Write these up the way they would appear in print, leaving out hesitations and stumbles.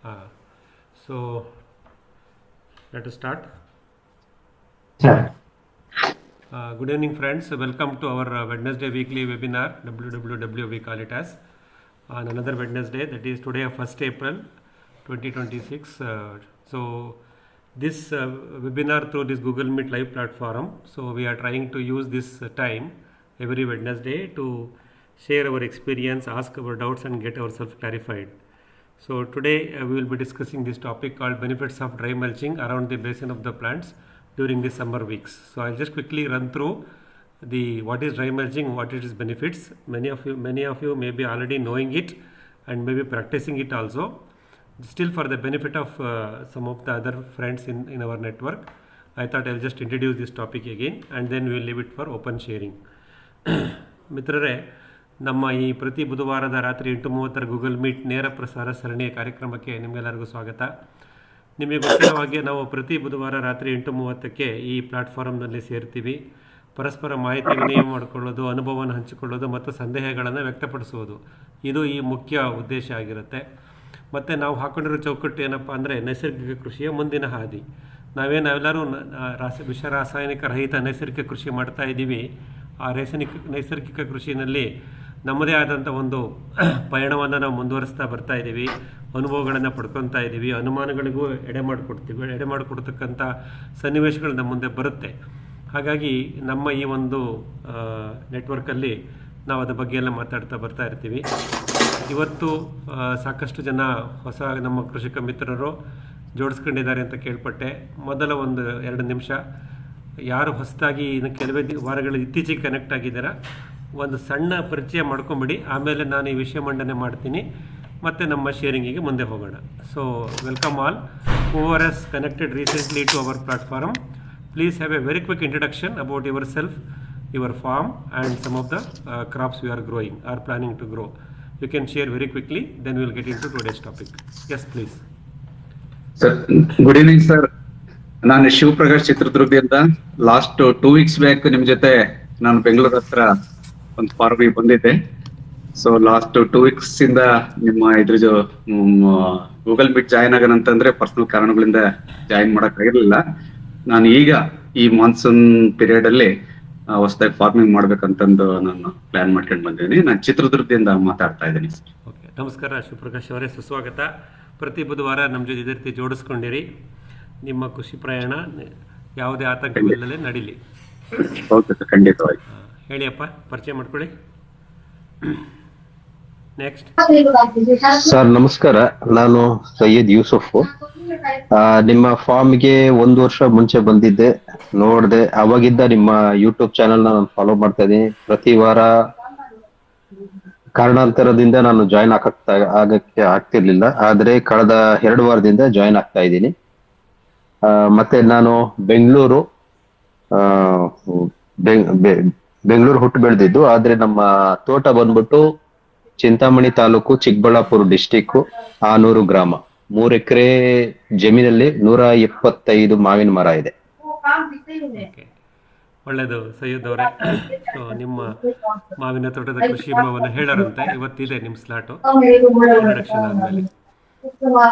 Uh, so let us start. Sure. Good evening, friends. Welcome to our Wednesday weekly webinar, WWW we call it as, on another Wednesday, that is today, 1st April 2026. So this webinar through this Google Meet live platform. So we are trying to use this time every Wednesday to share our experience, ask our doubts, and get ourselves clarified. So today we will be discussing this topic called benefits of dry mulching around the basin of the plants during the summer weeks. So I'll just quickly run through the what is dry mulching, what it is benefits. Many of you may be already knowing it and maybe practicing it also. Still, for the benefit of some of the other friends in our network, I thought I'll just introduce this topic again and then we'll leave it for open sharing. ಮಿತ್ರರೇ, ನಮ್ಮ ಈ ಪ್ರತಿ ಬುಧವಾರದ ರಾತ್ರಿ 8:30 Google meet ನೇರ ಪ್ರಸಾರ ಸರಣಿಯ ಕಾರ್ಯಕ್ರಮಕ್ಕೆ ನಿಮಗೆಲ್ಲರಿಗೂ ಸ್ವಾಗತ. ನಿಮಗೆ ಗೊತ್ತಿರೋ ಹಾಗೆ ನಾವು ಪ್ರತಿ ಬುಧವಾರ ರಾತ್ರಿ 8:30ಕ್ಕೆ ಈ ಪ್ಲಾಟ್ಫಾರ್ಮ್ನಲ್ಲಿ ಸೇರ್ತೀವಿ. ಪರಸ್ಪರ ಮಾಹಿತಿ ವಿನಿಮಯ ಮಾಡಿಕೊಳ್ಳೋದು, ಅನುಭವವನ್ನು ಹಂಚಿಕೊಳ್ಳೋದು ಮತ್ತು ಸಂದೇಹಗಳನ್ನು ವ್ಯಕ್ತಪಡಿಸುವುದು, ಇದು ಈ ಮುಖ್ಯ ಉದ್ದೇಶ ಆಗಿರುತ್ತೆ. ಮತ್ತು ನಾವು ಹಾಕೊಂಡಿರೋ ಚೌಕಟ್ಟು ಏನಪ್ಪ ಅಂದರೆ ನೈಸರ್ಗಿಕ ಕೃಷಿಯ ಮುಂದಿನ ಹಾದಿ. ನಾವೆಲ್ಲರೂ ವಿಷ ರಾಸಾಯನಿಕ ರಹಿತ ನೈಸರ್ಗಿಕ ಕೃಷಿ ಮಾಡ್ತಾ ಇದ್ದೀವಿ. ಆ ನೈಸರ್ಗಿಕ ಕೃಷಿನಲ್ಲಿ ನಮ್ಮದೇ ಆದಂಥ ಒಂದು ಪಯಣವನ್ನು ನಾವು ಮುಂದುವರಿಸ್ತಾ ಬರ್ತಾ ಇದ್ದೀವಿ. ಅನುಭವಗಳನ್ನು ಪಡ್ಕೊತಾ ಇದ್ದೀವಿ. ಅನುಮಾನಗಳಿಗೂ ಎಡೆ ಮಾಡಿಕೊಡ್ತಕ್ಕಂಥ ಸನ್ನಿವೇಶಗಳು ನಮ್ಮ ಮುಂದೆ ಬರುತ್ತೆ. ಹಾಗಾಗಿ ನಮ್ಮ ಈ ಒಂದು ನೆಟ್ವರ್ಕಲ್ಲಿ ನಾವು ಅದ್ರ ಬಗ್ಗೆ ಎಲ್ಲ ಮಾತಾಡ್ತಾ ಬರ್ತಾ ಇರ್ತೀವಿ. ಇವತ್ತು ಸಾಕಷ್ಟು ಜನ ಹೊಸ ನಮ್ಮ ಕೃಷಿಕ ಮಿತ್ರರು ಜೋಡಿಸ್ಕೊಂಡಿದ್ದಾರೆ ಅಂತ ಕೇಳ್ಪಟ್ಟೆ. ಮೊದಲ ಒಂದು 2 ನಿಮಿಷ ಯಾರು ಹೊಸದಾಗಿ ಇನ್ನು ಕೆಲವೇ ವಾರಗಳ ಇತ್ತೀಚೆಗೆ ಕನೆಕ್ಟ್ ಆಗಿದ್ದೀರಾ, ಒಂದು ಸಣ್ಣ ಪರಿಚಯ ಮಾಡ್ಕೊಂಬಿಡಿ. ಆಮೇಲೆ ನಾನು ಈ ವಿಷಯ ಮಂಡನೆ ಮಾಡ್ತೀನಿ ಮತ್ತು ನಮ್ಮ ಶೇರಿಂಗಿಗೆ ಮುಂದೆ ಹೋಗೋಣ. So welcome all whoever has connected recently to our platform. Please have a very quick introduction about yourself, your farm and some of the crops you are growing or planning to grow. You can share very quickly, then we will get into today's topic. Yes, please. Sir, good evening, sir. ನಾನು ಶಿವಪ್ರಕಾಶ್ ಚಿತ್ರದುರ್ಗದಿಂದ. Last 2 weeks back ನಿಮ್ ಜೊತೆ ನಾನು ಬೆಂಗಳೂರು ಹತ್ರ ಒಂದು ಫಾರ್ಮಿಗೆ ಬಂದಿದ್ದೆ. So last 2 weeks ಇಂದ ನಿಮ್ಮ ಗೂಗಲ್ ಮೀಟ್ ಜಾಯಿನ್ ಆಗೋಣ ಅಂತಂದ್ರೆ ಪರ್ಸನಲ್ ಕಾರಣಗಳಿಂದ ಜಾಯಿನ್ ಮಾಡಕ್ ಆಗಿರ್ಲಿಲ್ಲ. ನಾನು ಈಗ ಈ ಮಾನ್ಸೂನ್ ಪೀರಿಯಡ್ ಅಲ್ಲಿ ಹೊಸದಾಗಿ ಫಾರ್ಮಿಂಗ್ ಮಾಡ್ಬೇಕಂತಂದು ನಾನು ಪ್ಲಾನ್ ಮಾಡ್ಕೊಂಡು ಬಂದಿದ್ದೀನಿ. ನಾನು ಚಿತ್ರದುರ್ಗದಿಂದ ಮಾತಾಡ್ತಾ ಇದ್ದೀನಿ. ಓಕೆ, ನಮಸ್ಕಾರ ಶಿವಪ್ರಕಾಶ್ ಅವರೇ, ಸುಸ್ವಾಗತ. ಪ್ರತಿ ಬುಧವಾರ ನಮ್ಮ ಜೊತೆ ಇದೇ ರೀತಿ ಜೋಡಿಸ್ಕೊಂಡಿರಿ. ನಿಮ್ಮ ಕೃಷಿ ಪ್ರಯಾಣ ಯಾವುದೇ ಆತಂಕವಿಲ್ಲದೆ ನಡೀಲಿ. ಓಕೆ ಸರ್, ಖಂಡಿತವಾಗಿ. ಹೇಳಿಯಪ್ಪ, ಪರಿಚಯ ಮಾಡ್ಕೊಳ್ಳಿ. ನೆಕ್ಸ್ಟ್ ಸರ್ ನಮಸ್ಕಾರ, ನಾನು ಸೈಯದ್ ಯೂಸುಫ್. ನಿಮ್ಮ ಫಾರ್ಮ್ಗೆ 1 ವರ್ಷ ಮುಂಚೆ ಬಂದಿದ್ದೆ, ನೋಡ್ದೆ. ಅವಾಗಿದ್ದ ನಿಮ್ಮ ಯೂಟ್ಯೂಬ್ ಚಾನೆಲ್ ನಾನು ಫಾಲೋ ಮಾಡ್ತಾ ಇದ್ದೀನಿ. ಪ್ರತಿ ವಾರ ಕಾರಣಾಂತರದಿಂದ ನಾನು ಜಾಯಿನ್ ಆಗಕ್ಕೆ ಆಗ್ತಿರ್ಲಿಲ್ಲ, ಆದ್ರೆ ಕಳೆದ 2 ವಾರದಿಂದ ಜಾಯಿನ್ ಆಗ್ತಾ ಇದ್ದೀನಿ. ಮತ್ತೆ ನಾನು ಬೆಂಗಳೂರು ಹುಟ್ಟು ಬೆಳೆದಿದ್ದು, ಆದ್ರೆ ನಮ್ಮ ತೋಟ ಬಂದ್ಬಿಟ್ಟು ಚಿಂತಾಮಣಿ ತಾಲೂಕು, ಚಿಕ್ಕಬಳ್ಳಾಪುರ ಡಿಸ್ಟಿಕ್, ಆನೂರು ಗ್ರಾಮ. 3 ಎಕರೆ ಜಮೀನಲ್ಲಿ 125 ಮಾವಿನ ಮರ ಇದೆ. ಒಳ್ಳೆಯದು ಸೈಯದ್ ಅವರೇ. ಸೊ ನಿಮ್ಮ ಮಾವಿನ ತೋಟದ ಕೃಷಿ ಅನುಭವವನ್ನು ಹೇಳಾರಂತೆ. ಇವತ್ತಿದೆ ನಿಮ್ಮ ಸ್ಲಾಟು ಇಂಟ್ರಡಕ್ಷನ್ ಆದಮೇಲೆ.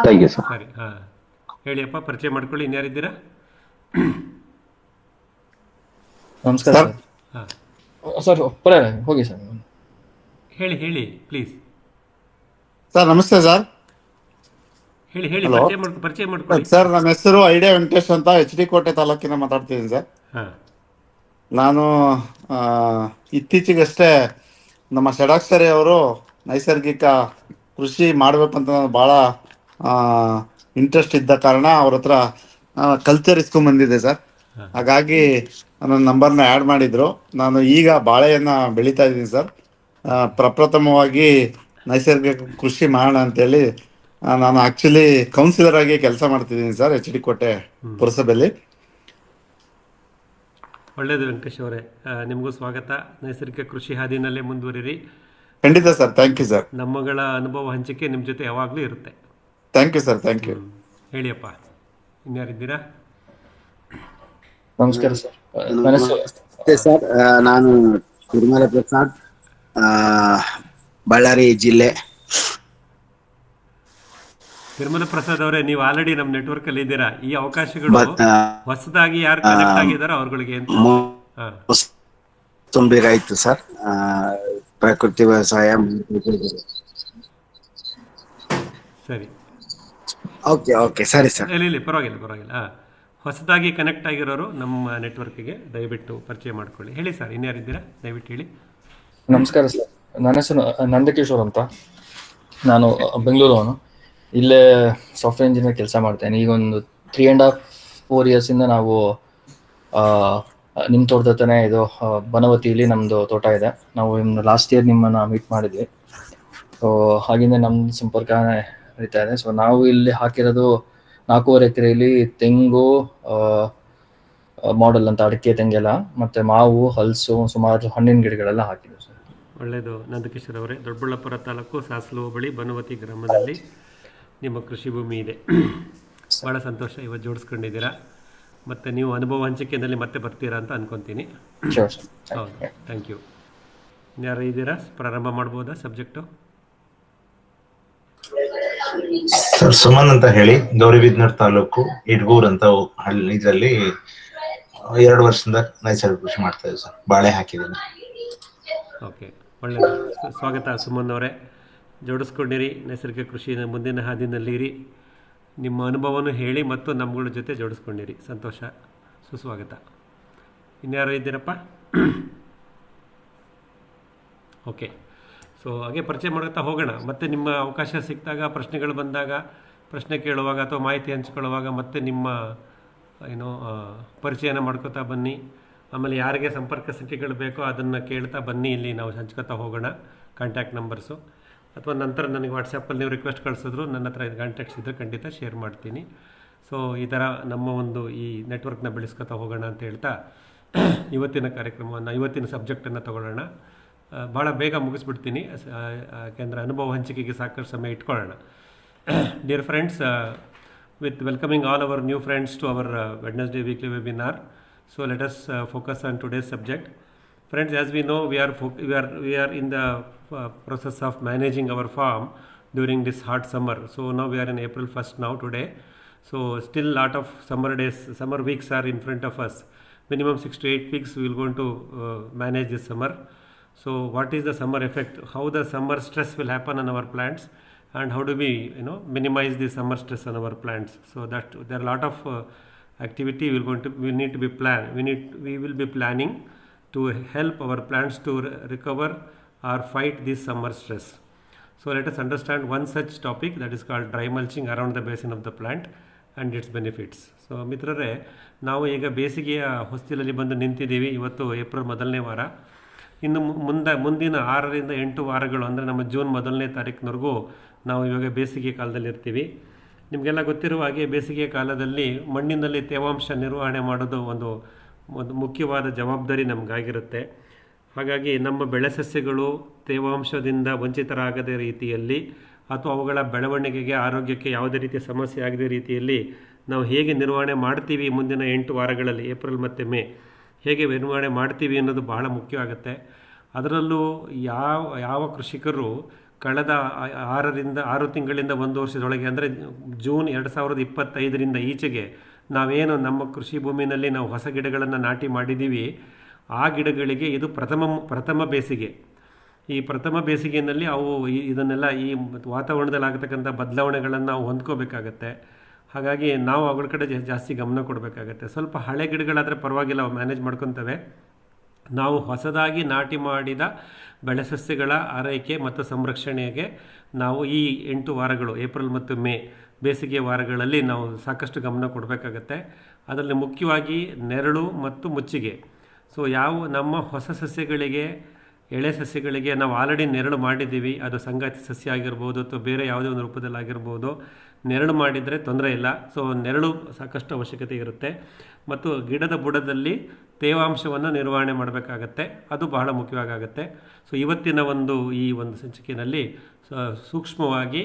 Thank you sir. ಸರಿ, ಹಾಂ ಹೇಳಿಯಪ್ಪ, ಪರಿಚಯ ಮಾಡ್ಕೊಳ್ಳಿ. ಇನ್ಯಾರಿದ್ದೀರಾ? ನಮಸ್ಕಾರ ಸರ್. ಹಾಂ ಸರ್ ಹೋಗಿ ಸರ್. ಹೇಳಿ ಪ್ಲೀಸ್. ಸರ್ ನಮಸ್ತೆ ಸರ್. ಹೇಳಿ ಹಲೋ ಪರಿಚಯ ಮಾಡ್ಕೊಳ್ಳಿ. ಸರ್, ನನ್ನ ಹೆಸರು ಐಡಿಯಾ ವೆಂಕಟೇಶ್ ಅಂತ, HD ಕೋಟೆ ತಾಲೂಕಿನ ಮಾತಾಡ್ತಿದ್ದೀನಿ ಸರ್. ಹಾಂ, ನಾನು ಇತ್ತೀಚೆಗಷ್ಟೇ ನಮ್ಮ ಷಡಾಕ್ಷರಿ ಅವರು ನೈಸರ್ಗಿಕ ಕೃಷಿ ಮಾಡಬೇಕಂತ ಭಾಳ ಇಂಟ್ರೆಸ್ಟ್ ಇದ್ದ ಕಾರಣ ಅವ್ರ ಹತ್ರ ಕಲ್ಚರ್ ಇಸ್ಕೊಂಡ್ಬಂದಿದ್ದೆ ಸರ್. ಹಾಗಾಗಿ ನನ್ನ ನಂಬರ್ನ ಆ್ಯಡ್ ಮಾಡಿದ್ರು. ನಾನು ಈಗ ಬಾಳೆಯನ್ನು ಬೆಳೀತಾ ಇದ್ದೀನಿ ಸರ್. ಪ್ರಪ್ರಥಮವಾಗಿ ನೈಸರ್ಗಿಕ ಕೃಷಿ ಮಾಡೋಣ ಅಂತೇಳಿ ನಾನು ಆಕ್ಚುಲಿ ಕೌನ್ಸಿಲರ್ ಆಗಿ ಕೆಲಸ ಮಾಡ್ತಿದ್ದೀನಿ ಸರ್, HD ಕೋಟೆ ಪುರಸಭೆಯಲ್ಲಿ. ಒಳ್ಳೆಯದು ವೆಂಕಟೇಶ್ ಅವರೇ, ನಿಮಗೂ ಸ್ವಾಗತ. ನೈಸರ್ಗಿಕ ಕೃಷಿ ಹಾದಿನಲ್ಲೇ ಮುಂದುವರಿರಿ. ಖಂಡಿತ ಸರ್, ಥ್ಯಾಂಕ್ ಯು ಸರ್. ನಮ್ಮಗಳ ಅನುಭವ ಹಂಚಿಕೆ ನಿಮ್ಮ ಜೊತೆ ಯಾವಾಗಲೂ ಇರುತ್ತೆ. Thank you sir, thank you. ಹೇಳಿಯಪ್ಪ, ಇನ್ಯಾರಿದ್ದೀರಾ? ನಮಸ್ಕಾರ ಸರ್. ನಮಸ್ತೆ ಸರ್, ನಾನು ತಿರುಮಲ ಪ್ರಸಾದ್, ಬಳ್ಳಾರಿ ಜಿಲ್ಲೆ. ನಿರ್ಮಲ ಪ್ರಸಾದ್ ಅವರೇ, ನೀವು ಆಲ್ರೆಡಿ ನಮ್ಮ ನೆಟ್ವರ್ಕ್ ಅಲ್ಲಿ ಇದ್ದೀರಾ. ಈ ಅವಕಾಶಗಳು ಬಟ್ ಹೊಸದಾಗಿ ಯಾರು ಕನೆಕ್ಟ್ ಆಗಿದಾರೋ ಅವ್ರಗಳಿಗೆ ಅಂತ. ಹಾ, ತುಂಬಬೇಕಾಯ್ತು ಸರ್. ಪ್ರಕೃತಿ ವ್ಯವಸಾಯ. ಸರಿ. ಓಕೆ ಓಕೆ, ಸರಿ ಸರ್. ಇಲ್ಲ ಪರವಾಗಿಲ್ಲ ಪರವಾಗಿಲ್ಲ. ಹೊಸದಾಗಿ ಕನೆಕ್ಟ್ ಆಗಿರೋರು ನಮ್ಮ ನೆಟ್ವರ್ಕಿಗೆ ದಯವಿಟ್ಟು ಪರಿಚಯ ಮಾಡ್ಕೊಳ್ಳಿ. ಹೇಳಿ ಸರ್, ಇನ್ಯಾರಿದ್ದೀರಾ ದಯವಿಟ್ಟು ಹೇಳಿ. ನಮಸ್ಕಾರ ಸರ್, ನನ್ನ ಹೆಸರು ನಂದಕಿಶೋರ್ ಅಂತ. ನಾನು ಬೆಂಗಳೂರವನು. ಇಲ್ಲೇ ಸಾಫ್ಟ್ವೇರ್ ಇಂಜಿನಿಯರ್ ಕೆಲಸ ಮಾಡ್ತೇನೆ. ಈಗ ಒಂದು 3.5-4 ಇಯರ್ಸಿಂದ ನಾವು ನಿಮ್ಮ ತೋಟದ ಹತ್ರನೇ ಇದು ಬನವತಿಯಲ್ಲಿ ನಮ್ಮದು ತೋಟ ಇದೆ. ನಾವು ಲಾಸ್ಟ್ ಇಯರ್ ನಿಮ್ಮನ್ನು ಮೀಟ್ ಮಾಡಿದ್ವಿ. ಸೊ ಹಾಗೆಯೇ ನಮ್ಮ ಸಂಪರ್ಕ ನಡೀತಾ ಇದೆ. ಸೊ ನಾವು ಇಲ್ಲಿ ಹಾಕಿರೋದು 4.5 ಎಕರೆಯಲ್ಲಿ ತೆಂಗು, ಮಾಡೆಲ್ ಅಂತ ಅಡಿಕೆ ತೆಂಗೆಲ್ಲ, ಮತ್ತೆ ಮಾವು, ಹಲಸು, ಸುಮಾರು ಹಣ್ಣಿನ ಗಿಡಗಳೆಲ್ಲ ಹಾಕಿದ್ವಿ ಸರ್. ಒಳ್ಳೆಯದು ನಂದಕಿಶೋರ್ ಅವರೇ. ದೊಡ್ಡಬಳ್ಳಾಪುರ ತಾಲೂಕು ಸಾಸಲು ಬಳಿ ಬನವತಿ ಗ್ರಾಮದಲ್ಲಿ ನಿಮ್ಮ ಕೃಷಿ ಭೂಮಿ ಇದೆ. ಭಾಳ ಸಂತೋಷ, ಇವತ್ತು ಜೋಡಿಸ್ಕೊಂಡಿದ್ದೀರಾ. ಮತ್ತು ನೀವು ಅನುಭವ ಹಂಚಿಕೆಯಲ್ಲಿ ಮತ್ತೆ ಬರ್ತೀರಾ ಅಂತ ಅನ್ಕೊತೀನಿ. Sure sir. ಹೌದು, ಥ್ಯಾಂಕ್ ಯು. ಇನ್ಯಾರು ಇದ್ದೀರಾ? ಪ್ರಾರಂಭ ಮಾಡ್ಬೋದಾ ಸಬ್ಜೆಕ್ಟು? ಸರ್, ಸುಮನ್ ಅಂತ ಹೇಳಿ, ಗೌರಿಬಿದನೂರು ತಾಲೂಕು ಇಡ್ಗೂರ್ ಅಂತ ಇದರಲ್ಲಿ 2 ವರ್ಷದಿಂದ ನೈಸರ್ಗಿಕ ಕೃಷಿ ಮಾಡ್ತಾ ಇದ್ದೀವಿ ಸರ್. ಬಾಳೆ ಹಾಕಿದ್ದೀನಿ. ಓಕೆ, ಒಳ್ಳೆಯದು. ಸ್ವಾಗತ ಸುಮನ್ ಅವರೇ. ಜೋಡಿಸ್ಕೊಂಡಿರಿ, ನೈಸರ್ಗಿಕ ಕೃಷಿಯ ಮುಂದಿನ ಹಾದಿನಲ್ಲಿರಿ. ನಿಮ್ಮ ಅನುಭವವನ್ನು ಹೇಳಿ ಮತ್ತು ನಮ್ಮಗಳ ಜೊತೆ ಜೋಡಿಸ್ಕೊಂಡಿರಿ. ಸಂತೋಷ, ಸುಸ್ವಾಗತ. ಇನ್ಯಾರು ಇದ್ದೀರಪ್ಪ? ಓಕೆ, ಸೊ ಹಾಗೆ ಪರಿಚಯ ಮಾಡ್ತಾ ಹೋಗೋಣ. ಮತ್ತು ನಿಮ್ಮ ಅವಕಾಶ ಸಿಕ್ಕಿದಾಗ, ಪ್ರಶ್ನೆಗಳು ಬಂದಾಗ, ಪ್ರಶ್ನೆ ಕೇಳುವಾಗ ಅಥವಾ ಮಾಹಿತಿ ಹಂಚ್ಕೊಳ್ಳುವಾಗ ಮತ್ತೆ ನಿಮ್ಮ ಪರಿಚಯನ ಮಾಡ್ಕೋತಾ ಬನ್ನಿ. ಆಮೇಲೆ ಯಾರಿಗೆ ಸಂಪರ್ಕ ಸಂಖ್ಯೆಗಳು ಬೇಕೋ ಅದನ್ನು ಕೇಳ್ತಾ ಬನ್ನಿ. ಇಲ್ಲಿ ನಾವು ಹಂಚ್ಕೋತಾ ಹೋಗೋಣ ಕಾಂಟ್ಯಾಕ್ಟ್ ನಂಬರ್ಸು. ಅಥವಾ ನಂತರ ನನಗೆ ವಾಟ್ಸಪ್ಪಲ್ಲಿ ನೀವು ರಿಕ್ವೆಸ್ಟ್ ಕಳಿಸಿದ್ರು ನನ್ನ ಹತ್ರ ಇದು ಕಾಂಟ್ಯಾಕ್ಟ್ಸ್ ಇದ್ದರೆ ಖಂಡಿತ ಶೇರ್ ಮಾಡ್ತೀನಿ. ಸೊ ಈ ಥರ ನಮ್ಮ ಒಂದು ಈ ನೆಟ್ವರ್ಕ್ನ ಬೆಳೆಸ್ಕೊತಾ ಹೋಗೋಣ ಅಂತ ಹೇಳ್ತಾ ಇವತ್ತಿನ ಕಾರ್ಯಕ್ರಮವನ್ನು, ಇವತ್ತಿನ ಸಬ್ಜೆಕ್ಟನ್ನು ತಗೊಳ್ಳೋಣ. ಭಾಳ ಬೇಗ ಮುಗಿಸ್ಬಿಡ್ತೀನಿ, ಯಾಕೆಂದರೆ ಅನುಭವ ಹಂಚಿಕೆಗೆ ಸಾಕಷ್ಟು ಸಮಯ ಇಟ್ಕೊಳ್ಳೋಣ. Dear friends, with welcoming all our new friends to our Wednesday weekly webinar. So let us focus on today's subject. Friends, as we know, we are in the process of managing our farm during this hot summer. So now we are in April 1st now today. So still lot of summer days, summer weeks are in front of us. Minimum 6 to 8 weeks we will going to manage this summer. So what is the summer effect? How the summer stress will happen on our plants? And how do we minimize the summer stress on our plants? So that there are a lot of activity we need to be planned. We will be planning to help our plants to recover or fight this summer stress. So let us understand one such topic, that is called dry mulching around the basin of the plant and its benefits. So ಮಿತ್ರರೇ, ನಾವು ಈಗ ಬೇಸಿಗೆಯ ಹೊಸ್ತಿಲಲ್ಲಿ ಬಂದು ನಿಂತಿದ್ದೀವಿ. ಇವತ್ತು April 1ನೇ ವಾರ. ಇನ್ನು ಮುಂದಿನ 6ರಿಂದ 8 ವಾರಗಳು, ಅಂದರೆ ನಮ್ಮ ಜೂನ್ 1ನೇ ತಾರೀಕಿನವರೆಗೂ ನಾವು ಇವಾಗ ಬೇಸಿಗೆ ಕಾಲದಲ್ಲಿ ಇರ್ತೀವಿ. ನಿಮಗೆಲ್ಲ ಗೊತ್ತಿರುವ ಹಾಗೆ ಬೇಸಿಗೆ ಕಾಲದಲ್ಲಿ ಮಣ್ಣಿನಲ್ಲಿ ತೇವಾಂಶ ನಿರ್ವಹಣೆ ಮಾಡೋದು ಒಂದು ಮುಖ್ಯವಾದ ಜವಾಬ್ದಾರಿ ನಮಗಾಗಿರುತ್ತೆ. ಹಾಗಾಗಿ ನಮ್ಮ ಬೆಳೆ ಸಸ್ಯಗಳು ತೇವಾಂಶದಿಂದ ವಂಚಿತರಾಗದ ರೀತಿಯಲ್ಲಿ ಅಥವಾ ಅವುಗಳ ಬೆಳವಣಿಗೆಗೆ, ಆರೋಗ್ಯಕ್ಕೆ ಯಾವುದೇ ರೀತಿಯ ಸಮಸ್ಯೆ ಆಗದ ರೀತಿಯಲ್ಲಿ ನಾವು ಹೇಗೆ ನಿರ್ವಹಣೆ ಮಾಡ್ತೀವಿ ಮುಂದಿನ 8 ವಾರಗಳಲ್ಲಿ, ಏಪ್ರಿಲ್ ಮತ್ತು ಮೇ ಹೇಗೆ ನಿರ್ವಹಣೆ ಮಾಡ್ತೀವಿ ಅನ್ನೋದು ಬಹಳ ಮುಖ್ಯವಾಗುತ್ತೆ. ಅದರಲ್ಲೂ ಯಾವ ಕೃಷಿಕರು ಕಳೆದ 6 ತಿಂಗಳಿಂದ 1 ವರ್ಷದೊಳಗೆ, ಅಂದರೆ ಜೂನ್ 2025ರಿಂದ ಈಚೆಗೆ ನಾವೇನು ನಮ್ಮ ಕೃಷಿ ಭೂಮಿನಲ್ಲಿ ನಾವು ಹೊಸ ಗಿಡಗಳನ್ನು ನಾಟಿ ಮಾಡಿದ್ದೀವಿ, ಆ ಗಿಡಗಳಿಗೆ ಇದು ಪ್ರಥಮ ಬೇಸಿಗೆ. ಈ ಪ್ರಥಮ ಬೇಸಿಗೆಯಲ್ಲಿ ಅವು ಇದನ್ನೆಲ್ಲ ಈ ವಾತಾವರಣದಲ್ಲಿ ಆಗತಕ್ಕಂಥ ಬದಲಾವಣೆಗಳನ್ನು ನಾವು ಹೊಂದ್ಕೋಬೇಕಾಗತ್ತೆ. ಹಾಗಾಗಿ ನಾವು ಅವುಗಳ ಕಡೆ ಜಾಸ್ತಿ ಗಮನ ಕೊಡಬೇಕಾಗತ್ತೆ. ಸ್ವಲ್ಪ ಹಳೆ ಗಿಡಗಳಾದರೆ ಪರವಾಗಿಲ್ಲ, ಅವು ಮ್ಯಾನೇಜ್ ಮಾಡ್ಕೊತವೆ. ನಾವು ಹೊಸದಾಗಿ ನಾಟಿ ಮಾಡಿದ ಬೆಳೆ ಸಸ್ಯಗಳ ಆರೈಕೆ ಮತ್ತು ಸಂರಕ್ಷಣೆಗೆ ನಾವು ಈ 8 ವಾರಗಳು, ಏಪ್ರಿಲ್ ಮತ್ತು ಮೇ ಬೇಸಿಗೆ ವಾರಗಳಲ್ಲಿ ನಾವು ಸಾಕಷ್ಟು ಗಮನ ಕೊಡಬೇಕಾಗತ್ತೆ. ಅದರಲ್ಲಿ ಮುಖ್ಯವಾಗಿ ನೆರಳು ಮತ್ತು ಮುಚ್ಚಿಗೆ. ಸೊ ನಮ್ಮ ಹೊಸ ಸಸ್ಯಗಳಿಗೆ, ಎಳೆ ಸಸ್ಯಗಳಿಗೆ ನಾವು ಆಲ್ರೆಡಿ ನೆರಳು ಮಾಡಿದ್ದೀವಿ, ಅದು ಸಂಗಾತಿ ಸಸ್ಯ ಆಗಿರ್ಬೋದು ಅಥವಾ ಬೇರೆ ಯಾವುದೇ ಒಂದು ರೂಪದಲ್ಲಿ ಆಗಿರ್ಬೋದು, ನೆರಳು ಮಾಡಿದರೆ ತೊಂದರೆ ಇಲ್ಲ. ಸೊ ನೆರಳು ಸಾಕಷ್ಟು ಅವಶ್ಯಕತೆ ಇರುತ್ತೆ. ಮತ್ತು ಗಿಡದ ಬುಡದಲ್ಲಿ ತೇವಾಂಶವನ್ನು ನಿರ್ವಹಣೆ ಮಾಡಬೇಕಾಗತ್ತೆ, ಅದು ಬಹಳ ಮುಖ್ಯವಾಗುತ್ತೆ. ಸೊ ಇವತ್ತಿನ ಈ ಒಂದು ಸಂಚಿಕೆಯಲ್ಲಿ ಸೂಕ್ಷ್ಮವಾಗಿ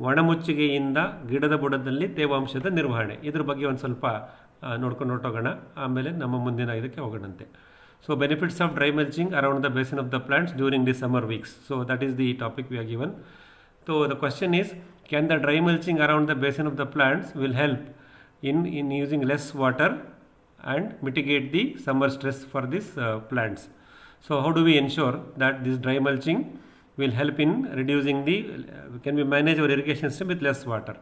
ಒಣಮುಚ್ಚಿಗೆಯಿಂದ ಗಿಡದ ಬುಡದಲ್ಲಿ ತೇವಾಂಶದ ನಿರ್ವಹಣೆ, ಇದ್ರ ಬಗ್ಗೆ ಒಂದು ಸ್ವಲ್ಪ ನೋಡ್ಕೊಂಡು ಹೊರಟೋಗೋಣ. ಆಮೇಲೆ ನಮ್ಮ ಮುಂದಿನ ಇದಕ್ಕೆ ಹೋಗೋಣಂತೆ. So benefits of dry mulching around the basin of the plants during the summer weeks. So that is the topic we are given. So the question is, can the dry mulching around the basin of the plants will help in using less water and mitigate the summer stress for these plants. So how do we ensure that this dry mulching will help in reducing the, can we manage our irrigation system with less water?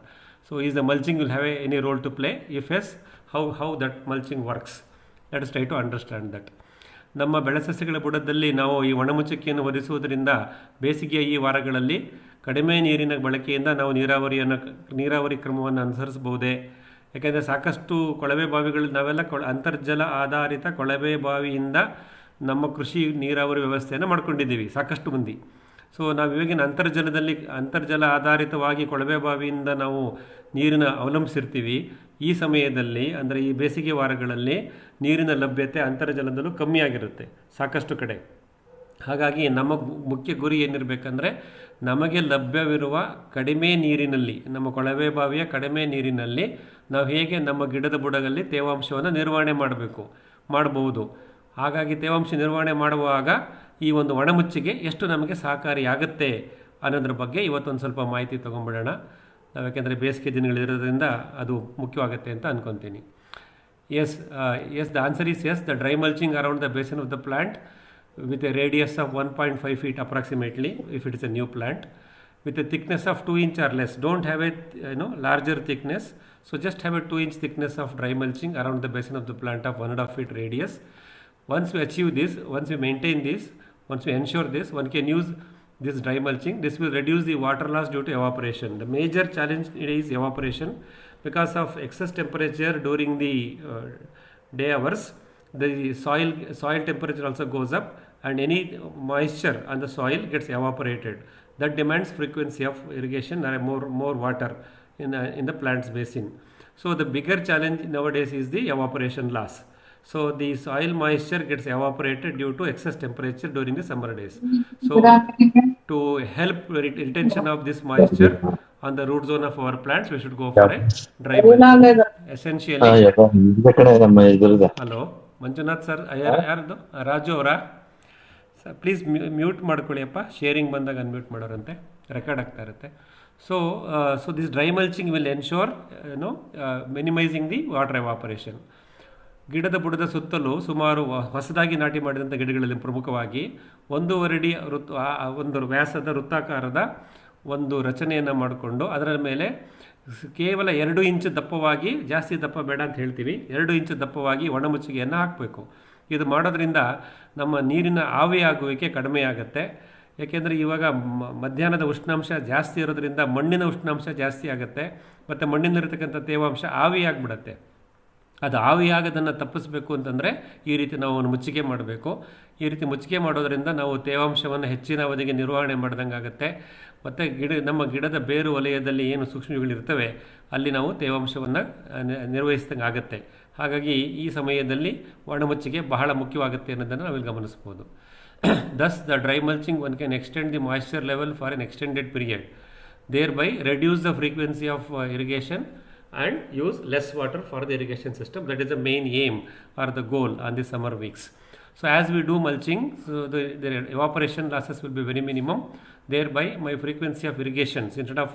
So is the mulching will have any role to play? If yes, how that mulching works? Let us try to understand that. ನಮ್ಮ ಬೆಳೆ ಸಸ್ಯಗಳ ಬುಡದಲ್ಲಿ ನಾವು ಈ ಒಣಮುಚ್ಚಕ್ಕಿಯನ್ನು ಒದಗಿಸುವುದರಿಂದ ಬೇಸಿಗೆಯ ಈ ವಾರಗಳಲ್ಲಿ ಕಡಿಮೆ ನೀರಿನ ಬಳಕೆಯಿಂದ ನಾವು ನೀರಾವರಿ ಕ್ರಮವನ್ನು ಅನುಸರಿಸಬಹುದೇ? ಯಾಕೆಂದರೆ ಸಾಕಷ್ಟು ಕೊಳವೆ ಬಾವಿಗಳು ನಾವೆಲ್ಲ ಅಂತರ್ಜಲ ಆಧಾರಿತ ಕೊಳವೆ ಬಾವಿಯಿಂದ ನಮ್ಮ ಕೃಷಿ ನೀರಾವರಿ ವ್ಯವಸ್ಥೆಯನ್ನು ಮಾಡ್ಕೊಂಡಿದ್ದೀವಿ ಸಾಕಷ್ಟು ಮಂದಿ. ಸೊ ನಾವು ಇವಾಗಿನ ಅಂತರ್ಜಲ ಆಧಾರಿತವಾಗಿ ಕೊಳವೆ ಬಾವಿಯಿಂದ ನಾವು ನೀರನ್ನು ಅವಲಂಬಿಸಿರ್ತೀವಿ. ಈ ಸಮಯದಲ್ಲಿ ಅಂದರೆ ಈ ಬೇಸಿಗೆ ವಾರಗಳಲ್ಲಿ ನೀರಿನ ಲಭ್ಯತೆ ಅಂತರ್ಜಲದಲ್ಲೂ ಕಮ್ಮಿ ಆಗಿರುತ್ತೆ ಸಾಕಷ್ಟು ಕಡೆ. ಹಾಗಾಗಿ ನಮ್ಮ ಮುಖ್ಯ ಗುರಿ ಏನಿರಬೇಕಂದ್ರೆ ನಮಗೆ ಲಭ್ಯವಿರುವ ಕಡಿಮೆ ನೀರಿನಲ್ಲಿ, ನಮ್ಮ ಕೊಳವೆ ಬಾವಿಯ ಕಡಿಮೆ ನೀರಿನಲ್ಲಿ ನಾವು ಹೇಗೆ ನಮ್ಮ ಗಿಡದ ಬುಡದಲ್ಲಿ ತೇವಾಂಶವನ್ನು ನಿರ್ವಹಣೆ ಮಾಡಬಹುದು. ಹಾಗಾಗಿ ತೇವಾಂಶ ನಿರ್ವಹಣೆ ಮಾಡುವಾಗ ಈ ಒಂದು ಒಣಮುಚ್ಚಿಗೆ ಎಷ್ಟು ನಮಗೆ ಸಹಕಾರಿಯಾಗುತ್ತೆ ಅನ್ನೋದ್ರ ಬಗ್ಗೆ ಇವತ್ತೊಂದು ಸ್ವಲ್ಪ ಮಾಹಿತಿ ತೊಗೊಂಡ್ಬಿಡೋಣ. ನಾವು ಯಾಕೆಂದರೆ ಬೇಸಿಗೆ ದಿನಗಳಿರೋದ್ರಿಂದ ಅದು ಮುಖ್ಯವಾಗುತ್ತೆ ಅಂತ ಅಂದ್ಕೊತೀನಿ. Yes, the answer is yes. The dry mulching around the basin of the plant with a radius of 1.5 feet approximately, if it is a new plant, with a thickness of 2 inch or less. Don't have a larger thickness. So just have a 2 inch thickness of dry mulching around the basin of the plant of 1.5 feet radius. Once we achieve this, once we maintain this, once we ensure this, one can use this dry mulching. This will reduce the water loss due to evaporation. The major challenge is evaporation. Because of excess temperature during the day hours, the soil temperature also goes up, and any moisture on the soil gets evaporated. That demands frequency of irrigation and more water in the plant's basin. So the bigger challenge nowadays is the evaporation loss. So the soil moisture gets evaporated due to excess temperature during the summer days. So to help retention of this moisture on the root zone of our plants, we should go for a dry mulching. Essentially, hello, Manjunath sir, ಯಾರದು ರಾಜು ಅವರ? Please mute ಮಾಡ್ಕೊಳ್ಳಿಯಪ್ಪ, sharing ಬಂದಾಗ unmute ಮಾಡೋರಂತೆ, record ಆಗ್ತಾ ಇರುತ್ತೆ. So this dry mulching will ensure minimising the water evaporation. ಗಿಡದ ಬುಡದ ಸುತ್ತಲೂ ಸುಮಾರು ಹೊಸದಾಗಿ ನಾಟಿ ಮಾಡಿದಂಥ ಗಿಡಗಳಲ್ಲಿ ಪ್ರಮುಖವಾಗಿ 1.5 ಅಡಿ ಒಂದು ವ್ಯಾಸದ ವೃತ್ತಾಕಾರದ ಒಂದು ರಚನೆಯನ್ನು ಮಾಡಿಕೊಂಡು ಅದರ ಮೇಲೆ ಕೇವಲ 2 ಇಂಚ್ ದಪ್ಪವಾಗಿ, ಜಾಸ್ತಿ ದಪ್ಪ ಬೇಡ ಅಂತ ಹೇಳ್ತೀವಿ, 2 ಇಂಚ್ ದಪ್ಪವಾಗಿ ಒಣಮುಚ್ಚಿಗೆಯನ್ನು ಹಾಕಬೇಕು. ಇದು ಮಾಡೋದ್ರಿಂದ ನಮ್ಮ ನೀರಿನ ಆವಿಯಾಗುವಿಕೆ ಕಡಿಮೆ ಆಗುತ್ತೆ. ಏಕೆಂದರೆ ಇವಾಗ ಮಧ್ಯಾಹ್ನದ ಉಷ್ಣಾಂಶ ಜಾಸ್ತಿ ಇರೋದ್ರಿಂದ ಮಣ್ಣಿನ ಉಷ್ಣಾಂಶ ಜಾಸ್ತಿ ಆಗುತ್ತೆ ಮತ್ತು ಮಣ್ಣಿನಲ್ಲಿರ್ತಕ್ಕಂಥ ತೇವಾಂಶ ಆವಿಯಾಗಿಬಿಡುತ್ತೆ. ಅದು ಆವಿಯಾಗೋದನ್ನು ತಪ್ಪಿಸಬೇಕು ಅಂತಂದರೆ ಈ ರೀತಿ ನಾವು ಮುಚ್ಚಿಗೆ ಮಾಡಬೇಕು. ಈ ರೀತಿ ಮುಚ್ಚಿಗೆ ಮಾಡೋದರಿಂದ ನಾವು ತೇವಾಂಶವನ್ನು ಹೆಚ್ಚಿನ ಅವಧಿಗೆ ನಿರ್ವಹಣೆ ಮಾಡ್ದಂಗೆ ಆಗುತ್ತೆ. ಮತ್ತು ನಮ್ಮ ಗಿಡದ ಬೇರು ವಲಯದಲ್ಲಿ ಏನು ಸೂಕ್ಷ್ಮಗಳಿರ್ತವೆ ಅಲ್ಲಿ ನಾವು ತೇವಾಂಶವನ್ನು ನಿರ್ವಹಿಸಿದಂಗೆ ಆಗುತ್ತೆ. ಹಾಗಾಗಿ ಈ ಸಮಯದಲ್ಲಿ ಒಣಮುಚ್ಚಿಗೆ ಬಹಳ ಮುಖ್ಯವಾಗುತ್ತೆ ಅನ್ನೋದನ್ನು ನಾವಿಲ್ಲಿ ಗಮನಿಸ್ಬೋದು. Thus, the dry mulching one can extend the moisture level for an extended period, thereby reduce the frequency of irrigation and use less water for the irrigation system. That is the main aim or the goal on the summer weeks. So as we do mulching, so the evaporation losses will be very minimum. Thereby my frequency of irrigations, instead of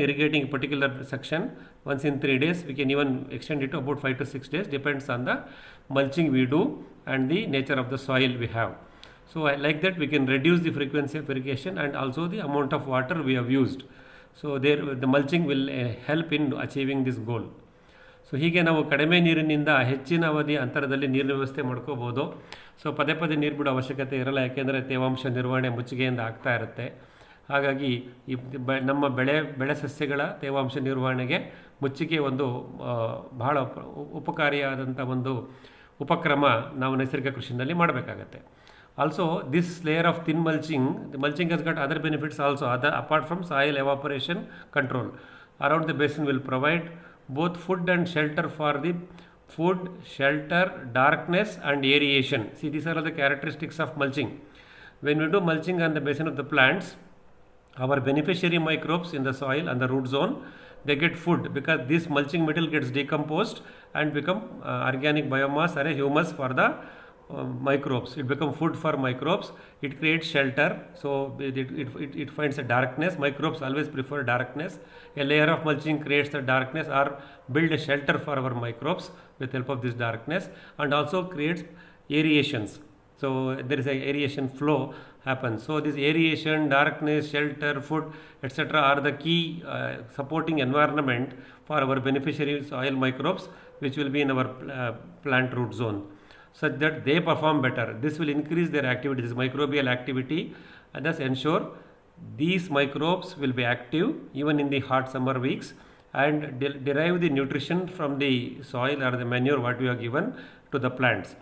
irrigating a particular section once in 3 days, we can even extend it to about 5 to 6 days, depends on the mulching we do and the nature of the soil we have. So like that we can reduce the frequency of irrigation and also the amount of water we have used. So the mulching will help in achieving this goal. So ಹೀಗೆ ನಾವು ಕಡಿಮೆ ನೀರಿನಿಂದ ಹೆಚ್ಚಿನ ಅವಧಿ ಅಂತರದಲ್ಲಿ ನೀರಿನ ವ್ಯವಸ್ಥೆ ಮಾಡ್ಕೋಬೋದು. ಸೊ ಪದೇ ಪದೇ ನೀರು ಬಿಡೋ ಅವಶ್ಯಕತೆ ಇರಲ್ಲ, ಯಾಕೆಂದರೆ ತೇವಾಂಶ ನಿರ್ವಹಣೆ ಮುಚ್ಚಿಗೆಯಿಂದ ಆಗ್ತಾ ಇರುತ್ತೆ. ಹಾಗಾಗಿ ನಮ್ಮ ಬೆಳೆ ಸಸ್ಯಗಳ ತೇವಾಂಶ ನಿರ್ವಹಣೆಗೆ ಮುಚ್ಚಿಗೆ ಒಂದು ಬಹಳ ಉಪಕಾರಿಯಾದಂಥ ಒಂದು ಉಪಕ್ರಮ ನಾವು ನೈಸರ್ಗಿಕ ಕೃಷಿನಲ್ಲಿ ಮಾಡಬೇಕಾಗತ್ತೆ. Also, this layer of thin mulching, the mulching has got other benefits also, apart from soil evaporation control. Around the basin will provide both food and shelter for the food, shelter, darkness and aeration. See, these are all the characteristics of mulching. When we do mulching on the basin of the plants, our beneficiary microbes in the soil and the root zone, they get food because this mulching material gets decomposed and become organic biomass or a humus for the microbes. It becomes food for microbes. It creates shelter. So it finds a darkness. Microbes always prefer darkness. A layer of mulching creates the darkness or build a shelter for our microbes with help of this darkness, and also creates aerations. So there is a aeration flow happens. So this aeration, darkness, shelter, food, etc. are the key supporting environment for our beneficiary soil microbes, which will be in our plant root zone, such that they perform better. This will increase their activity, this microbial activity, and thus ensure these microbes will be active even in the hot summer weeks and derive the nutrition from the soil or the manure what we have given to the plants.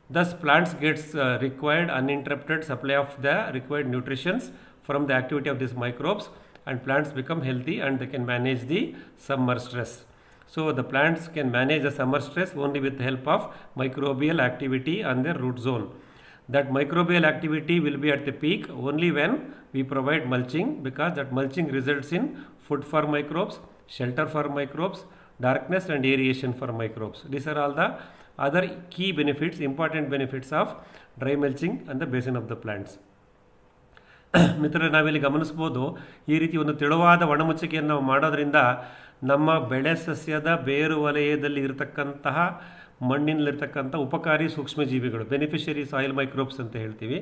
Thus plants gets required uninterrupted supply of the required nutritions from the activity of these microbes, and plants become healthy and they can manage the summer stress. So the plants can manage the summer stress only with the help of microbial activity on their root zone. That microbial activity will be at the peak only when we provide mulching, because that mulching results in food for microbes, shelter for microbes, darkness and aeration for microbes. These are all the other key benefits, important benefits of dry mulching on the basin of the plants. ಮಿತ್ರರೇ, ನಾವಿಲ್ಲಿ ಗಮನಿಸ್ಬೋದು, ಈ ರೀತಿ ಒಂದು ತೆಳುವಾದ ಒಣಮುಚ್ಚಿಕೆಯನ್ನು ನಾವು ಮಾಡೋದ್ರಿಂದ ನಮ್ಮ ಬೆಳೆ ಸಸ್ಯದ ಬೇರು ವಲಯದಲ್ಲಿ ಇರತಕ್ಕಂತಹ ಮಣ್ಣಿನಲ್ಲಿರ್ತಕ್ಕಂಥ ಉಪಕಾರಿ ಸೂಕ್ಷ್ಮಜೀವಿಗಳು, ಬೆನಿಫಿಷರಿ ಸಾಯಿಲ್ ಮೈಕ್ರೋಬ್ಸ್ ಅಂತ ಹೇಳ್ತೀವಿ,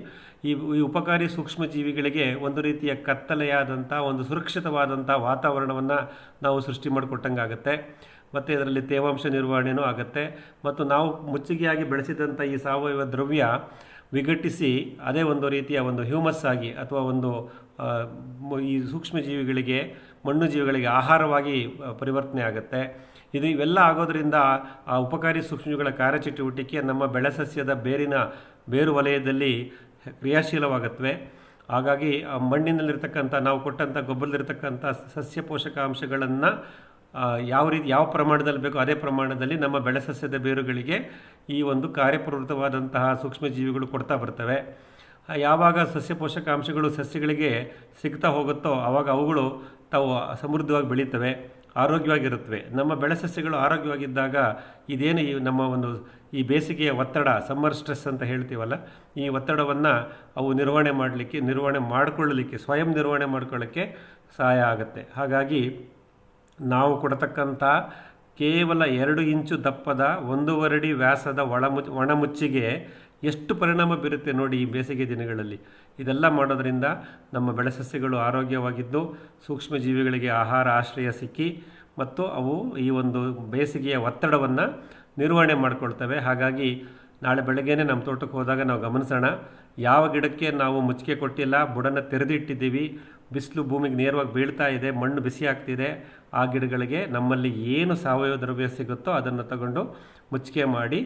ಈ ಉಪಕಾರಿ ಸೂಕ್ಷ್ಮಜೀವಿಗಳಿಗೆ ಒಂದು ರೀತಿಯ ಕತ್ತಲೆಯಾದಂಥ ಒಂದು ಸುರಕ್ಷಿತವಾದಂಥ ವಾತಾವರಣವನ್ನು ನಾವು ಸೃಷ್ಟಿ ಮಾಡಿಕೊಟ್ಟಂಗಾಗತ್ತೆ. ಮತ್ತು ಇದರಲ್ಲಿ ತೇವಾಂಶ ನಿರ್ವಹಣೆಯೂ ಆಗುತ್ತೆ. ಮತ್ತು ನಾವು ಮುಚ್ಚಿಗೆಯಾಗಿ ಬೆಳೆಸಿದಂಥ ಈ ಸಾವಯವ ದ್ರವ್ಯ ವಿಘಟಿಸಿ ಅದೇ ಒಂದು ರೀತಿಯ ಒಂದು ಹ್ಯೂಮಸ್ ಆಗಿ ಅಥವಾ ಒಂದು ಈ ಸೂಕ್ಷ್ಮಜೀವಿಗಳಿಗೆ, ಮಣ್ಣು ಜೀವಿಗಳಿಗೆ ಆಹಾರವಾಗಿ ಪರಿವರ್ತನೆ ಆಗುತ್ತೆ. ಇವೆಲ್ಲ ಆಗೋದ್ರಿಂದ ಆ ಉಪಕಾರಿ ಸೂಕ್ಷ್ಮಜೀವಿಗಳ ಕಾರ್ಯಚಟುವಟಿಕೆ ನಮ್ಮ ಬೆಳೆ ಸಸ್ಯದ ಬೇರು ವಲಯದಲ್ಲಿ ಕ್ರಿಯಾಶೀಲವಾಗುತ್ತವೆ. ಹಾಗಾಗಿ ಆ ಮಣ್ಣಿನಲ್ಲಿರ್ತಕ್ಕಂಥ, ನಾವು ಕೊಟ್ಟಂಥ ಗೊಬ್ಬರದಲ್ಲಿರ್ತಕ್ಕಂಥ ಸಸ್ಯ ಪೋಷಕಾಂಶಗಳನ್ನು ಯಾವ ಪ್ರಮಾಣದಲ್ಲಿ ಬೇಕೋ ಅದೇ ಪ್ರಮಾಣದಲ್ಲಿ ನಮ್ಮ ಬೆಳೆ ಸಸ್ಯದ ಬೇರುಗಳಿಗೆ ಈ ಒಂದು ಕಾರ್ಯಪ್ರವೃತ್ತವಾದಂತಹ ಸೂಕ್ಷ್ಮಜೀವಿಗಳು ಕೊಡ್ತಾ ಬರ್ತವೆ. ಯಾವಾಗ ಸಸ್ಯ ಪೋಷಕಾಂಶಗಳು ಸಸ್ಯಗಳಿಗೆ ಸಿಗ್ತಾ ಹೋಗುತ್ತೋ ಆವಾಗ ಅವುಗಳು ತಾವು ಸಮೃದ್ಧವಾಗಿ ಬೆಳೀತವೆ, ಆರೋಗ್ಯವಾಗಿರುತ್ತವೆ. ನಮ್ಮ ಬೆಳೆ ಸಸ್ಯಗಳು ಆರೋಗ್ಯವಾಗಿದ್ದಾಗ ಇದೇನು ನಮ್ಮ ಒಂದು ಈ ಬೇಸಿಗೆಯ ಒತ್ತಡ, ಸಮ್ಮರ್ ಸ್ಟ್ರೆಸ್ ಅಂತ ಹೇಳ್ತೀವಲ್ಲ, ಈ ಒತ್ತಡವನ್ನು ಅವು ನಿರ್ವಹಣೆ ಮಾಡಿಕೊಳ್ಳಲಿಕ್ಕೆ ಸ್ವಯಂ ನಿರ್ವಹಣೆ ಮಾಡ್ಕೊಳ್ಳೋಕ್ಕೆ ಸಹಾಯ ಆಗುತ್ತೆ. ಹಾಗಾಗಿ ನಾವು ಕೊಡತಕ್ಕಂಥ ಕೇವಲ 2 ಇಂಚು ದಪ್ಪದ 1.5 ಅಡಿ ವ್ಯಾಸದ ಒಣಮುಚ್ಚಿಗೆ ಎಷ್ಟು ಪರಿಣಾಮ ಬೀರುತ್ತೆ ನೋಡಿ ಈ ಬೇಸಿಗೆ ದಿನಗಳಲ್ಲಿ. ಇದೆಲ್ಲ ಮಾಡೋದರಿಂದ ನಮ್ಮ ಬೆಳೆ ಸಸ್ಯಗಳು ಆರೋಗ್ಯವಾಗಿದ್ದು ಸೂಕ್ಷ್ಮಜೀವಿಗಳಿಗೆ ಆಹಾರ ಆಶ್ರಯ ಸಿಕ್ಕಿ ಮತ್ತು ಅವು ಈ ಒಂದು ಬೇಸಿಗೆಯ ಒತ್ತಡವನ್ನು ನಿರ್ವಹಣೆ ಮಾಡಿಕೊಳ್ತವೆ. ಹಾಗಾಗಿ ನಾಳೆ ಬೆಳಗ್ಗೆನೇ ನಮ್ಮ ತೋಟಕ್ಕೆ ಹೋದಾಗ ನಾವು ಗಮನಿಸೋಣ, ಯಾವ ಗಿಡಕ್ಕೆ ನಾವು ಮುಚ್ಚಿಗೆ ಕೊಟ್ಟಿಲ್ಲ, ಬುಡನ್ನು ತೆರೆದಿಟ್ಟಿದ್ದೀವಿ, ಬಿಸಿಲು ಭೂಮಿಗೆ ನೇರವಾಗಿ ಬೀಳ್ತಾ ಇದೆ, ಮಣ್ಣು ಬಿಸಿ ಆಗ್ತಿದೆ, ಆ ಗಿಡಗಳಿಗೆ ನಮ್ಮಲ್ಲಿ ಏನು ಸಾವಯವ ದ್ರವ್ಯ ಸಿಗುತ್ತೋ ಅದನ್ನು ತಗೊಂಡು ಮುಚ್ಚಿಗೆ ಮಾಡಿ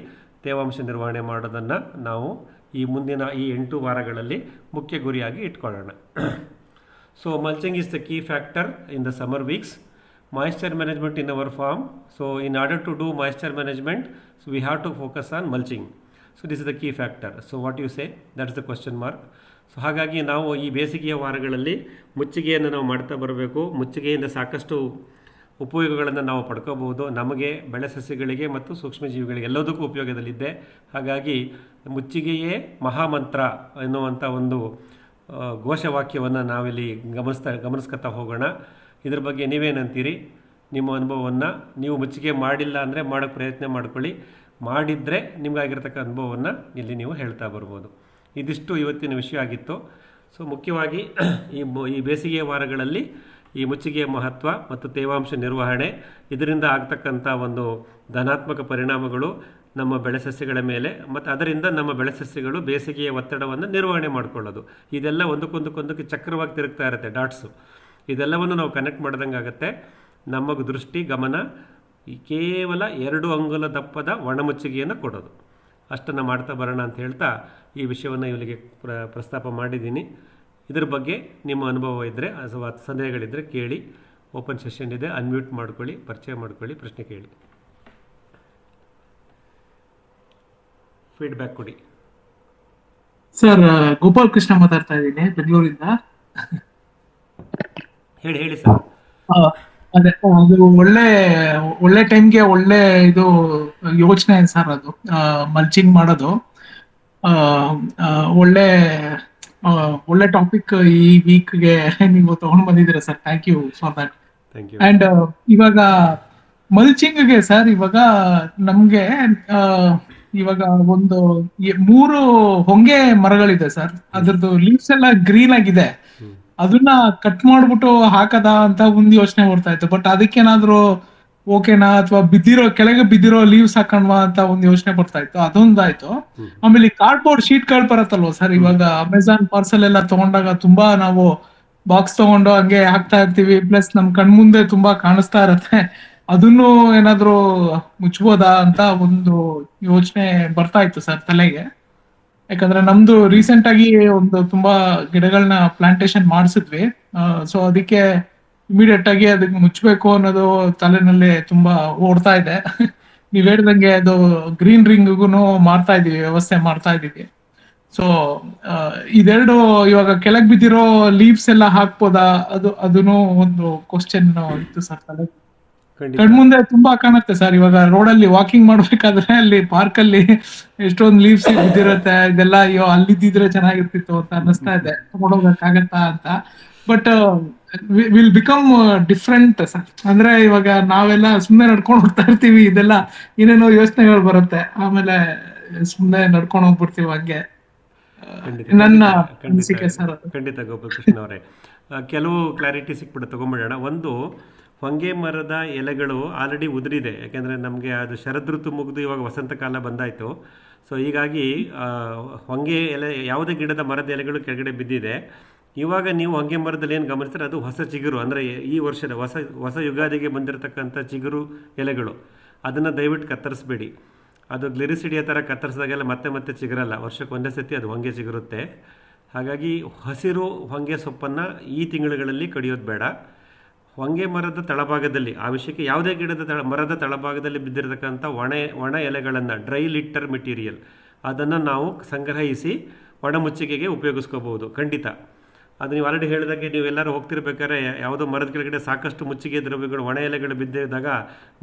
ತೇವಾಂಶ ನಿರ್ವಹಣೆ ಮಾಡೋದನ್ನು ನಾವು ಈ ಮುಂದಿನ ಈ 8 ವಾರಗಳಲ್ಲಿ ಮುಖ್ಯ ಗುರಿಯಾಗಿ ಇಟ್ಕೊಳ್ಳೋಣ. So mulching is the key factor in the summer weeks. Moisture management in our farm. So in order to do moisture management, so we have to focus on mulching. So this is the key factor. So what you say? That's the question mark. So ಹಾಗಾಗಿ ನಾವು ಈ ಬೇಸಿಗೆಯ ವಾರಗಳಲ್ಲಿ ಮುಚ್ಚಿಗೆಯನ್ನು ನಾವು ಮಾಡ್ತಾ ಬರಬೇಕು. ಮುಚ್ಚಿಗೆಯಿಂದ ಸಾಕಷ್ಟು ಉಪಯೋಗಗಳನ್ನು ನಾವು ಪಡ್ಕೋಬಹುದು. ನಮಗೆ, ಬೆಳೆ ಸಸ್ಯಗಳಿಗೆ ಮತ್ತು ಸೂಕ್ಷ್ಮಜೀವಿಗಳಿಗೆ ಎಲ್ಲದಕ್ಕೂ ಉಪಯೋಗದಲ್ಲಿದೆ. ಹಾಗಾಗಿ ಮುಚ್ಚಿಗೆಯೇ ಮಹಾಮಂತ್ರ ಎನ್ನುವಂಥ ಒಂದು ಘೋಷವಾಕ್ಯವನ್ನು ನಾವಿಲ್ಲಿ ಗಮನಿಸ್ಕೊತಾ ಹೋಗೋಣ. ಇದ್ರ ಬಗ್ಗೆ ನೀವೇನಂತೀರಿ? ನಿಮ್ಮ ಅನುಭವವನ್ನು, ನೀವು ಮುಚ್ಚಿಗೆ ಮಾಡಿಲ್ಲ ಅಂದರೆ ಮಾಡೋಕ್ಕೆ ಪ್ರಯತ್ನ ಮಾಡ್ಕೊಳ್ಳಿ, ಮಾಡಿದರೆ ನಿಮಗಾಗಿರ್ತಕ್ಕ ಅನುಭವವನ್ನು ಇಲ್ಲಿ ನೀವು ಹೇಳ್ತಾ ಬರ್ಬೋದು. ಇದಿಷ್ಟು ಇವತ್ತಿನ ವಿಷಯ ಆಗಿತ್ತು. ಸೊ ಮುಖ್ಯವಾಗಿ ಈ ಬೇಸಿಗೆಯ ವಾರಗಳಲ್ಲಿ ಈ ಮುಚ್ಚಿಗೆಯ ಮಹತ್ವ ಮತ್ತು ತೇವಾಂಶ ನಿರ್ವಹಣೆ, ಇದರಿಂದ ಆಗ್ತಕ್ಕಂಥ ಒಂದು ಧನಾತ್ಮಕ ಪರಿಣಾಮಗಳು ನಮ್ಮ ಬೆಳೆ ಸಸ್ಯಗಳ ಮೇಲೆ ಮತ್ತು ಅದರಿಂದ ನಮ್ಮ ಬೆಳೆ ಸಸ್ಯಗಳು ಬೇಸಿಗೆಯ ಒತ್ತಡವನ್ನು ನಿರ್ವಹಣೆ ಮಾಡಿಕೊಳ್ಳೋದು, ಇದೆಲ್ಲ ಒಂದಕ್ಕೊಂದಕ್ಕೆ ಚಕ್ರವಾಗಿ ತಿರುಗ್ತಾ ಇರುತ್ತೆ, ಡಾಟ್ಸು. ಇದೆಲ್ಲವನ್ನು ನಾವು ಕನೆಕ್ಟ್ ಮಾಡ್ದಂಗೆ ಆಗುತ್ತೆ. ನಮ್ಮ ದೃಷ್ಟಿ, ಗಮನ ಕೇವಲ 2 ಅಂಗುಲ ದಪ್ಪದ ಒಣಮುಚ್ಚಿಗೆಯನ್ನು ಕೊಡೋದು, ಅಷ್ಟನ್ನು ಮಾಡ್ತಾ ಬರೋಣ ಅಂತ ಹೇಳ್ತಾ ಈ ವಿಷಯವನ್ನು ಇಲ್ಲಿಗೆ ಪ್ರಸ್ತಾಪ ಮಾಡಿದ್ದೀನಿ. ಇದ್ರ ಬಗ್ಗೆ ನಿಮ್ಮ ಅನುಭವ ಇದ್ದರೆ ಅಥವಾ ಸಂದೇಹಗಳಿದ್ದರೆ ಕೇಳಿ. ಓಪನ್ ಸೆಷನ್ ಇದೆ, ಅನ್ಮ್ಯೂಟ್ ಮಾಡ್ಕೊಳ್ಳಿ, ಪರಿಚಯ ಮಾಡ್ಕೊಳ್ಳಿ, ಪ್ರಶ್ನೆ ಕೇಳಿ, ಫೀಡ್ಬ್ಯಾಕ್ ಕೊಡಿ. ಸರ್, ಗೋಪಾಲ್ ಕೃಷ್ಣ ಮಾತಾಡ್ತಾ ಇದ್ದೀನಿ ಬೆಂಗಳೂರಿಂದ. ಹೇಳಿ ಸರ್. ಅದೇ, ಅದು ಒಳ್ಳೆ ಟೈಮ್ಗೆ ಒಳ್ಳೆ ಇದು ಯೋಚನೆ ಸರ್, ಅದು ಮಲ್ಚಿಂಗ್ ಮಾಡೋದು. ಆ, ಆ, ಒಳ್ಳೆ ಆ, ಒಳ್ಳೆ ಟಾಪಿಕ್ ಈ ವೀಕ್ಗೆ ನೀವು ತಗೊಂಡ್ ಬಂದಿದ್ದೀರಾ ಸರ್. Thank you for that. Thank you. And ಇವಾಗ ಮಲ್ಚಿಂಗ್ಗೆ ಸರ್, ಇವಾಗ ನಮ್ಗೆ ಆ, ಇವಾಗ ಒಂದು 3 ಹೊಂಗೆ ಮರಗಳಿದೆ ಸರ್. ಅದ್ರದ್ದು ಲೀವ್ಸ್ ಎಲ್ಲ ಗ್ರೀನ್ ಆಗಿದೆ. ಅದನ್ನ ಕಟ್ ಮಾಡ್ಬಿಟ್ಟು ಹಾಕದ ಅಂತ ಒಂದು ಯೋಚನೆ ಬರ್ತಾ ಇತ್ತು. ಬಟ್ ಅದಕ್ಕೇನಾದ್ರೂ ಓಕೆನಾ, ಅಥವಾ ಕೆಳಗೆ ಬಿದ್ದಿರೋ ಲೀವ್ಸ್ ಹಾಕಣ್ವಾ ಅಂತ ಒಂದು ಯೋಚನೆ ಬರ್ತಾ ಇತ್ತು. ಅದೊಂದಾಯ್ತು. ಆಮೇಲೆ ಕಾರ್ಡ್ಬೋರ್ಡ್ ಶೀಟ್ ಗಳು ಬರತ್ತಲ್ವ ಸರ್, ಇವಾಗ ಅಮೆಝಾನ್ ಪಾರ್ಸಲ್ ಎಲ್ಲ ತಗೊಂಡಾಗ ತುಂಬಾ ನಾವು ಬಾಕ್ಸ್ ತಗೊಂಡು ಹಂಗೆ ಹಾಕ್ತಾ ಇರ್ತೀವಿ. ಪ್ಲಸ್ ನಮ್ ಕಣ್ಮುಂದೆ ತುಂಬಾ ಕಾಣಿಸ್ತಾ ಇರತ್ತೆ. ಅದನ್ನು ಏನಾದ್ರೂ ಮುಚ್ಬೋದಾ ಅಂತ ಒಂದು ಯೋಚನೆ ಬರ್ತಾ ಇತ್ತು ಸರ್ ತಲೆಗೆ. ಯಾಕಂದ್ರೆ ನಮ್ದು ರೀಸೆಂಟ್ ಆಗಿ ಒಂದು ತುಂಬಾ ಗಿಡಗಳನ್ನ ಪ್ಲಾಂಟೇಶನ್ ಮಾಡಿಸಿದ್ವಿ. ಸೊ ಅದಕ್ಕೆ ಇಮಿಡಿಯೇಟ್ ಆಗಿ ಅದಕ್ಕೆ ಮುಚ್ಚಬೇಕು ಅನ್ನೋದು ತಲೆನಲ್ಲಿ ತುಂಬಾ ಓಡ್ತಾ ಇದೆ. ನೀವ್ ಹೇಳ್ದಂಗೆ ಅದು ಗ್ರೀನ್ ರಿಂಗ್ಗೂ ಮಾಡ್ತಾ ಇದೀವಿ, ವ್ಯವಸ್ಥೆ ಮಾಡ್ತಾ ಇದೀವಿ. ಸೊ ಇದೆರಡು ಇವಾಗ ಕೆಳಗ್ ಬಿದ್ದಿರೋ ಲೀವ್ಸ್ ಎಲ್ಲ ಹಾಕ್ಬೋದಾ, ಅದನ್ನು ಒಂದು ಕ್ವಶನ್ ಇತ್ತು ಸರ್ ತಲೆ. ಖಂಡಿತ. ಕಣ್ಮುಂದೆ ತುಂಬಾ ಕಾಣುತ್ತೆ ಸರ್. ಇವಾಗ ರೋಡಲ್ಲಿ ವಾಕಿಂಗ್ ಮಾಡ್ಬೇಕಾದ್ರೆ ಅಲ್ಲಿ ಪಾರ್ಕ್ ಅಲ್ಲಿ ಎಷ್ಟೊಂದು ಲೀವ್ಸ್ ಬಿದ್ದಿರುತ್ತೆ. ಇದೆಲ್ಲ ಅಯ್ಯೋ ಅಲ್ಲಿದ್ದಿದ್ರೆ ಚೆನ್ನಾಗಿರ್ತಿತ್ತು ಅಂತ ಅನ್ನಿಸ್ತಾ ಇದೆ, ತಗೊಂಡೋಗಕ್ಕಾಗತ್ತಾ ಅಂತ. But will become different sir. ಅಂದ್ರೆ ಇವಾಗ ನಾವೆಲ್ಲ ಸುಮ್ಮನೆ ನಡ್ಕೊಂಡು ಹೋಗ್ತಾ ಇರ್ತೀವಿ, ಇದೆಲ್ಲ ಏನೇನೋ ಯೋಚನೆಗಳು ಬರುತ್ತೆ, ಆಮೇಲೆ ಸುಮ್ಮನೆ ನಡ್ಕೊಂಡು ಹೋಗ್ಬಿಡ್ತೀವಿ ಹಂಗೆ. ಖಂಡಿತ ನನ್ನ ಖಂಡಿತ ಅನಿಸಿಕೆ ಸರ್ ಅದು. ಖಂಡಿತ ಗೋಪಾಲಕೃಷ್ಣ ಅವರೇ, ಕೆಲವು ಕ್ಲಾರಿಟಿ ಸಿಕ್ಬಿಟ್ಟು ತೊಗೊಂಬಿಡೋಣ. ಒಂದು, ಹೊಂಗೆ ಮರದ ಎಲೆಗಳು ಆಲ್ರೆಡಿ ಉದುರಿದೆ. ಯಾಕೆಂದರೆ ನಮಗೆ ಅದು ಶರದೃತು ಮುಗಿದು ಇವಾಗ ವಸಂತ ಕಾಲ ಬಂದಾಯಿತು. ಸೊ ಹೀಗಾಗಿ ಹೊಂಗೆ ಎಲೆ, ಯಾವುದೇ ಗಿಡದ ಮರದ ಎಲೆಗಳು ಕೆಳಗಡೆ ಬಿದ್ದಿದೆ. ಇವಾಗ ನೀವು ಹೊಂಗೆ ಮರದಲ್ಲಿ ಏನು ಗಮನಿಸ್ತಾರೆ, ಅದು ಹೊಸ ಚಿಗುರು, ಅಂದರೆ ಈ ವರ್ಷದ ಹೊಸ ಯುಗಾದಿಗೆ ಬಂದಿರತಕ್ಕಂಥ ಚಿಗುರು ಎಲೆಗಳು. ಅದನ್ನು ದಯವಿಟ್ಟು ಕತ್ತರಿಸಬೇಡಿ. ಅದು ಗ್ಲಿರಿಸಿಡಿಯ ಥರ ಕತ್ತರಿಸಿದಾಗೆಲ್ಲ ಮತ್ತೆ ಮತ್ತೆ ಚಿಗುರಲ್ಲ, ವರ್ಷಕ್ಕೆ ಒಂದೇ ಸತಿ ಅದು ಹೊಂಗೆ ಚಿಗುರುತ್ತೆ. ಹಾಗಾಗಿ ಹಸಿರು ಹೊಂಗೆ ಸೊಪ್ಪನ್ನು ಈ ತಿಂಗಳುಗಳಲ್ಲಿ ಕಡಿಯೋದು ಬೇಡ. ಹೊಂಗೆ ಮರದ ತಳಭಾಗದಲ್ಲಿ, ಆ ವಿಷಯಕ್ಕೆ ಯಾವುದೇ ಗಿಡದ ಮರದ ತಳಭಾಗದಲ್ಲಿ ಬಿದ್ದಿರತಕ್ಕಂಥ ಒಣ ಎಲೆಗಳನ್ನು, ಡ್ರೈ ಲಿಟ್ಟರ್ ಮೆಟೀರಿಯಲ್, ಅದನ್ನು ನಾವು ಸಂಗ್ರಹಿಸಿ ಒಣಮುಚ್ಚಿಗೆಗೆ ಉಪಯೋಗಿಸ್ಕೋಬಹುದು. ಖಂಡಿತ ಅದು ನೀವು ಆಲ್ರೆಡಿ ಹೇಳಿದಾಗೆ, ನೀವೆಲ್ಲರೂ ಹೋಗ್ತಿರ್ಬೇಕಾದ್ರೆ ಯಾವುದೋ ಮರದ ಕೆಳಗಡೆ ಸಾಕಷ್ಟು ಮುಚ್ಚಿಗೆ ದ್ರವ್ಯಗಳು, ಒಣ ಎಲೆಗಳು ಬಿದ್ದಿದ್ದಾಗ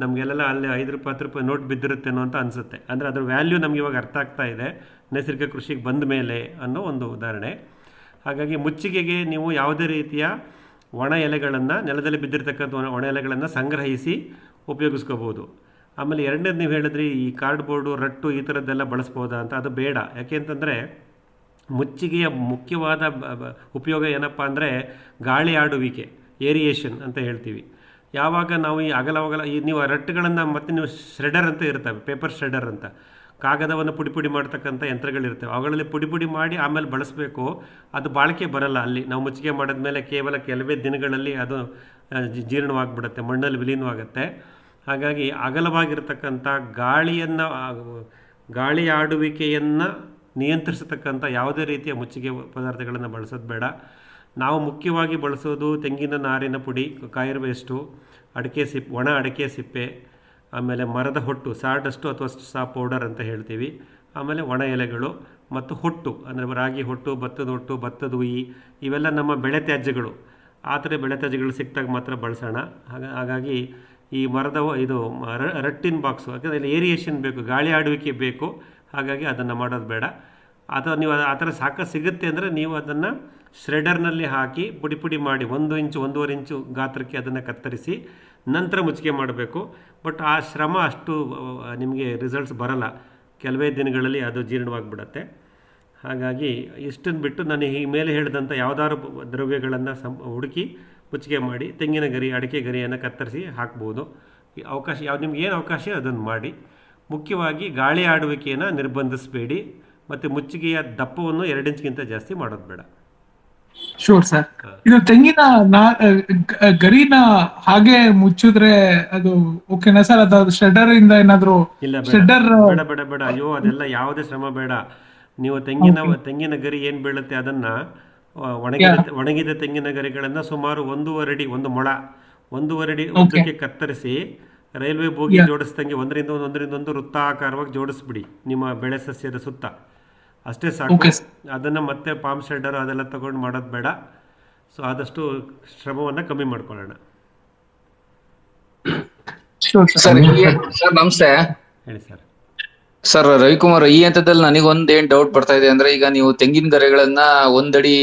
ನಮಗೆಲ್ಲ ಅಲ್ಲಿ 5 ರೂಪಾಯಿ 10 ರೂಪಾಯಿ ನೋಟ್ ಬಿದ್ದಿರುತ್ತೇನೋ ಅಂತ ಅನಿಸುತ್ತೆ. ಅಂದರೆ ಅದ್ರ ವ್ಯಾಲ್ಯೂ ನಮ್ಗೆ ಇವಾಗ ಅರ್ಥ ಆಗ್ತಾ ಇದೆ, ನೈಸರ್ಗಿಕ ಕೃಷಿಗೆ ಬಂದ ಮೇಲೆ ಅನ್ನೋ ಒಂದು ಉದಾಹರಣೆ. ಹಾಗಾಗಿ ಮುಚ್ಚಿಗೆಗೆ ನೀವು ಯಾವುದೇ ರೀತಿಯ ಒಣ ಎಲೆಗಳನ್ನು, ನೆಲದಲ್ಲಿ ಬಿದ್ದಿರ್ತಕ್ಕಂಥ ಒಣ ಎಲೆಗಳನ್ನು ಸಂಗ್ರಹಿಸಿ ಉಪಯೋಗಿಸ್ಕೋಬೋದು. ಆಮೇಲೆ ಎರಡನೇದು ನೀವು ಹೇಳಿದ್ರಿ, ಈ ಕಾರ್ಡ್ಬೋರ್ಡು, ರಟ್ಟು ಈ ಥರದ್ದೆಲ್ಲ ಬಳಸ್ಬೋದಾ ಅಂತ. ಅದು ಬೇಡ. ಯಾಕೆಂತಂದರೆ ಮುಚ್ಚಿಗೆಯ ಮುಖ್ಯವಾದ ಉಪಯೋಗ ಏನಪ್ಪ ಅಂದರೆ ಗಾಳಿ ಆಡುವಿಕೆ, ಏರಿಯೇಷನ್ ಅಂತ ಹೇಳ್ತೀವಿ. ಯಾವಾಗ ನಾವು ಈ ಈ ನೀವು ರಟ್ಟುಗಳನ್ನು ಮತ್ತೆ ನೀವು ಶ್ರೆಡರ್ ಅಂತ ಇರ್ತವೆ, ಪೇಪರ್ ಶ್ರೆಡರ್ ಅಂತ, ಕಾಗದವನ್ನು ಪುಡಿ ಮಾಡ್ತಕ್ಕಂಥ ಯಂತ್ರಗಳಿರ್ತವೆ. ಅವುಗಳಲ್ಲಿ ಪುಡಿ ಮಾಡಿ ಆಮೇಲೆ ಬಳಸಬೇಕು. ಅದು ಬಾಳಿಕೆ ಬರಲ್ಲ. ಅಲ್ಲಿ ನಾವು ಮುಚ್ಚಿಗೆ ಮಾಡಿದ್ಮೇಲೆ ಕೇವಲ ಕೆಲವೇ ದಿನಗಳಲ್ಲಿ ಅದು ಜೀರ್ಣವಾಗಿಬಿಡುತ್ತೆ, ಮಣ್ಣಲ್ಲಿ ವಿಲೀನವಾಗುತ್ತೆ. ಹಾಗಾಗಿ ಅಗಲವಾಗಿರ್ತಕ್ಕಂಥ ಗಾಳಿ ಆಡುವಿಕೆಯನ್ನು ನಿಯಂತ್ರಿಸತಕ್ಕಂಥ ಯಾವುದೇ ರೀತಿಯ ಮುಚ್ಚಿಗೆ ಪದಾರ್ಥಗಳನ್ನು ಬಳಸೋದು ಬೇಡ. ನಾವು ಮುಖ್ಯವಾಗಿ ಬಳಸೋದು ತೆಂಗಿನ ನಾರಿನ ಪುಡಿ, ಕಾಯಿರ್ ವೇಸ್ಟು, ಒಣ ಅಡಿಕೆ ಸಿಪ್ಪೆ, ಆಮೇಲೆ ಮರದ ಹೊಟ್ಟು, ಸಾಡಸ್ಟು ಅಥವಾ ಸಾ ಪೌಡರ್ ಅಂತ ಹೇಳ್ತೀವಿ. ಆಮೇಲೆ ಒಣ ಎಲೆಗಳು ಮತ್ತು ಹೊಟ್ಟು, ಅಂದರೆ ರಾಗಿ ಹೊಟ್ಟು, ಭತ್ತದ ಹೊಟ್ಟು, ಭತ್ತದ ಹುಯಿ, ಇವೆಲ್ಲ ನಮ್ಮ ಬೆಳೆ ತ್ಯಾಜ್ಯಗಳು. ಆ ಥರ ಬೆಳೆ ತ್ಯಾಜ್ಯಗಳು ಸಿಕ್ಕಿದಾಗ ಮಾತ್ರ ಬಳಸೋಣ. ಹಾಗಾಗಿ ಈ ಮರದ ರಟ್ಟಿನ ಬಾಕ್ಸು, ಯಾಕಂದರೆ ಇಲ್ಲಿ ಏರಿಯೇಷನ್ ಬೇಕು, ಗಾಳಿ ಆಡುವಿಕೆ ಬೇಕು. ಹಾಗಾಗಿ ಅದನ್ನು ಮಾಡೋದು ಬೇಡ. ಅಥವಾ ನೀವು ಆ ಥರ ಸಾಕು ಸಿಗುತ್ತೆ ಅಂದರೆ ನೀವು ಅದನ್ನು ಶ್ರೆಡರ್ನಲ್ಲಿ ಹಾಕಿ ಪುಡಿ ಮಾಡಿ 1 ಇಂಚು 1.5 ಇಂಚು ಗಾತ್ರಕ್ಕೆ ಅದನ್ನು ಕತ್ತರಿಸಿ ನಂತರ ಮುಚ್ಚಿಗೆ ಮಾಡಬೇಕು. ಬಟ್ ಆ ಶ್ರಮ ಅಷ್ಟು ನಿಮಗೆ ರಿಸಲ್ಟ್ಸ್ ಬರಲ್ಲ, ಕೆಲವೇ ದಿನಗಳಲ್ಲಿ ಅದು ಜೀರ್ಣವಾಗಿಬಿಡತ್ತೆ. ಹಾಗಾಗಿ ಇಷ್ಟನ್ನು ಬಿಟ್ಟು ನಾನು ಈ ಮೇಲೆ ಹೇಳಿದಂಥ ಯಾವುದಾದ್ರು ದ್ರವ್ಯಗಳನ್ನು ಹುಡುಕಿ ಮುಚ್ಚಿಗೆ ಮಾಡಿ, ತೆಂಗಿನ ಗರಿ, ಅಡಿಕೆ ಗರಿಯನ್ನು ಕತ್ತರಿಸಿ ಹಾಕ್ಬೋದು. ಅವಕಾಶ ನಿಮ್ಗೆ ಏನು ಅವಕಾಶ ಅದನ್ನು ಮಾಡಿ. ಮುಖ್ಯವಾಗಿ ಗಾಳಿ ಆಡುವಿಕೆಯನ್ನು ನಿರ್ಬಂಧಿಸಬೇಡಿ. ಮತ್ತು ಮುಚ್ಚಿಗೆಯ ದಪ್ಪವನ್ನು 2 ಇಂಚ್ಗಿಂತ ಜಾಸ್ತಿ ಮಾಡೋದು ಬೇಡ. Sure sir. ಇದು ತೆಂಗಿನ ಗರಿನ ಹಾಗೆ ಮುಚ್ಚಿದ್ರೆ ಅದು ಓಕೆನಾ ಸರ್? ಅದು ಶ್ರೆಡರ್ ಇಂದ ಏನಾದ್ರು? ಇಲ್ಲ, ಬೇಡ. ಅಯ್ಯೋ, ಅದೆಲ್ಲ ಯಾವುದೇ ಶ್ರಮ ಬೇಡ. ನೀವು ತೆಂಗಿನ ಗರಿ ಏನು ಬೀಳುತ್ತೆ ಅದನ್ನು ಒಣಗಿದ ತೆಂಗಿನ ಗರಿಗಳನ್ನು ಸುಮಾರು 1.5 ಅಡಿ, 1 ಮೊಳ, 1.5 ಅಡಿ ಉದ್ದಕ್ಕೆ ಕತ್ತರಿಸಿ ರೈಲ್ವೆ ಬೋಗಿ ಜೋಡಿಸ್ದಂಗೆ ಒಂದರಿಂದ ಒಂದು ವೃತ್ತಾಕಾರವಾಗಿ ಜೋಡಿಸ್ಬಿಡಿ ನಿಮ್ಮ ಬೆಳೆ ಸಸ್ಯದ ಸುತ್ತ. ಅಷ್ಟೇ ಸಾಕು. ಅದನ್ನು ಮತ್ತೆ ಪಾಮ್ ಶ್ರೆಡರ್ ಅದೆಲ್ಲ ತಗೊಂಡು ಮಾಡೋದು ಬೇಡ. ಸೊ ಆದಷ್ಟು ಶ್ರಮವನ್ನು ಕಮ್ಮಿ ಮಾಡ್ಕೊಳ್ಳೋಣ. ಸರ್ ನಮಸ್ತೆ. ಹೇಳಿ ಸರ್. ಸರ್ ರವಿಕುಮಾರ್, ಈ ಹಂತದಲ್ಲಿ ನನಗೊಂದ್ ಏನ್ ಡೌಟ್ ಬರ್ತಾ ಇದೆ ಅಂದ್ರೆ, ಈಗ ನೀವು ತೆಂಗಿನ ಗರಿಗಳನ್ನ ಒಂದಡಿ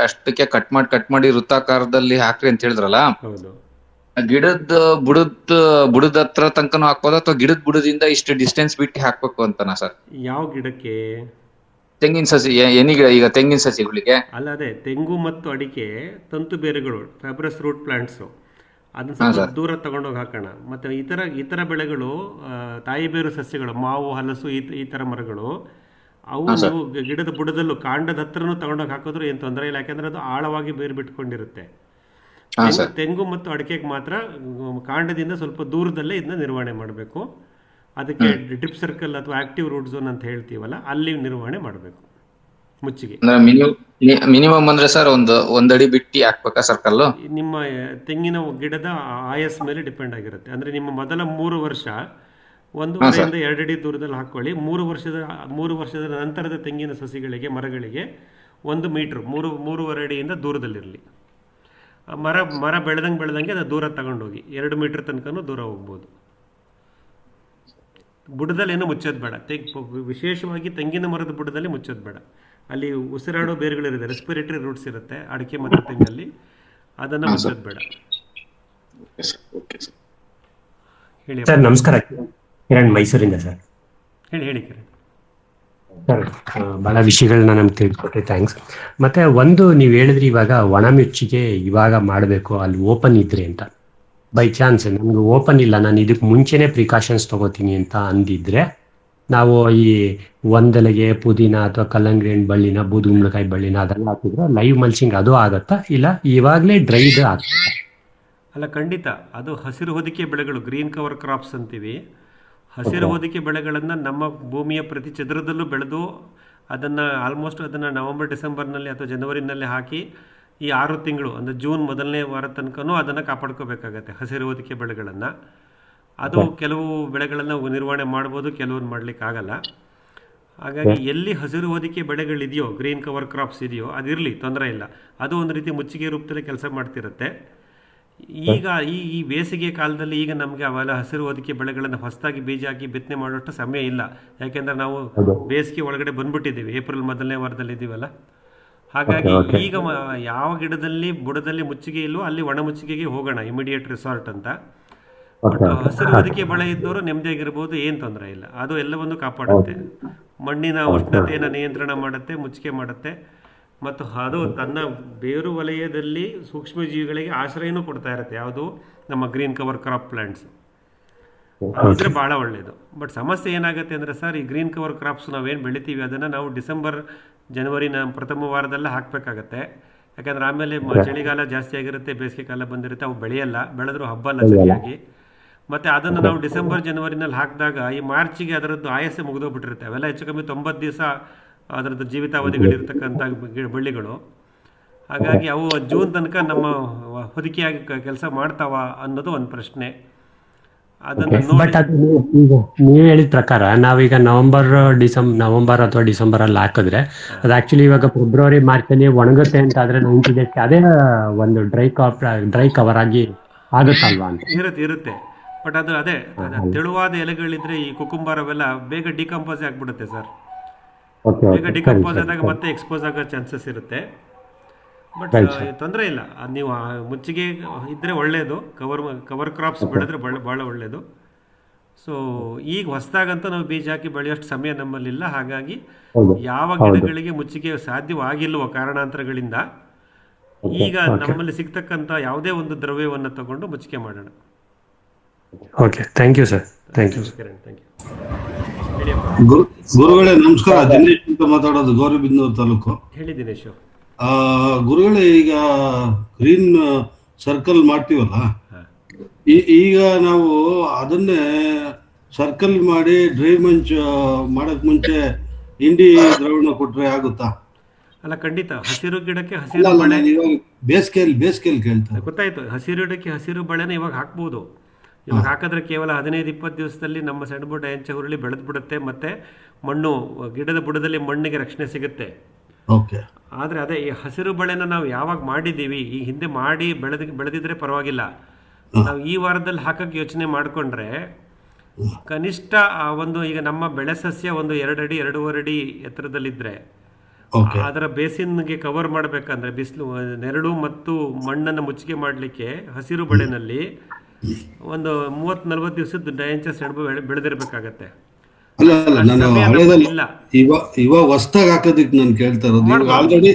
ಅಷ್ಟಕ್ಕೆ ಕಟ್ ಮಾಡಿ ವೃತ್ತಾಕಾರದಲ್ಲಿ ಹಾಕ್ರಿ ಅಂತ ಹೇಳಿದ್ರಲ್ಲ, ಹೌದು. ಗಿಡದ ಬುಡದ ಹತ್ರ ತನಕನೂ ಹಾಕ್ಬೋದ ಅಥವಾ ಗಿಡದ ಬುಡದಿಂದ ಇಷ್ಟು ಡಿಸ್ಟೆನ್ಸ್ ಬಿಟ್ಟು ಹಾಕ್ಬೇಕು ಅಂತನಾ ಸರ್? ಯಾವ ಗಿಡಕ್ಕೆ? ತೆಂಗಿನ ಸಸಿ, ಎನಿ ಗಿಡ, ಈಗ ತೆಂಗಿನ ಸಸಿಗಳಿಗೆ. ಅಲ್ಲ, ಅದೇ ತೆಂಗು ಮತ್ತು ಅಡಿಕೆ ತಂತು ಬೇರುಗಳು, ಫ್ಯಾಬ್ರಸ್ ರೂಟ್ ಪ್ಲಾಂಟ್ಸು, ಅದನ್ನ ಹಾ ಸ್ವಲ್ಪ ಸರ್. ದೂರ ತಗೊಂಡೋಗಿ ಹಾಕೋಣ. ಮತ್ತು ಇತರ ಬೆಳೆಗಳು, ತಾಯಿ ಬೇರು ಸಸ್ಯಗಳು, ಮಾವು, ಹಲಸು, ಈ ಥರ ಮರಗಳು, ಅವು ಹಾ ಸರ್. ನೀವು ಗಿಡದ ಬುಡದಲ್ಲೂ ಕಾಂಡದ ಹತ್ರನೂ ತಗೊಂಡೋಗಿ ಹಾಕಿದ್ರು ಏನು ತೊಂದರೆ ಇಲ್ಲ, ಯಾಕೆಂದರೆ ಅದು ಆಳವಾಗಿ ಬೇರು ಬಿಟ್ಕೊಂಡಿರುತ್ತೆ. ಹಾ ಸರ್. ತೆಂಗು ಮತ್ತು ಅಡಿಕೆಗೆ ಮಾತ್ರ ಕಾಂಡದಿಂದ ಸ್ವಲ್ಪ ದೂರದಲ್ಲೇ ಇದನ್ನ ನಿರ್ವಹಣೆ ಮಾಡಬೇಕು. ಅದಕ್ಕೆ ಡ್ರಿಪ್ ಸರ್ಕಲ್ ಅಥವಾ ಆಕ್ಟಿವ್ ರೂಟ್ ಝೋನ್ ಅಂತ ಹೇಳ್ತೀವಲ್ಲ, ಅಲ್ಲಿ ನಿರ್ವಹಣೆ ಮಾಡಬೇಕು ಮುಚ್ಚಿಗೆ. ಮಿನಿಮಮ್ ಅಂದ್ರೆ ಸರ್ ಒಂದಡಿ ಬಿಟ್ಟು ಹಾಕ್ಬೇಕಾ ಸರ್ಕಲ್? ನಿಮ್ಮ ತೆಂಗಿನ ಗಿಡದ ಆಯಸ್ ಮೇಲೆ ಡಿಪೆಂಡ್ ಆಗಿರುತ್ತೆ. ಅಂದರೆ ನಿಮ್ಮ ಮೊದಲ 3 ವರ್ಷ 1.5 2 ಅಡಿ ದೂರದಲ್ಲಿ ಹಾಕ್ಕೊಳ್ಳಿ. 3 ವರ್ಷದ ನಂತರದ ತೆಂಗಿನ ಸಸಿಗಳಿಗೆ, ಮರಗಳಿಗೆ 1 ಮೀಟ್ರ್ 3.5 ಅಡಿಯಿಂದ ದೂರದಲ್ಲಿರಲಿ. ಮರ ಬೆಳೆದಂಗೆ ಅದು ದೂರ ತಗೊಂಡೋಗಿ 2 ಮೀಟ್ರ್ ತನಕನೂ ದೂರ ಹೋಗ್ಬೋದು. ಬುಡದಲ್ಲಿ ಏನೂ ಮುಚ್ಚೋದು ಬೇಡ. ವಿಶೇಷವಾಗಿ ತೆಂಗಿನ ಮರದ ಬುಡದಲ್ಲಿ ಮುಚ್ಚೋದು ಬೇಡ. ಅಲ್ಲಿ ಉಸಿರಾಡೋ ಬೇರುಗಳಿರುತ್ತೆ, ರೆಸ್ಪಿರೇಟರಿ ರೂಟ್ಸ್ ಇರುತ್ತೆ ಅಡಿಕೆ ಮತ್ತು ತೆಂಗಲ್ಲಿ, ಅದನ್ನು ಮುಚ್ಚೋದು ಬೇಡ. ಹೇಳಿ ಸರ್ ನಮಸ್ಕಾರ, ಕಿರಣ್ ಮೈಸೂರಿಂದ ಸರ್. ಹೇಳಿ ಕಿರಣ್ ಸರ್, ಭಾಳ ವಿಷಯಗಳನ್ನ ನಮ್ಗೆ ತಿಳಿಸ್ಕೊಟ್ರಿ, ಥ್ಯಾಂಕ್ಸ್. ಮತ್ತೆ ಒಂದು ನೀವು ಹೇಳಿದ್ರಿ ಇವಾಗ ಒಣ ಮಿರ್ಚಿಗೆ ಇವಾಗ ಮಾಡಬೇಕು ಅಲ್ಲಿ ಓಪನ್ ಇದ್ರಿ ಅಂತ. ಬೈ ಚಾನ್ಸ್ ನಮ್ಗೆ ಓಪನ್ ಇಲ್ಲ, ನಾನು ಇದಕ್ಕೆ ಮುಂಚೆನೆ ಪ್ರಿಕಾಷನ್ಸ್ ತಗೋತೀನಿ ಅಂತ ಅಂದಿದ್ರೆ, ನಾವು ಈ ಒಂದೆಲೆಗೆ ಪುದೀನ ಅಥವಾ ಕಲ್ಲಂಗಡಿ ಹಣ್ಣು ಬಳ್ಳಿನ, ಬೂದುಗುಂಬಳಕಾಯಿ ಬಳ್ಳಿನ ಅದೆಲ್ಲ ಹಾಕಿದ್ರೆ ಲೈವ್ ಮಲ್ಚಿಂಗ್ ಅದು ಆಗತ್ತಾ, ಇಲ್ಲ ಇವಾಗಲೇ ಡ್ರೈಡ್ ಆಗ್ತದೆ? ಅಲ್ಲ, ಖಂಡಿತ. ಅದು ಹಸಿರು ಹೊದಿಕೆ ಬೆಳೆಗಳು, ಗ್ರೀನ್ ಕವರ್ ಕ್ರಾಪ್ಸ್ ಅಂತೀವಿ. ಹಸಿರು ಹೊದಿಕೆ ಬೆಳೆಗಳನ್ನು ನಮ್ಮ ಭೂಮಿಯ ಪ್ರತಿ ಚದುರದಲ್ಲೂ ಬೆಳೆದು ಅದನ್ನು ಆಲ್ಮೋಸ್ಟ್ ನವಂಬರ್ ಡಿಸೆಂಬರ್ನಲ್ಲಿ ಅಥವಾ ಜನವರಿನಲ್ಲಿ ಹಾಕಿ ಈ 6 ತಿಂಗಳು ಅಂದರೆ ಜೂನ್ ಮೊದಲನೇ ವಾರ ತನಕನೂ ಅದನ್ನು ಕಾಪಾಡ್ಕೋಬೇಕಾಗತ್ತೆ, ಹಸಿರು ಹೊದಿಕೆ ಬೆಳೆಗಳನ್ನು. ಅದು ಕೆಲವು ಬೆಳೆಗಳನ್ನು ನಿರ್ವಹಣೆ ಮಾಡ್ಬೋದು, ಕೆಲವೊಂದು ಮಾಡ್ಲಿಕ್ಕೆ ಆಗಲ್ಲ. ಹಾಗಾಗಿ ಎಲ್ಲಿ ಹಸಿರು ಹೊದಿಕೆ ಬೆಳೆಗಳಿದೆಯೋ, ಗ್ರೀನ್ ಕವರ್ ಕ್ರಾಪ್ಸ್ ಇದೆಯೋ, ಅದಿರಲಿ, ತೊಂದರೆ ಇಲ್ಲ. ಅದು ಒಂದು ರೀತಿ ಮುಚ್ಚಿಗೆ ರೂಪದಲ್ಲಿ ಕೆಲಸ ಮಾಡ್ತಿರುತ್ತೆ. ಈಗ ಈ ಬೇಸಿಗೆ ಕಾಲದಲ್ಲಿ ಈಗ ನಮಗೆ ಅವೆಲ್ಲ ಹಸಿರು ಹೊದಿಕೆ ಬೆಳೆಗಳನ್ನು ಹೊಸದಾಗಿ ಬೀಜ ಹಾಕಿ ಬಿತ್ತನೆ ಮಾಡೋಷ್ಟು ಸಮಯ ಇಲ್ಲ. ಯಾಕೆಂದರೆ ನಾವು ಬೇಸಿಗೆ ಒಳಗಡೆ ಬಂದ್ಬಿಟ್ಟಿದ್ದೀವಿ, ಏಪ್ರಿಲ್ ಮೊದಲನೇ ವಾರದಲ್ಲಿ ಇದ್ದೀವಲ್ಲ. ಹಾಗಾಗಿ ಈಗ ಯಾವ ಗಿಡದಲ್ಲಿ ಬುಡದಲ್ಲಿ ಮುಚ್ಚಿಗೆ ಇಲ್ವೋ ಅಲ್ಲಿ ಒಣ ಮುಚ್ಚಿಗೆಗೆ ಹೋಗೋಣ, ಇಮಿಡಿಯೇಟ್ ರಿಸಾರ್ಟ್ ಅಂತ. ಬಟ್ ಹಸಿರು ಹೊದಿಕೆ ಬೆಳೆ ಇದ್ದವರು ನೆಮ್ಮದಿಯಾಗಿರ್ಬೋದು, ಏನು ತೊಂದರೆ ಇಲ್ಲ. ಅದು ಎಲ್ಲವನ್ನು ಕಾಪಾಡುತ್ತೆ, ಮಣ್ಣಿನ ಉಷ್ಣತೆಯನ್ನು ನಿಯಂತ್ರಣ ಮಾಡುತ್ತೆ, ಮುಚ್ಚಿಗೆ ಮಾಡುತ್ತೆ. ಮತ್ತು ಅದು ತನ್ನ ಬೇರು ವಲಯದಲ್ಲಿ ಸೂಕ್ಷ್ಮ ಜೀವಿಗಳಿಗೆ ಆಶ್ರಯನೂ ಕೊಡ್ತಾ ಇರುತ್ತೆ, ಯಾವುದು ನಮ್ಮ ಗ್ರೀನ್ ಕವರ್ ಕ್ರಾಪ್ ಪ್ಲಾಂಟ್ಸ್. ಇದ್ರೆ ಭಾಳ ಒಳ್ಳೆಯದು. ಬಟ್ ಸಮಸ್ಯೆ ಏನಾಗುತ್ತೆ ಅಂದರೆ ಸರ್, ಈ ಗ್ರೀನ್ ಕವರ್ ಕ್ರಾಪ್ಸ್ ನಾವೇನು ಬೆಳಿತೀವಿ ಅದನ್ನು ನಾವು ಡಿಸೆಂಬರ್ ಜನವರಿನ ಪ್ರಥಮ ವಾರದಲ್ಲೇ ಹಾಕಬೇಕಾಗತ್ತೆ. ಯಾಕಂದರೆ ಆಮೇಲೆ ಚಳಿಗಾಲ ಜಾಸ್ತಿ ಆಗಿರುತ್ತೆ, ಬೇಸಿಗೆ ಕಾಲ ಬಂದಿರುತ್ತೆ, ಅವು ಬೆಳೆಯಲ್ಲ, ಬೆಳೆದ್ರೂ ಹಬ್ಬಲ್ಲ ಸರಿಯಾಗಿ. ಮತ್ತು ಅದನ್ನು ನಾವು ಡಿಸೆಂಬರ್ ಜನವರಿನಲ್ಲಿ ಹಾಕಿದಾಗ ಈ ಮಾರ್ಚಿಗೆ ಅದರದ್ದು ಆಯಸ್ಸೆ ಮುಗಿದೋಗ್ಬಿಟ್ಟಿರುತ್ತೆ. ಅವೆಲ್ಲ ಹೆಚ್ಚು ಕಮ್ಮಿ 90 ದಿವಸ ಅದರದ್ದು ಜೀವಿತಾವಧಿಗಳಿರ್ತಕ್ಕಂಥ ಬಳ್ಳಿಗಳು. ಹಾಗಾಗಿ ಅವು ಜೂನ್ ತನಕ ನಮ್ಮ ಹೊದಿಕೆಯಾಗಿ ಕೆಲಸ ಮಾಡ್ತಾವ ಅನ್ನೋದು ಒಂದು ಪ್ರಶ್ನೆ. ಅದನ್ನು ಬಟ್ ಅದು ಈಗ ನೀವು ಹೇಳಿದ ಪ್ರಕಾರ ನಾವೀಗ ನವೆಂಬರ್ ಅಥವಾ ಡಿಸೆಂಬರ್ ಅಲ್ಲಿ ಹಾಕಿದ್ರೆ ಅದು ಆಕ್ಚುಲಿ ಇವಾಗ ಫೆಬ್ರವರಿ ಮಾರ್ಚಲ್ಲಿ ಒಣಗುತ್ತೆ ಅಂತ ಆದ್ರೆ 90 ಡೇಸ್ ಅದೇ ಒಂದು ಡ್ರೈ ಕವರ್ ಆಗಿ ಆಗುತ್ತಲ್ವಾ ಅಂತ? ಇರುತ್ತೆ. ಬಟ್ ಅದು ಅದೇ ತೆಳುವಾದ ಎಲೆಗಳಿದ್ರೆ ಈ ಕುಕುಂಬರ್ ಅವೆಲ್ಲ ಬೇಗ ಡಿಕಂಪೋಸ್ ಆಗಿಬಿಡುತ್ತೆ ಸರ್. ಬೇಗ ಡಿಕಂಪೋಸ್ ಆದಾಗ ಮತ್ತೆ ಎಕ್ಸ್ಪೋಸ್ ಆಗೋ ಚಾನ್ಸಸ್ ಇರುತ್ತೆ. ಬಟ್ ತೊಂದರೆ ಇಲ್ಲ, ಅದು ನೀವು ಮುಚ್ಚಿಗೆ ಇದ್ದರೆ ಒಳ್ಳೆಯದು. ಕವರ್ ಕ್ರಾಪ್ಸ್ ಬೆಳೆದ್ರೆ ಭಾಳ ಒಳ್ಳೆಯದು. ಸೊ ಈಗ ಹೊಸದಾಗಂತೂ ನಾವು ಬೀಜ ಹಾಕಿ ಬೆಳೆಯೋಷ್ಟು ಸಮಯ ನಮ್ಮಲ್ಲಿಲ್ಲ. ಹಾಗಾಗಿ ಯಾವ ಗಿಡಗಳಿಗೆ ಮುಚ್ಚಿಗೆ ಸಾಧ್ಯವಾಗಿಲ್ವೋ ಕಾರಣಾಂತರಗಳಿಂದ ಈಗ ನಮ್ಮಲ್ಲಿ ಸಿಗ್ತಕ್ಕಂಥ ಯಾವುದೇ ಒಂದು ದ್ರವ್ಯವನ್ನು ತಗೊಂಡು ಮುಚ್ಚಿಗೆ ಮಾಡೋಣ. Okay, thank you sir. Thank you. ಗುರುಗಳೇ ನಮಸ್ಕಾರ. ದಿನೇಶ್ ಅಂತ ಮಾತಾಡೋದು, ಗೌರಿಬಿದನೂರು ತಾಲೂಕು. ಹೇಳಿ ದಿನೇಶ್. ಗುರುಗಳೇ, ಈಗ ಗ್ರೀನ್ ಸರ್ಕಲ್ ಮಾಡ್ತೀವಲ್ಲ, ಈಗ ನಾವು ಅದನ್ನೇ ಸರ್ಕಲ್ ಮಾಡಿ ಡ್ರೈ ಮಂಚ್ ಮಾಡಕ್ ಮುಂಚೆ ಇಂಡಿ ದ್ರವಣ ಕೊಟ್ರೆ ಆಗುತ್ತಾ? ಅಲ್ಲ, ಖಂಡಿತ. ಹಸಿರು ಗಿಡಕ್ಕೆ ಹಸಿರು ಬಳೆ ಬೇಸಿಗೆಯಲ್ಲಿ ಕೇಳ್ತಾರೆ. ಗೊತ್ತಾಯ್ತು. ಹಸಿರು ಗಿಡಕ್ಕೆ ಹಸಿರು ಬಳೆನ ಇವಾಗ ಹಾಕ್ಬೋದು. ಇವಾಗ ಹಾಕಿದ್ರೆ ಕೇವಲ 15-20 ದಿವಸದಲ್ಲಿ ನಮ್ಮ ಸೆಣಬು ಡಯಾಂಚ ಹುರುಳಿ ಬೆಳೆದು ಬಿಡುತ್ತೆ. ಮತ್ತೆ ಮಣ್ಣು, ಗಿಡದ ಬುಡದಲ್ಲಿ ಮಣ್ಣಿಗೆ ರಕ್ಷಣೆ ಸಿಗುತ್ತೆ. ಆದರೆ ಅದೇ ಈ ಹಸಿರು ಬಳೆನ ನಾವು ಯಾವಾಗ ಮಾಡಿದ್ದೀವಿ, ಈ ಹಿಂದೆ ಮಾಡಿ ಬೆಳೆದಿದ್ರೆ ಪರವಾಗಿಲ್ಲ. ನಾವು ಈ ವಾರದಲ್ಲಿ ಹಾಕಕ್ಕೆ ಯೋಚನೆ ಮಾಡಿಕೊಂಡ್ರೆ ಕನಿಷ್ಠ ಒಂದು ಈಗ ನಮ್ಮ ಬೆಳೆ ಸಸ್ಯ ಒಂದು 2 ಅಡಿ 2.5 ಅಡಿ ಎತ್ತರದಲ್ಲಿದ್ದರೆ ಅದರ ಬೇಸಿನ್ಗೆ ಕವರ್ ಮಾಡಬೇಕಂದ್ರೆ ಬಿಸಿಲು ನೆರಳು ಮತ್ತು ಮಣ್ಣನ್ನು ಮುಚ್ಚಿಗೆ ಮಾಡಲಿಕ್ಕೆ ಹಸಿರು ಬೆಳೆನಲ್ಲಿ ಒಂದು 30-40 ದಿವಸದ ಡಯಾಂಚಸ್ ಸೆಣಬು ಬೆಳೆದಿರಬೇಕಾಗತ್ತೆ. ಅಲ್ಲ ನಾನು ಹಳೆದಲ್ಲ, ಇವಾಗ ಹೊಸ್ದಾಗಿ ಹಾಕೋದಿಕ್ ನಾನು ಕೇಳ್ತಾ ಇರೋದು.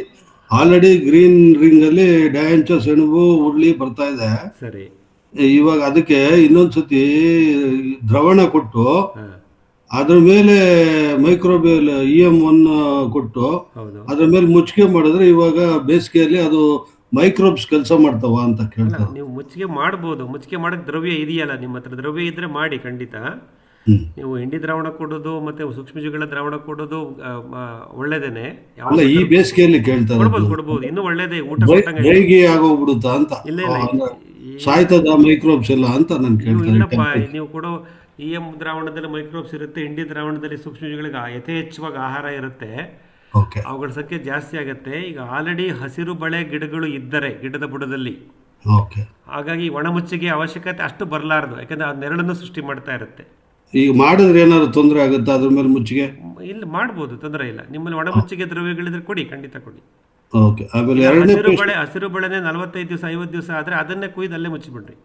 ಆಲ್ರೆಡಿ ಗ್ರೀನ್ ರಿಂಗ್ ಅಲ್ಲಿ ಡಯಾಂಚ ಸೆಣಬು ಉರುಳಿ ಬರ್ತಾ ಇದೆ. ಸರಿ, ಇವಾಗ ಅದಕ್ಕೆ ಇನ್ನೊಂದ್ಸತಿ ದ್ರವಣ ಕೊಟ್ಟು ಅದ್ರ ಮೇಲೆ ಮೈಕ್ರೋಬಿಯಲ್ EM1 ಕೊಟ್ಟು ಅದ್ರ ಮೇಲೆ ಮುಚ್ಚಿಗೆ ಮಾಡಿದ್ರೆ ಇವಾಗ ಬೇಸಿಗೆಯಲ್ಲಿ ಅದು ಮೈಕ್ರೋಬ್ಸ್ ಕೆಲಸ ಮಾಡ್ತಾವ ಅಂತ ಕೇಳ್ತಾರೆ. ನೀವು ಮುಚ್ಚಿಗೆ ಮಾಡ್ಬೋದು, ಮುಚ್ಚಿಗೆ ಮಾಡಕ್ ದ್ರವ್ಯ ಇದೆಯಲ್ಲ ನಿಮ್ಮ ಹತ್ರ, ದ್ರವ್ಯ ಇದ್ರೆ ಮಾಡಿ ಖಂಡಿತ. ನೀವು ಹಿಂಡಿ ದ್ರಾವಣ ಕೊಡೋದು ಮತ್ತೆ ಸೂಕ್ಷ್ಮಜೀವಿಗಳ ದ್ರಾವಣ ಕೊಡೋದು ಒಳ್ಳೇದೇನೆ. ಈ ಬೇಸಿಗೆಯಲ್ಲಿ ಕೇಳ್ತಾರೆ ಕೊಡ್ಬೋದು, ಇನ್ನೂ ಒಳ್ಳೇದೇ. ಊಟ ಆಗೋಗ್ಬಿಡುತ್ತಾ ಅಂತ, ಸಾಯ್ತದ ಮೈಕ್ರೋಬ್ಸ್ ಎಲ್ಲ ಅಂತ ನಾನು ಕೇಳ್ತೇನೆ. ನೀವು ಕೊಡೋ EM ದ್ರಾವಣದಲ್ಲಿ ಮೈಕ್ರೋಬ್ಸ್ ಇರುತ್ತೆ, ಹಿಂಡಿ ದ್ರಾವಣದಲ್ಲಿ ಸೂಕ್ಷ್ಮಜೀವಿಗಳಿಗೆ ಯಥೇಚ್ಛವಾಗಿ ಆಹಾರ ಇರುತ್ತೆ, ಅವುಗಳ ಸಂಖ್ಯೆ ಜಾಸ್ತಿ ಆಗುತ್ತೆ. ಈಗ ಆಲ್ರೆಡಿ ಹಸಿರು ಬಳೆ ಗಿಡಗಳು ಇದ್ದರೆ ಗಿಡದ ಬುಡದಲ್ಲಿ, ಹಾಗಾಗಿ ಒಣಮುಚ್ಚಿಗೆ ಅವಶ್ಯಕತೆ ಅಷ್ಟು ಬರಲಾರದು, ಯಾಕಂದ್ರೆ ಆ ನೆರಳನ್ನು ಸೃಷ್ಟಿ ಮಾಡ್ತಾ ಇರುತ್ತೆ. ಈಗ ಮಾಡಿದ್ರೆ ಏನಾದ್ರು ತೊಂದರೆ ಆಗುತ್ತಾ ಅದ್ರ ಮೇಲೆ ಮುಚ್ಚಿಗೆ? ಇಲ್ಲಿ ಮಾಡ್ಬೋದು, ತೊಂದರೆ ಇಲ್ಲ. ನಿಮ್ಮಲ್ಲಿ ಒಣಮುಚ್ಚಿಗೆ ದ್ರವ್ಯಗಳಿದ್ರೆ ಕೊಡಿ, ಖಂಡಿತ ಕೊಡಿ. ಹಸಿರು ಬೆಳೆನೆ 45 ದಿವಸ 50 ದಿವಸ ಆದ್ರೆ ಅದನ್ನೇ ಕುಯ್ದು ಅಲ್ಲೇ ಮುಚ್ಚಿಬಿಡ್ರಿ.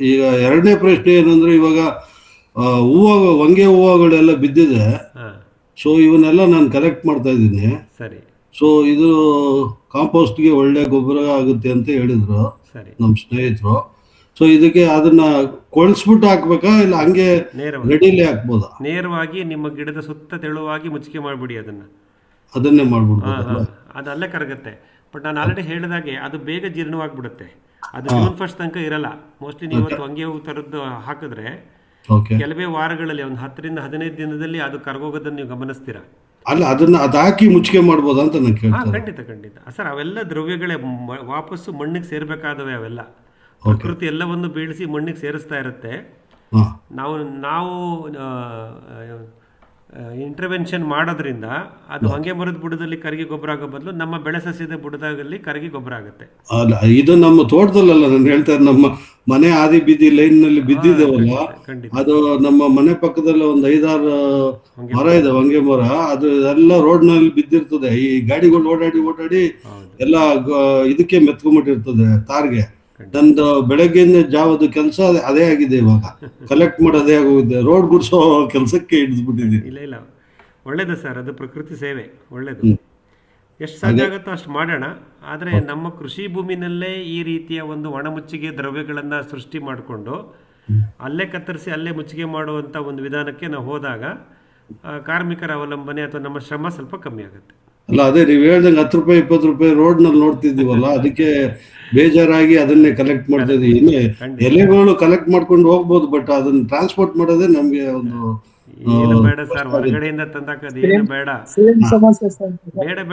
ಈಗ ಎರಡನೇ ಪ್ರಶ್ನೆ ಏನಂದ್ರೆ, ಇವಾಗ ವಂಗೆ ಹೂವುಗಳೆಲ್ಲ ಬಿದ್ದಿದೆ. ಸೊ ಇವನ್ನೆಲ್ಲ ನಾನು ಕಲೆಕ್ಟ್ ಮಾಡ್ತಾ ಇದ್ದೀನಿ. ಸರಿ. ಸೊ ಇದು ಕಾಂಪೋಸ್ಟ್ಗೆ ಒಳ್ಳೆ ಗೊಬ್ಬರ ಆಗುತ್ತೆ ಅಂತ ಹೇಳಿದ್ರು ನಮ್ಮ ಸ್ನೇಹಿತರು. ಸೊ ಇದಕ್ಕೆ ಅದನ್ನ ಕೊಳಿಸ್ಬಿಟ್ಟು ಹಾಕ್ಬೇಕಾ ಇಲ್ಲ ಹಂಗೆ ರೆಡಿಲಿ ಹಾಕ್ಬೋದಾ? ನೇರವಾಗಿ ನಿಮ್ಮ ಗಿಡದ ಸುತ್ತ ತೆಳುವಾಗಿ ಮುಚ್ಚಿಗೆ ಮಾಡ್ಬಿಡಿ, ಅದನ್ನೇ ಮಾಡ್ಬಿಡ್ಬೋದು. ಅದು ಅಲ್ಲೇ ಕರಗುತ್ತೆ. ಬಟ್ ನಾನು ಆಲ್ರೆಡಿ ಹೇಳಿದಾಗೆ ಅದು ಬೇಗ ಜೀರ್ಣವಾಗ್ಬಿಡುತ್ತೆ. ಅದು ಜೂನ್ 1 ತನಕ ಇರಲ್ಲ. ಮೋಸ್ಟ್ಲಿ ನೀವು ಇವತ್ತು ವಂಗೆ ಹೂ ತರದ್ದು ಹಾಕಿದ್ರೆ ಕೆಲವೇ ವಾರಗಳಲ್ಲಿ ಒಂದು 10 ರಿಂದ 15 ದಿನದಲ್ಲಿ ಅದು ಕರಗೋಗೋದನ್ನು ನೀವು ಗಮನಿಸ್ತೀರಾ. ಅಲ್ಲ ಅದನ್ನ ಹಾಕಿ ಮುಚ್ಚಿಗೆ ಮಾಡ್ಬೋದಾ ಅಂತ ನಾನು ಕೇಳ್ತೀನಿ. ಖಂಡಿತ ಖಂಡಿತ ಸರ್, ಅವೆಲ್ಲ ದ್ರವ್ಯಗಳೇ ವಾಪಸ್ಸು ಮಣ್ಣಿಗೆ ಸೇರ್ಬೇಕಾದವೆ. ಅವೆಲ್ಲ ಪ್ರಕೃತಿ ಎಲ್ಲವನ್ನು ಬೀಳಿಸಿ ಮಣ್ಣಿಗೆ ಸೇರಿಸ್ತಾ ಇರುತ್ತೆ. ನಾವು ಇಂಟರ್ವೆನ್ಷನ್ ಮಾಡೋದ್ರಿಂದ ಅದು ಹಂಗೆ ಮರದ ಬುಡದಲ್ಲಿ ಕರಗಿ ಗೊಬ್ಬರ ಆಗೋ ಬದಲು ನಮ್ಮ ಬೆಳೆ ಸಸ್ಯದ ಬುಡದಲ್ಲಿ ಕರಗಿ ಗೊಬ್ಬರ ಆಗುತ್ತೆ. ಅಲ್ಲ ಇದು ನಮ್ಮ ತೋಟದಲ್ಲ, ನಾನು ಹೇಳ್ತಾರೆ ನಮ್ಮ ಮನೆ ಆದಿ ಬೀದಿ ಲೈನ್ ನಲ್ಲಿ ಬಿದ್ದಿದ್ದೇವಲ್ಲ, ಅದು ನಮ್ಮ ಮನೆ ಪಕ್ಕದಲ್ಲಿ ಒಂದು 5-6 ಮರ ಇದೆ, ವಂಗೆ ಮರ. ಅದು ಎಲ್ಲ ರೋಡ್ ನಲ್ಲಿ ಬಿದ್ದಿರ್ತದೆ. ಈ ಗಾಡಿಗಳು ಓಡಾಡಿ ಎಲ್ಲ ಇದಕ್ಕೆ ಮೆತ್ಕೊಂಡ್ಬಿಟ್ಟಿರ್ತದೆ, ತಾರ್ಗೆ. ನಂದು ಬೆಳಗ್ಗೆಯಿಂದ ಜಾವದ ಕೆಲಸ ಅದೇ ಆಗಿದೆ. ಇವಾಗ ಕಲೆಕ್ಟ್ ಮಾಡೋದೇ ಆಗೋಗಿದೆ, ರೋಡ್ ಗುಡ್ಸೋ ಕೆಲಸಕ್ಕೆ ಹಿಡಿದ್ಬಿಟ್ಟಿದ್ದೀನಿ. ಇಲ್ಲ ಒಳ್ಳೇದು ಸರ್, ಅದು ಪ್ರಕೃತಿ ಸೇವೆ, ಒಳ್ಳೇದು. ಎಷ್ಟು ಸಾಧ್ಯ ಆಗುತ್ತೋ ಅಷ್ಟು ಮಾಡೋಣ. ಆದರೆ ನಮ್ಮ ಕೃಷಿ ಭೂಮಿನಲ್ಲೇ ಈ ರೀತಿಯ ಒಂದು ಒಣಮುಚ್ಚಿಗೆ ದ್ರವ್ಯಗಳನ್ನು ಸೃಷ್ಟಿ ಮಾಡಿಕೊಂಡು ಅಲ್ಲೇ ಕತ್ತರಿಸಿ ಅಲ್ಲೇ ಮುಚ್ಚಿಗೆ ಮಾಡುವಂಥ ಒಂದು ವಿಧಾನಕ್ಕೆ ನಾವು ಹೋದಾಗ ಕಾರ್ಮಿಕರ ಅವಲಂಬನೆ ಅಥವಾ ನಮ್ಮ ಶ್ರಮ ಸ್ವಲ್ಪ ಕಮ್ಮಿ ಆಗುತ್ತೆ. ಅಲ್ಲ ಅದೇ ನೀವು ಹೇಳ್ದಂಗೆ 10 ರೂಪಾಯಿ 20 ರೂಪಾಯಿ ರೋಡ್ ನಲ್ಲಿ ನೋಡ್ತಿದ್ದೀವಲ್ಲ, ಅದಕ್ಕೆ ಬೇಜಾರಾಗಿ ಅದನ್ನೇ ಕಲೆಕ್ಟ್ ಮಾಡ್ತಾ ಇದೀವಿ. ಇನ್ನು ಎಲೆಗಳು ಕಲೆಕ್ಟ್ ಮಾಡ್ಕೊಂಡು ಹೋಗ್ಬೋದು, ಬಟ್ ಅದನ್ನ ಟ್ರಾನ್ಸ್ಪೋರ್ಟ್ ಮಾಡೋದೇ ನಮ್ಗೆ ಒಂದು ಬೇಡ ಸರ್. ಹೊರಗಡೆಯಿಂದ ತಂದಾಕೋದು ಏನು ಬೇಡ,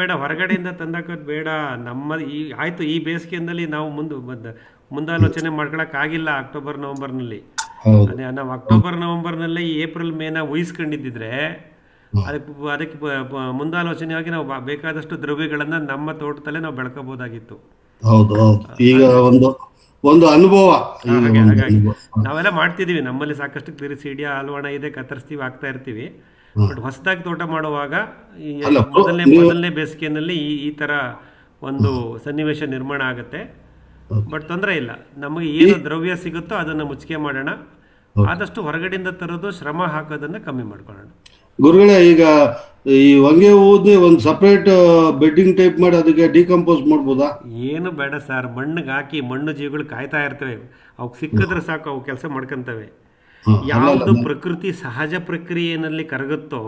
ಬೇಡ ಹೊರಗಡೆಯಿಂದ ತಂದಾಕೋದು ಬೇಡ. ನಮ್ಮ ಆಯ್ತು, ಈ ಬೇಸಿಗೆಯಲ್ಲಿ ನಾವು ಮುಂದಾಲೋಚನೆ ಮಾಡ್ಕೊಳಕ್ ಆಗಿಲ್ಲ ಅಕ್ಟೋಬರ್ ನವೆಂಬರ್ನಲ್ಲಿ. ಅದೇ ನಾವು ಅಕ್ಟೋಬರ್ ನವೆಂಬರ್ನಲ್ಲೇ ಈ ಏಪ್ರಿಲ್ ಮೇನ ಊಹಿಸ್ಕೊಂಡಿದ್ದಿದ್ರೆ ಅದಕ್ಕೆ ಮುಂದಾಲೋಚನೆಯಾಗಿ ನಾವು ಬೇಕಾದಷ್ಟು ದ್ರವ್ಯಗಳನ್ನ ನಮ್ಮ ತೋಟದಲ್ಲೇ ನಾವು ಬೆಳ್ಕೋಬಹುದಾಗಿತ್ತು. ಹೌದು, ಈಗ ಒಂದು ಅನುಭವ. ನಾವೆಲ್ಲ ಮಾಡ್ತಿದೀವಿ, ನಮ್ಮಲ್ಲಿ ಸಾಕಷ್ಟು ಕ್ಲಿರಿಸಿಡಿಯಾ ಹಲ್ವಾಣ ಇದೆ, ಕತ್ತರಿಸ್ತೀವಿ, ಆಗ್ತಾ ಇರ್ತೀವಿ. ಬಟ್ ಹೊಸದಾಗಿ ತೋಟ ಮಾಡುವಾಗ ಮೊದಲನೇ ಬೇಸಿಗೆಯಲ್ಲಿ ಈ ತರ ಒಂದು ಸನ್ನಿವೇಶ ನಿರ್ಮಾಣ ಆಗುತ್ತೆ. ಬಟ್ ತೊಂದರೆ ಇಲ್ಲ, ನಮಗೆ ಏನು ದ್ರವ್ಯ ಸಿಗುತ್ತೋ ಅದನ್ನ ಮುಚ್ಚಿಗೆ ಮಾಡೋಣ. ಆದಷ್ಟು ಹೊರಗಡೆಯಿಂದ ತರೋದು, ಶ್ರಮ ಹಾಕೋದನ್ನ ಕಮ್ಮಿ ಮಾಡ್ಕೊಳ್ಳೋಣ. ಗುರುಗಳೇ, ಈಗ ಈ ವಂಗೆ ಹೂದೇ ಒಂದು ಸಪರೇಟ್ ಬೆಡ್ಡಿಂಗ್ ಟೈಪ್ ಮಾಡಿ ಅದಕ್ಕೆ ಡಿಕಂಪೋಸ್ ಮಾಡ್ಬೋದಾ? ಏನು ಬೇಡ ಸರ್, ಮಣ್ಣಿಗೆ ಹಾಕಿ ಮಣ್ಣು ಜೀವಿಗಳು ಕಾಯ್ತಾ ಇರ್ತವೆ, ಅವಕ್ಕೆ ಸಿಕ್ಕಿದ್ರೆ ಸಾಕು, ಅವು ಕೆಲಸ ಮಾಡ್ಕೊಂತವೆ. ಯಾವುದು ಪ್ರಕೃತಿ ಸಹಜ ಪ್ರಕ್ರಿಯೆಯಲ್ಲಿ ಕರಗುತ್ತೋ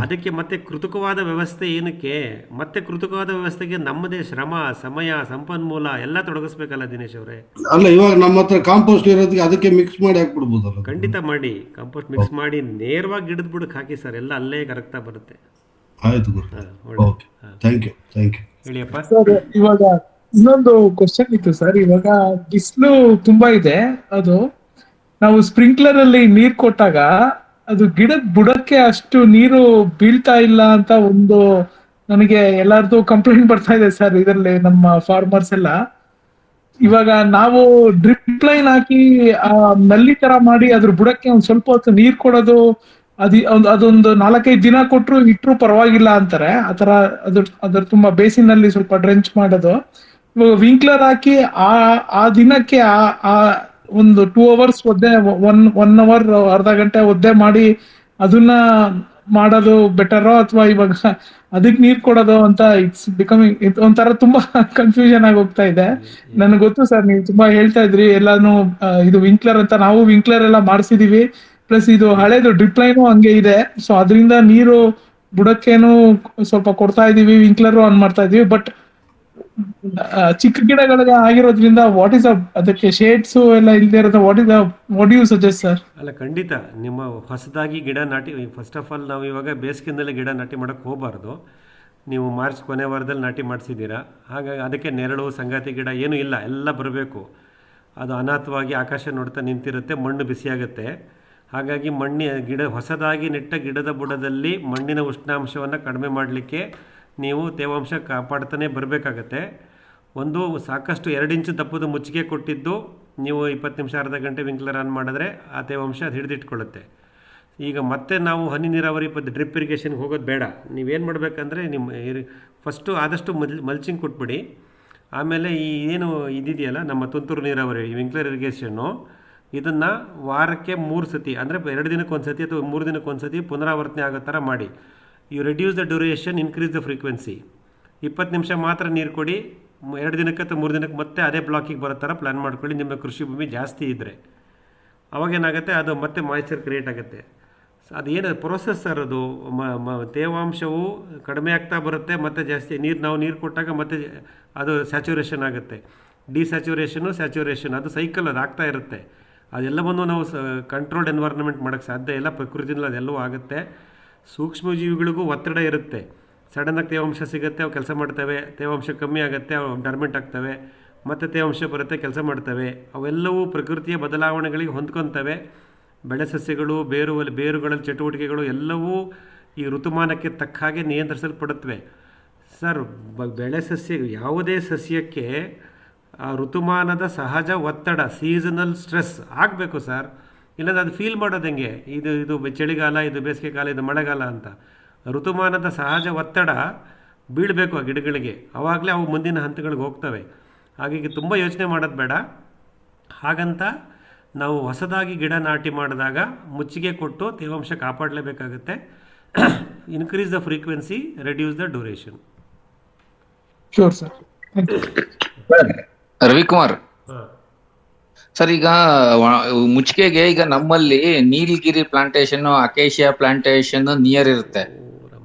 ಅದಕ್ಕೆ ಮತ್ತೆ ಕೃತಕವಾದ ವ್ಯವಸ್ಥೆ ಏನಕ್ಕೆ? ಮತ್ತೆ ಕೃತಕವಾದ ವ್ಯವಸ್ಥೆಗೆ ನಮ್ಮದೇ ಶ್ರಮ, ಸಮಯ, ಸಂಪನ್ಮೂಲ ಎಲ್ಲ ತೊಡಗಿಸ್ಬೇಕಲ್ಲ ದಿನೇಶ್ ಅವರೇ. ಅಲ್ಲ, ಇವಾಗ ನಮ್ಮ ಹತ್ರ ಕಾಂಪೋಸ್ಟ್ ಇರೋದಕ್ಕೆ ಅದಕ್ಕೆ ಮಿಕ್ಸ್ ಮಾಡಿ ಹಾಕ್ಬಿಡ್ಬೋದಲ್ಲ? ಖಂಡಿತ ಮಾಡಿ, ಕಾಂಪೋಸ್ಟ್ ಮಿಕ್ಸ್ ಮಾಡಿ ನೇರವಾಗಿ ಗಿಡದ ಬುಡಕ್ಕೆ ಹಾಕಿ ಸರ್, ಎಲ್ಲ ಅಲ್ಲೇ ಕರಗ್ತಾ ಬರುತ್ತೆ. ಆಯ್ತು ಗುರು, ಥ್ಯಾಂಕ್ ಯು. ಹೇಳಿಯಪ್ಪ. ಸರ್, ಇವಾಗ ಇನ್ನೊಂದು ಕ್ವಶನ್ ಇತ್ತು ಸರ್. ಇವಾಗ ಬಿಸಿಲು ತುಂಬಾ ಇದೆ, ಅದು ನಾವು ಸ್ಪ್ರಿಂಕ್ಲರ್ ಅಲ್ಲಿ ನೀರ್ ಕೊಟ್ಟಾಗ ಅದು ಗಿಡದ ಬುಡಕ್ಕೆ ಅಷ್ಟು ನೀರು ಬೀಳ್ತಾ ಇಲ್ಲ ಅಂತ ಒಂದು ನನಗೆ ಎಲ್ಲಾರ್ದು ಕಂಪ್ಲೇಂಟ್ ಬರ್ತಾ ಇದೆ ಸರ್. ಇದರಲ್ಲಿ ನಮ್ಮ ಫಾರ್ಮರ್ಸ್ ಎಲ್ಲ ಇವಾಗ ನಾವು ಡ್ರಿಪ್ ಲೈನ್ ಹಾಕಿ ನಲ್ಲಿ ತರ ಮಾಡಿ ಅದ್ರ ಬುಡಕ್ಕೆ ಒಂದ್ ಸ್ವಲ್ಪ ಹೊತ್ತು ನೀರ್ ಕೊಡೋದು, ಅದೊಂದು 4-5 ದಿನ ಇಟ್ರು ಪರವಾಗಿಲ್ಲ ಅಂತಾರೆ. ಆತರ ಅದ್ರ ತುಂಬಾ ಬೇಸಿನಲ್ಲಿ ಸ್ವಲ್ಪ ಡ್ರೆಂಚ್ ಮಾಡೋದು. ಇವಾಗ ವಿಂಕ್ಲರ್ ಹಾಕಿ ಆ ದಿನಕ್ಕೆ ಆ ಒಂದು 2 hours ಒದ್ದೆ, 1 hour ಅರ್ಧ ಗಂಟೆ ಒದ್ದೆ ಮಾಡಿ ಅದನ್ನ ಮಾಡೋದು ಬೆಟರೋ ಅಥವಾ ಇವಾಗ ಅದಕ್ಕೆ ನೀರ್ ಕೊಡೋದು ಅಂತ ಇಟ್ಸ್ ಬಿಕಮಿಂಗ್ ಒಂಥರ ತುಂಬಾ ಕನ್ಫ್ಯೂಷನ್ ಆಗಿ ಹೋಗ್ತಾ ಇದೆ. ನನಗೆ ಗೊತ್ತು ಸರ್, ನೀವು ತುಂಬಾ ಹೇಳ್ತಾ ಇದ್ರಿ ಎಲ್ಲಾನು ಇದು ವಿಂಕ್ಲರ್ ಅಂತ. ನಾವು ವಿಂಕ್ಲರ್ ಎಲ್ಲ ಮಾಡಿಸಿದೀವಿ, ಪ್ಲಸ್ ಇದು ಹಳೇದು ಡ್ರಿಪ್ ಲೈನು ಹಂಗೆ ಇದೆ. ಸೊ ಅದರಿಂದ ನೀರು ಬುಡಕ್ಕೇನು ಸ್ವಲ್ಪ ಕೊಡ್ತಾ ಇದೀವಿ, ವಿಂಕ್ಲರ್ ಆನ್ ಮಾಡ್ತಾ ಇದೀವಿ. ಬಟ್ ಚಿಕ್ಕ ಗಿಡಗಳಿಗೆ ಆಗಿರೋದ್ರಿಂದ ಅದಕ್ಕೆ ಶೇಡ್ಸ್ ಎಲ್ಲ ಇಲ್ಲದೆ ಇರೋದು ವಾಟ್ ಯು ಸಜೆಸ್ಟ್ ಸರ್? ಅಲ್ಲ, ಖಂಡಿತ ನಿಮ್ಮ ಹೊಸದಾಗಿ ಗಿಡ ನಾಟಿ, ಫಸ್ಟ್ ಆಫ್ ಆಲ್ ನಾವು ಇವಾಗ ಬೇಸಿಗೆನಲ್ಲಿ ಗಿಡ ನಾಟಿ ಮಾಡೋಕ್ಕೆ ಹೋಗಬಾರ್ದು. ನೀವು ಮಾರ್ಚ್ ಕೊನೆ ವಾರದಲ್ಲಿ ನಾಟಿ ಮಾಡಿಸಿದ್ದೀರಾ, ಹಾಗಾಗಿ ಅದಕ್ಕೆ ನೆರಳು ಸಂಗಾತಿ ಗಿಡ ಏನೂ ಇಲ್ಲ, ಎಲ್ಲ ಬರಬೇಕು. ಅದು ಅನಾಥವಾಗಿ ಆಕಾಶ ನೋಡ್ತಾ ನಿಂತಿರುತ್ತೆ, ಮಣ್ಣು ಬಿಸಿಯಾಗುತ್ತೆ. ಹಾಗಾಗಿ ಹೊಸದಾಗಿ ನೆಟ್ಟ ಗಿಡದ ಬುಡದಲ್ಲಿ ಮಣ್ಣಿನ ಉಷ್ಣಾಂಶವನ್ನು ಕಡಿಮೆ ಮಾಡಲಿಕ್ಕೆ ನೀವು ತೇವಾಂಶ ಕಾಪಾಡ್ತಾನೆ ಬರಬೇಕಾಗತ್ತೆ. ಒಂದು ಸಾಕಷ್ಟು 2 ಇಂಚು ದಪ್ಪದ ಮುಚ್ಚಿಗೆ ಕೊಟ್ಟಿದ್ದು ನೀವು 20 ನಿಮಿಷ ಅರ್ಧ ಗಂಟೆ ವಿಂಕ್ಲರ್ ಆನ್ ಮಾಡಿದ್ರೆ ಆ ತೇವಾಂಶ ಅದು ಹಿಡಿದಿಟ್ಕೊಳ್ಳುತ್ತೆ. ಈಗ ಮತ್ತೆ ನಾವು ಹನಿ ನೀರಾವರಿ ಡ್ರಿಪ್ ಇರಿಗೇಷನ್ಗೆ ಹೋಗೋದು ಬೇಡ. ನೀವೇನು ಮಾಡಬೇಕಂದ್ರೆ ಫಸ್ಟು ಆದಷ್ಟು ಮಲ್ಚಿಂಗ್ ಕೊಟ್ಬಿಡಿ. ಆಮೇಲೆ ಇದಿದೆಯಲ್ಲ ನಮ್ಮ ತುಂತುರು ನೀರಾವರಿ ವಿಂಕ್ಲರ್ ಇರಿಗೇಷನ್ನು, ಇದನ್ನು ವಾರಕ್ಕೆ 3 ಸತಿ, ಅಂದರೆ 2 ದಿನಕ್ಕೆ 1 ಸತಿ ಅಥವಾ 3 ದಿನಕ್ಕೆ 1 ಸತಿ ಪುನರಾವರ್ತನೆ ಆಗೋ ಥರ ಮಾಡಿ. You reduce the duration, increase the frequency. 20 ನಿಮಿಷ ಮಾತ್ರ ನೀರು ಕೊಡಿ, 2 ದಿನಕ್ಕೆ ಅಥವಾ 3 ದಿನಕ್ಕೆ ಮತ್ತೆ ಅದೇ ಬ್ಲಾಕಿಗೆ ಬರೋ ಥರ ಪ್ಲ್ಯಾನ್ ಮಾಡ್ಕೊಳ್ಳಿ. ನಿಮ್ಮ ಕೃಷಿ ಭೂಮಿ ಜಾಸ್ತಿ ಇದ್ದರೆ ಅವಾಗೇನಾಗುತ್ತೆ, ಅದು ಮತ್ತೆ ಮಾಯ್ಚರ್ ಕ್ರಿಯೇಟ್ ಆಗುತ್ತೆ. ಅದೇನು ಪ್ರೊಸೆಸ್ ಸರ್, ಅದು ತೇವಾಂಶವು ಕಡಿಮೆ ಆಗ್ತಾ ಬರುತ್ತೆ, ಮತ್ತು ಜಾಸ್ತಿ ನಾವು ನೀರು ಕೊಟ್ಟಾಗ ಮತ್ತೆ ಅದು ಸ್ಯಾಚುರೇಷನ್ ಆಗುತ್ತೆ. ಸ್ಯಾಚುರೇಷನ್ ಅದು ಸೈಕಲ್, ಅದು ಆಗ್ತಾ ಇರುತ್ತೆ. ಅದೆಲ್ಲವನ್ನು ನಾವು ಕಂಟ್ರೋಲ್ಡ್ ಎನ್ವೈರ್ನ್ಮೆಂಟ್ ಮಾಡೋಕ್ಕೆ ಸಾಧ್ಯ ಇಲ್ಲ. ಪ್ರಕೃತಿನಲ್ಲಿ ಅದೆಲ್ಲವೂ ಆಗುತ್ತೆ. ಸೂಕ್ಷ್ಮಜೀವಿಗಳಿಗೂ ಒತ್ತಡ ಇರುತ್ತೆ. ಸಡನ್ನಾಗಿ ತೇವಾಂಶ ಸಿಗುತ್ತೆ, ಅವು ಕೆಲಸ ಮಾಡ್ತವೆ. ತೇವಾಂಶ ಕಮ್ಮಿ ಆಗುತ್ತೆ, ಅವು ಡರ್ಮೆಂಟ್ ಆಗ್ತವೆ. ಮತ್ತು ತೇವಾಂಶ ಬರುತ್ತೆ, ಕೆಲಸ ಮಾಡ್ತವೆ. ಅವೆಲ್ಲವೂ ಪ್ರಕೃತಿಯ ಬದಲಾವಣೆಗಳಿಗೆ ಹೊಂದ್ಕೊತವೆ. ಬೆಳೆ ಸಸ್ಯಗಳು, ಬೇರುಗಳ ಚಟುವಟಿಕೆಗಳು ಎಲ್ಲವೂ ಈ ಋತುಮಾನಕ್ಕೆ ತಕ್ಕ ಹಾಗೆ ನಿಯಂತ್ರಿಸಲ್ಪಡುತ್ತವೆ. ಸರ್, ಯಾವುದೇ ಸಸ್ಯಕ್ಕೆ ಆ ಋತುಮಾನದ ಸಹಜ ಒತ್ತಡ, ಸೀಸನಲ್ ಸ್ಟ್ರೆಸ್ ಆಗಬೇಕು ಸರ್. ಇಲ್ಲಾಂದರೆ ಅದು ಫೀಲ್ ಮಾಡೋದು ಹೆಂಗೆ, ಇದು ಚಳಿಗಾಲ, ಇದು ಬೇಸಿಗೆ ಕಾಲ, ಇದು ಮಳೆಗಾಲ ಅಂತ. ಋತುಮಾನದ ಸಹಜ ಒತ್ತಡ ಬೀಳಬೇಕು ಆ ಗಿಡಗಳಿಗೆ, ಆವಾಗಲೇ ಅವು ಮುಂದಿನ ಹಂತಗಳಿಗೆ ಹೋಗ್ತವೆ. ಹಾಗಾಗಿ ತುಂಬ ಯೋಚನೆ ಮಾಡೋದು ಬೇಡ. ಹಾಗಂತ ನಾವು ಹೊಸದಾಗಿ ಗಿಡ ನಾಟಿ ಮಾಡಿದಾಗ ಮುಚ್ಚಿಗೆ ಕೊಟ್ಟು ತೇವಾಂಶ ಕಾಪಾಡಲೇಬೇಕಾಗುತ್ತೆ. Increase the frequency, reduce the duration. Sure sir. Ravikumar sir, ಈಗ ಮುಚ್ಚಿಗೆಗೆ ಈಗ ನಮ್ಮಲ್ಲಿ ನೀಲಗಿರಿ ಪ್ಲಾಂಟೇಶನ್, ಅಕೇಶಿಯಾ ಪ್ಲಾಂಟೇಶನ್ ನಿಯರ್ ಇರುತ್ತೆ.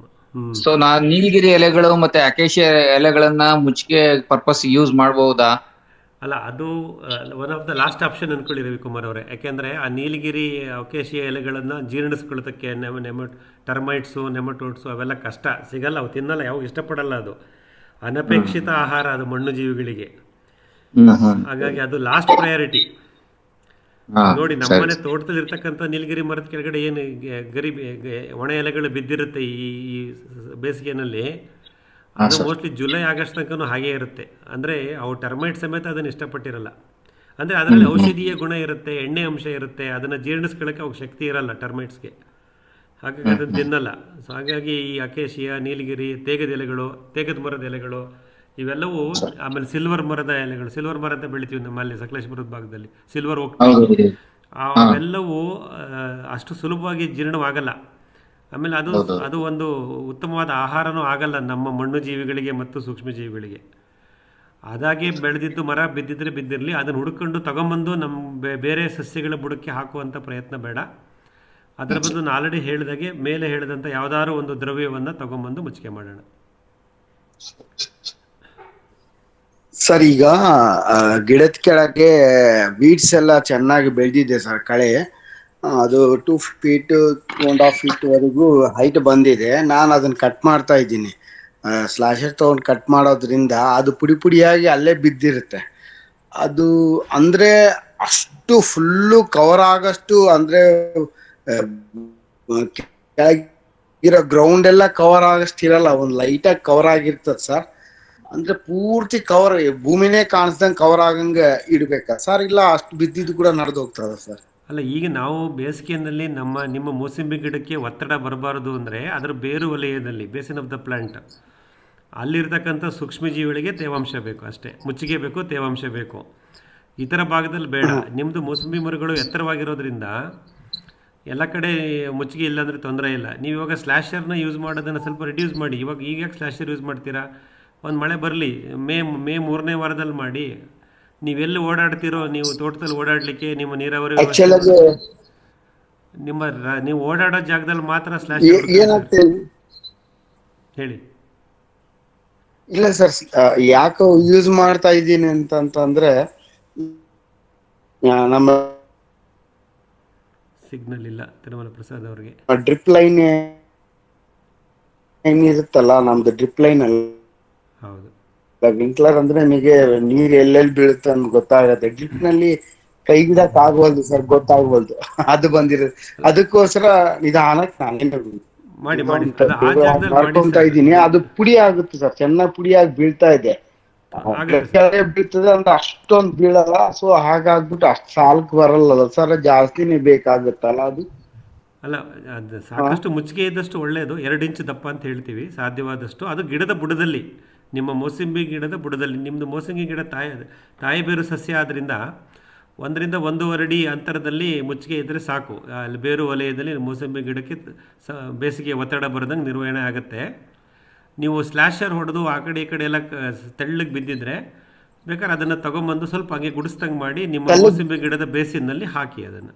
ಸೊ ನೀಲಗಿರಿ ಎಲೆಗಳು ಮತ್ತೆ ಅಕೇಶಿಯಾ ಎಲೆಗಳನ್ನ ಮುಚ್ಚಿಗೆ ಪರ್ಪಸ್ ಯೂಸ್ ಮಾಡಬಹುದಾ? ಅಲ್ಲ, ಅದು one of the last option ಅಂದ್ಕೊಳ್ಳಿ ರವಿಕುಮಾರ್ ಅವರೇ. ಯಾಕೆಂದರೆ ಆ ನೀಲಗಿರಿ ಅಕೇಶಿಯಾ ಎಲೆಗಳನ್ನು ಜೀರ್ಣಿಸ್ಕೊಳ್ಳೋದಕ್ಕೆ ಟರ್ಮೈಟ್ಸು, ನೆಮಟೋಡ್ಸು ಅವೆಲ್ಲ ಕಷ್ಟ, ಸಿಗಲ್ಲ, ಅವು ತಿನ್ನಲ್ಲ, ಯಾವಾಗ ಇಷ್ಟಪಡಲ್ಲ. ಅದು ಅನಪೇಕ್ಷಿತ ಆಹಾರ, ಅದು ಮಣ್ಣು ಜೀವಿಗಳಿಗೆ. ಹಾಗಾಗಿ ಅದು ಲಾಸ್ಟ್ ಪ್ರಯಾರಿಟಿ. ನೋಡಿ, ನಮ್ಮನೆ ತೋಟದಲ್ಲಿ ಇರ್ತಕ್ಕಂಥ ನೀಲಗಿರಿ ಮರದ ಕೆಳಗಡೆ ಏನು ಒಣ ಎಲೆಗಳು ಬಿದ್ದಿರುತ್ತೆ ಈ ಬೇಸಿಗೆನಲ್ಲಿ, ಅದು ಮೋಸ್ಟ್ಲಿ ಜುಲೈ ಆಗಸ್ಟ್ ತನಕ ಹಾಗೇ ಇರುತ್ತೆ. ಅಂದರೆ ಅವು ಟರ್ಮೈಟ್ ಸಮೇತ ಅದನ್ನು ಇಷ್ಟಪಟ್ಟಿರಲ್ಲ. ಅಂದರೆ ಅದರಲ್ಲಿ ಔಷಧೀಯ ಗುಣ ಇರುತ್ತೆ, ಎಣ್ಣೆ ಅಂಶ ಇರುತ್ತೆ, ಅದನ್ನು ಜೀರ್ಣಿಸ್ಕೊಳ್ಳೋಕ್ಕೆ ಅವ್ರಿಗೆ ಶಕ್ತಿ ಇರಲ್ಲ ಟರ್ಮೈಟ್ಸ್ಗೆ. ಹಾಗಾಗಿ ಅದನ್ನು ತಿನ್ನಲ್ಲ. ಸೊ ಹಾಗಾಗಿ ಈ ಅಕೇಶಿಯಾ, ನೀಲಗಿರಿ, ತೇಗದ ಮರದ ಎಲೆಗಳು ಇವೆಲ್ಲವೂ, ಆಮೇಲೆ ಸಿಲ್ವರ್ ಮರದ ಎಲೆಗಳು, ಸಿಲ್ವರ್ ಮರ ಅಂತ ಬೆಳಿತೀವಿ ನಮ್ಮಲ್ಲಿ ಸಕಲೇಶ್ಪುರದ ಭಾಗದಲ್ಲಿ, ಸಿಲ್ವರ್ ಹೋಗ್ತೀವಿ, ಅವೆಲ್ಲವೂ ಅಷ್ಟು ಸುಲಭವಾಗಿ ಜೀರ್ಣವಾಗಲ್ಲ. ಆಮೇಲೆ ಅದು ಒಂದು ಉತ್ತಮವಾದ ಆಹಾರನೂ ಆಗಲ್ಲ ನಮ್ಮ ಮಣ್ಣು ಜೀವಿಗಳಿಗೆ ಮತ್ತು ಸೂಕ್ಷ್ಮ ಜೀವಿಗಳಿಗೆ. ಅದಾಗೆ ಬೆಳೆದಿದ್ದು ಮರ ಬಿದ್ದಿದ್ರೆ ಬಿದ್ದಿರಲಿ, ಅದನ್ನು ಹುಡ್ಕೊಂಡು ತಗೊಂಬಂದು ನಮ್ಮ ಬೇರೆ ಸಸ್ಯಗಳ ಬುಡಕ್ಕೆ ಹಾಕುವಂಥ ಪ್ರಯತ್ನ ಬೇಡ. ಅದರ ಬದಲು ನಾನು ಆಲ್ರೆಡಿ ಹೇಳಿದಾಗೆ ಮೇಲೆ ಹೇಳಿದಂಥ ಯಾವುದಾದ್ರು ಒಂದು ದ್ರವ್ಯವನ್ನು ತಗೊಂಬಂದು ಮುಚ್ಚಿಗೆ ಮಾಡೋಣ. ಸರ್, ಈಗ ಗಿಡದ ಕೆಳಗೆ ವೀಡ್ಸ್ ಎಲ್ಲ ಚೆನ್ನಾಗಿ ಬೆಳೆದಿದೆ ಸರ್. ಕಳೆ ಅದು 2 feet 2.5 feet ವರೆಗೂ ಹೈಟ್ ಬಂದಿದೆ. ನಾನು ಅದನ್ನ ಕಟ್ ಮಾಡ್ತಾ ಇದ್ದೀನಿ. ಸ್ಲಾಶರ್ ತಗೊಂಡು ಕಟ್ ಮಾಡೋದ್ರಿಂದ ಅದು ಪುಡಿಯಾಗಿ ಅಲ್ಲೇ ಬಿದ್ದಿರುತ್ತೆ. ಅದು ಅಂದ್ರೆ ಅಷ್ಟು ಫುಲ್ಲು ಕವರ್ ಆಗಷ್ಟು, ಅಂದ್ರೆ ಕೆಳಗಿರೋ ಗ್ರೌಂಡ್ ಎಲ್ಲ ಕವರ್ ಆಗಷ್ಟು ಇರಲ್ಲ, ಒಂದು ಲೈಟಾಗಿ ಕವರ್ ಆಗಿರ್ತದೆ ಸರ್. ಅಂದ್ರೆ ಪೂರ್ತಿ ಕವರ್, ಭೂಮಿನೇ ಕಾಣಿಸ್ದಂಗ್ ಕವರ್ ಆಗಂಗ ಇಡ್ಬೇಕಾ ಸರ್? ಇಲ್ಲ ಅಷ್ಟು ಬಿದ್ದಿದ್ದು ಕೂಡ ನಡೆದು ಹೋಗ್ತದ ಸರ್? ಅಲ್ಲ, ಈಗ ನಾವು ಬೇಸಿಗೆಯಲ್ಲಿ ನಿಮ್ಮ ಮೂಸಂಬಿ ಗಿಡಕ್ಕೆ ಒತ್ತಡ ಬರಬಾರದು ಅಂದರೆ ಅದರ ಬೇರು ವಲಯದಲ್ಲಿ, ಬೇಸಿನ್ ಆಫ್ ದ ಪ್ಲಾಂಟ್, ಅಲ್ಲಿರ್ತಕ್ಕಂಥ ಸೂಕ್ಷ್ಮಜೀವಿಗಳಿಗೆ ತೇವಾಂಶ ಬೇಕು ಅಷ್ಟೇ. ಮುಚ್ಚಿಗೆ ಬೇಕು, ತೇವಾಂಶ ಬೇಕು. ಇತರ ಭಾಗದಲ್ಲಿ ಬೇಡ. ನಿಮ್ಮದು ಮೂಸಂಬಿ ಮರಗಳು ಎತ್ತರವಾಗಿರೋದ್ರಿಂದ ಎಲ್ಲ ಕಡೆ ಮುಚ್ಚಿಗೆ ಇಲ್ಲ ಅಂದರೆ ತೊಂದರೆ ಇಲ್ಲ. ನೀವು ಇವಾಗ ಸ್ಲ್ಯಾಶರ್ನ ಯೂಸ್ ಮಾಡೋದನ್ನು ಸ್ವಲ್ಪ ರಿಡ್ಯೂಸ್ ಮಾಡಿ. ಈಗ ಯಾಕೆ ಸ್ಲ್ಯಾಶರ್ ಯೂಸ್ ಮಾಡ್ತೀರಾ? ಒಂದು ಮಳೆ ಬರಲಿ, ಮೇ 3ನೇ ವಾರದಲ್ಲಿ ಮಾಡಿ. ನೀವೆಲ್ಲಿ ಓಡಾಡ್ತೀರೋ, ನೀವು ತೋಟದಲ್ಲಿ ಓಡಾಡಲಿಕ್ಕೆ ನಿಮ್ಮ ನೀರಾವರಿ ನೀವು ಓಡಾಡೋ ಜಾಗದಲ್ಲಿ ಮಾತ್ರ ಸ್ಲ್ಯಾಶ್ ಹೇಳಿ. ಇಲ್ಲ ಸರ್, ಯಾಕೆ ಯೂಸ್ ಮಾಡ್ತಾ ಇದ್ದೀನಿ ಅಂತಂದ್ರೆ ನಮ್ಮ ಸಿಗ್ನಲ್ ಇಲ್ಲ ತಿರುಮಲ ಪ್ರಸಾದ್ ಅವ್ರಿಗೆ. ಡ್ರಿಪ್ ಲೈನ್ ಏನಿರುತ್ತಲ್ಲ, ನಮ್ದು ಡ್ರಿಪ್ ಲೈನ್ ಅಲ್ಲ. ಹೌದು, ವಿಂಕ್ಲರ್ ಅಂದ್ರೆ ನಿಮಗೆ ನೀರ್ ಎಲ್ಲೆಲ್ಲಿ ಬೀಳುತ್ತೆ ಅಂತ ಗೊತ್ತಾಗತ್ತೆ. ಡ್ರಿಪ್ ನಲ್ಲಿ ಕೈ ಗಿಡಕ್ ಆಗ್ವಲ್ದು ಸರ್, ಗೊತ್ತಾಗ್ವಲ್ದು. ಅದು ಬಂದಿರೋದು, ಅದಕ್ಕೋಸ್ಕರ ನಿಧಾನಕ್ಕೆ ನಾನೇನು ಮಾಡ್ಕೊಂತ ಇದ್ದೀನಿ. ಅದು ಪುಡಿ ಆಗುತ್ತೆ ಸರ್, ಚೆನ್ನಾಗಿ ಪುಡಿಯಾಗಿ ಬೀಳ್ತಾ ಇದೆ. ಬೀಳ್ತದೆ ಅಂದ್ರೆ ಅಷ್ಟೊಂದು ಬೀಳಲ್ಲ. ಸೊ ಹಾಗಾಗ್ಬಿಟ್ಟು ಅಷ್ಟು ಸಾಲಕ್ ಬರಲ್ಲ ಸರ್, ಜಾಸ್ತಿನೇ ಬೇಕಾಗುತ್ತಲ್ಲ ಅದು. ಅಲ್ಲ, ಅದು ಸಾಕಷ್ಟು ಮುಚ್ಚಿಗೆ ಇದ್ದಷ್ಟು ಒಳ್ಳೆಯದು. 2 ಇಂಚ್ ದಪ್ಪ ಅಂತ ಹೇಳ್ತೀವಿ ಸಾಧ್ಯವಾದಷ್ಟು. ಅದು ಗಿಡದ ಬುಡದಲ್ಲಿ, ನಿಮ್ಮ ಮೋಸಂಬಿ ಗಿಡದ ಬುಡದಲ್ಲಿ. ನಿಮ್ಮದು ಮೋಸಂಬಿ ಗಿಡ ತಾಯಿ ಬೇರು ಸಸ್ಯ ಆದ್ದರಿಂದ 1 ರಿಂದ 1.5 ಅಡಿ ಅಂತರದಲ್ಲಿ ಮುಚ್ಚಿಗೆ ಇದ್ದರೆ ಸಾಕು. ಅಲ್ಲಿ ಬೇರು ವಲಯದಲ್ಲಿ ಮೋಸಂಬಿ ಗಿಡಕ್ಕೆ ಬೇಸಿಗೆ ಒತ್ತಡ ಬರೋದಂಗೆ ನಿರ್ವಹಣೆ ಆಗುತ್ತೆ. ನೀವು ಸ್ಲ್ಯಾಶರ್ ಹೊಡೆದು ಆ ಕಡೆ ಈ ಕಡೆ ಎಲ್ಲ ತೆಳ್ಳಗೆ ಬಿದ್ದಿದ್ರೆ ಬೇಕಾದ್ರೆ ಅದನ್ನು ತಗೊಂಬಂದು ಸ್ವಲ್ಪ ಹಂಗೆ ಗುಡಿಸ್ದಂಗೆ ಮಾಡಿ ನಿಮ್ಮ ಮೋಸಂಬಿ ಗಿಡದ ಬೇಸಿನಲ್ಲಿ ಹಾಕಿ ಅದನ್ನು.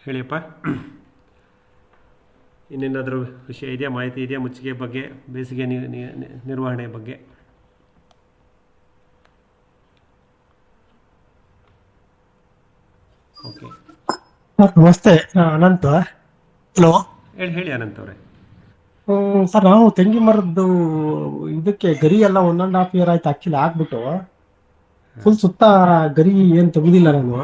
ಹೇಳಿಯಪ್ಪ, ಇನ್ನೇನಾದರೂ ವಿಷಯ ಇದೆಯಾ, ಮಾಹಿತಿ ಇದೆಯಾ ಮುಚ್ಚಿಗೆ ಬಗ್ಗೆ, ಬೇಸಿಗೆ ನಿರ್ವಹಣೆ ಬಗ್ಗೆ? ಓಕೆ, ನಮಸ್ತೆ, ಅನಂತ. ಹಲೋ, ಹೇಳಿ ಅನಂತ್ ಅವರೇ. ಸರ್, ನಾವು ತೆಂಗಿನ ಮರದ್ದು ಇದಕ್ಕೆ ಗರಿ ಎಲ್ಲ 1.5 ಇಯರ್ ಆಯ್ತು ಆಕ್ಚುಲಿ ಹಾಕ್ಬಿಟ್ಟು. ಫುಲ್ ಸುತ್ತ ಗರಿ ಏನ್ ತೆಗುದಿಲ್ಲ ನಾನು.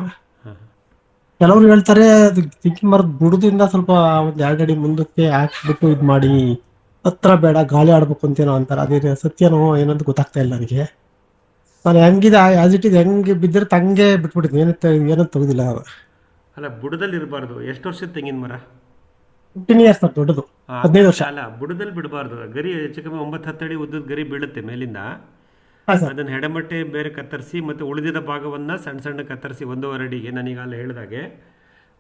ಕೆಲವ್ರು ಹೇಳ್ತಾರೆ ಅದು ತೆಂಗಿನ ಮರದ ಬುಡದಿಂದ ಸ್ವಲ್ಪ 1-2 ಅಡಿ ಮುಂದಕ್ಕೆ ಹಾಕ್ಬಿಟ್ಟು ಇದ್ ಮಾಡಿ, ಹತ್ರ ಬೇಡ ಗಾಳಿ ಆಡ್ಬೇಕು ಅಂತೇನೋ ಅಂತಾರೆ. ಅದೇ ಸತ್ಯನೋ ಏನಂತ ಗೊತ್ತಾಗ್ತಾ ಇಲ್ಲ ನನಗೆ. ನಾನು ಹೆಂಗಿದೆ ಆಸ್ ಇಟ್ ಇಸ್, ಹೆಂಗೆ ಬಿದ್ದಿರುತ್ತೆ ಹಂಗೆ ಬಿಟ್ಬಿಟ್ಟಿದ್ದೆ, ಏನಂತ ತೆಗುದಿಲ್ಲ. ಅಲ್ಲ, ಬುಡದಲ್ಲಿ ಇರಬಾರ್ದು. ಎಷ್ಟು ವರ್ಷದ ತೆಂಗಿನ ಮರ? 15 ಇಯರ್ಸ್ ಸರ್, ದೊಡ್ಡದು, 15 ವರ್ಷ. ಅಲ್ಲ, ಬುಡದಲ್ಲಿ ಬಿಡಬಾರ್ದು. ಗರಿ ಹೆಚ್ಚು ಕಮ್ಮಿ 9-10 ಅಡಿ ಉದ್ದದ ಗರಿ ಬೀಳುತ್ತೆ ಮೇಲಿಂದ. ಅದನ್ನು ಹೆಡಮಟ್ಟೆ ಬೇರೆ ಕತ್ತರಿಸಿ ಮತ್ತು ಉಳಿದಿದ ಭಾಗವನ್ನು ಸಣ್ಣ ಸಣ್ಣ ಕತ್ತರಿಸಿ 1.5 ಅಡಿಗೆ, ನಾನೀಗಾಗಲೇ ಹೇಳಿದಾಗೆ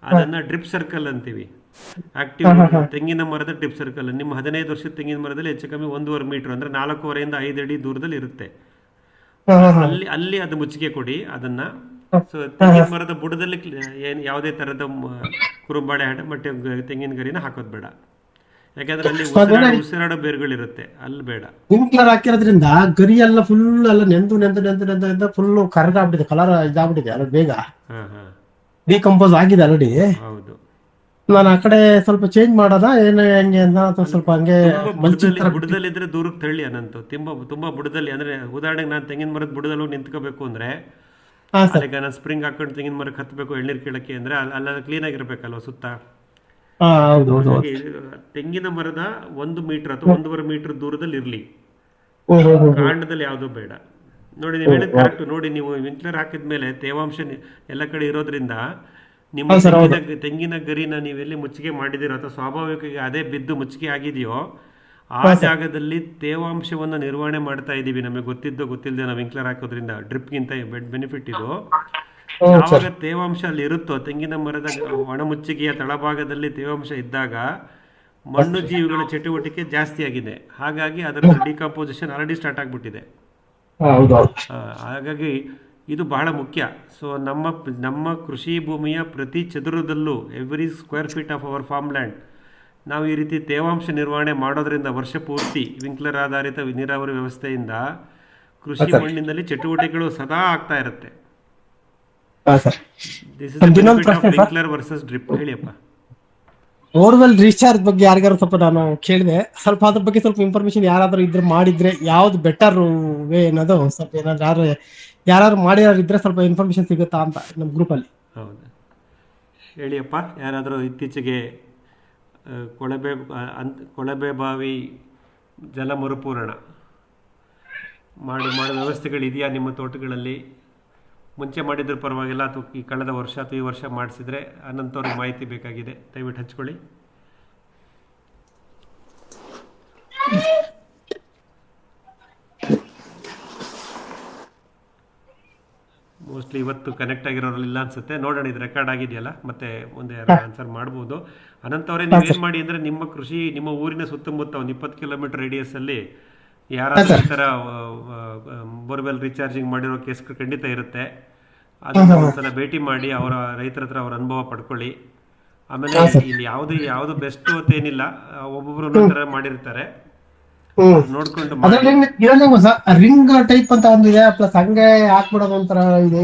ಅದನ್ನು ಡ್ರಿಪ್ ಸರ್ಕಲ್ ಅಂತೀವಿ. ಆಕ್ಟಿವ್ ತೆಂಗಿನ ಮರದ ಡ್ರಿಪ್ ಸರ್ಕಲ್. ನಿಮ್ಮ 15 ವರ್ಷದ ತೆಂಗಿನ ಮರದಲ್ಲಿ ಹೆಚ್ಚು ಕಮ್ಮಿ 1.5 ಮೀಟರ್ ಅಂದರೆ 4.5ರಿಂದ 5 ಅಡಿ ದೂರದಲ್ಲಿ ಇರುತ್ತೆ. ಅಲ್ಲಿ ಅದು ಮುಚ್ಚಿಗೆ ಕೊಡಿ ಅದನ್ನ. ಸೊ ತೆಂಗಿನ ಮರದ ಬುಡದಲ್ಲಿ ಏನು ಯಾವುದೇ ತರದ ಕುರುಂಬಾಳೆ ಹೆಡಮಟ್ಟೆ ತೆಂಗಿನ ಗರಿನ ಹಾಕೋದು ಬೇಡ. ಯಾಕಂದ್ರೆ ಅಲ್ಲಿ ಉಸಿರಾಡೋ ಬೇರುಗಳಿರುತ್ತೆ, ಅಲ್ಲಿ ಬೇಡ. ಸ್ಪ್ರಿಂಕ್ಲರ್ ಹಾಕಿರೋದ್ರಿಂದ ಗರಿ ಎಲ್ಲ ಫುಲ್ ಎಲ್ಲ ನೆಂದು ಫುಲ್ ಕರಗಾಗ್ಬಿಟ್ಟಿದೆ, ಕಲರ್ ಇದಾಗ್ಬಿಟ್ಟಿದೆ ಅಲ್ಲ, ಬೇಗ ಡಿಕಂಪೋಸ್ ಆಗಿದೆ ಆಲ್ರೆಡಿ. ಹೌದು, ನಾನು ಆ ಕಡೆ ಸ್ವಲ್ಪ ಚೇಂಜ್ ಮಾಡೋದ ಏನು ಹೆಂಗೆ ಅಂತ ಸ್ವಲ್ಪ ಹಂಗೆ. ಬುಡದಲ್ಲಿ ಇದ್ರೆ ದೂರಕ್ಕೆ ತಳ್ಳಿ ಅನಂತ. ತುಂಬಾ ಬುಡದಲ್ಲಿ ಅಂದ್ರೆ ಉದಾಹರಣೆಗೆ ನಾನು ತೆಂಗಿನ ಮರದ ಬುಡದಲ್ಲಿ ಹೋಗಿ ನಿಂತ್ಕೋಬೇಕು ಅಂದ್ರೆ, ಅಲ್ಲಿಗೆ ನಾನು ಸ್ಪ್ರಿಂಗ್ ಹಾಕೊಂಡು ತೆಂಗಿನ ಮರಕ್ಕೆ ಹತ್ತಬೇಕು ಎಳ್ನೀರು ಕೀಳಕ್ಕೆ ಅಂದ್ರೆ ಅಲ್ಲೆಲ್ಲ ಕ್ಲೀನ್ ಆಗಿರ್ಬೇಕಲ್ವ ಸುತ್ತ. ತೆಂಗಿನ ಮರದ 1 ಮೀಟರ್ ಅಥವಾ 1.5 ಮೀಟರ್ ದೂರದಲ್ಲಿ ಇರ್ಲಿ, ಕಾಂಡದಲ್ಲಿ ಯಾವುದೂ ಬೇಡ. ನೋಡಿ, ನೀವು ಹೇಳಿದ ಕರೆಕ್ಟ್. ನೋಡಿ, ನೀವು ವಿಂಕ್ಲರ್ ಹಾಕಿದ್ಮೇಲೆ ತೇವಾಂಶ ಎಲ್ಲ ಕಡೆ ಇರೋದ್ರಿಂದ ನಿಮ್ಮ ತೆಂಗಿನ ಗರಿನ ನೀವೆಲ್ಲಿ ಮುಚ್ಚಿಗೆ ಮಾಡಿದಿರೋ ಅಥವಾ ಸ್ವಾಭಾವಿಕವಾಗಿ ಅದೇ ಬಿದ್ದು ಮುಚ್ಚಿಗೆ ಆಗಿದೆಯೋ ಆ ಜಾಗದಲ್ಲಿ ತೇವಾಂಶವನ್ನು ನಿರ್ವಹಣೆ ಮಾಡ್ತಾ ಇದ್ದೀವಿ. ನಮಗೆ ಗೊತ್ತಿಲ್ಲದೆ ನಾವು ವಿಂಕ್ಲರ್ ಹಾಕೋದ್ರಿಂದ ಡ್ರಿಪ್ಗಿಂತ ಬೆನಿಫಿಟ್ ಇದು. ಯಾವಾಗ ತೇವಾಂಶ ಅಲ್ಲಿ ಇರುತ್ತೋ, ತೆಂಗಿನ ಮರದ ಒಣ ಮುಚ್ಚಿಗೆಯ ತಳಭಾಗದಲ್ಲಿ ತೇವಾಂಶ ಇದ್ದಾಗ ಮಣ್ಣು ಜೀವಿಗಳ ಚಟುವಟಿಕೆ ಜಾಸ್ತಿ ಆಗಿದೆ. ಹಾಗಾಗಿ ಅದರ ಡಿಕಂಪೋಸಿಷನ್ ಆಲ್ರೆಡಿ ಸ್ಟಾರ್ಟ್ ಆಗಿಬಿಟ್ಟಿದೆ. ಹಾಗಾಗಿ ಇದು ಬಹಳ ಮುಖ್ಯ. ಸೊ ನಮ್ಮ ಕೃಷಿ ಭೂಮಿಯ ಪ್ರತಿ ಚದುರದಲ್ಲೂ, every square feet of our farm land, ನಾವು ಈ ರೀತಿ ತೇವಾಂಶ ನಿರ್ವಹಣೆ ಮಾಡೋದ್ರಿಂದ ವರ್ಷ ಪೂರ್ತಿ ವಿಂಕ್ಲರ್ ಆಧಾರಿತ ನೀರಾವರಿ ವ್ಯವಸ್ಥೆಯಿಂದ ಕೃಷಿ ಮಣ್ಣಿನಲ್ಲಿ ಚಟುವಟಿಕೆಗಳು ಸದಾ ಆಗ್ತಾ ಇರುತ್ತೆ. This is the benefit of sprinkler versus drip. ಹೇಳಿಯಪ್ಪ. ಬೋರ್ವೆಲ್ ರೀಚಾರ್ಜ್ ಬಗ್ಗೆ ಯಾರಿಗಾರು ಸ್ವಲ್ಪ ನಾನು ಕೇಳಿದೆ, ಸ್ವಲ್ಪ ಅದ್ರ ಬಗ್ಗೆ ಸ್ವಲ್ಪ ಇನ್ಫಾರ್ಮೇಶನ್ ಯಾರಾದ್ರೂ ಇದ್ರೆ ಮಾಡಿದ್ರೆ ಯಾವ್ದು ಬೆಟರ್ ವೇ ಅನ್ನೋದು ಸ್ವಲ್ಪ ಏನಾದ್ರು ಯಾರು ಮಾಡಿದ್ರೆ ಸ್ವಲ್ಪ ಇನ್ಫಾರ್ಮೇಶನ್ ಸಿಗುತ್ತಾ ಅಂತ ನಮ್ಮ ಗ್ರೂಪ್ ಅಲ್ಲಿ. ಹೌದು, ಹೇಳಿಯಪ್ಪ, ಯಾರಾದರೂ ಇತ್ತೀಚೆಗೆ ಕೊಳವೆ ಬಾವಿ ಜಲ ಮರುಪೂರಣ ಮಾಡೋ ವ್ಯವಸ್ಥೆಗಳಿದೆಯಾ ನಿಮ್ಮ ತೋಟಗಳಲ್ಲಿ? ಮುಂಚೆ ಮಾಡಿದ್ರ ಪರವಾಗಿಲ್ಲ, ಅಥವಾ ಈ ಕಳೆದ ವರ್ಷ ಅಥವಾ ಈ ವರ್ಷ ಮಾಡಿಸಿದ್ರೆ ಅನಂತವ್ರಿಗೆ ಮಾಹಿತಿ ಬೇಕಾಗಿದೆ, ದಯವಿಟ್ಟು ಹಂಚ್ಕೊಳ್ಳಿ. ಮೋಸ್ಟ್ಲಿ ಇವತ್ತು ಕನೆಕ್ಟ್ ಆಗಿರೋರಲ್ಲಿ ಇಲ್ಲ ಅನ್ಸುತ್ತೆ. ನೋಡೋಣ, ಇದು ರೆಕಾರ್ಡ್ ಆಗಿದೆಯಲ್ಲ, ಮತ್ತೆ ಮುಂದೆ ಯಾರು ಆನ್ಸರ್ ಮಾಡ್ಬೋದು. ಅನಂತವರೇ, ನೀವೇನು ಮಾಡಿ ಅಂದರೆ ನಿಮ್ಮ ಊರಿನ ಸುತ್ತಮುತ್ತ ಒಂದು 20 ಕಿಲೋಮೀಟರ್ ರೇಡಿಯಸ್ ಅಲ್ಲಿ ಯಾರಾದ್ರೂ ಈ ಥರ ಬೋರ್ವೆಲ್ ರೀಚಾರ್ಜಿಂಗ್ ಮಾಡಿರೋ ಕೇಸ್ ಖಂಡಿತ ಇರುತ್ತೆ. ಅದನ್ನ ಒಂದ್ಸಲ ಭೇಟಿ ಮಾಡಿ ರೈತರ ಹತ್ರ ಅವ್ರ ಅನುಭವ ಪಡ್ಕೊಳ್ಳಿ. ಆಮೇಲೆ ಇಲ್ಲಿ ಯಾವುದು ಬೆಸ್ಟ್ ಅಂತೇನಿಲ್ಲ, ಒಬ್ಬೊಬ್ರು ಒಂದೊಂಥರ ಮಾಡಿರ್ತಾರೆ, ನೋಡ್ಕೊಂಡು ರಿಂಗ್ ಟೈಪ್ ಅಂತ ಒಂದು ಇದೆ, ಪ್ಲಸ್ ಹಂಗೆ ಹಾಕ್ಬಿಡೋದು ಒಂಥರ ಇದೆ.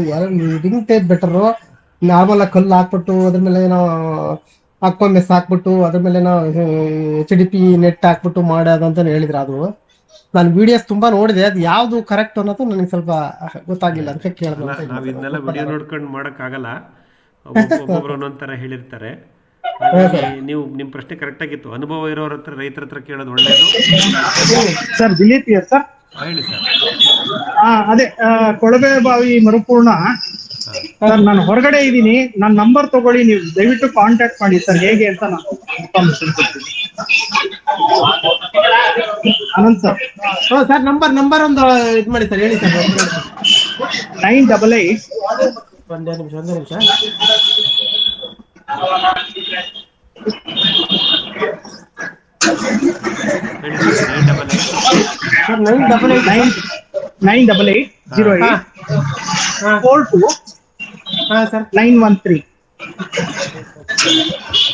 Ring type better. ನಾರ್ಮಲ್ ಕಲ್ಲು ಹಾಕ್ಬಿಟ್ಟು ಅದ್ರ ಮೇಲೆ ಏನೋ ಮೆಸ್ ಹಾಕ್ಬಿಟ್ಟು ಅದ್ರ ಮೇಲೆ HDP ನೆಟ್ ಹಾಕ್ಬಿಟ್ಟು ಮಾಡೋದಂತ ಹೇಳಿದ್ರೆ, ಅದು ನಾನು ವಿಡಿಯೋಸ್ ತುಂಬಾ ನೋಡಿದೆ. ಅದು ಯಾವ್ದು ಕರೆಕ್ಟ್ ಅನ್ನೋದು ನನಗೆ ಸ್ವಲ್ಪ ಗೊತ್ತಾಗಿಲ್ಲ, ಅದಕ್ಕೆ ಕೇಳಿದೆ. ನಾವ್ ಇದನ್ನೆಲ್ಲ ವಿಡಿಯೋ ನೋಡ್ಕೊಂಡು ಮಾಡಕ್ಕಾಗಲ್ಲ, ಒಬ್ಬೊಬ್ರು ಒಂದೊಂಥರ ಹೇಳಿರ್ತಾರೆ. ಹಾಗಾಗಿ ನೀವು ನಿಮ್ ಪ್ರಶ್ನೆ ಕರೆಕ್ಟ್ ಆಗಿತ್ತು. ಅನುಭವ ಇರೋರ ಹತ್ರ, ರೈತರ ಹತ್ರ ಕೇಳೋದು ಒಳ್ಳೇದು. ಸರ್ ದಿಲೀಪ್ ಸರ್, ಹೇಳಿ ಸರ್. ಅದೇ ಕೊಳವೆ ಬಾವಿ ಮರುಪೂರ್ಣ ಸರ್, ನಾನು ಹೊರಗಡೆ ಇದ್ದೀನಿ, ನನ್ನ ನಂಬರ್ ತಗೊಳ್ಳಿ, ನೀವು ದಯವಿಟ್ಟು ಕಾಂಟ್ಯಾಕ್ಟ್ ಮಾಡಿ ಸರ್, ಹೇಗೆ ಅಂತ ನಾನು ಇನ್ಫಾರ್ಮೇಶನ್ ಕೊಡ್ತೀನಿ. ಅನಂತ್ ಸರ್. ಸರ್ ನಂಬರ್ ಒಂದು ಇದು ಮಾಡಿ ಸರ್, ಹೇಳಿ ಸರ್. 988 ಒಂದೇ ನಿಮಿಷ 9880842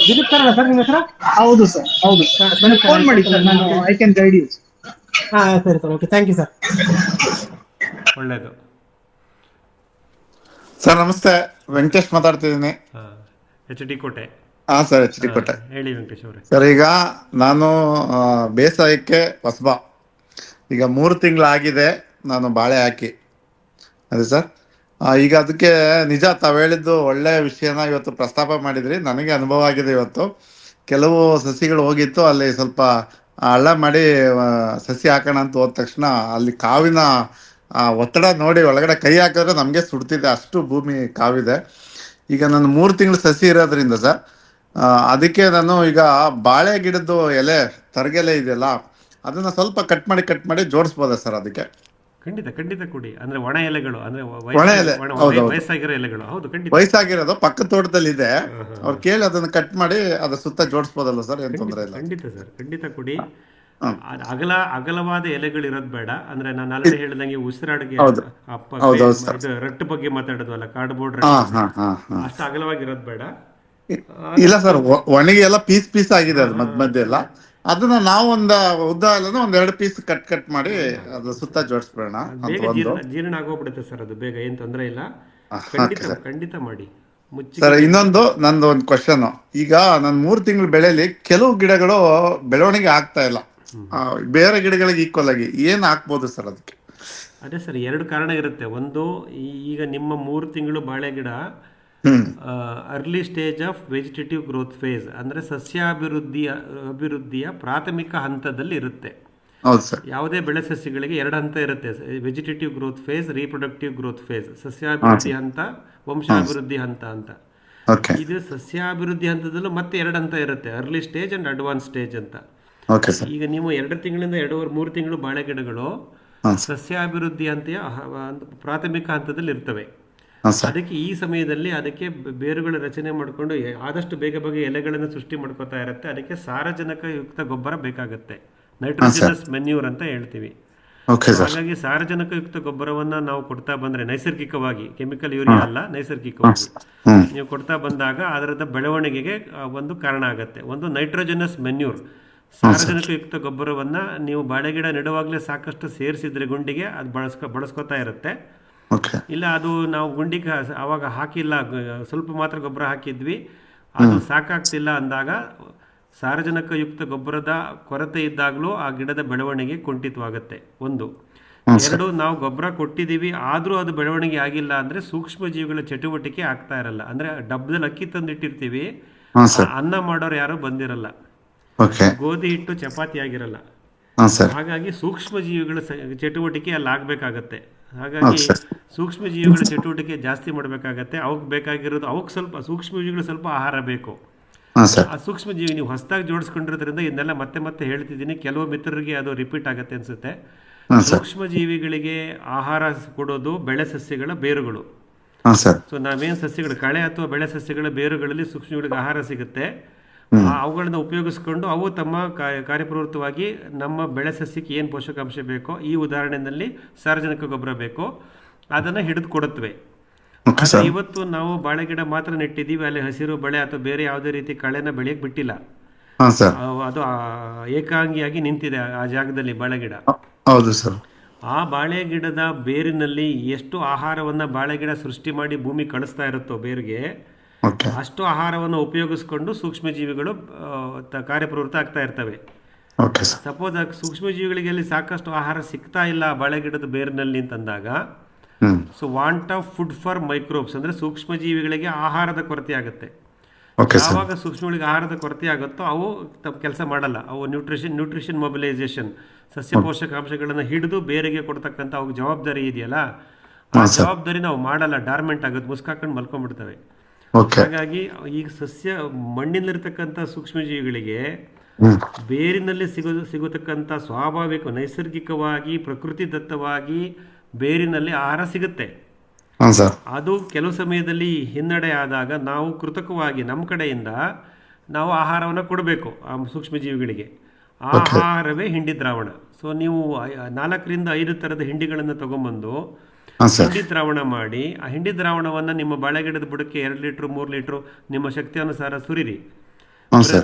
ದಿಲೀಪ್ ಸರ್ ಸರ್ ನಿಮ್ಮ ಹೆಸರು? ಹೌದು ಸರ್, ಹೌದು. ನನಗೆ ಫೋನ್ ಮಾಡಿ ಸರ್, ನಾನು ಐ ಕ್ಯಾನ್ ಗೈಡ್ ಯು. ಸರಿ sir, okay, thank you sir. ಒಳ್ಳೇದು ಸರ್. ನಮಸ್ತೆ, ವೆಂಕಟೇಶ್ ಮಾತಾಡ್ತಿದ್ದೀನಿ. HD ಕೋಟೆ. ಸರ್, HD ಕೋಟೆ. ಹೇಳಿ ವೆಂಕಟೇಶ್ ಅವರೇ. ಸರ್, ಈಗ ನಾನು ಬೇಸಾಯಕ್ಕೆ ಹೊಸಬ. ಈಗ 3 ತಿಂಗಳಾಗಿದೆ ನಾನು ಬಾಳೆ ಹಾಕಿ. ಅದೇ ಸರ್, ಈಗ ಅದಕ್ಕೆ ನಿಜ ತಾವು ಹೇಳಿದ್ದು ಒಳ್ಳೆ ವಿಷಯನ ಇವತ್ತು ಪ್ರಸ್ತಾಪ ಮಾಡಿದ್ರಿ. ನನಗೆ ಅನುಭವ ಆಗಿದೆ. ಇವತ್ತು ಕೆಲವು ಸಸಿಗಳು ಹೋಗಿತ್ತು, ಅಲ್ಲಿ ಸ್ವಲ್ಪ ಹಳ್ಳ ಮಾಡಿ ಸಸಿ ಹಾಕೋಣ ಅಂತ ಹೋದ ತಕ್ಷಣ ಅಲ್ಲಿ ಕಾವಿನ ಒತ್ತಡ ನೋಡಿ ಒಳಗಡೆ ಕೈ ಹಾಕಿದ್ರೆ ನಮಗೆ ಸುಡ್ತಿದೆ, ಅಷ್ಟು ಭೂಮಿ ಕಾವಿದೆ. ಈಗ ನಾನು 3 ತಿಂಗಳು ಸಸಿ ಇರೋದ್ರಿಂದ ಸರ್, ಅದಕ್ಕೆ ನಾನು ಈಗ ಬಾಳೆ ಗಿಡದ್ದು ಎಲೆ ತರಗೆಲೆ ಇದೆಯಲ್ಲ, ಅದನ್ನ ಸ್ವಲ್ಪ ಕಟ್ ಮಾಡಿ ಜೋಡಿಸ್ಬೋದಾ ಸರ್? ಅದಕ್ಕೆ ಖಂಡಿತ ಕೊಡಿ. ಅಂದ್ರೆ ಒಣ ಎಲೆಗಳು, ಅಂದ್ರೆ ವಯಸ್ಸಾಗಿರೋ ಎಲೆಗಳು. ಹೌದು, ಖಂಡಿತ ವಯಸ್ಸಾಗಿರೋದು ಪಕ್ಕ ತೋಟದಲ್ಲಿ ಇದೆ, ಅವ್ರು ಕೇಳಿ ಅದನ್ನ ಕಟ್ ಮಾಡಿ ಅದ್ರ ಸುತ್ತ ಜೋಡಿಸ್ಬೋದಲ್ಲ ಸರ್? ಏನ್ ತೊಂದರೆ ಇಲ್ಲ. ಖಂಡಿತ ಸರ್, ಖಂಡಿತ ಕೊಡಿ. ಅಗಲವಾದ ಎಲೆಗಳು ಇರೋದು ಬೇಡ. ಅಂದ್ರೆ ನಾನು ಆಲ್ರೆಡಿ ಹೇಳಿದಂಗೆ ಉಸಿರಾಡಿಗೆ ರಟ್ಟು ಬಗ್ಗೆ ಮಾತಾಡೋದಲ್ಲ, ಕಾರ್ಡ್ಬೋರ್ಡ್ ಅಷ್ಟು ಅಗಲವಾಗಿರೋದು ಬೇಡ. ಇಲ್ಲ ಸರ್, ಒಣಗಿ ಎಲ್ಲ ಪೀಸ್ ಆಗಿದೆ ಅದು ಮಧ್ಯ ಎಲ್ಲ. ಅದನ್ನ ನಾವು ಉದ್ದ ಎಲ್ಲ 1-2 ಪೀಸ್ ಕಟ್ ಮಾಡಿ ಅದ್ರ ಸುತ್ತ ಜೋಡಿಸ್ಬಿಡೋಣ. ಜೀರ್ಣ ಆಗೋಗ್ಬಿಡುತ್ತೆ ಸರ್ ಅದು ಬೇಗ, ಏನ್ ತೊಂದರೆ ಇಲ್ಲ. ಖಂಡಿತ ಮಾಡಿ. ಸರ್, ಇನ್ನೊಂದು ನಂದು ಒಂದು ಕ್ವಶನ್. ಈಗ ನಾನು 3 ತಿಂಗಳು ಬೆಳೆಯಲ್ಲಿ ಕೆಲವು ಗಿಡಗಳು ಬೆಳವಣಿಗೆ ಆಗ್ತಾ ಇಲ್ಲ, ಬೇರೆ ಗಿಡಗಳಿಗೆ ಈಕ್ವಲ್ ಆಗಿ ಏನ್ ಹಾಕ್ಬೋದು ಸರ್ ಅದಕ್ಕೆ? ಅದೇ ಸರ್, 2 ಕಾರಣ ಇರುತ್ತೆ. ಒಂದು, ಈಗ ನಿಮ್ಮ 3 ತಿಂಗಳು ಬಾಳೆ ಗಿಡ early stage of vegetative growth phase, ಅಂದ್ರೆ ಅಭಿವೃದ್ಧಿಯ ಪ್ರಾಥಮಿಕ ಹಂತದಲ್ಲಿ ಇರುತ್ತೆ. ಯಾವುದೇ ಬೆಳೆ ಸಸ್ಯಗಳಿಗೆ 2 ಹಂತ ಇರುತ್ತೆ: vegetative growth phase, reproductive growth phase. ಸಸ್ಯಾಭಿವೃದ್ಧಿ ಹಂತ, ವಂಶಾಭಿವೃದ್ಧಿ ಹಂತ ಅಂತ. ಇದು ಸಸ್ಯಾಭಿವೃದ್ಧಿ ಹಂತದಲ್ಲೂ ಮತ್ತೆ 2 ಹಂತ ಇರುತ್ತೆ: early stage and advance stage ಅಂತ. ಈಗ ನೀವು 2 ತಿಂಗಳಿಂದ 3 ತಿಂಗಳು ಬಾಳೆ ಗಿಡಗಳು ಸಸ್ಯಾಭಿವೃದ್ಧಿ ಹಂತೆಯ ಪ್ರಾಥಮಿಕ ಹಂತದಲ್ಲಿ ಇರ್ತವೆ. ಅದಕ್ಕೆ ಈ ಸಮಯದಲ್ಲಿ ಅದಕ್ಕೆ ಬೇರುಗಳ ರಚನೆ ಮಾಡಿಕೊಂಡು ಆದಷ್ಟು ಬೇಗ ಎಲೆಗಳನ್ನು ಸೃಷ್ಟಿ ಮಾಡ್ಕೋತಾ ಇರುತ್ತೆ. ಅದಕ್ಕೆ ಸಾರಜನಕ ಯುಕ್ತ ಗೊಬ್ಬರ ಬೇಕಾಗುತ್ತೆ, ನೈಟ್ರೋಜನಸ್ ಮೆನ್ಯೂರ್ ಅಂತ ಹೇಳ್ತೀವಿ. ಹಾಗಾಗಿ ಸಾರಜನಕ ಯುಕ್ತ ಗೊಬ್ಬರವನ್ನ ನಾವು ಕೊಡ್ತಾ ಬಂದ್ರೆ, ನೈಸರ್ಗಿಕವಾಗಿ, ಕೆಮಿಕಲ್ ಯೂರಿಯಾ ಅಲ್ಲ, ನೈಸರ್ಗಿಕವಾಗಿ ನೀವು ಕೊಡ್ತಾ ಬಂದಾಗ ಅದರದ ಬೆಳವಣಿಗೆಗೆ ಒಂದು ಕಾರಣ ಆಗುತ್ತೆ. ಒಂದು ನೈಟ್ರೋಜನಸ್ ಮೆನ್ಯೂರ್, ಸಾರಜನಕ ಯುಕ್ತ ಗೊಬ್ಬರವನ್ನ ನೀವು ಬಾಳೆಗಿಡ ನೆಡುವಾಗಲೇ ಸಾಕಷ್ಟು ಸೇರಿಸಿದ್ರೆ ಗುಂಡಿಗೆ ಅದು ಬಳಸ್ಕೊತಾ ಇರುತ್ತೆ. ಇಲ್ಲ, ಅದು ನಾವು ಗುಂಡಿಗೆ ಅವಾಗ ಹಾಕಿಲ್ಲ, ಸ್ವಲ್ಪ ಮಾತ್ರ ಗೊಬ್ಬರ ಹಾಕಿದ್ವಿ, ಅದು ಸಾಕಾಗ್ತಿಲ್ಲ ಅಂದಾಗ ಸಾರಜನಕ ಯುಕ್ತ ಗೊಬ್ಬರದ ಕೊರತೆ ಇದ್ದಾಗಲೂ ಆ ಗಿಡದ ಬೆಳವಣಿಗೆ ಕುಂಠಿತವಾಗುತ್ತೆ. ಒಂದು. ಎರಡು, ನಾವು ಗೊಬ್ಬರ ಕೊಟ್ಟಿದ್ದೀವಿ ಆದರೂ ಅದು ಬೆಳವಣಿಗೆ ಆಗಿಲ್ಲ ಅಂದರೆ ಸೂಕ್ಷ್ಮ ಜೀವಿಗಳ ಚಟುವಟಿಕೆ ಆಗ್ತಾ ಇರಲ್ಲ. ಅಂದರೆ ಡಬ್ಬದಲ್ಲಿ ಅಕ್ಕಿ ತಂದಿಟ್ಟಿರ್ತೀವಿ, ಅನ್ನ ಮಾಡೋರು ಯಾರೂ ಬಂದಿರಲ್ಲ, ಗೋಧಿ ಹಿಟ್ಟು ಚಪಾತಿ ಆಗಿರಲ್ಲ. ಹಾಗಾಗಿ ಸೂಕ್ಷ್ಮ ಜೀವಿಗಳ ಚಟುವಟಿಕೆ ಅಲ್ಲಿ ಆಗಬೇಕಾಗತ್ತೆ. ಹಾಗಾಗಿ ಸೂಕ್ಷ್ಮ ಜೀವಿಗಳ ಚಟುವಟಿಕೆ ಜಾಸ್ತಿ ಮಾಡಬೇಕಾಗತ್ತೆ. ಅವಕ್ಕೆ ಬೇಕಾಗಿರೋದು, ಅವಕ್ಕೆ ಸ್ವಲ್ಪ ಸೂಕ್ಷ್ಮ ಜೀವಿಗಳು ಸ್ವಲ್ಪ ಆಹಾರ ಬೇಕು. ಆ ಸೂಕ್ಷ್ಮ ಜೀವಿ ನೀವು ಹೊಸದಾಗಿ ಜೋಡಿಸ್ಕೊಂಡಿರೋದ್ರಿಂದ ಇದನ್ನೆಲ್ಲ ಮತ್ತೆ ಮತ್ತೆ ಹೇಳ್ತಿದ್ದೀನಿ, ಕೆಲವು ಮಿತ್ರರಿಗೆ ಅದು ರಿಪೀಟ್ ಆಗುತ್ತೆ ಅನ್ಸುತ್ತೆ. ಸೂಕ್ಷ್ಮ ಜೀವಿಗಳಿಗೆ ಆಹಾರ ಕೊಡೋದು ಬೆಳೆ ಸಸ್ಯಗಳ ಬೇರುಗಳು. ಸೊ ನಾವೇನು ಸಸ್ಯಗಳು, ಕಳೆ ಅಥವಾ ಬೆಳೆ ಸಸ್ಯಗಳ ಬೇರುಗಳಲ್ಲಿ ಸೂಕ್ಷ್ಮಗಳಿಗೆ ಆಹಾರ ಸಿಗುತ್ತೆ. ಅವುಗಳನ್ನ ಉಪಯೋಗಿಸ್ಕೊಂಡು ಅವು ತಮ್ಮ ಕಾರ್ಯಪ್ರವೃತ್ತವಾಗಿ ನಮ್ಮ ಬೆಳೆ ಸಸ್ಯಕ್ಕೆ ಏನು ಪೋಷಕಾಂಶ ಬೇಕೋ, ಈ ಉದಾಹರಣೆಯಲ್ಲಿ ಸಾರ್ವಜನಿಕ ಗೊಬ್ಬರ ಬೇಕೋ ಅದನ್ನು ಹಿಡಿದು ಕೊಡುತ್ತವೆ. ಆದರೆ ಇವತ್ತು ನಾವು ಬಾಳೆ ಗಿಡ ಮಾತ್ರ ನೆಟ್ಟಿದ್ದೀವಿ, ಅಲ್ಲಿ ಹಸಿರು ಬೆಳೆ ಅಥವಾ ಬೇರೆ ಯಾವುದೇ ರೀತಿ ಕಳೆನ ಬೆಳೆಯಕ್ಕೆ ಬಿಟ್ಟಿಲ್ಲ. ಅದು ಏಕಾಂಗಿಯಾಗಿ ನಿಂತಿದೆ ಆ ಜಾಗದಲ್ಲಿ ಬಾಳೆ ಗಿಡ. ಹೌದು ಸರ್. ಆ ಬಾಳೆ ಗಿಡದ ಬೇರಿನಲ್ಲಿ ಎಷ್ಟು ಆಹಾರವನ್ನು ಬಾಳೆ ಗಿಡ ಸೃಷ್ಟಿ ಮಾಡಿ ಭೂಮಿ ಕಳಿಸ್ತಾ ಇರುತ್ತೋ ಬೇರಿಗೆ, ಅಷ್ಟು ಆಹಾರವನ್ನು ಉಪಯೋಗಿಸ್ಕೊಂಡು ಸೂಕ್ಷ್ಮ ಜೀವಿಗಳು ಕಾರ್ಯಪ್ರವೃತ್ತ ಆಗ್ತಾ ಇರ್ತವೆ. ಸಪೋಸ್ ಸೂಕ್ಷ್ಮ ಜೀವಿಗಳಿಗೆ ಅಲ್ಲಿ ಸಾಕಷ್ಟು ಆಹಾರ ಸಿಗ್ತಾ ಇಲ್ಲ ಬಾಳೆ ಗಿಡದ ಬೇರಿನಲ್ಲಿ ಅಂತಂದಾಗ, so want of food for microbes ಅಂದರೆ ಸೂಕ್ಷ್ಮ ಜೀವಿಗಳಿಗೆ ಆಹಾರದ ಕೊರತೆ ಆಗುತ್ತೆ. ಯಾವಾಗ ಸೂಕ್ಷ್ಮಗಳಿಗೆ ಆಹಾರದ ಕೊರತೆ ಆಗುತ್ತೋ ಅವು ತಮ್ಮ ಕೆಲಸ ಮಾಡಲ್ಲ. ಅವು ನ್ಯೂಟ್ರಿಷನ್ ಮೊಬಿಲೈಸೇಷನ್, ಸಸ್ಯ ಪೋಷಕಾಂಶಗಳನ್ನು ಹಿಡಿದು ಬೇರೆಗೆ ಕೊಡ್ತಕ್ಕಂಥ ಅವು ಜವಾಬ್ದಾರಿ ಇದೆಯಲ್ಲ, ಆ ಜವಾಬ್ದಾರಿ ನಾವು ಮಾಡಲ್ಲ, ಡಾರ್ಮೆಂಟ್ ಆಗುತ್ತೆ, ಮುಸ್ಕಾಕೊಂಡು ಮಲ್ಕೊಂಡ್ಬಿಡ್ತವೆ. ಹಾಗಾಗಿ ಈಗ ಸಸ್ಯ ಮಣ್ಣಿನಲ್ಲಿರ್ತಕ್ಕಂಥ ಸೂಕ್ಷ್ಮ ಜೀವಿಗಳಿಗೆ ಬೇರಿನಲ್ಲಿ ಸಿಗತಕ್ಕಂಥ ಸ್ವಾಭಾವಿಕ ನೈಸರ್ಗಿಕವಾಗಿ ಪ್ರಕೃತಿ ದತ್ತವಾಗಿ ಬೇರಿನಲ್ಲಿ ಆಹಾರ ಸಿಗುತ್ತೆ. ಅದು ಕೆಲವು ಸಮಯದಲ್ಲಿ ಹಿನ್ನಡೆ ಆದಾಗ ನಾವು ಕೃತಕವಾಗಿ ನಮ್ಮ ಕಡೆಯಿಂದ ನಾವು ಆಹಾರವನ್ನು ಕೊಡಬೇಕು ಆ ಸೂಕ್ಷ್ಮ ಜೀವಿಗಳಿಗೆ. ಆ ಆಹಾರವೇ ಹಿಂಡಿ ದ್ರಾವಣ. ಸೊ ನೀವು 4ರಿಂದ 5 ಥರದ ಹಿಂಡಿಗಳನ್ನು ತಗೊಂಬಂದು ಹಿಂಡಿ ದ್ರಾವಣ ಮಾಡಿ, ಆ ಹಿಂಡಿ ದ್ರಾವಣವನ್ನು ನಿಮ್ಮ ಬಾಳೆಗಿಡದ ಬುಡಕ್ಕೆ 2 ಲೀಟ್ರ್ 3 ಲೀಟ್ರ್ ನಿಮ್ಮ ಶಕ್ತಿ ಅನುಸಾರ ಸುರಿರಿ.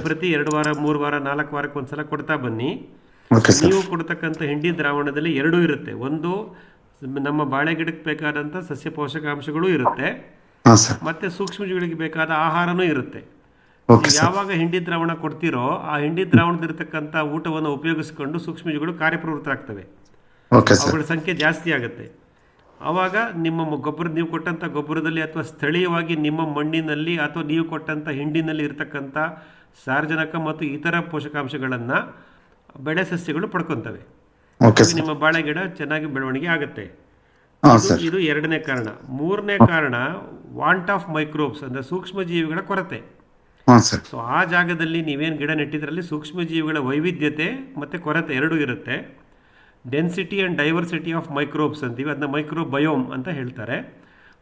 ಪ್ರತಿ 2 ವಾರ 3 ವಾರ 4 ವಾರಕ್ಕೆ ಒಂದ್ಸಲ ಕೊಡ್ತಾ ಬನ್ನಿ. ನೀವು ಕೊಡ್ತಕ್ಕಂಥ ಹಿಂಡಿ ದ್ರಾವಣದಲ್ಲಿ 2 ಇರುತ್ತೆ. ಒಂದು ನಮ್ಮ ಬಾಳೆ ಗಿಡಕ್ಕೆ ಬೇಕಾದಂಥ ಸಸ್ಯ ಪೋಷಕಾಂಶಗಳು ಇರುತ್ತೆ, ಮತ್ತೆ ಸೂಕ್ಷ್ಮಜೀವಿಗಳಿಗೆ ಬೇಕಾದ ಆಹಾರನೂ ಇರುತ್ತೆ. ಯಾವಾಗ ಹಿಂಡಿ ದ್ರಾವಣ ಕೊಡ್ತೀರೋ ಆ ಹಿಂಡಿ ದ್ರಾವಣದಿರ್ತಕ್ಕಂಥ ಊಟವನ್ನು ಉಪಯೋಗಿಸಿಕೊಂಡು ಸೂಕ್ಷ್ಮಜೀವಿಗಳು ಕಾರ್ಯಪ್ರವೃತ್ತರಾಗ್ತವೆ. ಅವುಗಳ ಸಂಖ್ಯೆ ಜಾಸ್ತಿ ಆಗುತ್ತೆ. ಆವಾಗ ನಿಮ್ಮ ನೀವು ಕೊಟ್ಟಂಥ ಗೊಬ್ಬರದಲ್ಲಿ ಅಥವಾ ಸ್ಥಳೀಯವಾಗಿ ನಿಮ್ಮ ಮಣ್ಣಿನಲ್ಲಿ ಅಥವಾ ನೀವು ಕೊಟ್ಟಂಥ ಹಿಂಡಿನಲ್ಲಿ ಇರತಕ್ಕಂಥ ಸಾರಜನಕ ಮತ್ತು ಇತರ ಪೋಷಕಾಂಶಗಳನ್ನು ಬೆಳೆ ಸಸ್ಯಗಳು ಪಡ್ಕೊತವೆ. ನಿಮ್ಮ ಬಾಳೆ ಗಿಡ ಚೆನ್ನಾಗಿ ಬೆಳವಣಿಗೆ ಆಗುತ್ತೆ. ಇದು 2ನೇ ಕಾರಣ. 3ನೇ ಕಾರಣ ವಾಂಟ್ ಆಫ್ ಮೈಕ್ರೋಬ್ಸ್ ಅಂದರೆ ಸೂಕ್ಷ್ಮ ಜೀವಿಗಳ ಕೊರತೆ. ಸೊ ಆ ಜಾಗದಲ್ಲಿ ನೀವೇನು ಗಿಡ ನೆಟ್ಟಿದ್ರಲ್ಲಿ ಸೂಕ್ಷ್ಮ ಜೀವಿಗಳ ವೈವಿಧ್ಯತೆ ಮತ್ತು ಕೊರತೆ 2 ಇರುತ್ತೆ. Density and diversity of microbes ಅಂತೀವಿ, ಅದನ್ನ ಮೈಕ್ರೋಬಯೋಮ್ ಅಂತ ಹೇಳ್ತಾರೆ.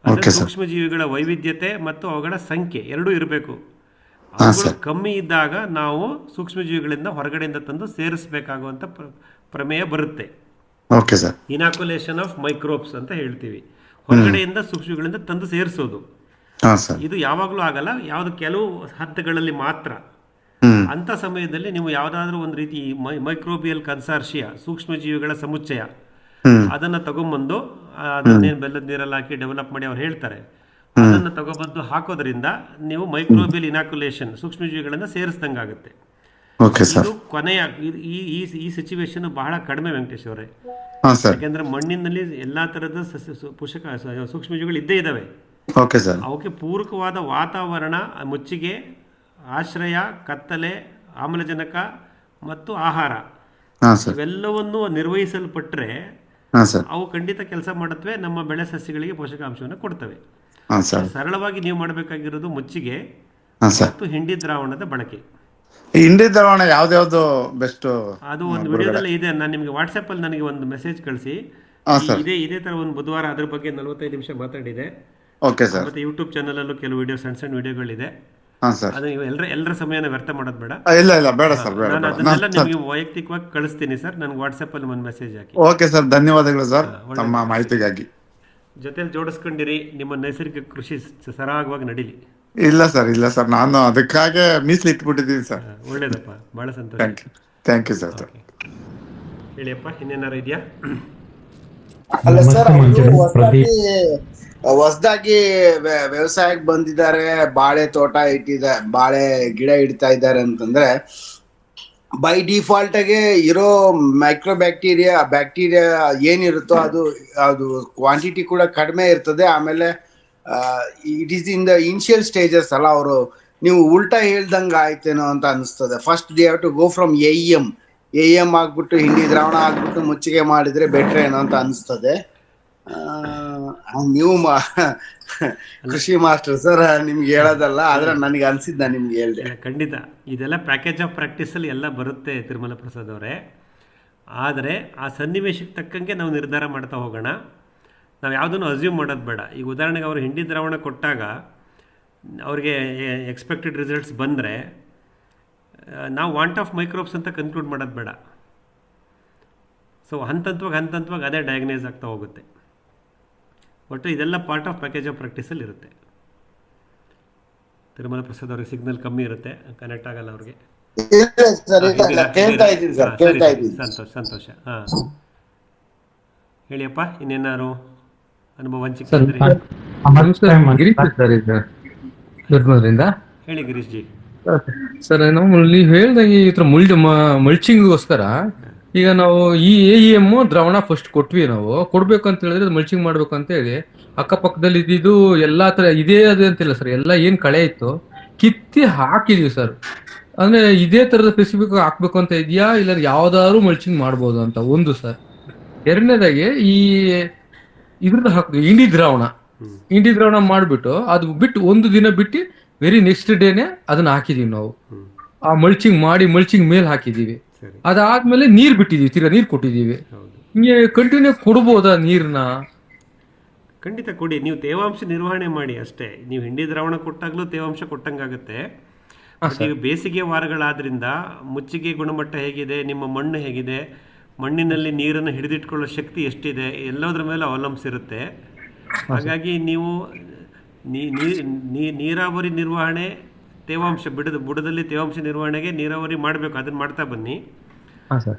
ಅಂದರೆ ಸೂಕ್ಷ್ಮ ಜೀವಿಗಳ ವೈವಿಧ್ಯತೆ ಮತ್ತು ಅವುಗಳ ಸಂಖ್ಯೆ 2 ಇರಬೇಕು. ಅವುಗಳು ಕಮ್ಮಿ ಇದ್ದಾಗ ನಾವು ಸೂಕ್ಷ್ಮ ಜೀವಿಗಳಿಂದ ಹೊರಗಡೆಯಿಂದ ತಂದು ಸೇರಿಸಬೇಕಾಗುವಂಥ ಪ್ರಮೇಯ ಬರುತ್ತೆ. ಇನಾಕ್ಯುಲೇಷನ್ ಆಫ್ ಮೈಕ್ರೋಬ್ಸ್ ಅಂತ ಹೇಳ್ತೀವಿ. ಹೊರಗಡೆಯಿಂದ ಸೂಕ್ಷ್ಮಗಳಿಂದ ತಂದು ಸೇರಿಸೋದು ಇದು ಯಾವಾಗಲೂ ಆಗಲ್ಲ, ಯಾವುದು ಕೆಲವು ಹಂತಗಳಲ್ಲಿ ಮಾತ್ರ. ಅಂಥ ಸಮಯದಲ್ಲಿ ನೀವು ಯಾವುದಾದ್ರೂ ಒಂದು ರೀತಿ ಮೈಕ್ರೋಬಿಯಲ್ ಕನ್ಸಾರ್ಷಿಯ ಸೂಕ್ಷ್ಮ ಜೀವಿಗಳ ಸಮುಚ್ಚಯ ಅದನ್ನು ತಗೊಂಬಂದು ಅದನ್ನೇನು ಬೆಲ್ಲದ ನೀರಲ್ಲಿ ಹಾಕಿ ಡೆವಲಪ್ ಮಾಡಿ ಅವ್ರು ಹೇಳ್ತಾರೆ, ಅದನ್ನು ತಗೊಬಂದು ಹಾಕೋದ್ರಿಂದ ನೀವು ಮೈಕ್ರೋಬಿಯಲ್ ಇನಾಕ್ಯುಲೇಷನ್ ಸೂಕ್ಷ್ಮಜೀವಿಗಳನ್ನು ಸೇರಿಸ್ದಂಗೆ ಆಗುತ್ತೆ. ಇದು ಕೊನೆಯ ಈ ಸಿಚುವೇಶನ್ ಬಹಳ ಕಡಿಮೆ ವೆಂಕಟೇಶ್ ಅವರೇ. ಯಾಕೆಂದ್ರೆ ಮಣ್ಣಿನಲ್ಲಿ ಎಲ್ಲಾ ತರದ ಸೂಕ್ಷ್ಮಜೀವಿಗಳು ಇದ್ದೇ ಇದಾವೆ. ಅವಕ್ಕೆ ಪೂರಕವಾದ ವಾತಾವರಣ, ಮುಚ್ಚಿಗೆ, ಆಶ್ರಯ, ಕತ್ತಲೆ, ಆಮ್ಲಜನಕ ಮತ್ತು ಆಹಾರ ಇವೆಲ್ಲವನ್ನು ನಿರ್ವಹಿಸಲ್ಪಟ್ರೆ ಅವು ಖಂಡಿತ ಕೆಲಸ ಮಾಡುತ್ತವೆ, ನಮ್ಮ ಬೆಳೆ ಸಸ್ಯಗಳಿಗೆ ಪೋಷಕಾಂಶವನ್ನು ಕೊಡ್ತವೆ. ಸರಳವಾಗಿ ನೀವು ಮಾಡಬೇಕಾಗಿರೋದು ಮುಚ್ಚಿಗೆ ಮತ್ತು ಹಿಂಡಿ ದ್ರಾವಣದ ಬಳಕೆ. ಹಿಂಡಿ ದ್ರಾವಣ ಯಾವ್ದು ಬೆಸ್ಟ್? ಅದು ಒಂದು ವಿಡಿಯೋದಲ್ಲಿ ಇದೆ, ನಾನು ನಿಮಗೆ ವಾಟ್ಸ್ಆಪ್ ಅಲ್ಲಿ ನನಗೆ ಒಂದು ಮೆಸೇಜ್ ಕಳಿಸಿ. ಇದೇ ತರ ಒಂದು ಬುಧವಾರ ಅದ್ರ ಬಗ್ಗೆ 45 ನಿಮಿಷ ಮಾತಾಡಿದೆ. ಮತ್ತೆ ಯೂಟ್ಯೂಬ್ ಚಾನಲ್ ಅಲ್ಲೂ ಕೆಲವು ವಿಡಿಯೋ ಸಣ್ಣ ವಿಡಿಯೋಗಳಿದೆ. ಅದು ಎಲ್ಲರ ಸಮಯನ ವ್ಯರ್ಥ ಮಾಡೋದು ಬೇಡ. ಇಲ್ಲ ಬೇಡ ಸರ್, ನಾನು ಅದನ್ನೆಲ್ಲ ನಿಮಗೆ ವೈಯಕ್ತಿಕವಾಗಿ ಕಳಿಸ್ತೀನಿ ಸರ್. ನನಗೆ ವಾಟ್ಸ್ಆಪ್ ಅಲ್ಲಿ ಒಂದು ಮೆಸೇಜ್ ಹಾಕಿ. ಓಕೆ ಸರ್, ಧನ್ಯವಾದಗಳು ಸರ್ ತಮ್ಮ ಮಾಹಿತಿಗಾಗಿ. ಜೊತೆಲಿ ಜೋಡಿಸ್ಕೊಂಡಿರಿ, ನಿಮ್ಮ ನೈಸರ್ಗಿಕ ಕೃಷಿ ಸರಾಗವಾಗಿ ನಡೀಲಿ. ಇಲ್ಲ ಸರ್, ನಾನು ಅದಕ್ಕಾಗೆ ಮೀಸಲಿಟ್ಬಿಟ್ಟಿದ್ದೀನಿ ಸರ್. ಒಳ್ಳೇದಪ್ಪ, ಬಹಳ ಸಂತೋಷ. Thank you sir. ಹೇಳಿಯಪ್ಪ, ಇನ್ನೇನಾರು ಇದೆಯಾ? ಅಲ್ಲ ಸರ್, ಹೊಸದಾಗಿ ವ್ಯವಸಾಯಕ್ಕೆ ಬಂದಿದ್ದಾರೆ, ಬಾಳೆ ತೋಟ ಬಾಳೆ ಗಿಡ ಇಡ್ತಾ ಇದ್ದಾರೆ ಅಂತಂದ್ರೆ ಬೈ ಡಿಫಾಲ್ಟಾಗೆ ಇರೋ ಬ್ಯಾಕ್ಟೀರಿಯಾ ಏನಿರುತ್ತೋ ಅದು ಕ್ವಾಂಟಿಟಿ ಕೂಡ ಕಡಿಮೆ ಇರ್ತದೆ. ಆಮೇಲೆ it is in the initial stages ಅಲ್ಲ, ಅವರು ನೀವು ಉಲ್ಟಾ ಹೇಳ್ದಂಗೆ ಆಯ್ತೇನೋ ಅಂತ ಅನಿಸ್ತದೆ. First they have to go from M ಆಗ್ಬಿಟ್ಟು ಹಿಂಡಿ ದ್ರಾವಣ ಆಗ್ಬಿಟ್ಟು ಮುಚ್ಚಿಗೆ ಮಾಡಿದ್ರೆ ಬೆಟ್ರ್ ಏನೋ ಅಂತ ಅನಿಸ್ತದೆ. ನೀವು ಕೃಷಿ ಮಾಸ್ಟರ್ ಸರ್, ನಿಮ್ಗೆ ಹೇಳೋದಲ್ಲ, ಆದ್ರೆ ನನಗೆ ಅನ್ಸಿದ್ದು ನಾನು ನಿಮ್ಗೆ ಹೇಳ್ದೆ. ಖಂಡಿತ ಇದೆಲ್ಲ ಪ್ಯಾಕೇಜ್ ಆಫ್ ಪ್ರಾಕ್ಟೀಸಲ್ಲಿ ಎಲ್ಲ ಬರುತ್ತೆ ತಿರುಮಲ ಪ್ರಸಾದ್ ಅವರೇ. ಆದರೆ ಆ ಸನ್ನಿವೇಶಕ್ಕೆ ತಕ್ಕಂಗೆ ನಾವು ನಿರ್ಧಾರ ಮಾಡ್ತಾ ಹೋಗೋಣ. ನಾವು ಯಾವುದನ್ನು ಅಸ್ಯೂಮ್ ಮಾಡೋದು ಬೇಡ. ಈಗ ಉದಾಹರಣೆಗೆ ಅವರು ಹಿಂಡಿ ದ್ರಾವಣ ಕೊಟ್ಟಾಗ ಅವ್ರಿಗೆ ಎಕ್ಸ್ಪೆಕ್ಟೆಡ್ ರಿಸಲ್ಟ್ಸ್ ಬಂದರೆ ನಾವು ವಾಂಟ್ ಆಫ್ ಮೈಕ್ರೋಬ್ಸ್ ಅಂತ ಕನ್ಕ್ಲೂಡ್ ಮಾಡೋದು ಬೇಡ. ಸೊ ಹಂತಂತವಾಗಿ ಅದೇ ಡಯಾಗ್ನೈಸ್ ಆಗ್ತಾ ಹೋಗುತ್ತೆ. ಒಟ್ಟು ಇದೆಲ್ಲ ಪಾರ್ಟ್ ಆಫ್ ಪ್ಯಾಕೇಜ್ ಆಫ್ ಪ್ರಾಕ್ಟೀಸಲ್ಲಿ ಇರುತ್ತೆ. ತಿರುಮಲ ಪ್ರಸಾದ್ ಅವ್ರಿಗೆ ಸಿಗ್ನಲ್ ಕಮ್ಮಿ ಇರುತ್ತೆ, ಕನೆಕ್ಟ್ ಆಗಲ್ಲ ಅವ್ರಿಗೆ. ಸಂತೋಷ. ಹಾಂ, ಹೇಳಿಯಪ್ಪ, ಇನ್ನೇನಾರು ಅನುಭವ ಹಂಚಿಕೊಂಡ್ರಿ? ಹೇಳಿ ಗಿರೀಶ್ ಜಿ. ಸರ್, ನೀವು ಹೇಳ್ದಂಗೆ ಈ ತರ ಮಲ್ಚಿಂಗ್ಗೋಸ್ಕರ ಈಗ ನಾವು ಈ AEM ದ್ರಾವಣ ಫಸ್ಟ್ ಕೊಟ್ವಿ. ನಾವು ಕೊಡ್ಬೇಕಂತ ಹೇಳಿದ್ರೆ ಮಲ್ಚಿಂಗ್ ಮಾಡ್ಬೇಕು ಅಂತ ಹೇಳಿ ಅಕ್ಕಪಕ್ಕದಲ್ಲಿ ಇದ್ದಿದ್ದು ಎಲ್ಲಾ ತರ ಇದೇ ಅದೇ ಅಂತಿಲ್ಲ ಸರ್, ಎಲ್ಲ ಏನ್ ಕಳೆ ಇತ್ತು ಕಿತ್ತಿ ಹಾಕಿದೀವಿ ಸರ್. ಅಂದ್ರೆ ಇದೇ ತರದ ಸ್ಪೆಸಿಫಿಕ್ ಹಾಕ್ಬೇಕು ಅಂತ ಇದೆಯಾ, ಇಲ್ಲ ಯಾವ್ದಾದ್ರು ಮಲ್ಚಿಂಗ್ ಮಾಡ್ಬೋದು ಅಂತ ಒಂದು ಸರ್. ಎರಡನೇದಾಗಿ ಈ ಇದ್ರದ್ದು ಹಾಕ್ತೀವಿ ಇಂಡಿ ದ್ರಾವಣ ಮಾಡ್ಬಿಟ್ಟು ಅದು ಬಿಟ್ಟು ಒಂದು ದಿನ ಬಿಟ್ಟು ವೆರಿ ನೆಕ್ಸ್ಟ್ ಡೇನೆ ಅದನ್ನ ಹಾಕಿದೀವಿ ನಾವು. ಆ ಮಲ್ಚಿಂಗ್ ಮೇಲೆ ಹಾಕಿದೀವಿ. ಅದಾದ್ಮೇಲೆ ನೀರ್ ಬಿಟ್ಟಿದೀವಿ, ತಿರ್ಗಾ ನೀರ್ ಕೊಟ್ಟಿದೀವಿ. ಹಿಂಗೆ ಕಂಟಿನ್ಯೂ ಕೊಡ್ಬೋದಾ ನೀರ್ನ? ಖಂಡಿತ ಕೊಡಿ. ನೀವು ತೇವಾಂಶ ನಿರ್ವಹಣೆ ಮಾಡಿ ಅಷ್ಟೇ. ನೀವು ಹಿಂಡಿ ದ್ರಾವಣ ಕೊಟ್ಟಾಗ್ಲೂ ತೇವಾಂಶ ಕೊಟ್ಟಂಗಾಗುತ್ತೆ. ಈಗ ಬೇಸಿಗೆ ವಾರಗಳಾದ್ರಿಂದ ಮುಚ್ಚಿಗೆ ಗುಣಮಟ್ಟ ಹೇಗಿದೆ, ನಿಮ್ಮ ಮಣ್ಣು ಹೇಗಿದೆ, ಮಣ್ಣಿನಲ್ಲಿ ನೀರನ್ನು ಹಿಡಿದಿಟ್ಕೊಳ್ಳೋ ಶಕ್ತಿ ಎಷ್ಟಿದೆ, ಎಲ್ಲದರ ಮೇಲೆ ಅವಲಂಬಿಸಿರುತ್ತೆ. ಹಾಗಾಗಿ ನೀವು ನೀರಾವರಿ ನಿರ್ವಹಣೆ, ತೇವಾಂಶ ಬುಡದಲ್ಲಿ ತೇವಾಂಶ ನಿರ್ವಹಣೆಗೆ ನೀರಾವರಿ ಮಾಡಬೇಕು, ಅದನ್ನು ಮಾಡ್ತಾ ಬನ್ನಿ.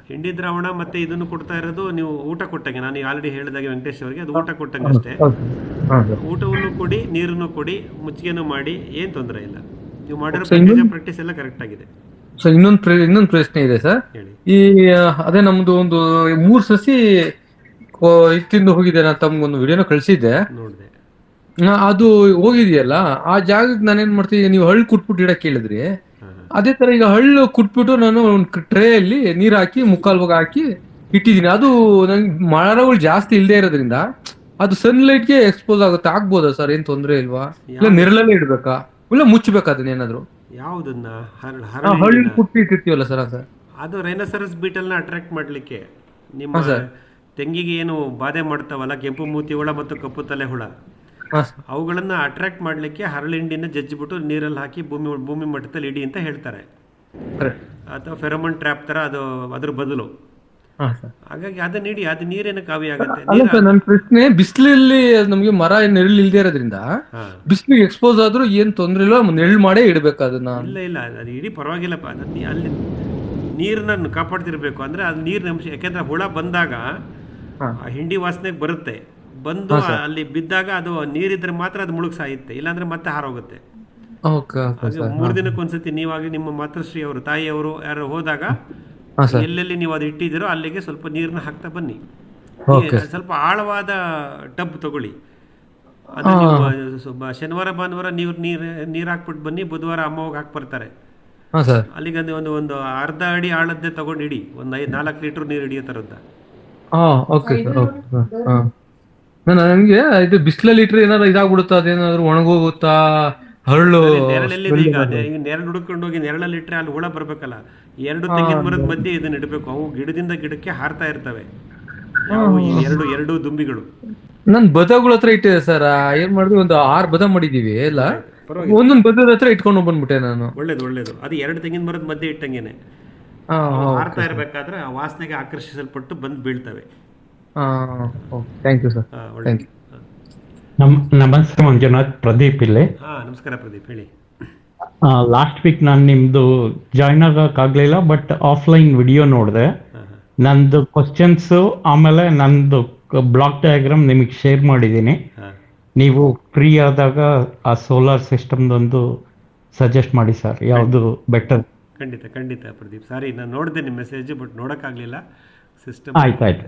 ಹಿಂಡಿ ದ್ರಾವಣ ಮತ್ತೆ ಇದನ್ನು ಕೊಡ್ತಾ ಇರೋದು ನೀವು ಊಟ ಕೊಟ್ಟಂಗೆ, ನಾನು ಆಲ್ರೆಡಿ ಹೇಳಿದಾಗೆ ವೆಂಕಟೇಶ್ ಅವರಿಗೆ ಅದು ಊಟ ಕೊಟ್ಟಂಗೆ ಅಷ್ಟೇ. ಊಟವನ್ನು ಕೊಡಿ, ನೀರನ್ನು ಕೊಡಿ, ಮುಚ್ಚಿಗೆನೂ ಮಾಡಿ, ಏನು ತೊಂದರೆ ಇಲ್ಲ. ನೀವು ಮಾಡಿರೋ ಪ್ರಾಕ್ಟೀಸ್ ಎಲ್ಲ ಕರೆಕ್ಟ್ ಆಗಿದೆ. ಸೊ ಇನ್ನೊಂದು ಪ್ರಶ್ನೆ ಇದೆ ಸರ್. ಈ ಅದೇ ನಮ್ದು ಒಂದು 3 ಸಸಿ ಇತ್ತಿಂದ ಹೋಗಿದೆ, ನಾನು ತಮ್ಗೊಂದು ವಿಡಿಯೋನ ಕಳ್ಸಿದ್ದೆ. ನೋಡಿದೆ. ಅದು ಹೋಗಿದೆಯಲ್ಲ, ಆ ಜಾಗಕ್ಕೆ ನಾನೇನ್ ಮಾಡ್ತೀನಿ, ನೀವು ಹಳ್ಳು ಕುಟ್ಬಿಟ್ಟು ಇಡಕ್ ಕೇಳಿದ್ರಿ, ಅದೇ ತರ ಈಗ ಹಳ್ಳು ಕುಟ್ಬಿಟ್ಟು ನಾನು ಒಂದು ಟ್ರೇ ಅಲ್ಲಿ ನೀರ್ ಹಾಕಿ ಮುಕ್ಕಾಲ್ ಭಾಗ ಹಾಕಿ ಇಟ್ಟಿದ್ದೀನಿ. ಅದು ನಂಗೆ ಮರಗಳು ಜಾಸ್ತಿ ಇಲ್ಲದೆ ಇರೋದ್ರಿಂದ ಅದು ಸನ್ಲೈಟ್ ಗೆ ಎಕ್ಸ್ಪೋಸ್ ಆಗುತ್ತೆ. ಆಗ್ಬೋದಾ ಸರ್? ಏನ್ ತೊಂದ್ರೆ ಇಲ್ವಾ? ಇಲ್ಲ ನೆರಳಲ್ಲೇ ಇಡ್ಬೇಕಾ, ಇಲ್ಲ ಮುಚ್ಚಬೇಕಾ ಅದನ್ನೇನಾದ್ರು? ಯಾವುದನ್ನ? ಹಳ್ಳಿ ಕುಟ್ಟಿ ಇಟ್ಟಿರ್ತೀವಲ್ಲ ಸರ್, ಅದು ರೈನೋಸರಸ್ ಬೀಟಲ್ನ ಅಟ್ರಾಕ್ಟ್ ಮಾಡ್ಲಿಕ್ಕೆ. ನಿಮ್ಮ ತೆಂಗಿಗೆ ಏನು ಬಾಧೆ ಮಾಡ್ತಾವಲ್ಲ, ಕೆಂಪು ಮೂತಿ ಹುಳ ಮತ್ತು ಕಪ್ಪು ತಲೆ ಹುಳ, ಅವುಗಳನ್ನ ಅಟ್ರಾಕ್ಟ್ ಮಾಡ್ಲಿಕ್ಕೆ ಹರಳಿಂಡಿನ ಜಜ್ಜಿಬಿಟ್ಟು ನೀರಲ್ಲಿ ಹಾಕಿ ಭೂಮಿ ಮಟ್ಟದಲ್ಲಿ ಇಡಿ ಅಂತ ಹೇಳ್ತಾರೆ. ಅಥವಾ ಫೆರಮೋನ್ ಟ್ರ್ಯಾಪ್ ತರ ಅದು ಅದ್ರ ಬದಲು. ಹಾಗಾಗಿ ಅದನ್ನ ಇಡಿ, ಅದು ನೀರೇನು ಕಾವಿ ಆಗುತ್ತೆ. ನನ್ನ ಪ್ರಶ್ನೆ, ಬಿಸಿಲಲ್ಲಿ ನಮ್ಗೆ ಮರ ನೆರಳು ಇಲ್ದೇ ಇರೋದ್ರಿಂದ ಬಿಸಿಲಿಗೆ ಎಕ್ಸ್ಪೋಸ್ ಆದ್ರೂ ಏನ್ ತೊಂದ್ರೆ ಇಲ್ಲ, ನೆರಳು ಮಾಡೇ ಇಡ್ಬೇಕು ಅದನ್ನ? ಇಲ್ಲ, ಅದು ಇಡೀ ಪರವಾಗಿಲ್ಲಪ್ಪ. ಅಲ್ಲಿ ನೀರನ್ನ ಕಾಪಾಡ್ತಿರ್ಬೇಕು. ಅಂದ್ರೆ ಅದು ನೀರಿನ ಅಂಶ, ಯಾಕೆಂದ್ರೆ ಹುಳ ಬಂದಾಗ ಹಿಂಡಿ ವಾಸನೆಗೆ ಬರುತ್ತೆ, ಬಂದು ಅಲ್ಲಿ ಬಿದ್ದಾಗ ಅದು ನೀರಿದ್ರೆ ಮಾತ್ರ ಅದು ಮುಳುಗ್ ಸಾಯುತ್ತೆ, ಇಲ್ಲಾಂದ್ರೆ ಮತ್ತೆ ಹಾರೋಗುತ್ತೆ. 3 ದಿನಕ್ಕೊಂದ್ಸತಿ ನೀವಾಗಿ ನಿಮ್ಮ ಮಾತೃಶ್ರೀ ಅವರು, ತಾಯಿಯವರು ಯಾರು ಹೋದಾಗ ಎಲ್ಲೆಲ್ಲಿ ನೀವು ಅದು ಇಟ್ಟಿದ್ದೀರೋ ಅಲ್ಲಿಗೆ ಸ್ವಲ್ಪ ನೀರನ್ನ ಹಾಕ್ತಾ ಬನ್ನಿ. ಸ್ವಲ್ಪ ಆಳವಾದ ಟಬ್ ತಗೊಳ್ಳಿ. ಅದು ಶನಿವಾರ ಭಾನುವಾರ ನೀರು ಹಾಕ್ಬಿಟ್ಟು ಬನ್ನಿ, ಬುಧವಾರ ಅಮ್ಮ ಹೋಗಿ ಹಾಕಿ ಬರ್ತಾರೆ. ಅಲ್ಲಿಗೆ ಒಂದು ಅರ್ಧ ಅಡಿ ಆಳದ್ದೇ ತಗೊಂಡು ಇಡಿ, ಒಂದು 4 ಲೀಟರ್ ನೀರು ಹಿಡಿಯೋ ತರದ್ದ. ನನ್ಗೆ ಇದು ಬಿಸಿಲಲ್ಲಿ ಇಟ್ರೆ ಏನಾದ್ರು ಇದಾಗ್ಬಿಡುತ್ತಾ, ಅದೇನಾದ್ರು ಒಣಗೋಗುತ್ತಾ, ಹರಳು? ನೆರಳಲ್ಲಿದೆ. ಈಗ ನೆರಳು ಹುಡುಕೊಂಡು ಹೋಗಿ ನೆರಳಲ್ಲಿ ಇಟ್ರೆ ಅಲ್ಲಿ ಹುಳ ಬರ್ಬೇಕಲ್ಲ. 2 ತೆಂಗಿನ ಮರದ ಮಧ್ಯೆ ಇದನ್ನ ಇಡಬೇಕು. ಅವು ಗಿಡದಿಂದ ಗಿಡಕ್ಕೆ ಹಾರ್ತಾ ಇರ್ತವೆ, ಎರಡು ದುಂಬಿಗಳು. ನನ್ ಬದಗಳ ಹತ್ರ ಇಟ್ಟಿದೆ ಸರ್. ಏನ್ ಮಾಡಿದ್ವಿ, ಒಂದು 6 ಬದ ಮಾಡಿದೀವಿ. ಎಲ್ಲ ಒಂದೊಂದು ಬದದ ಹತ್ರ ಇಟ್ಕೊಂಡು ಬಂದ್ಬಿಟ್ಟೆ ನಾನು. ಒಳ್ಳೇದು. ಅದು 2 ತೆಂಗಿನ ಮರದ ಮಧ್ಯೆ ಇಟ್ಟಂಗೆನೆ ಹಾರ್ತಾ ಇರ್ಬೇಕಾದ್ರೆ ಆ ವಾಸನೆಗೆ ಆಕರ್ಷಿಸಲ್ಪಟ್ಟು ಬಂದು ಬೀಳ್ತವೆ. Thank you sir. Thank you. ನಮಸ್ತೆ ಮಂಜುನಾಥ್, ಪ್ರದೀಪ್ ಇಲ್ಲಿ. ನಮಸ್ಕಾರ ಪ್ರದೀಪ್, ಹೇಳಿ. ಲಾಸ್ಟ್ ವೀಕ್ ನಾನು ನಿಮ್ದು ಜಾಯ್ನ್ ಆಗಕ್ಕಾಗ್ಲಿಲ್ಲ, ಬಟ್ ಆಫ್ಲೈನ್ ವಿಡಿಯೋ ನೋಡಿದೆ. ನಂದು ಕ್ವಶನ್ಸ್ ಆಮೇಲೆ ನಂದು ಬ್ಲಾಕ್ ಡಯಾಗ್ರಾಮ್ ನಿಮಗೆ ಶೇರ್ ಮಾಡಿದ್ದೀನಿ. ನೀವು ಫ್ರೀ ಆದಾಗ ಆ ಸೋಲಾರ್ ಸಿಸ್ಟಮ್ದೊಂದು ಸಜೆಸ್ಟ್ ಮಾಡಿ ಸರ್, ಯಾವುದು ಬೆಟರ್? ಖಂಡಿತ ಖಂಡಿತ ಪ್ರದೀಪ್. ಸಾರಿ, ನಾನು ನೋಡಿದೆ ನಿಮ್ಮ ಮೆಸೇಜ್, ಬಟ್ ನೋಡೋಕ್ಕಾಗಲಿಲ್ಲ. ಸಿಸ್ಟಮ್ ಆಯ್ತಾಯ್ತು.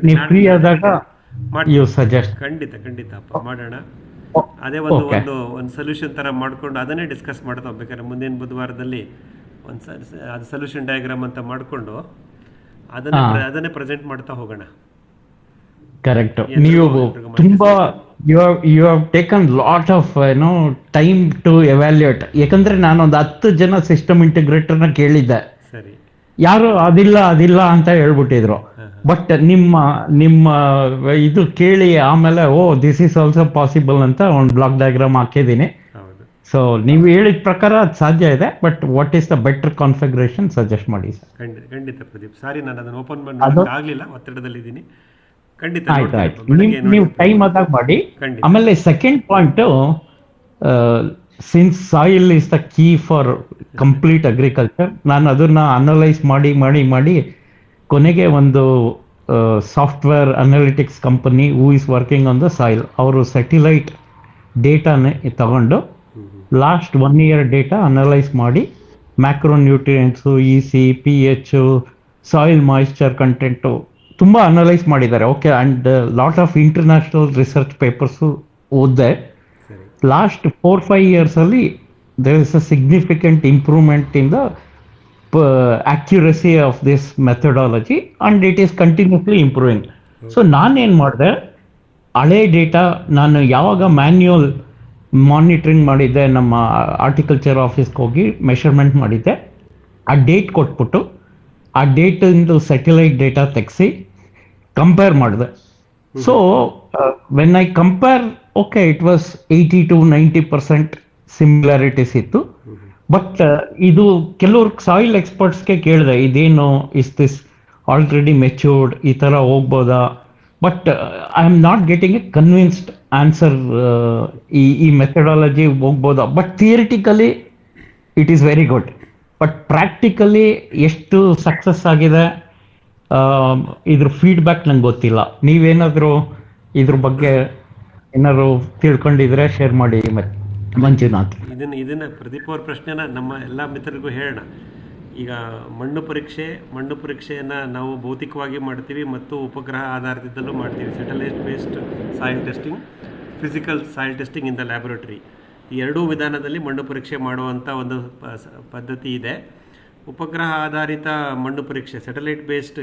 ನೀವು ಫ್ರೀ ಆದಾಗ ಯು ಸಜೆಸ್ಟ್. ಖಂಡಿತ ಖಂಡಿತಪ್ಪ ಮಾಡೋಣ. ಅದೇ ಒಂದು Okay. ಒಂದು ಒಂದು ಸೊಲ್ಯೂಷನ್ ಥರ ಮಾಡಿಕೊಂಡು ಅದನ್ನೇ ಡಿಸ್ಕಸ್ ಮಾಡ್ತಾ ಹೋಗ್ಬೇಕಾದ್ರೆ ಮುಂದಿನ ಬುಧವಾರದಲ್ಲಿ ಒಂದು ಅದು ಸೊಲ್ಯೂಷನ್ ಡಯಾಗ್ರಾಮ್ ಅಂತ ಮಾಡಿಕೊಂಡು ಅದನ್ನೇ ಪ್ರೆಸೆಂಟ್ ಮಾಡ್ತಾ ಹೋಗೋಣ. ಕರೆಕ್ಟ್. ನೀವು ತುಂಬಾ you have taken lot of time to evaluate. ಯಾಕಂದ್ರೆ ನಾನೊಂದು 10 ಜನ ಸಿಸ್ಟಮ್ ಇಂಟಿಗ್ರೇಟರ್ನ ಕೇಳಿದ್ದೆ, ಸರಿ, ಯಾರು ಅದಿಲ್ಲ ಅಂತ ಹೇಳ್ಬಿಟ್ಟಿದ್ರು. ಬಟ್ ನಿಮ್ಮ ಇದು ಕೇಳಿ ಆಮೇಲೆ ದಿಸ್ ಈಸ್ ಆಲ್ಸೋ ಪಾಸಿಬಲ್ ಅಂತ ಒಂದು ಬ್ಲಾಕ್ ಡಯಾಗ್ರಾಮ್ ಹಾಕಿದ್ದೀನಿ. ಸೊ ನೀವು ಹೇಳಿದ ಪ್ರಕಾರ ಅದು ಸಾಧ್ಯ ಇದೆ, but what is the better configuration suggest ಮಾಡಿ ಸರ್. ಖಂಡಿತ ಪ್ರದೀಪ್. ಸಾರಿ, ನಾನು ಅದನ್ನು ಓಪನ್ ಮಾಡಿ ಆಗಲಿಲ್ಲ, ಒತ್ತಡದಲ್ಲಿದ್ದೀನಿ. ಖಂಡಿತ ಆಯ್ತು. ನೀವು ಟೈಮ್ ಆದಾಗ ಮಾಡಿ. ಆಮೇಲೆ second point, since soil is the key for complete agriculture, ನಾನು ಅದನ್ನ ಅನಲೈಸ್ ಮಾಡಿ ಕೊನೆಗೆ ಒಂದು software analytics company who is working on the soil, ಅವರು ಸ್ಯಾಟಿಲೈಟ್ ಡೇಟಾನೇ ತಗೊಂಡು ಲಾಸ್ಟ್ 1 year ಡೇಟಾ ಅನಲೈಸ್ ಮಾಡಿ macro nutrients, EC, pH, soil moisture content ತುಂಬ ಅನಲೈಸ್ ಮಾಡಿದ್ದಾರೆ. Okay, and lot of international research papers ಓದಿದೆ. ಲಾಸ್ಟ್ 4-5 years ಅಲ್ಲಿ there is a significant improvement in the accuracy of this methodology and it is continuously improving. So ನಾನೇನು ಮಾಡಿದೆ, ಹಳೆ data ನಾನು ಯಾವಾಗ manual monitoring ಮಾಡಿದ್ದೆ, ನಮ್ಮ ಆರ್ಟಿಕಲ್ಚರ್ ಆಫೀಸ್ಗೆ ಹೋಗಿ ಮೆಷರ್ಮೆಂಟ್ ಮಾಡಿದ್ದೆ, ಆ ಡೇಟ್ ಕೊಟ್ಬಿಟ್ಟು ಆ ಡೇಟಿಂದು ಸ್ಯಾಟಲೈಟ್ ಡೇಟಾ ತೆಗೆಸಿ ಕಂಪೇರ್ ಮಾಡಿದೆ. So when I compare, okay, it was 80-90% similarities ಇತ್ತು. ಬಟ್ ಇದು ಕೆಲವ್ರು ಸಾಯಿಲ್ ಎಕ್ಸ್ಪರ್ಟ್ಸ್ಗೆ ಕೇಳಿದೆ, ಇದೇನು ಇಸ್ ದಿಸ್ ಆಲ್ರೆಡಿ ಮೆಚ್ಯೂರ್ಡ್, ಈ ಥರ ಹೋಗ್ಬೋದಾ? But I am not getting a convinced answer. ಈ ಮೆಥಡಾಲಜಿ ಹೋಗ್ಬೋದಾ? But theoretically it is very good, but practically ಎಷ್ಟು ಸಕ್ಸಸ್ ಆಗಿದೆ ಇದ್ರ ಫೀಡ್ಬ್ಯಾಕ್ ನಂಗೆ ಗೊತ್ತಿಲ್ಲ. ನೀವೇನಾದರೂ ಇದ್ರ ಬಗ್ಗೆ ಏನಾದ್ರು ತಿಳ್ಕೊಂಡಿದ್ರೆ ಶೇರ್ ಮಾಡಿ ಮಂಜುನಾಥ್. ಇದನ್ನ ಪ್ರದೀಪ್ ಅವ್ರ ಪ್ರಶ್ನೆನ ನಮ್ಮ ಎಲ್ಲ ಮಿತ್ರರಿಗೂ ಹೇಳೋಣ. ಈಗ ಮಣ್ಣು ಪರೀಕ್ಷೆಯನ್ನು ನಾವು ಭೌತಿಕವಾಗಿ ಮಾಡ್ತೀವಿ ಮತ್ತು ಉಪಗ್ರಹ ಆಧಾರಿತದಲ್ಲೂ ಮಾಡ್ತೀವಿ. Satellite based soil testing, physical soil testing in the laboratory. ಈ ಎರಡೂ ವಿಧಾನದಲ್ಲಿ ಮಣ್ಣು ಪರೀಕ್ಷೆ ಮಾಡುವಂಥ ಒಂದು ಪದ್ಧತಿ ಇದೆ. ಉಪಗ್ರಹ ಆಧಾರಿತ ಮಣ್ಣು ಪರೀಕ್ಷೆ, satellite based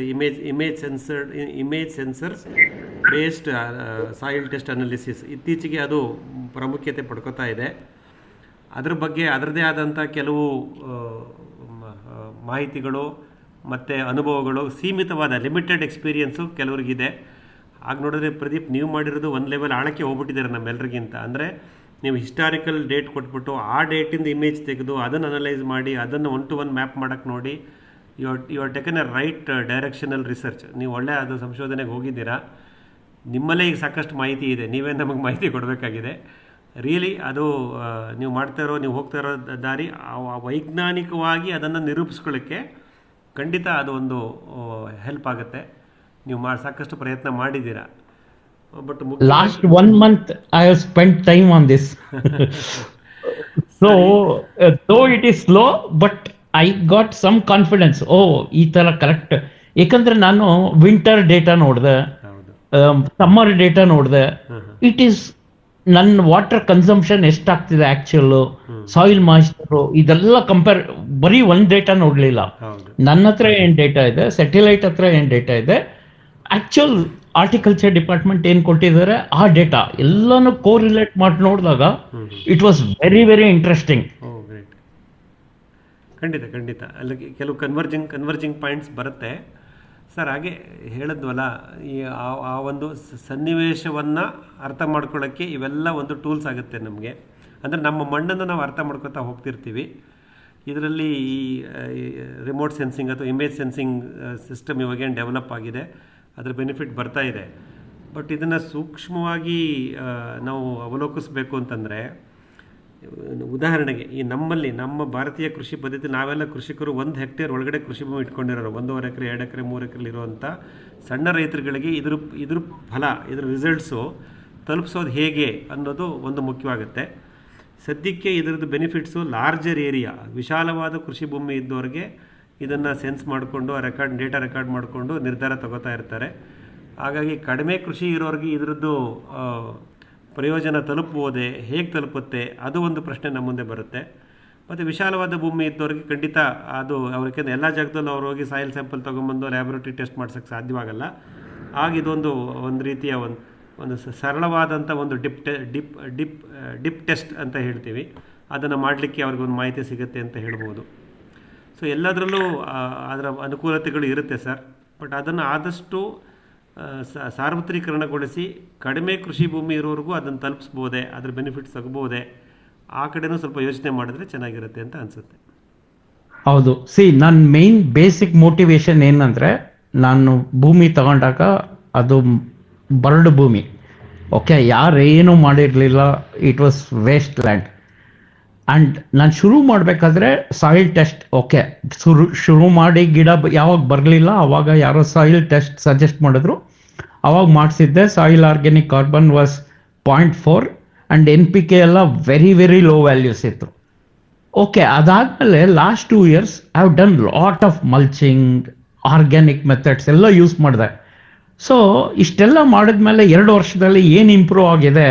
image sensors based soil test analysis, ಇತ್ತೀಚೆಗೆ ಅದು ಪ್ರಾಮುಖ್ಯತೆ ಪಡ್ಕೋತಾ ಇದೆ. ಅದ್ರ ಬಗ್ಗೆ ಅದರದೇ ಆದಂಥ ಕೆಲವು ಮಾಹಿತಿಗಳು ಮತ್ತು ಅನುಭವಗಳು, ಸೀಮಿತವಾದ ಲಿಮಿಟೆಡ್ ಎಕ್ಸ್ಪೀರಿಯನ್ಸು ಕೆಲವರಿಗಿದೆ. ಆಗ ನೋಡಿದ್ರೆ ಪ್ರದೀಪ್, ನೀವು ಮಾಡಿರೋದು ಒಂದು ಲೆವೆಲ್ ಆಳಕ್ಕೆ ಹೋಗ್ಬಿಟ್ಟಿದ್ದಾರೆ ನಮ್ಮೆಲ್ಲರಿಗಿಂತ. ಅಂದರೆ ನೀವು ಹಿಸ್ಟಾರಿಕಲ್ ಡೇಟ್ ಕೊಟ್ಬಿಟ್ಟು ಆ ಡೇಟಿಂದ ಇಮೇಜ್ ತೆಗೆದು ಅದನ್ನು ಅನಲೈಸ್ ಮಾಡಿ ಅದನ್ನು 1-to-1 ಮ್ಯಾಪ್ ಮಾಡೋಕ್ಕೆ ನೋಡಿ, you are taken a right directional research. ನೀವು ಒಳ್ಳೆ ಅದು ಸಂಶೋಧನೆಗೆ ಹೋಗಿದ್ದೀರಾ. ನಿಮ್ಮಲ್ಲೇ ಈಗ ಸಾಕಷ್ಟು ಮಾಹಿತಿ ಇದೆ, ನೀವೇ ನಮಗೆ ಮಾಹಿತಿ ಕೊಡಬೇಕಾಗಿದೆ. ರಿಯಲಿ ಅದು ನೀವು ನೀವು ಹೋಗ್ತಾ ಇರೋ ದಾರಿ ವೈಜ್ಞಾನಿಕವಾಗಿ ಅದನ್ನು ನಿರೂಪಿಸ್ಕೊಳ್ಳೋಕ್ಕೆ ಖಂಡಿತ ಅದು ಒಂದು ಹೆಲ್ಪ್ ಆಗುತ್ತೆ. ನೀವು ಸಾಕಷ್ಟು ಪ್ರಯತ್ನ ಮಾಡಿದ್ದೀರಾ. But last 1 month I have spent time on this. So though it is slow, but I got some confidence. ಈ ತರ ಕರೆಕ್ಟ್. ಯಾಕಂದ್ರೆ ನಾನು ವಿಂಟರ್ ಡೇಟಾ ನೋಡಿದೆ, ಸಮ್ಮರ್ ಡೇಟಾ ನೋಡಿದೆ. ಇಟ್ ಈಸ್ ನನ್ನ ವಾಟರ್ ಕನ್ಸಂಪ್ಷನ್ ಎಷ್ಟಾಗ್ತಿದೆ ಆಕ್ಚುಲ್, ಸಾಯಿಲ್ ಮಾಯಿಶ್ಚರು, ಇದೆಲ್ಲ compare. ಬರೀ ಒಂದು ಡೇಟಾ ನೋಡ್ಲಿಲ್ಲ. ನನ್ನ ಹತ್ರ ಏನ್ ಡೇಟಾ ಇದೆ, ಸ್ಯಾಟಲೈಟ್ ಹತ್ರ ಏನ್ ಡೇಟಾ ಇದೆ, ಆಕ್ಚುಲ್ ಆರ್ಟಿಕಲ್ಚರ್ ಡಿಪಾರ್ಟ್ಮೆಂಟ್ ಏನ್ ಕೊಟ್ಟಿದ್ದಾರೆ ಆ ಡೇಟಾ ಎಲ್ಲಾನು ಕೋರಿಲೇಟ್ ಮಾಡಿ ನೋಡಿದಾಗ it was very very interesting. ಖಂಡಿತ ಅಲ್ಲಿ ಕೆಲವು ಕನ್ವರ್ಜಿಂಗ್ ಪಾಯಿಂಟ್ಸ್ ಬರುತ್ತೆ ಸರ್. ಹಾಗೆ ಹೇಳಿದ್ವಲ್ಲ, ಈ ಆ ಒಂದು ಸನ್ನಿವೇಶವನ್ನು ಅರ್ಥ ಮಾಡ್ಕೊಳ್ಳೋಕ್ಕೆ ಇವೆಲ್ಲ ಒಂದು ಟೂಲ್ಸ್ ಆಗುತ್ತೆ ನಮಗೆ. ಅಂದರೆ ನಮ್ಮ ಮಣ್ಣನ್ನು ನಾವು ಅರ್ಥ ಮಾಡ್ಕೊತಾ ಹೋಗ್ತಿರ್ತೀವಿ. ಇದರಲ್ಲಿ ಈ ರಿಮೋಟ್ ಸೆನ್ಸಿಂಗ್ ಅಥವಾ ಇಮೇಜ್ ಸೆನ್ಸಿಂಗ್ ಸಿಸ್ಟಮ್ ಇವಾಗೇನು ಡೆವಲಪ್ ಆಗಿದೆ, ಅದರ ಬೆನಿಫಿಟ್ ಬರ್ತಾ ಇದೆ. ಬಟ್ ಇದನ್ನು ಸೂಕ್ಷ್ಮವಾಗಿ ನಾವು ಅವಲೋಕಿಸ್ಬೇಕು ಅಂತಂದರೆ, ಉದಾಹರಣೆಗೆ ಈ ನಮ್ಮ ಭಾರತೀಯ ಕೃಷಿ ಪದ್ಧತಿ, ನಾವೆಲ್ಲ ಕೃಷಿಕರು 1 ಹೆಕ್ಟೇರ್ ಒಳಗಡೆ ಕೃಷಿ ಭೂಮಿ ಇಟ್ಕೊಂಡಿರೋರು, 1.5 ಎಕರೆ 2 ಎಕರೆ 3 ಎಕರೆ ಇರುವಂಥ ಸಣ್ಣ ರೈತರುಗಳಿಗೆ ಇದ್ರ ಫಲ, ಇದ್ರ ರಿಸಲ್ಟ್ಸು ತಲುಪಿಸೋದು ಹೇಗೆ ಅನ್ನೋದು ಒಂದು ಮುಖ್ಯವಾಗುತ್ತೆ. ಸದ್ಯಕ್ಕೆ ಇದರದ್ದು ಬೆನಿಫಿಟ್ಸು ಲಾರ್ಜರ್ ಏರಿಯಾ, ವಿಶಾಲವಾದ ಕೃಷಿ ಭೂಮಿ ಇದ್ದವ್ರಿಗೆ ಇದನ್ನು ಸೆನ್ಸ್ ಮಾಡಿಕೊಂಡು ಡೇಟಾ ರೆಕಾರ್ಡ್ ಮಾಡಿಕೊಂಡು ನಿರ್ಧಾರ ತಗೋತಾ ಇರ್ತಾರೆ. ಹಾಗಾಗಿ ಕಡಿಮೆ ಕೃಷಿ ಇರೋರಿಗೆ ಇದರದ್ದು ಪ್ರಯೋಜನ ತಲುಪಬಹುದೇ, ಹೇಗೆ ತಲುಪುತ್ತೆ, ಅದು ಒಂದು ಪ್ರಶ್ನೆ ನಮ್ಮ ಮುಂದೆ ಬರುತ್ತೆ. ಮತ್ತು ವಿಶಾಲವಾದ ಭೂಮಿ ಇದ್ದವ್ರಿಗೆ ಖಂಡಿತ ಅದು ಅವ್ರಿಗೆ ಎಲ್ಲ ಜಾಗದಲ್ಲೂ ಅವ್ರು ಹೋಗಿ ಸಾಯಿಲ್ ಸ್ಯಾಂಪಲ್ ತೊಗೊಂಬಂದು ಲ್ಯಾಬ್ರೇಟರಿ ಟೆಸ್ಟ್ ಮಾಡ್ಸೋಕ್ಕೆ ಸಾಧ್ಯವಾಗಲ್ಲ. ಆಗ ಇದೊಂದು ಒಂದು ರೀತಿಯ ಒಂದು ಸರಳವಾದಂಥ ಒಂದು ಡಿಪ್ ಟೆಸ್ಟ್ ಅಂತ ಹೇಳ್ತೀವಿ, ಅದನ್ನು ಮಾಡಲಿಕ್ಕೆ ಅವ್ರಿಗೊಂದು ಮಾಹಿತಿ ಸಿಗುತ್ತೆ ಅಂತ ಹೇಳ್ಬೋದು. ಸೊ ಎಲ್ಲದರಲ್ಲೂ ಅದರ ಅನುಕೂಲತೆಗಳು ಇರುತ್ತೆ ಸರ್. ಬಟ್ ಅದನ್ನು ಆದಷ್ಟು ಸಾರ್ವತ್ರೀಕರಣಗೊಳಿಸಿ ಕಡಿಮೆ ಕೃಷಿ ಭೂಮಿ ಇರೋರಿಗೂ ಅದನ್ನು ತಲುಪಿಸ್ಬೋದೇ, ಅದ್ರ ಬೆನಿಫಿಟ್ಸ್ ತಗೋಬೋದೇ, ಆ ಕಡೆನೂ ಸ್ವಲ್ಪ ಯೋಚನೆ ಮಾಡಿದ್ರೆ ಚೆನ್ನಾಗಿರುತ್ತೆ ಅಂತ ಅನಿಸುತ್ತೆ. ಹೌದು, ನನ್ನ ಮೇನ್ ಬೇಸಿಕ್ ಮೋಟಿವೇಶನ್ ಏನಂದ್ರೆ, ನಾನು ಭೂಮಿ ತಗೊಂಡಾಗ ಅದು ಬರಡು ಭೂಮಿ, ಓಕೆ, ಯಾರೇನು ಮಾಡಿರಲಿಲ್ಲ, it was waste land. And ನಾನು ಶುರು ಮಾಡಬೇಕಾದ್ರೆ ಸಾಯಿಲ್ ಟೆಸ್ಟ್, ಓಕೆ, ಶುರು ಮಾಡಿ ಗಿಡ ಯಾವಾಗ ಬರಲಿಲ್ಲ ಅವಾಗ ಯಾರೋ ಸಾಯಿಲ್ ಟೆಸ್ಟ್ ಸಜೆಸ್ಟ್ ಮಾಡಿದ್ರು, ಅವಾಗ ಮಾಡಿಸಿದ್ದೆ. Soil organic carbon was 0.4 and NPK ಎಲ್ಲ ವೆರಿ ವೆರಿ ಲೋ ವ್ಯಾಲ್ಯೂಸ್ ಇತ್ತು. ಓಕೆ, ಅದಾದಮೇಲೆ last 2 years I have done lot of mulching, organic methods ಎಲ್ಲ ಯೂಸ್ ಮಾಡಿದೆ. ಸೊ ಇಷ್ಟೆಲ್ಲ ಮಾಡಿದ್ಮೇಲೆ 2 ವರ್ಷದಲ್ಲಿ ಏನು ಇಂಪ್ರೂವ್ ಆಗಿದೆ,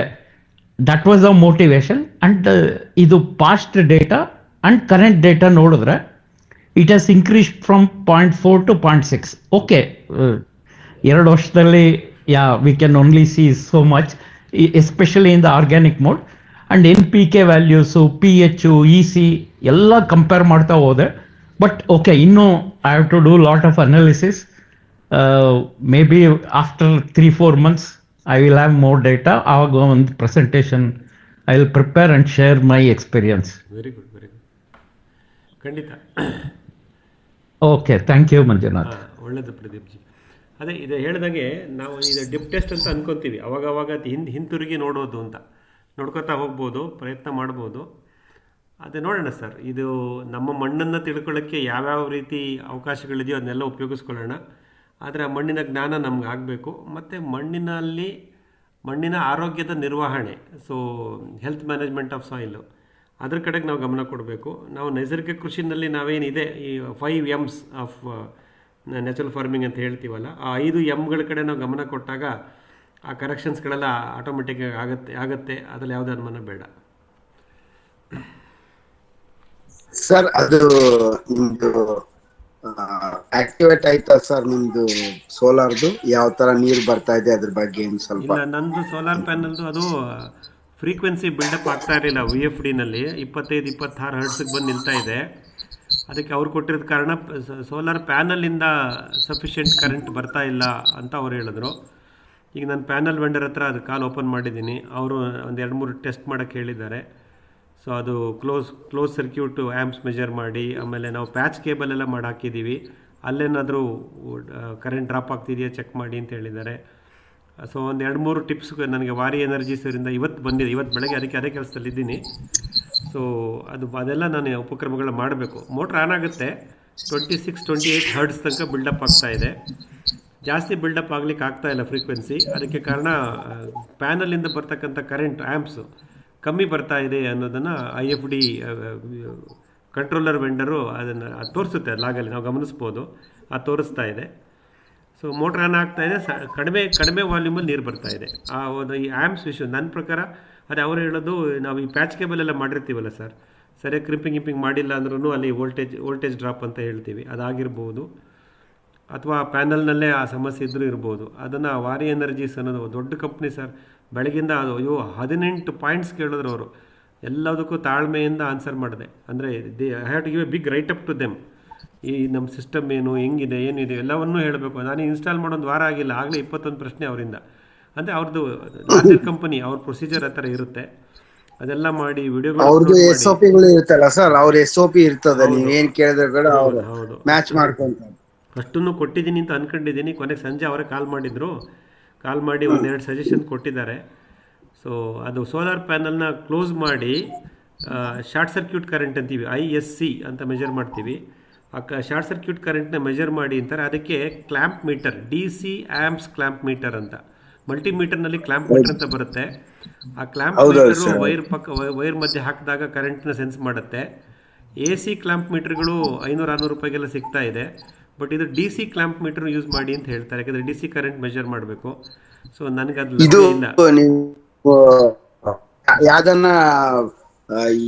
that was a motivation. And ಇದು past data and current data ನೋಡಿದ್ರೆ it has increase from 0.4 to 0.6. Okay, 2 ವರ್ಷದಲ್ಲಿ we can only see so much, especially in the organic mode. And NPK values, pH, EC ಎಲ್ಲ compare ಮಾಡ್ತಾ ಹೋದೆ. But okay, ಇನ್ನೂ I have to do lot of analysis. Maybe after 3-4 months I will have more data. ಆವಾಗ ಒಂದು presentation I will prepare and share my experience. Very good, very good, ಖಂಡಿತ. Okay, thank you Manjunath. ಒಳ್ಳೆಯದು Pradeep G. ಅದೇ ಇದು ಹೇಳಿದಾಗೆ ನಾವು ಇದು drip test ಅಂತ ಅನ್ಕೊತೀವಿ, ಅವಾಗವಾಗ ಹಿಂತಿರುಗಿ ನೋಡೋದು ಅಂತ ನೋಡ್ಕೊತಾ ಹೋಗ್ಬೋದು, ಪ್ರಯತ್ನ ಮಾಡ್ಬೋದು. ಅದೇ ನೋಡೋಣ ಸರ್, ಇದು ನಮ್ಮ ಮಣ್ಣನ್ನು ತಿಳ್ಕೊಳ್ಳೋಕ್ಕೆ ಯಾವ್ಯಾವ ರೀತಿ ಅವಕಾಶಗಳಿದೆಯೋ ಅದನ್ನೆಲ್ಲ ಉಪಯೋಗಿಸ್ಕೊಳ್ಳೋಣ. ಆದರೆ ಆ ಮಣ್ಣಿನ ಜ್ಞಾನ ನಮ್ಗೆ ಆಗಬೇಕು. ಮತ್ತು ಮಣ್ಣಿನ ಆರೋಗ್ಯದ ನಿರ್ವಹಣೆ, so health management of soil, ಅದ್ರ ಕಡೆಗೆ ನಾವು ಗಮನ ಕೊಡಬೇಕು. ನಾವು ನೈಸರ್ಗಿಕ ಕೃಷಿನಲ್ಲಿ ನಾವೇನಿದೆ ಈ 5 M's ಆಫ್ ನ್ಯಾಚುರಲ್ ಫಾರ್ಮಿಂಗ್ ಅಂತ ಹೇಳ್ತೀವಲ್ಲ, ಆ 5 Mಗಳ ಕಡೆ ನಾವು ಗಮನ ಕೊಟ್ಟಾಗ ಆ ಕರೆಕ್ಷನ್ಸ್ಗಳೆಲ್ಲ ಆಟೋಮೆಟಿಕ್ ಆಗುತ್ತೆ. ಅದರಲ್ಲಿ ಯಾವುದೇ ಅನುಮಾನ ಬೇಡ ಸರ್. ಅದು ನಿಮ್ದು ಆಕ್ಟಿವೇಟ್ ಆಯ್ತಾ ಸರ್ ನಿಮ್ದು ಸೋಲಾರ್ದು? ಯಾವ ತರ ನೀರು ಬರ್ತಾ ಇದೆ ಅದ್ರ ಬಗ್ಗೆ ಏನು ಸ್ವಲ್ಪ? ಇಲ್ಲ, ನಂದು ಸೋಲಾರ್ ಪ್ಯಾನಲ್ದು ಅದು ಫ್ರೀಕ್ವೆನ್ಸಿ ಬಿಲ್ಡಪ್ ಆಗ್ತಾ ಇರಲಿಲ್ಲ. VFDನಲ್ಲಿ 25-26 ಹರ್ಟ್ಸ್ಗೆ ಬಂದು ನಿಲ್ತಾ ಇದೆ. ಅದಕ್ಕೆ ಅವ್ರು ಕೊಟ್ಟಿರೋದ ಕಾರಣ ಸೋಲಾರ್ ಪ್ಯಾನಲಿಂದ ಸಫಿಷಿಯೆಂಟ್ ಕರೆಂಟ್ ಬರ್ತಾ ಇಲ್ಲ ಅಂತ ಅವ್ರು ಹೇಳಿದ್ರು. ಈಗ ನಾನು ಪ್ಯಾನಲ್ ವೆಂಡರ್ ಹತ್ರ ಅದು ಕಾಲ್ ಓಪನ್ ಮಾಡಿದ್ದೀನಿ, ಅವರು ಒಂದು 2-3 ಟೆಸ್ಟ್ ಮಾಡೋಕ್ಕೆ ಹೇಳಿದ್ದಾರೆ. ಸೊ ಅದು ಕ್ಲೋಸ್ ಸರ್ಕ್ಯೂಟ್ ಆ್ಯಂಪ್ಸ್ ಮೆಜರ್ ಮಾಡಿ, ಆಮೇಲೆ ನಾವು ಪ್ಯಾಚ್ ಕೇಬಲ್ ಎಲ್ಲ ಮಾಡಿ ಹಾಕಿದ್ದೀವಿ, ಅಲ್ಲೇನಾದರೂ ಕರೆಂಟ್ ಡ್ರಾಪ್ ಆಗ್ತಿದೆಯಾ ಚೆಕ್ ಮಾಡಿ ಅಂತ ಹೇಳಿದ್ದಾರೆ. ಸೊ ಒಂದು 2-3 ಟಿಪ್ಸ್ ನನಗೆ ವಾರಿ ಎನರ್ಜೀಸರಿಂದ ಇವತ್ತು ಬಂದಿದೆ, ಇವತ್ತು ಬೆಳಗ್ಗೆ ಅದೇ ಕೆಲಸದಲ್ಲಿದ್ದೀನಿ. ಸೊ ಅದೆಲ್ಲ ನಾನು ಉಪಕ್ರಮಗಳನ್ನ ಮಾಡಬೇಕು. ಮೋಟ್ರ್ ಆನ್ ಆಗುತ್ತೆ, 26-28 ಹರ್ಟ್ಸ್ ತನಕ ಬಿಲ್ಡಪ್ ಆಗ್ತಾ ಇದೆ. ಜಾಸ್ತಿ ಬಿಲ್ಡಪ್ ಆಗ್ಲಿಕ್ಕೆ ಆಗ್ತಾ ಇಲ್ಲ ಫ್ರೀಕ್ವೆನ್ಸಿ. ಅದಕ್ಕೆ ಕಾರಣ ಪ್ಯಾನಲಿಂದ ಬರ್ತಕ್ಕಂಥ ಕರೆಂಟ್ ಆ್ಯಂಪ್ಸು ಕಮ್ಮಿ ಬರ್ತಾ ಇದೆ ಅನ್ನೋದನ್ನು IFD ಕಂಟ್ರೋಲರ್ ವೆಂಡರು ಅದನ್ನು ತೋರಿಸುತ್ತೆ, ಲಾಗಲ್ಲಿ ನಾವು ಗಮನಿಸ್ಬೋದು, ಅದು ತೋರಿಸ್ತಾ ಇದೆ. ಸೊ ಮೋಟ್ರ್ ಆನ್ ಆಗ್ತಾ ಇದೆ, ಕಡಿಮೆ ವಾಲ್ಯೂಮಲ್ಲಿ ನೀರು ಬರ್ತಾ ಇದೆ. ಆ ಒಂದು ಈ ಆ್ಯಂಪ್ಸ್ ವಿಷಯ ನನ್ನ ಪ್ರಕಾರ ಅದೇ ಅವರು ಹೇಳೋದು, ನಾವು ಈ ಪ್ಯಾಚ್ ಕೇಬಲ್ ಎಲ್ಲ ಮಾಡಿರ್ತೀವಲ್ಲ ಸರ್, ಸರಿಯಾಗಿ ಕ್ರಿಂಪಿಂಗ್ ಮಾಡಿಲ್ಲ ಅಂದ್ರೂ ಅಲ್ಲಿ ವೋಲ್ಟೇಜ್ ಡ್ರಾಪ್ ಅಂತ ಹೇಳ್ತೀವಿ, ಅದಾಗಿರ್ಬೋದು. ಅಥವಾ ಪ್ಯಾನಲ್ನಲ್ಲೇ ಆ ಸಮಸ್ಯೆ ಇದ್ದರೂ ಇರ್ಬೋದು. ಅದನ್ನು ವಾರಿ ಎನರ್ಜೀಸ್ ಅನ್ನೋದು ದೊಡ್ಡ ಕಂಪ್ನಿ ಸರ್, ಬೆಳಗಿಂದ 18 ಪಾಯಿಂಟ್ಸ್ ಕೇಳಿದ್ರು ಅವರು. ಎಲ್ಲದಕ್ಕೂ ತಾಳ್ಮೆಯಿಂದ ಆನ್ಸರ್ ಮಾಡಿದೆ. ಅಂದರೆ I have to give a big write up to them. ಈ ನಮ್ಮ ಸಿಸ್ಟಮ್ ಏನು, ಹೆಂಗಿದೆ, ಏನಿದೆ ಎಲ್ಲವನ್ನೂ ಹೇಳಬೇಕು. ನಾನು ಇನ್ಸ್ಟಾಲ್ ಮಾಡೋದು ವಾರ ಆಗಿಲ್ಲ, ಆಗಲೇ 21 ಪ್ರಶ್ನೆ ಅವರಿಂದ. ಅಂದರೆ ಅವ್ರದ್ದು ಲಾರ್ಜರ್ ಕಂಪನಿ, ಅವ್ರ ಪ್ರೊಸೀಜರ್ ಆ ಥರ ಇರುತ್ತೆ. ಅದೆಲ್ಲ ಮಾಡಿ ವಿಡಿಯೋಗಳು SOPಗಳು ಇರುತ್ತಲ್ಲ ಸರ್, ಅವ್ರ SOP ಇರ್ತದೆ, ನೀವೇನು ಕೇಳಿದ್ರೆ ಕೂಡ ಅವರು ಮ್ಯಾಚ್ ಮಾಡ್ಕೊಂತಾರೆ. ಅಷ್ಟನ್ನು ಕೊಟ್ಟಿದ್ದೀನಿ ಅಂತ ಅಂದ್ಕೊಂಡಿದ್ದೀನಿ. ಕೊನೆಗೆ ಸಂಜೆ ಅವರೇ ಕಾಲ್ ಮಾಡಿ 1-2 ಸಜೆಷನ್ ಕೊಟ್ಟಿದ್ದಾರೆ. ಸೊ ಅದು ಸೋಲಾರ್ ಪ್ಯಾನಲ್ನ ಕ್ಲೋಸ್ ಮಾಡಿ ಶಾರ್ಟ್ ಸರ್ಕ್ಯೂಟ್ ಕರೆಂಟ್ ಅಂತೀವಿ, ISC ಅಂತ ಮೆಜರ್ ಮಾಡ್ತೀವಿ. ಆ ಶಾರ್ಟ್ ಸರ್ಕ್ಯೂಟ್ ಕರೆಂಟ್ನ ಮೆಜರ್ ಮಾಡಿ ಅಂತಾರೆ. ಅದಕ್ಕೆ clamp meter, DC amps clamp meter ಅಂತ, ಮಲ್ಟಿಮೀಟರ್ನಲ್ಲಿ ಕ್ಲ್ಯಾಂಪ್ ಮೀಟರ್ ಅಂತ ಬರುತ್ತೆ. ಆ ಕ್ಲ್ಯಾಂಪ್ ಹೌದೌದು ಮೀಟರು ಸರ್. ವೈರ್ ಮಧ್ಯೆ ಹಾಕಿದಾಗ ಕರೆಂಟ್ನ ಸೆನ್ಸ್ ಮಾಡುತ್ತೆ. AC ಕ್ಲ್ಯಾಂಪ್ ಮೀಟರ್ಗಳು 500-600 ರೂಪಾಯಿಗೆಲ್ಲ ಸಿಗ್ತಾ ಇದೆ. ಬಟ್ ಇದು DC ಕ್ಲ್ಯಾಂಪ್ ಮೀಟರ್ ಯೂಸ್ ಮಾಡಿ ಅಂತ ಹೇಳ್ತಾರೆ, ಯಾಕಂದರೆ DC ಕರೆಂಟ್ ಮೆಜರ್ ಮಾಡಬೇಕು. ಸೊ ನನಗೆ ಅದು ಇದು ಇಲ್ಲ. ನೀವು ಯಾವ್ದನ್ನ ಈ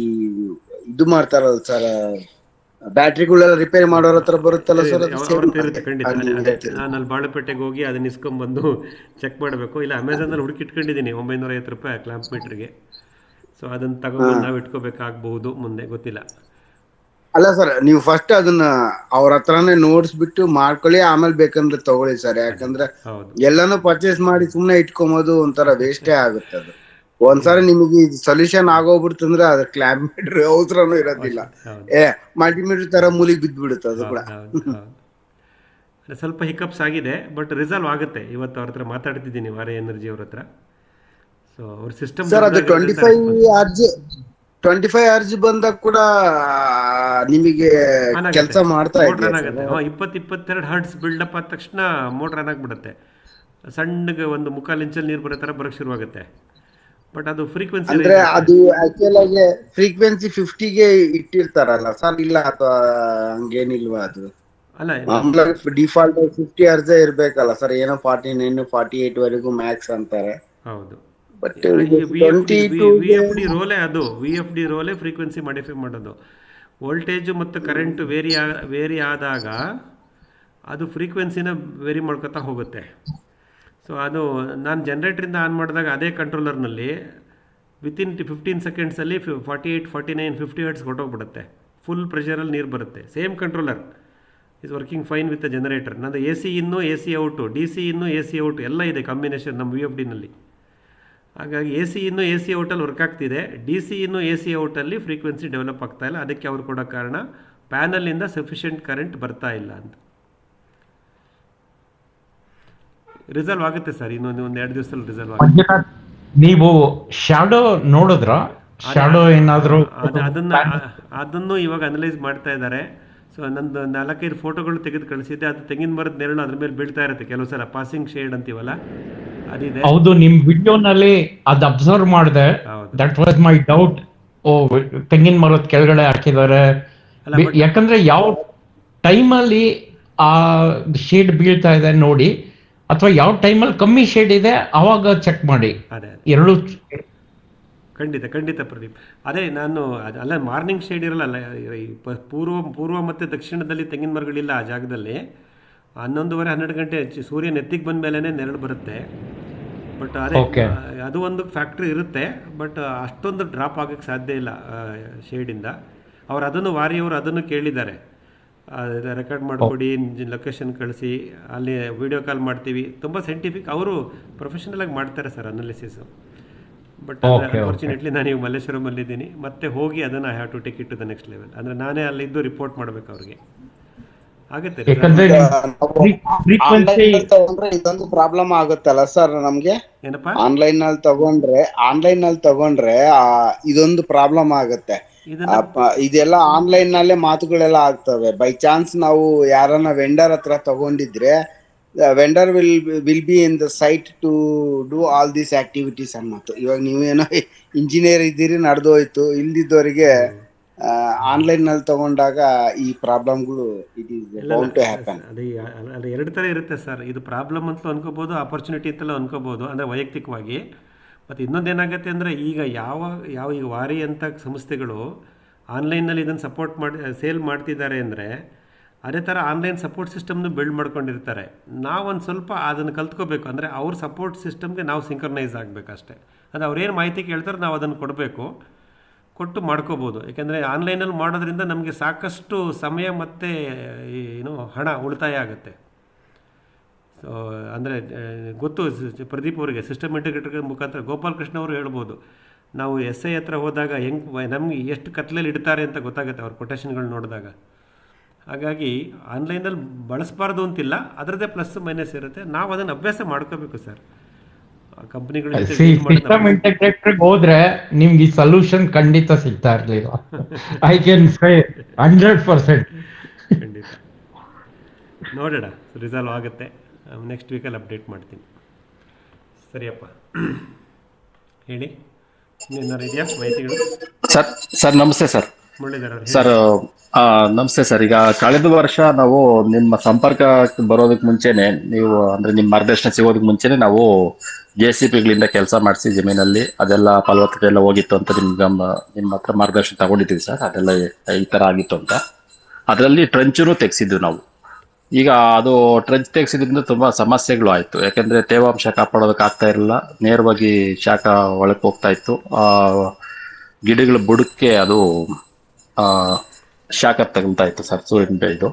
ಇದು ಮಾಡ್ತಾರಲ್ಲ ಸರ್, ಬ್ಯಾಟ್ರಿಗಳೆಲ್ಲ ರಿಪೇರಿ ಮಾಡೋರ ಹತ್ರ ಬರುತ್ತಲ್ಲ ಸರ್, ಅದು ಅವ್ರ ಹತ್ರ ಇರುತ್ತೆ ಖಂಡಿತ. ನಾನು ಅಲ್ಲಿ ಬಾಳೆಪೇಟೆಗೆ ಹೋಗಿ ಅದನ್ನ ಇಸ್ಕೊಂಡ್ಬಂದು ಚೆಕ್ ಮಾಡಬೇಕು. ಇಲ್ಲ ಅಮೆಝಾನಲ್ಲಿ ಹುಡುಕಿಟ್ಕೊಂಡಿದ್ದೀನಿ 950 ರೂಪಾಯಿ ಕ್ಲ್ಯಾಂಪ್ ಮೀಟ್ರಿಗೆ. ಸೊ ಅದನ್ನು ತಗೊಂಡು ನಾವು ಇಟ್ಕೋಬೇಕಾಗಬಹುದು ಮುಂದೆ, ಗೊತ್ತಿಲ್ಲ. ಅಲ್ಲ ಸರ್, ನೀವು ಫಸ್ಟ್ ಅದನ್ನ ಅವ್ರ ಹತ್ರನೇ ನೋಡ್ಸ್ಬಿಟ್ಟು ಮಾಡ್ಕೊಳ್ಳಿ, ಆಮೇಲೆ ಬೇಕಂದ್ರೆ ತಗೊಳ್ಳಿ ಸರ್. ಯಾಕಂದ್ರೆ ಎಲ್ಲಾನು ಪರ್ಚೇಸ್ ಮಾಡಿ ಸುಮ್ನೆ ಇಟ್ಕೊಂಬೋದು ಒಂಥರ ವೇಸ್ಟೇ ಆಗುತ್ತೆ. ಅದು ಒಂದ್ಸರಿ ನಿಮಗೆ ಸೊಲ್ಯೂಷನ್ ಆಗೋಗ್ಬಿಡ್ತಂದ್ರೆ ಅದ್ರ ಕ್ಲ್ಯಾಂಪ್ ಮೀಟರ್ ಅವಸರನೂ ಇರೋದಿಲ್ಲ. ಮಲ್ಟಿಮೀಟರ್ ತರ ಮೂಲಿಗೆ ಬಿದ್ದ್ಬಿಡುತ್ತೆ ಅದು ಕೂಡ. ಸ್ವಲ್ಪ ಹಿಕಪ್ಸ್ ಆಗಿದೆ, ಬಟ್ ರಿಸಾಲ್ವ್ ಆಗುತ್ತೆ. ಇವತ್ತು ಅವ್ರ ಹತ್ರ ಮಾತಾಡ್ತಿದ್ದೀನಿ, ವಾರೆ ಎನರ್ಜಿ ಅವ್ರ ಹತ್ರ. ಸೊ ಅವ್ರ ಸಿಸ್ಟಮ್ ಸರ್ ಅದು 25 Hz ಬಂದಾಗ ಕೂಡ ನಿಮಗೆ ಕೆಲಸ ಮಾಡ್ತಾ ಇದೆ. 20-22 ಹರ್ಟ್ಸ್ ಬಿಲ್ಡಪ್ ಆದ ತಕ್ಷಣ ಮೋಟರ್ ರನ್ ಆಗಿಬಿಡುತ್ತೆ. ಸಣ್ಣಗೆ ಒಂದು 1/4 ಇಂಚಲ್ಲಿ ನೀರು ಬರೋ ಥರ ಬರೋಕ್ಕೆ ಶುರುವಾಗುತ್ತೆ. ಬಟ್ ಅದು ಫ್ರೀಕ್ವೆನ್ಸಿ ಅಂದ್ರೆ ಅದು ಆಕ್ಚುಲ್ ಆಗಿ ಫ್ರೀಕ್ವೆನ್ಸಿ 50ಗೆ ಇಟ್ಟಿರ್ತಾರಲ್ಲ ಸರ್, ಇಲ್ಲ ಅಥವಾ ಹಂಗೇನಿಲ್ವಾ? ಅದು ಅಲ್ಲ, ಡಿಫಾಲ್ಟ್ 50 Hz ಇರ್ಬೇಕಲ್ಲ ಸರ್, ಏನೋ 49 48 ವರೆಗೂ ಮ್ಯಾಕ್ಸ್ ಅಂತಾರೆ. ಹೌದು, ಬಟ್ VFD ರೋಲೇ ಅದು. VFD ರೋಲೇ ಫ್ರೀಕ್ವೆನ್ಸಿ ಮಾಡಿಫೈ ಮಾಡೋದು. ವೋಲ್ಟೇಜು ಮತ್ತು ಕರೆಂಟ್ ವೇರಿ ಆದಾಗ ಅದು ಫ್ರೀಕ್ವೆನ್ಸಿನ ವೇರಿ ಮಾಡ್ಕೊತಾ ಹೋಗುತ್ತೆ. ಸೊ ಅದು ನಾನು ಜನ್ರೇಟ್ರಿಂದ ಆನ್ ಮಾಡಿದಾಗ ಅದೇ ಕಂಟ್ರೋಲರ್ನಲ್ಲಿ ವಿತಿನ್ 15 ಸೆಕೆಂಡ್ಸಲ್ಲಿ 48, 49, 50 ಹರ್ಟ್ಸ್ ಹೊಟ್ಟೋಗ್ಬಿಡುತ್ತೆ. ಫುಲ್ ಪ್ರೆಷರಲ್ಲಿ ನೀರು ಬರುತ್ತೆ. Same controller is working fine with the generator. ನಂದು AC ಇನ್ನು AC ಔಟು, DC ಇನ್ನು AC ಔಟು ಎಲ್ಲ ಇದೆ ಕಾಂಬಿನೇಷನ್ ನಮ್ಮ VFDನಲ್ಲಿ. ಹಾಗಾಗಿ AC ಇನ್ನು AC ಔಟಲ್ಲಿ ವರ್ಕ್ ಆಗ್ತಿದೆ, DC ಇನ್ನು AC ಔಟಲ್ಲಿ ಫ್ರೀಕ್ವೆನ್ಸಿ ಡೆವಲಪ್ ಆಗ್ತಾ ಇಲ್ಲ. ಅದಕ್ಕೆ ಅವ್ರು ಕೊಡೋ ಕಾರಣ ಪ್ಯಾನಲಿಂದ ಸಫಿಷಿಯೆಂಟ್ ಕರೆಂಟ್ ಬರ್ತಾ ಇಲ್ಲ ಅಂತ. ರಿಸಲ್ವ್ ಆಗುತ್ತೆ ಸರ್, ಇನ್ನೊಂದು 2 ದಿವಸದಲ್ಲಿ ರಿಸಲ್ವ್ ಆಗುತ್ತೆ. ನೀವು ಶಾಡೋ ನೋಡಿದ್ರ? ಶಾಡೋ ಏನಾದ್ರು ಅದನ್ನು ಇವಾಗ ಅನಲೈಸ್ ಮಾಡ್ತಾ ಇದ್ದಾರೆ. ಸೊ ನಂದು 4-5 ಫೋಟೋಗಳು ತೆಗೆದು ಕಳಿಸಿದ್ದೆ. ಅದು ತೆಂಗಿನ ಮರದ ನೆರಳು ಅದ್ರ ಮೇಲೆ ಬೀಳ್ತಾ ಇರುತ್ತೆ ಕೆಲವು ಸಲ, ಪಾಸಿಂಗ್ ಶೇಡ್ ಅಂತೀವಲ್ಲ ಅದಿದೆ. ಹೌದು, ನಿಮ್ ವಿಡಿಯೋನಲ್ಲಿ ಅದು ಅಬ್ಸರ್ವ್ ಮಾಡಿದೆ. That was my doubt. ತೆಂಗಿನ ಮರದ ಕೆಳಗಡೆ ಹಾಕಿದ್ದಾರೆ. ಯಾಕಂದ್ರೆ ಯಾವ ಟೈಮಲ್ಲಿ ಆ ಶೇಡ್ ಬೀಳ್ತಾ ಇದೆ ನೋಡಿ, ಅಥವಾ ಯಾವ ಟೈಮಲ್ಲಿ ಕಮ್ಮಿ ಶೇಡ್ ಇದೆ ಅವಾಗ ಚೆಕ್ ಮಾಡಿ. ಎರಡು ಖಂಡಿತ ಪ್ರದೀಪ್. ಅದೇ ನಾನು ಅಲ್ಲ, ಮಾರ್ನಿಂಗ್ ಶೇಡ್ ಇರಲ್ಲ. ಪೂರ್ವ ಮತ್ತು ದಕ್ಷಿಣದಲ್ಲಿ ತೆಂಗಿನ ಮರಗಳಿಲ್ಲ ಆ ಜಾಗದಲ್ಲಿ. 11:30-12 ಗಂಟೆ ಸೂರ್ಯ ನೆತ್ತಿಗೆ ಬಂದ ಮೇಲೇ ನೆರಳು ಬರುತ್ತೆ. ಬಟ್ ಅದೇ ಅದು ಒಂದು ಫ್ಯಾಕ್ಟ್ರಿ ಇರುತ್ತೆ, ಬಟ್ ಅಷ್ಟೊಂದು ಡ್ರಾಪ್ ಆಗೋಕ್ಕೆ ಸಾಧ್ಯ ಇಲ್ಲ ಶೇಡಿಂದ. ಅವ್ರು ಅದನ್ನು ವಾರಿಯವರು ಅದನ್ನು ಕೇಳಿದ್ದಾರೆ, ರೆಕಾರ್ಡ್ ಮಾಡಿಕೊಡಿ, ಲೊಕೇಶನ್ ಕಳಿಸಿ, ಅಲ್ಲಿ ವಿಡಿಯೋ ಕಾಲ್ ಮಾಡ್ತೀವಿ. ತುಂಬ ಸೈಂಟಿಫಿಕ್, ಅವರು ಪ್ರೊಫೆಷನಲಾಗಿ ಮಾಡ್ತಾರೆ ಸರ್ ಅನಾಲಿಸಿಸು. ಬಟ್ ಅನ್ಫಾರ್ಚುನೇಟ್ಲಿ ನಾನು ಈಗ ಮಲ್ಲೇಶ್ವರಮಲ್ಲಿದ್ದೀನಿ, ಮತ್ತೆ ಹೋಗಿ ಅದನ್ನು I have to take it to the next level. ಅಂದರೆ ನಾನೇ ಅಲ್ಲಿದ್ದು ರಿಪೋರ್ಟ್ ಮಾಡಬೇಕು ಅವ್ರಿಗೆ. ಆಗುತ್ತೆ. ಇದೊಂದು ಪ್ರಾಬ್ಲಮ್ ಆಗುತ್ತಲ್ಲ ಸರ್ ನಮ್ಗೆ, ಏನಪ್ಪಾ ಆನ್ಲೈನ್ ನಲ್ಲಿ ತಗೊಂಡ್ರೆ ಇದೊಂದು ಪ್ರಾಬ್ಲಮ್ ಆಗುತ್ತೆ. ಇದೆಲ್ಲ ಆನ್ಲೈನ್ ನಲ್ಲೇ ಮಾತುಗಳೆಲ್ಲ ಆಗ್ತವೆ. ಬೈ ಚಾನ್ಸ್ ನಾವು ಯಾರನ್ನ ವೆಂಡರ್ ಹತ್ರ ತಗೊಂಡಿದ್ರೆ, vendor will be in the site to do all these activities ಅನ್ನೋದು. ಇವಾಗ ನೀವೇನೋ ಇಂಜಿನಿಯರ್ ಇದ್ದೀರಿ, ನಡೆದೋಯ್ತು. ಇಲ್ದಿದ್ದವರಿಗೆ ಆನ್ಲೈನ್ ನಲ್ಲಿ ತಗೊಂಡಾಗ ಈ ಪ್ರಾಬ್ಲಮ್ಗಳು ಅದು 2 ಥರ ಇರುತ್ತೆ ಸರ್. ಇದು ಪ್ರಾಬ್ಲಮ್ ಅಂತಲೂ ಅನ್ಕೋಬಹುದು, ಆಪರ್ಚುನಿಟಿ ಅಂತಲೂ ಅನ್ಕೋಬಹುದು, ಅಂದರೆ ವೈಯಕ್ತಿಕವಾಗಿ. ಮತ್ತು ಇನ್ನೊಂದೇನಾಗುತ್ತೆ ಅಂದರೆ ಈಗ ಈಗ ವಾರಿ ಅಂತ ಸಂಸ್ಥೆಗಳು ಆನ್ಲೈನಲ್ಲಿ ಇದನ್ನು ಸಪೋರ್ಟ್ ಸೇಲ್ ಮಾಡ್ತಿದ್ದಾರೆ ಅಂದರೆ, ಅದೇ ಥರ ಆನ್ಲೈನ್ ಸಪೋರ್ಟ್ ಸಿಸ್ಟಮ್ನು ಬಿಲ್ಡ್ ಮಾಡ್ಕೊಂಡಿರ್ತಾರೆ. ನಾವೊಂದು ಸ್ವಲ್ಪ ಅದನ್ನು ಕಲ್ತ್ಕೋಬೇಕು. ಅಂದರೆ ಅವ್ರ ಸಪೋರ್ಟ್ ಸಿಸ್ಟಮ್ಗೆ ನಾವು ಸಿಂಕ್ರನೈಸ್ ಆಗಬೇಕಷ್ಟೇ. ಅಂದರೆ ಅವ್ರೇನು ಮಾಹಿತಿ ಕೇಳ್ತಾರೆ ನಾವು ಅದನ್ನು ಕೊಟ್ಟು ಮಾಡ್ಕೋಬೋದು. ಯಾಕೆಂದರೆ ಆನ್ಲೈನಲ್ಲಿ ಮಾಡೋದ್ರಿಂದ ನಮಗೆ ಸಾಕಷ್ಟು ಸಮಯ ಮತ್ತು ಹಣ ಉಳಿತಾಯ ಆಗುತ್ತೆ. ಸೊ ಅಂದರೆ ಗೊತ್ತು ಪ್ರದೀಪ್ ಅವರಿಗೆ, ಸಿಸ್ಟಮ್ ಇಂಟಿಗ್ರೇಟರ್ ಮುಖಾಂತರ ಗೋಪಾಲಕೃಷ್ಣ ಅವರು ಹೇಳ್ಬೋದು. ನಾವು SI ಹತ್ರ ಹೋದಾಗ ನಮಗೆ ಎಷ್ಟು ಕತ್ಲಲ್ಲಿ ಇಡ್ತಾರೆ ಅಂತ ಗೊತ್ತಾಗುತ್ತೆ ಅವ್ರ ಕೊಟೇಶನ್ಗಳು ನೋಡಿದಾಗ. ಹಾಗಾಗಿ ಆನ್ಲೈನಲ್ಲಿ ಬಳಸಬಾರ್ದು ಅಂತಿಲ್ಲ, ಅದರದ್ದೇ ಪ್ಲಸ್ ಮೈನಸ್ ಇರುತ್ತೆ. ನಾವು ಅದನ್ನು ಅಭ್ಯಾಸ ಮಾಡ್ಕೋಬೇಕು ಸರ್. ಕಂಪನಿಗಳು ಸಿಸ್ಟಮ್ ಇಂಟಿಗ್ರೇಟರ್ ಹೋದ್ರೆ ನಿಮ್ಗೆ ಈ ಸೊಲ್ಯೂಷನ್ ಖಂಡಿತ ಸಿಗ್ತಾ ಇರ್ಲಿಲ್ಲ. I can say 100%. ಖಂಡಿತ ನೋಡೋಣ, ರಿಸಾಲ್ವ್ ಆಗುತ್ತೆ. ನೆಕ್ಸ್ಟ್ ವೀಕಲ್ಲಿ ಅಪ್ಡೇಟ್ ಮಾಡ್ತೀನಿ. ಸರಿಯಪ್ಪ. ಹೇಳಿ, ಇನ್ನೇನಾರು ಇದೆಯಾ ಮಾಹಿತಿಗಳು? ಸರ್ ನಮಸ್ತೆ ಸರ್. ಮುರಳೀಧರ್ ಅವರು ಸರ್ ನಮಸ್ತೆ ಸರ್. ಈಗ ಕಳೆದ ವರ್ಷ ನಾವು ನಿಮ್ಮ ಸಂಪರ್ಕ ಬರೋದಕ್ಕೆ ಮುಂಚೆನೆ, ನೀವು ಅಂದ್ರೆ ನಿಮ್ಮ ಮಾರ್ಗದರ್ಶನ ಸಿಗೋದಕ್ಕೆ ಮುಂಚೆನೆ ನಾವು JCBಗಳಿಂದ ಕೆಲಸ ಮಾಡಿಸಿ ಜಮೀನಲ್ಲಿ ಅದೆಲ್ಲ ಫಲವತ್ತತೆ ಎಲ್ಲ ಹೋಗಿತ್ತು ಅಂತ ನಿಮ್ಮ ಹತ್ರ ಮಾರ್ಗದರ್ಶನ ತಗೊಂಡಿದ್ದೀವಿ ಸರ್. ಅದೆಲ್ಲ ಈ ತರ ಆಗಿತ್ತು ಅಂತ. ಅದರಲ್ಲಿ ಟ್ರಂಚನ್ನು ತೆಗ್ಸಿದ್ವಿ ನಾವು. ಈಗ ಅದು ಟ್ರಂಚ್ ತೆಗ್ಸಿದ್ರಿಂದ ತುಂಬಾ ಸಮಸ್ಯೆಗಳು ಆಯ್ತು. ಯಾಕಂದ್ರೆ ತೇವಾಂಶ ಕಾಪಾಡೋದಕ್ಕೆ ಆಗ್ತಾ ಇರಲಿಲ್ಲ, ನೇರವಾಗಿ ಶಾಖ ಒಳಕ್ಕೆ ಹೋಗ್ತಾ ಇತ್ತು. ಗಿಡಗಳ ಬುಡಕ್ಕೆ ಅದು ಶಾಖ ತಗೊಳ್ತಾ ಇತ್ತು ಸರ್, ಸೂರ್ಯನ ಇದು.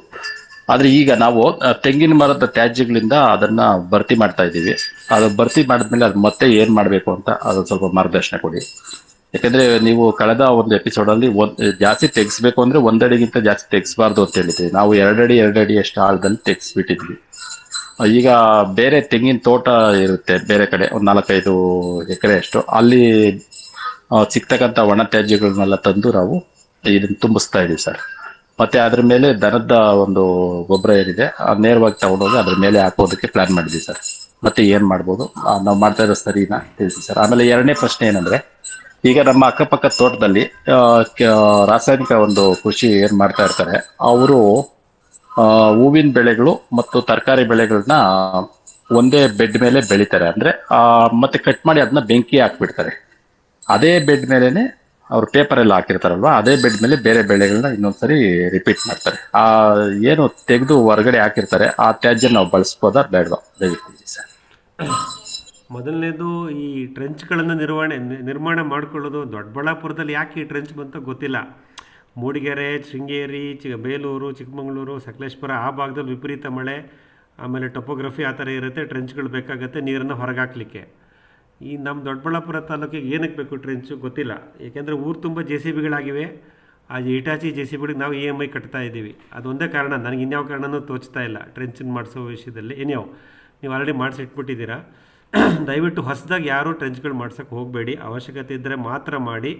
ಆದ್ರೆ ಈಗ ನಾವು ತೆಂಗಿನ ಮರದ ತ್ಯಾಜ್ಯಗಳಿಂದ ಅದನ್ನ ಭರ್ತಿ ಮಾಡ್ತಾ ಇದ್ದೀವಿ. ಅದು ಭರ್ತಿ ಮಾಡಿದ್ಮೇಲೆ ಅದು ಮತ್ತೆ ಏನ್ ಮಾಡ್ಬೇಕು ಅಂತ ಅದು ಸ್ವಲ್ಪ ಮಾರ್ಗದರ್ಶನ ಕೊಡಿ. ಯಾಕಂದ್ರೆ ನೀವು ಕಳೆದ ಒಂದು ಎಪಿಸೋಡ್ ಅಲ್ಲಿ ಜಾಸ್ತಿ ತೆಗಿಸ್ಬೇಕು ಅಂದ್ರೆ 1 ಅಡಿಗಿಂತ ಜಾಸ್ತಿ ತೆಗಿಸಬಾರ್ದು ಅಂತ ಹೇಳಿದ್ವಿ. ನಾವು 2 ಅಡಿ ಅಷ್ಟು ಆಳದಲ್ಲಿ ತೆಗಿಸ್ಬಿಟ್ಟಿದ್ವಿ. ಈಗ ಬೇರೆ ತೆಂಗಿನ ತೋಟ ಇರುತ್ತೆ ಬೇರೆ ಕಡೆ, ಒಂದು 4-5 ಎಕರೆ ಅಷ್ಟು, ಅಲ್ಲಿ ಸಿಗ್ತಕ್ಕಂಥ ಒಣ ತ್ಯಾಜ್ಯಗಳನ್ನೆಲ್ಲ ತಂದು ನಾವು ಇದನ್ನ ತುಂಬಿಸ್ತಾ ಇದೀವಿ ಸರ್. ಮತ್ತೆ ಅದ್ರ ಮೇಲೆ ದನದ ಒಂದು ಗೊಬ್ಬರ ಏನಿದೆ ನೇರವಾಗಿ ತಗೊಂಡೋಗಿ ಅದ್ರ ಮೇಲೆ ಹಾಕೋದಕ್ಕೆ ಪ್ಲಾನ್ ಮಾಡಿದ್ವಿ ಸರ್. ಮತ್ತೆ ಏನ್ ಮಾಡ್ಬೋದು, ನಾವು ಮಾಡ್ತಾ ಇರೋ ಸರಿನಾ ತಿಳಿಸಿ ಸರ್. ಆಮೇಲೆ 2ನೇ ಪ್ರಶ್ನೆ ಏನಂದ್ರೆ, ಈಗ ನಮ್ಮ ಅಕ್ಕಪಕ್ಕ ತೋಟದಲ್ಲಿ ರಾಸಾಯನಿಕ ಒಂದು ಕೃಷಿ ಏನ್ ಮಾಡ್ತಾ ಇರ್ತಾರೆ ಅವರು ಹೂವಿನ ಬೆಳೆಗಳು ಮತ್ತು ತರಕಾರಿ ಬೆಳೆಗಳನ್ನ ಒಂದೇ ಬೆಡ್ ಮೇಲೆ ಬೆಳಿತಾರೆ. ಅಂದ್ರೆ ಮತ್ತೆ ಕಟ್ ಮಾಡಿ ಅದನ್ನ ಬೆಂಕಿ ಹಾಕ್ಬಿಡ್ತಾರೆ. ಅದೇ ಬೆಡ್ ಮೇಲೆನೆ ಅವ್ರು ಪೇಪರ್ ಎಲ್ಲ ಹಾಕಿರ್ತಾರಲ್ವಾ, ಅದೇ ಬೆಡ್ ಮೇಲೆ ಬೇರೆ ಬೆಳೆಗಳನ್ನ ಇನ್ನೊಂದ್ಸರಿ ರಿಪೀಟ್ ಮಾಡ್ತಾರೆ. ಏನು ತೆಗೆದು ಹೊರಗಡೆ ಹಾಕಿರ್ತಾರೆ ಆ ತ್ಯಾಜ್ಯ ನಾವು ಬಳಸ್ಬೋದಾ ಬೇಡವಾ, ದಯವಿಟ್ಟು ಸರ್. ಮೊದಲನೇದು, ಈ ಟ್ರೆಂಚ್ಗಳನ್ನು ನಿರ್ಮಾಣ ಮಾಡ್ಕೊಳ್ಳೋದು ದೊಡ್ಡಬಳ್ಳಾಪುರದಲ್ಲಿ ಯಾಕೆ ಈ ಟ್ರೆಂಚ್ ಬಂತ ಗೊತ್ತಿಲ್ಲ. ಮೂಡಿಗೆರೆ, ಶೃಂಗೇರಿ, ಬೇಲೂರು, ಚಿಕ್ಕಮಗಳೂರು, ಸಕಲೇಶ್ಪುರ ಆ ಭಾಗದಲ್ಲಿ ವಿಪರೀತ ಮಳೆ, ಆಮೇಲೆ ಟೊಪೋಗ್ರಫಿ ಆ ಥರ ಇರುತ್ತೆ, ಟ್ರೆಂಚ್ಗಳು ಬೇಕಾಗತ್ತೆ ನೀರನ್ನು ಹೊರಗಾಕ್ಲಿಕ್ಕೆ. ಈ ನಮ್ಮ ದೊಡ್ಡಬಳ್ಳಾಪುರ ತಾಲೂಕಿಗೆ ಏನಕ್ಕೆ ಬೇಕು ಟ್ರೆಂಚು ಗೊತ್ತಿಲ್ಲ. ಏಕೆಂದರೆ ಊರು ತುಂಬ JCBಗಳಾಗಿವೆ. ಆ ಇಟಾಚಿ JCBಗಳಿಗೆ ನಾವು EMI ಕಟ್ತಾ ಇದ್ದೀವಿ. ಅದೊಂದೇ ಕಾರಣ, ನನಗೆ ಇನ್ಯಾವ ಕಾರಣನೂ ತೋಚ್ತಾ ಇಲ್ಲ ಟ್ರೆಂಚನ್ನು ಮಾಡಿಸೋ ವಿಷಯದಲ್ಲಿ. ಏನ್ಯಾವ ನೀವು ಆಲ್ರೆಡಿ ಮಾಡಿಸಿಟ್ಬಿಟ್ಟಿದ್ದೀರಾ. ದಯವಿಟ್ಟು ಹೊಸದಾಗಿ ಯಾರೂ ಟ್ರೆಂಚ್ಗಳು ಮಾಡ್ಸೋಕ್ಕೆ ಹೋಗಬೇಡಿ. ಅವಶ್ಯಕತೆ ಇದ್ದರೆ ಮಾತ್ರ ಮಾಡಿ.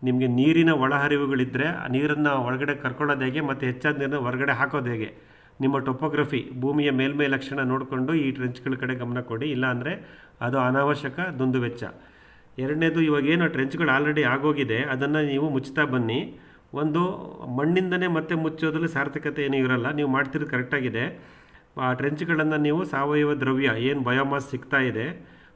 ನಿಮಗೆ ನೀರಿನ ಒಳಹರಿವುಗಳಿದ್ದರೆ ಆ ನೀರನ್ನು ಒಳಗಡೆ ಕರ್ಕೊಳ್ಳೋದು ಹೇಗೆ ಮತ್ತು ಹೆಚ್ಚಾದ ನೀರನ್ನು ಹೊರಗಡೆ ಹಾಕೋದು ಹೇಗೆ, ನಿಮ್ಮ ಟೊಪೋಗ್ರಫಿ ಭೂಮಿಯ ಮೇಲ್ಮೈ ಲಕ್ಷಣ ನೋಡಿಕೊಂಡು ಈ ಟ್ರೆಂಚ್ಗಳ ಕಡೆ ಗಮನ ಕೊಡಿ. ಇಲ್ಲಾಂದರೆ ಅದು ಅನಾವಶ್ಯಕ ದುಂದು ವೆಚ್ಚ. 2ನೇದು, ಇವಾಗೇನು ಟ್ರೆಂಚ್ಗಳು ಆಲ್ರೆಡಿ ಆಗೋಗಿದೆ ಅದನ್ನು ನೀವು ಮುಚ್ತಾ ಬನ್ನಿ. ಒಂದು ಮಣ್ಣಿಂದನೇ ಮತ್ತೆ ಮುಚ್ಚೋದ್ರಲ್ಲಿ ಸಾರ್ಥಕತೆ ಏನೂ ಇರೋಲ್ಲ. ನೀವು ಮಾಡ್ತಿರೋದು ಕರೆಕ್ಟಾಗಿದೆ. ಆ ಟ್ರೆಂಚ್ಗಳನ್ನು ನೀವು ಸಾವಯವ ದ್ರವ್ಯ ಏನು ಬಯೋಮಾಸ್ ಸಿಗ್ತಾ ಇದೆ,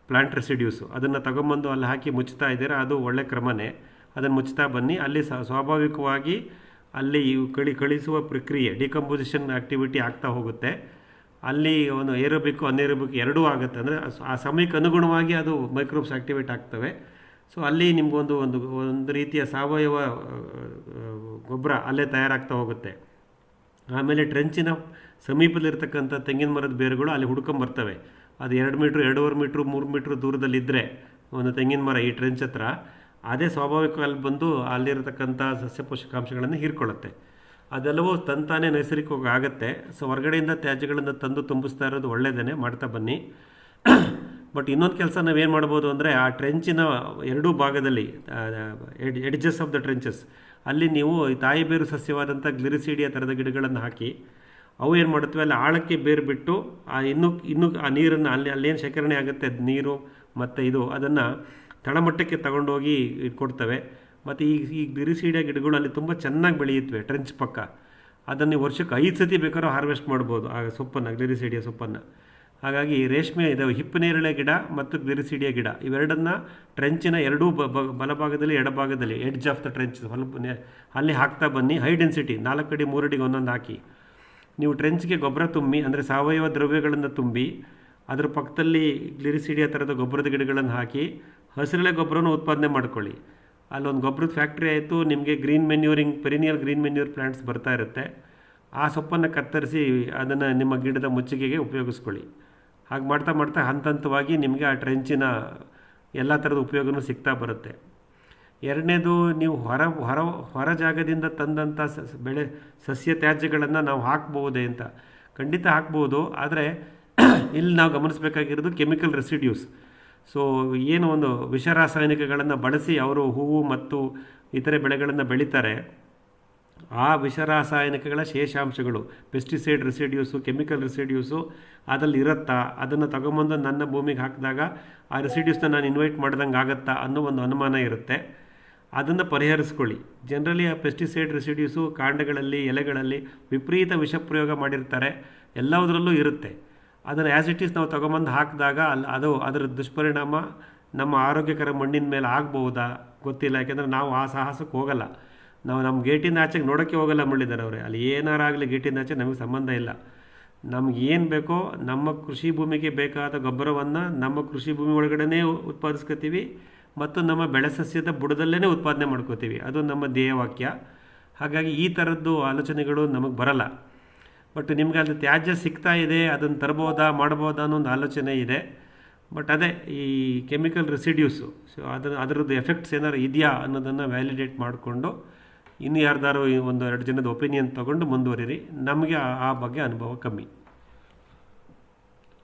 ಪ್ಲಾಂಟ್ ರೆಸಿಡ್ಯೂಸು, ಅದನ್ನು ತಗೊಂಬಂದು ಅಲ್ಲಿ ಹಾಕಿ ಮುಚ್ತಾ ಇದ್ದೀರಾ, ಅದು ಒಳ್ಳೆ ಕ್ರಮನೇ. ಅದನ್ನು ಮುಚ್ತಾ ಬನ್ನಿ. ಅಲ್ಲಿ ಸ್ವಾಭಾವಿಕವಾಗಿ ಅಲ್ಲಿ ಕಳಿಸುವ ಪ್ರಕ್ರಿಯೆ ಡಿಕಂಪೋಸಿಷನ್ ಆ್ಯಕ್ಟಿವಿಟಿ ಆಗ್ತಾ ಹೋಗುತ್ತೆ. ಅಲ್ಲಿ ಒಂದು ಏರೋಬಿಕ್ ಅನ್ಏರೋಬಿಕ್ ಎರಡೂ ಆಗುತ್ತೆ. ಅಂದರೆ ಆ ಸಮಯಕ್ಕೆ ಅನುಗುಣವಾಗಿ ಅದು ಮೈಕ್ರೋಬ್ಸ್ ಆ್ಯಕ್ಟಿವೇಟ್ ಆಗ್ತವೆ. ಸೊ ಅಲ್ಲಿ ನಿಮಗೊಂದು ಒಂದು ರೀತಿಯ ಸಾವಯವ ಗೊಬ್ಬರ ಅಲ್ಲೇ ತಯಾರಾಗ್ತಾ ಹೋಗುತ್ತೆ. ಆಮೇಲೆ ಟ್ರೆಂಚಿನ ಸಮೀಪದಲ್ಲಿರ್ತಕ್ಕಂಥ ತೆಂಗಿನ ಮರದ ಬೇರುಗಳು ಅಲ್ಲಿ ಹುಡ್ಕೊಂಬರ್ತವೆ. ಅದು 2 ಮೀಟ್ರ್, 2.5 ಮೀಟ್ರ್, 3 ಮೀಟ್ರ್ ದೂರದಲ್ಲಿದ್ದರೆ ಒಂದು ತೆಂಗಿನ ಮರ ಈ ಟ್ರೆಂಚ್ ಹತ್ರ, ಅದೇ ಸ್ವಾಭಾವಿಕವಾಗಿ ಬಂದು ಅಲ್ಲಿರತಕ್ಕಂಥ ಸಸ್ಯ ಪೋಷಕಾಂಶಗಳನ್ನು ಹೀರ್ಕೊಳ್ಳುತ್ತೆ. ಅದೆಲ್ಲವೂ ತಂತಾನೇ ನೈಸರ್ಗಿಕವಾಗಿ ಆಗುತ್ತೆ. ಸೊ ಹೊರಗಡೆಯಿಂದ ತ್ಯಾಜ್ಯಗಳನ್ನು ತಂದು ತುಂಬಿಸ್ತಾ ಇರೋದು ಒಳ್ಳೆಯದೇ, ಮಾಡ್ತಾ ಬನ್ನಿ. ಬಟ್ ಇನ್ನೊಂದು ಕೆಲಸ ನಾವೇನು ಮಾಡ್ಬೋದು ಅಂದರೆ, ಆ ಟ್ರೆಂಚಿನ ಎರಡೂ ಭಾಗದಲ್ಲಿ ಎಡ್ಜಸ್ ಆಫ್ ದ ಟ್ರೆಂಚಸ್ ಅಲ್ಲಿ ನೀವು ತಾಯಿ ಬೇರು ಸಸ್ಯವಾದಂಥ ಗ್ಲಿರಿಸೀಡಿಯಾ ಥರದ ಗಿಡಗಳನ್ನು ಹಾಕಿ, ಅವು ಏನು ಮಾಡುತ್ತವೆ ಅಲ್ಲಿ ಆಳಕ್ಕೆ ಬೇರು ಬಿಟ್ಟು ಇನ್ನೂ ಆ ನೀರನ್ನು ಅಲ್ಲೇನು ಶೇಖರಣೆ ಆಗುತ್ತೆ ನೀರು ಮತ್ತು ಇದು ಅದನ್ನು ತಳಮಟ್ಟಕ್ಕೆ ತಗೊಂಡೋಗಿ ಕೊಡ್ತವೆ. ಮತ್ತು ಈ ಗ್ಲಿರಿಸೀಡಿಯಾ ಗಿಡಗಳು ಅಲ್ಲಿ ತುಂಬ ಚೆನ್ನಾಗಿ ಬೆಳೆಯುತ್ತವೆ ಟ್ರೆಂಚ್ ಪಕ್ಕ. ಅದನ್ನು ವರ್ಷಕ್ಕೆ 5 ಸತಿ ಬೇಕಾದ್ರೂ ಹಾರ್ವೆಸ್ಟ್ ಮಾಡ್ಬೋದು ಆ ಸೊಪ್ಪನ್ನು, ಗ್ಲಿರಿಸೀಡಿಯಾ ಸೊಪ್ಪನ್ನು. ಹಾಗಾಗಿ ರೇಷ್ಮೆ ಇದಾವೆ, ಹಿಪ್ಪನೇರಳೆ ಗಿಡ ಮತ್ತು ಗ್ಲಿರಿಸೀಡಿಯಾ ಗಿಡ ಇವೆರಡನ್ನು ಟ್ರೆಂಚಿನ ಎರಡೂ ಬಲಭಾಗದಲ್ಲಿ ಎಡಭಾಗದಲ್ಲಿ ಎಡ್ಜ್ ಆಫ್ ದ ಟ್ರೆಂಚ್ ಸ್ವಲ್ಪ ಅಲ್ಲಿ ಹಾಕ್ತಾ ಬನ್ನಿ. ಹೈ ಡೆನ್ಸಿಟಿ 4 ಅಡಿ 3 ಅಡಿಗೆ ಒಂದೊಂದು ಹಾಕಿ. ನೀವು ಟ್ರೆಂಚ್ಗೆ ಗೊಬ್ಬರ ತುಂಬಿ, ಅಂದರೆ ಸಾವಯವ ದ್ರವ್ಯಗಳನ್ನು ತುಂಬಿ, ಅದರ ಪಕ್ಕದಲ್ಲಿ ಗ್ಲಿರಿಸೀಡಿಯಾ ಥರದ ಗೊಬ್ಬರದ ಗಿಡಗಳನ್ನು ಹಾಕಿ ಹಸಿರೆಲೆ ಗೊಬ್ಬರನೂ ಉತ್ಪಾದನೆ ಮಾಡ್ಕೊಳ್ಳಿ. ಅಲ್ಲೊಂದು ಗೊಬ್ಬರದ ಫ್ಯಾಕ್ಟ್ರಿ ಆಯಿತು. ನಿಮಗೆ green manuring, perennial green manure plants ಬರ್ತಾ ಇರುತ್ತೆ. ಆ ಸೊಪ್ಪನ್ನು ಕತ್ತರಿಸಿ ಅದನ್ನು ನಿಮ್ಮ ಗಿಡದ ಮುಚ್ಚಿಗೆಗೆ ಉಪಯೋಗಿಸ್ಕೊಳ್ಳಿ. ಹಾಗೆ ಮಾಡ್ತಾ ಮಾಡ್ತಾ ಹಂತವಾಗಿ ನಿಮಗೆ ಆ ಟ್ರೆಂಚಿನ ಎಲ್ಲ ಥರದ ಉಪಯೋಗನೂ ಸಿಗ್ತಾ ಬರುತ್ತೆ. 2ನೇದು, ನೀವು ಹೊರ ಜಾಗದಿಂದ ತಂದಂಥ ಸಸ್ಯ ತ್ಯಾಜ್ಯಗಳನ್ನು ನಾವು ಹಾಕ್ಬೋದೇ ಅಂತ. ಖಂಡಿತ ಹಾಕ್ಬೋದು. ಆದರೆ ಇಲ್ಲಿ ನಾವು ಗಮನಿಸಬೇಕಾಗಿರೋದು ಕೆಮಿಕಲ್ ರೆಸಿಡ್ಯೂಸ್. ಸೊ ಏನು ಒಂದು ವಿಷ ರಾಸಾಯನಿಕಗಳನ್ನು ಬಳಸಿ ಅವರು ಹೂವು ಮತ್ತು ಇತರೆ ಬೆಳೆಗಳನ್ನು ಬೆಳೀತಾರೆ, ಆ ವಿಷರಾಸಾಯನಿಕಗಳ ಶೇಷಾಂಶಗಳು, ಪೆಸ್ಟಿಸೈಡ್ ರೆಸಿಡ್ಯೂಸು, ಕೆಮಿಕಲ್ ರೆಸಿಡ್ಯೂಸು ಅದ್ರಲ್ಲಿ ಇರುತ್ತಾ, ಅದನ್ನು ತಗೊಂಬಂದು ನನ್ನ ಭೂಮಿಗೆ ಹಾಕಿದಾಗ ಆ ರೆಸಿಡ್ಯೂಸ್ನ ನಾನು ಇನ್ವೈಟ್ ಮಾಡ್ದಂಗೆ ಆಗುತ್ತಾ ಅನ್ನೋ ಒಂದು ಅನುಮಾನ ಇರುತ್ತೆ. ಅದನ್ನು ಪರಿಹರಿಸ್ಕೊಳ್ಳಿ. ಜನರಲಿ ಆ ಪೆಸ್ಟಿಸೈಡ್ ರೆಸಿಡ್ಯೂಸು ಕಾಂಡಗಳಲ್ಲಿ, ಎಲೆಗಳಲ್ಲಿ ವಿಪರೀತ ವಿಷಪ್ರಯೋಗ ಮಾಡಿರ್ತಾರೆ, ಎಲ್ಲದರಲ್ಲೂ ಇರುತ್ತೆ. ಅದನ್ನು ಆ್ಯಸ್ ಇಟ್ ಈಸ್ ನಾವು ತೊಗೊಂಬಂದು ಹಾಕಿದಾಗ ಅದರ ದುಷ್ಪರಿಣಾಮ ನಮ್ಮ ಆರೋಗ್ಯಕರ ಮಣ್ಣಿನ ಮೇಲೆ ಆಗ್ಬೋದಾ ಗೊತ್ತಿಲ್ಲ. ಯಾಕೆಂದರೆ ನಾವು ಆ ಸಾಹಸಕ್ಕೆ ಹೋಗಲ್ಲ. ನಾವು ನಮ್ಮ ಗೇಟಿಂದ ಆಚೆಗೆ ನೋಡೋಕ್ಕೆ ಹೋಗಲ್ಲ ಮುರಳೀಧರ್ ಅವರೇ. ಅಲ್ಲಿ ಏನಾರಾಗಲಿ ಗೇಟಿಂದ ಆಚೆ ನಮಗೆ ಸಂಬಂಧ ಇಲ್ಲ. ನಮ್ಗೆ ಏನು ಬೇಕೋ ನಮ್ಮ ಕೃಷಿ ಭೂಮಿಗೆ ಬೇಕಾದ ಗೊಬ್ಬರವನ್ನು ನಮ್ಮ ಕೃಷಿ ಭೂಮಿ ಒಳಗಡೆ ಉತ್ಪಾದಿಸ್ಕೊತೀವಿ ಮತ್ತು ನಮ್ಮ ಬೆಳೆ ಸಸ್ಯದ ಬುಡದಲ್ಲೇ ಉತ್ಪಾದನೆ ಮಾಡ್ಕೋತೀವಿ. ಅದು ನಮ್ಮ ಧ್ಯೇಯವಾಕ್ಯ. ಹಾಗಾಗಿ ಈ ಥರದ್ದು ಆಲೋಚನೆಗಳು ನಮಗೆ ಬರಲ್ಲ. ಬಟ್ ನಿಮ್ಗೆ ಅದು ತ್ಯಾಜ್ಯ ಸಿಗ್ತಾ ಇದೆ, ಅದನ್ನು ತರ್ಬೋದಾ ಮಾಡ್ಬೋದಾ ಅನ್ನೋ ಒಂದು ಆಲೋಚನೆ ಇದೆ. ಬಟ್ ಅದೇ ಈ ಕೆಮಿಕಲ್ ರೆಸಿಡ್ಯೂಸು, ಸೊ ಅದರದ್ದು ಎಫೆಕ್ಟ್ಸ್ ಏನಾರು ಇದೆಯಾ ಅನ್ನೋದನ್ನು ವ್ಯಾಲಿಡೇಟ್ ಮಾಡಿಕೊಂಡು ಇನ್ನು ಯಾರ್ದಾರು 1-2 ಜನದ ಒಪಿನಿಯನ್ ತೊಗೊಂಡು ಮುಂದುವರಿರಿ. ನಮಗೆ ಆ ಬಗ್ಗೆ ಅನುಭವ ಕಮ್ಮಿ.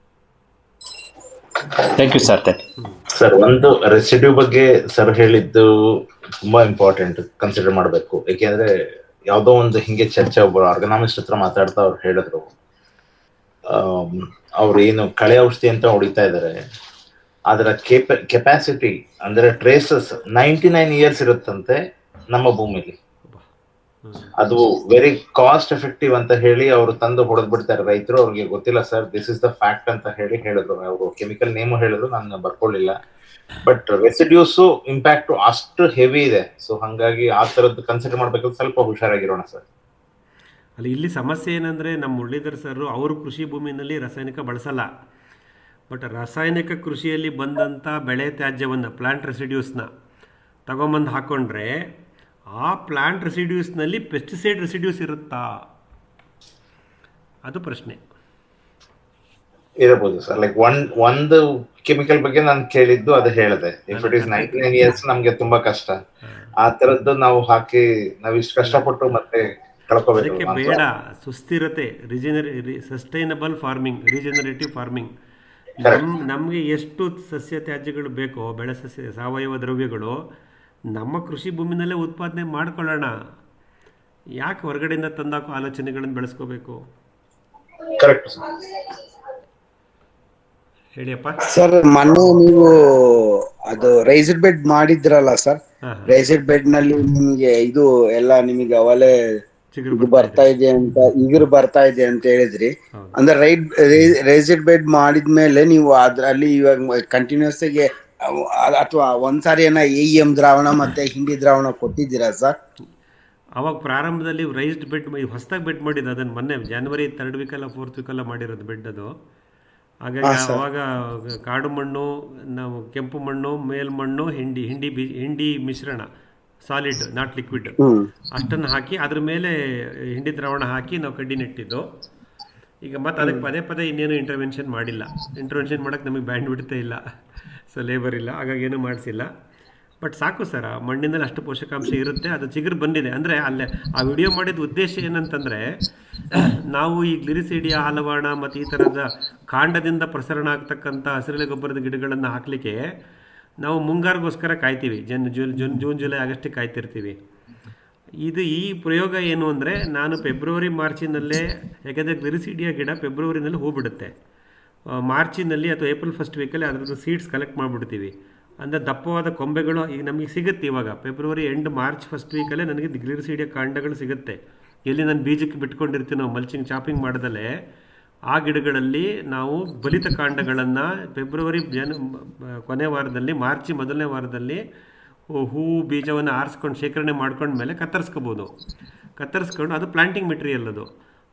Thank you sir. ಸರ್, ಒಂದು ರೆಸಿಡ್ಯೂ ಬಗ್ಗೆ ಸರ್ ಹೇಳಿದ್ದು ತುಂಬಾ ಇಂಪಾರ್ಟೆಂಟ್, ಕನ್ಸಿಡರ್ ಮಾಡಬೇಕು. ಯಾಕೆಂದ್ರೆ ಯಾವುದೋ ಒಂದು ಹಿಂಗೆ ಚರ್ಚೆ ಒಬ್ಬರು ಆರ್ಗನಾಮಿಸ್ಟ್ ಹತ್ರ ಮಾತಾಡ್ತಾ ಅವ್ರು ಹೇಳಿದ್ರು, ಅವ್ರು ಏನು ಕಳೆ ಔಷಧಿ ಅಂತ ಹೊಡಿತಾ ಇದ್ದಾರೆ, ಅದರ ಕೆಪಾಸಿಟಿ ಅಂದ್ರೆ ಟ್ರೇಸಸ್ 99 ಇಯರ್ಸ್ ಇರುತ್ತಂತೆ ನಮ್ಮ ಭೂಮಿಲಿ. ಅದು ವೆರಿ ಕಾಸ್ಟ್ ಎಫೆಕ್ಟಿವ್ ಅಂತ ಹೇಳಿ ಅವರು ತಂದು ಹೊಡೆದ್ ಬಿಡ್ತಾರೆ ರೈತರು. ಅವ್ರಿಗೆ ಗೊತ್ತಿಲ್ಲ sir, this is the fact ಅಂತ ಹೇಳಿದ್ರು. ಅವರು ಕೆಮಿಕಲ್ ನೇಮು ಹೇಳಿದ್ರು, ನಾನು ಬರ್ಕೊಳ್ಳಿಲ್ಲ. ಬಟ್ ರೆಸಿಡ್ಯೂಸ್ ಇಂಪ್ಯಾಕ್ಟ್ ಅಷ್ಟು ಹೆವಿ ಇದೆ. ಸೊ ಹಂಗಾಗಿ ಆ ತರದ್ದು ಕನ್ಸಿಡರ್ ಮಾಡ್ಬೇಕಾದ್ರೆ ಸ್ವಲ್ಪ ಹುಷಾರಾಗಿರೋಣ ಸರ್. ಅಲ್ಲಿ ಇಲ್ಲಿ ಸಮಸ್ಯೆ ಏನಂದರೆ, ನಮ್ಮ ಮುರಳೀಧರ್ ಸರ್ ಅವರು ಕೃಷಿ ಭೂಮಿಯಲ್ಲಿ ರಾಸಾಯನಿಕ ಬಳಸಲ್ಲ. ಬಟ್ ರಾಸಾಯನಿಕ ಕೃಷಿಯಲ್ಲಿ ಬಂದಂಥ ಬೆಳೆ ತ್ಯಾಜ್ಯವನ್ನು, ಪ್ಲಾಂಟ್ ರೆಸಿಡ್ಯೂಸ್ನ ತಗೊಂಬಂದು ಹಾಕ್ಕೊಂಡ್ರೆ ಆ ಪ್ಲಾಂಟ್ ರೆಸಿಡ್ಯೂಸ್ನಲ್ಲಿ ಪೆಸ್ಟಿಸೈಡ್ ರೆಸಿಡ್ಯೂಸ್ ಇರುತ್ತಾ, ಅದು ಪ್ರಶ್ನೆ. ಇರಬಹುದು ಸರ್. ಲೈಕ್ ಒಂದು ಕೆಮಿಕಲ್ ಬಗ್ಗೆ ನಾನು ಕೇಳಿದ್ದು ಅದು ಹೇಳಿದೆ. ಇಫ್ ಇಟ್ ಇಸ್ 99 ಇಯರ್ಸ್ ನಮ್ಗೆ ತುಂಬಾ ಕಷ್ಟ. ಆ ತರದ್ದು ನಾವು ಹಾಕಿ ನಾವು ಇಷ್ಟು ಕಷ್ಟಪಟ್ಟು ಮತ್ತೆ ಕಳ್ಕೋಬೇಕು. ಅದಕ್ಕೆ ಬೇಡ, ಸುಸ್ಥಿರತೆ, ಸಸ್ಟೈನಬಲ್ ಫಾರ್ಮಿಂಗ್, ರೀಜನರೇಟಿವ್ ಫಾರ್ಮಿಂಗ್. ನಮಗೆ ಎಷ್ಟು ಸಸ್ಯ ತ್ಯಾಜ್ಯಗಳು ಬೇಕೋ, ಬೆಳೆ ಸಸ್ಯ ಸಾವಯವ ದ್ರವ್ಯಗಳು ನಮ್ಮ ಕೃಷಿ ಭೂಮಿನಲ್ಲೇ ಉತ್ಪಾದನೆ ಮಾಡ್ಕೊಳ್ಳೋಣ. ಯಾಕೆ ಹೊರಗಡೆಯಿಂದ ತಂದಾಕೋ ಆಲೋಚನೆಗಳನ್ನು ಬೆಳೆಸ್ಕೋಬೇಕು? ಕರೆಕ್ಟ್ ಹೇಳಿಯಪ್ಪ. ಸರ್, ಮೊನ್ನೆ ನೀವು ಅದು ರೈಸ್ಡ್ ಬೆಡ್ ಮಾಡಿದ್ರಲ್ಲ ಸರ್, ರೈಸ್ಡ್ ಬೆಡ್ ನಲ್ಲಿ ನಿಮಗೆ ಇದು ಎಲ್ಲ ನಿಮಗೆ ಅವಲೇ ಬರ್ತಾ ಇದೆ ಅಂತ, ಇಗುರು ಬರ್ತಾ ಇದೆ ಅಂತ ಹೇಳಿದ್ರಿ. ಅಂದ್ರೆ ರೈಸ್ಡ್ ಬೆಡ್ ಮಾಡಿದ್ಮೇಲೆ ನೀವು ಅದ್ರಲ್ಲಿ ಇವಾಗ ಕಂಟಿನ್ಯೂಸ್ ಆಗಿ ಅಥವಾ ಒಂದ್ಸಾರಿ ಏನೋ AEM ದ್ರಾವಣ ಮತ್ತೆ ಹಿಂಡಿ ದ್ರಾವಣ ಕೊಟ್ಟಿದ್ದೀರಾ ಸರ್? ಅವಾಗ ಪ್ರಾರಂಭದಲ್ಲಿ ರೈಸ್ಡ್ ಬೆಡ್ ಹೊಸದಾಗಿ ಬೆಡ್ ಮಾಡಿದ್ದು, ಅದನ್ನು ಮೊನ್ನೆ ಜನವರಿ 3rd ವೀಕ್ ಅಲ್ಲ 4th ವೀಕ್ ಅಲ್ಲ ಮಾಡಿರೋದು ಬೆಡ್ ಅದು. ಹಾಗಾಗಿ ಅವಾಗ ಕಾಡು ಮಣ್ಣು, ನಾವು ಕೆಂಪು ಮಣ್ಣು, ಮೇಲ್ಮಣ್ಣು, ಹಿಂಡಿ ಮಿಶ್ರಣ, ಸಾಲಿಡ್ ನಾಟ್ ಲಿಕ್ವಿಡ್, ಅಷ್ಟನ್ನು ಹಾಕಿ ಅದ್ರ ಮೇಲೆ ಹಿಂಡಿ ದ್ರಾವಣ ಹಾಕಿ ನಾವು ಕಡ್ಡಿ ನೆಟ್ಟಿದ್ದು. ಈಗ ಮತ್ತೆ ಅದಕ್ಕೆ ಪದೇ ಪದೇ ಇನ್ನೇನು ಇಂಟರ್ವೆನ್ಷನ್ ಮಾಡಿಲ್ಲ. ಇಂಟರ್ವೆನ್ಷನ್ ಮಾಡೋಕ್ಕೆ ನಮಗೆ ಬ್ಯಾಂಡ್ ಬಿಡ್ತೇ ಇಲ್ಲ, ಸೊ ಲೇಬರ್ ಇಲ್ಲ, ಹಾಗಾಗಿ ಏನೂ ಮಾಡಿಸಿಲ್ಲ. ಬಟ್ ಸಾಕು ಸರ್, ಆ ಮಣ್ಣಿನಲ್ಲಿ ಅಷ್ಟು ಪೋಷಕಾಂಶ ಇರುತ್ತೆ. ಅದು ಚಿಗುರು ಬಂದಿದೆ ಅಂದರೆ ಅಲ್ಲೇ ಆ ವಿಡಿಯೋ ಮಾಡಿದ ಉದ್ದೇಶ ಏನಂತಂದರೆ, ನಾವು ಈ ಗ್ಲಿರಿಸಿಡಿಯಾ, ಹಲವಾಣ ಮತ್ತು ಈ ಥರದ ಕಾಂಡದಿಂದ ಪ್ರಸರಣ ಆಗ್ತಕ್ಕಂಥ ಹಸಿರೆಲೆ ಗೊಬ್ಬರದ ಗಿಡಗಳನ್ನು ಹಾಕಲಿಕ್ಕೆ ನಾವು ಮುಂಗಾರಿಗೋಸ್ಕರ ಕಾಯ್ತೀವಿ. June July ಆಗಸ್ಟಿಗೆ ಕಾಯ್ತಿರ್ತೀವಿ. ಈ ಪ್ರಯೋಗ ಏನು ಅಂದರೆ, ನಾನು ಫೆಬ್ರವರಿ ಮಾರ್ಚಿನಲ್ಲೇ, ಯಾಕೆಂದರೆ ಗ್ಲಿರಿಸಿಡಿಯಾ ಗಿಡ ಫೆಬ್ರವರಿನಲ್ಲಿ ಹೂ ಬಿಡುತ್ತೆ, ಮಾರ್ಚಿನಲ್ಲಿ ಅಥವಾ ಏಪ್ರಿಲ್ 1st ವೀಕಲ್ಲಿ ಅದರದ್ದು ಸೀಡ್ಸ್ ಕಲೆಕ್ಟ್ ಮಾಡಿಬಿಡ್ತೀವಿ. ಅಂದರೆ ದಪ್ಪವಾದ ಕೊಂಬೆಗಳು ಈಗ ನಮಗೆ ಸಿಗುತ್ತೆ. ಇವಾಗ ಫೆಬ್ರವರಿ ಮಾರ್ಚ್ 1st ವೀಕಲ್ಲೇ ನನಗೆ ಗ್ಲಿರಿಸಿಡಿಯಾ ಕಾಂಡಗಳು ಸಿಗುತ್ತೆ. ಎಲ್ಲಿ ನಾನು ಬೀಜಕ್ಕೆ ಬಿಟ್ಕೊಂಡಿರ್ತೀವಿ ನಾವು ಮಲ್ಚಿಂಗ್ ಚಾಪಿಂಗ್ ಮಾಡೋದಲ್ಲೇ, ಆ ಗಿಡಗಳಲ್ಲಿ ನಾವು ಬಲಿತ ಕಾಂಡಗಳನ್ನು ಫೆಬ್ರವರಿ ಕೊನೆ ವಾರದಲ್ಲಿ, ಮಾರ್ಚ್ ಮೊದಲನೇ ವಾರದಲ್ಲಿ ಹೂವು ಬೀಜವನ್ನು ಆರಿಸ್ಕೊಂಡು ಶೇಖರಣೆ ಮಾಡ್ಕೊಂಡ್ಮೇಲೆ ಕತ್ತರಿಸ್ಕೊಂಡು ಅದು ಪ್ಲಾಂಟಿಂಗ್ ಮೆಟೀರಿಯಲ್. ಅದು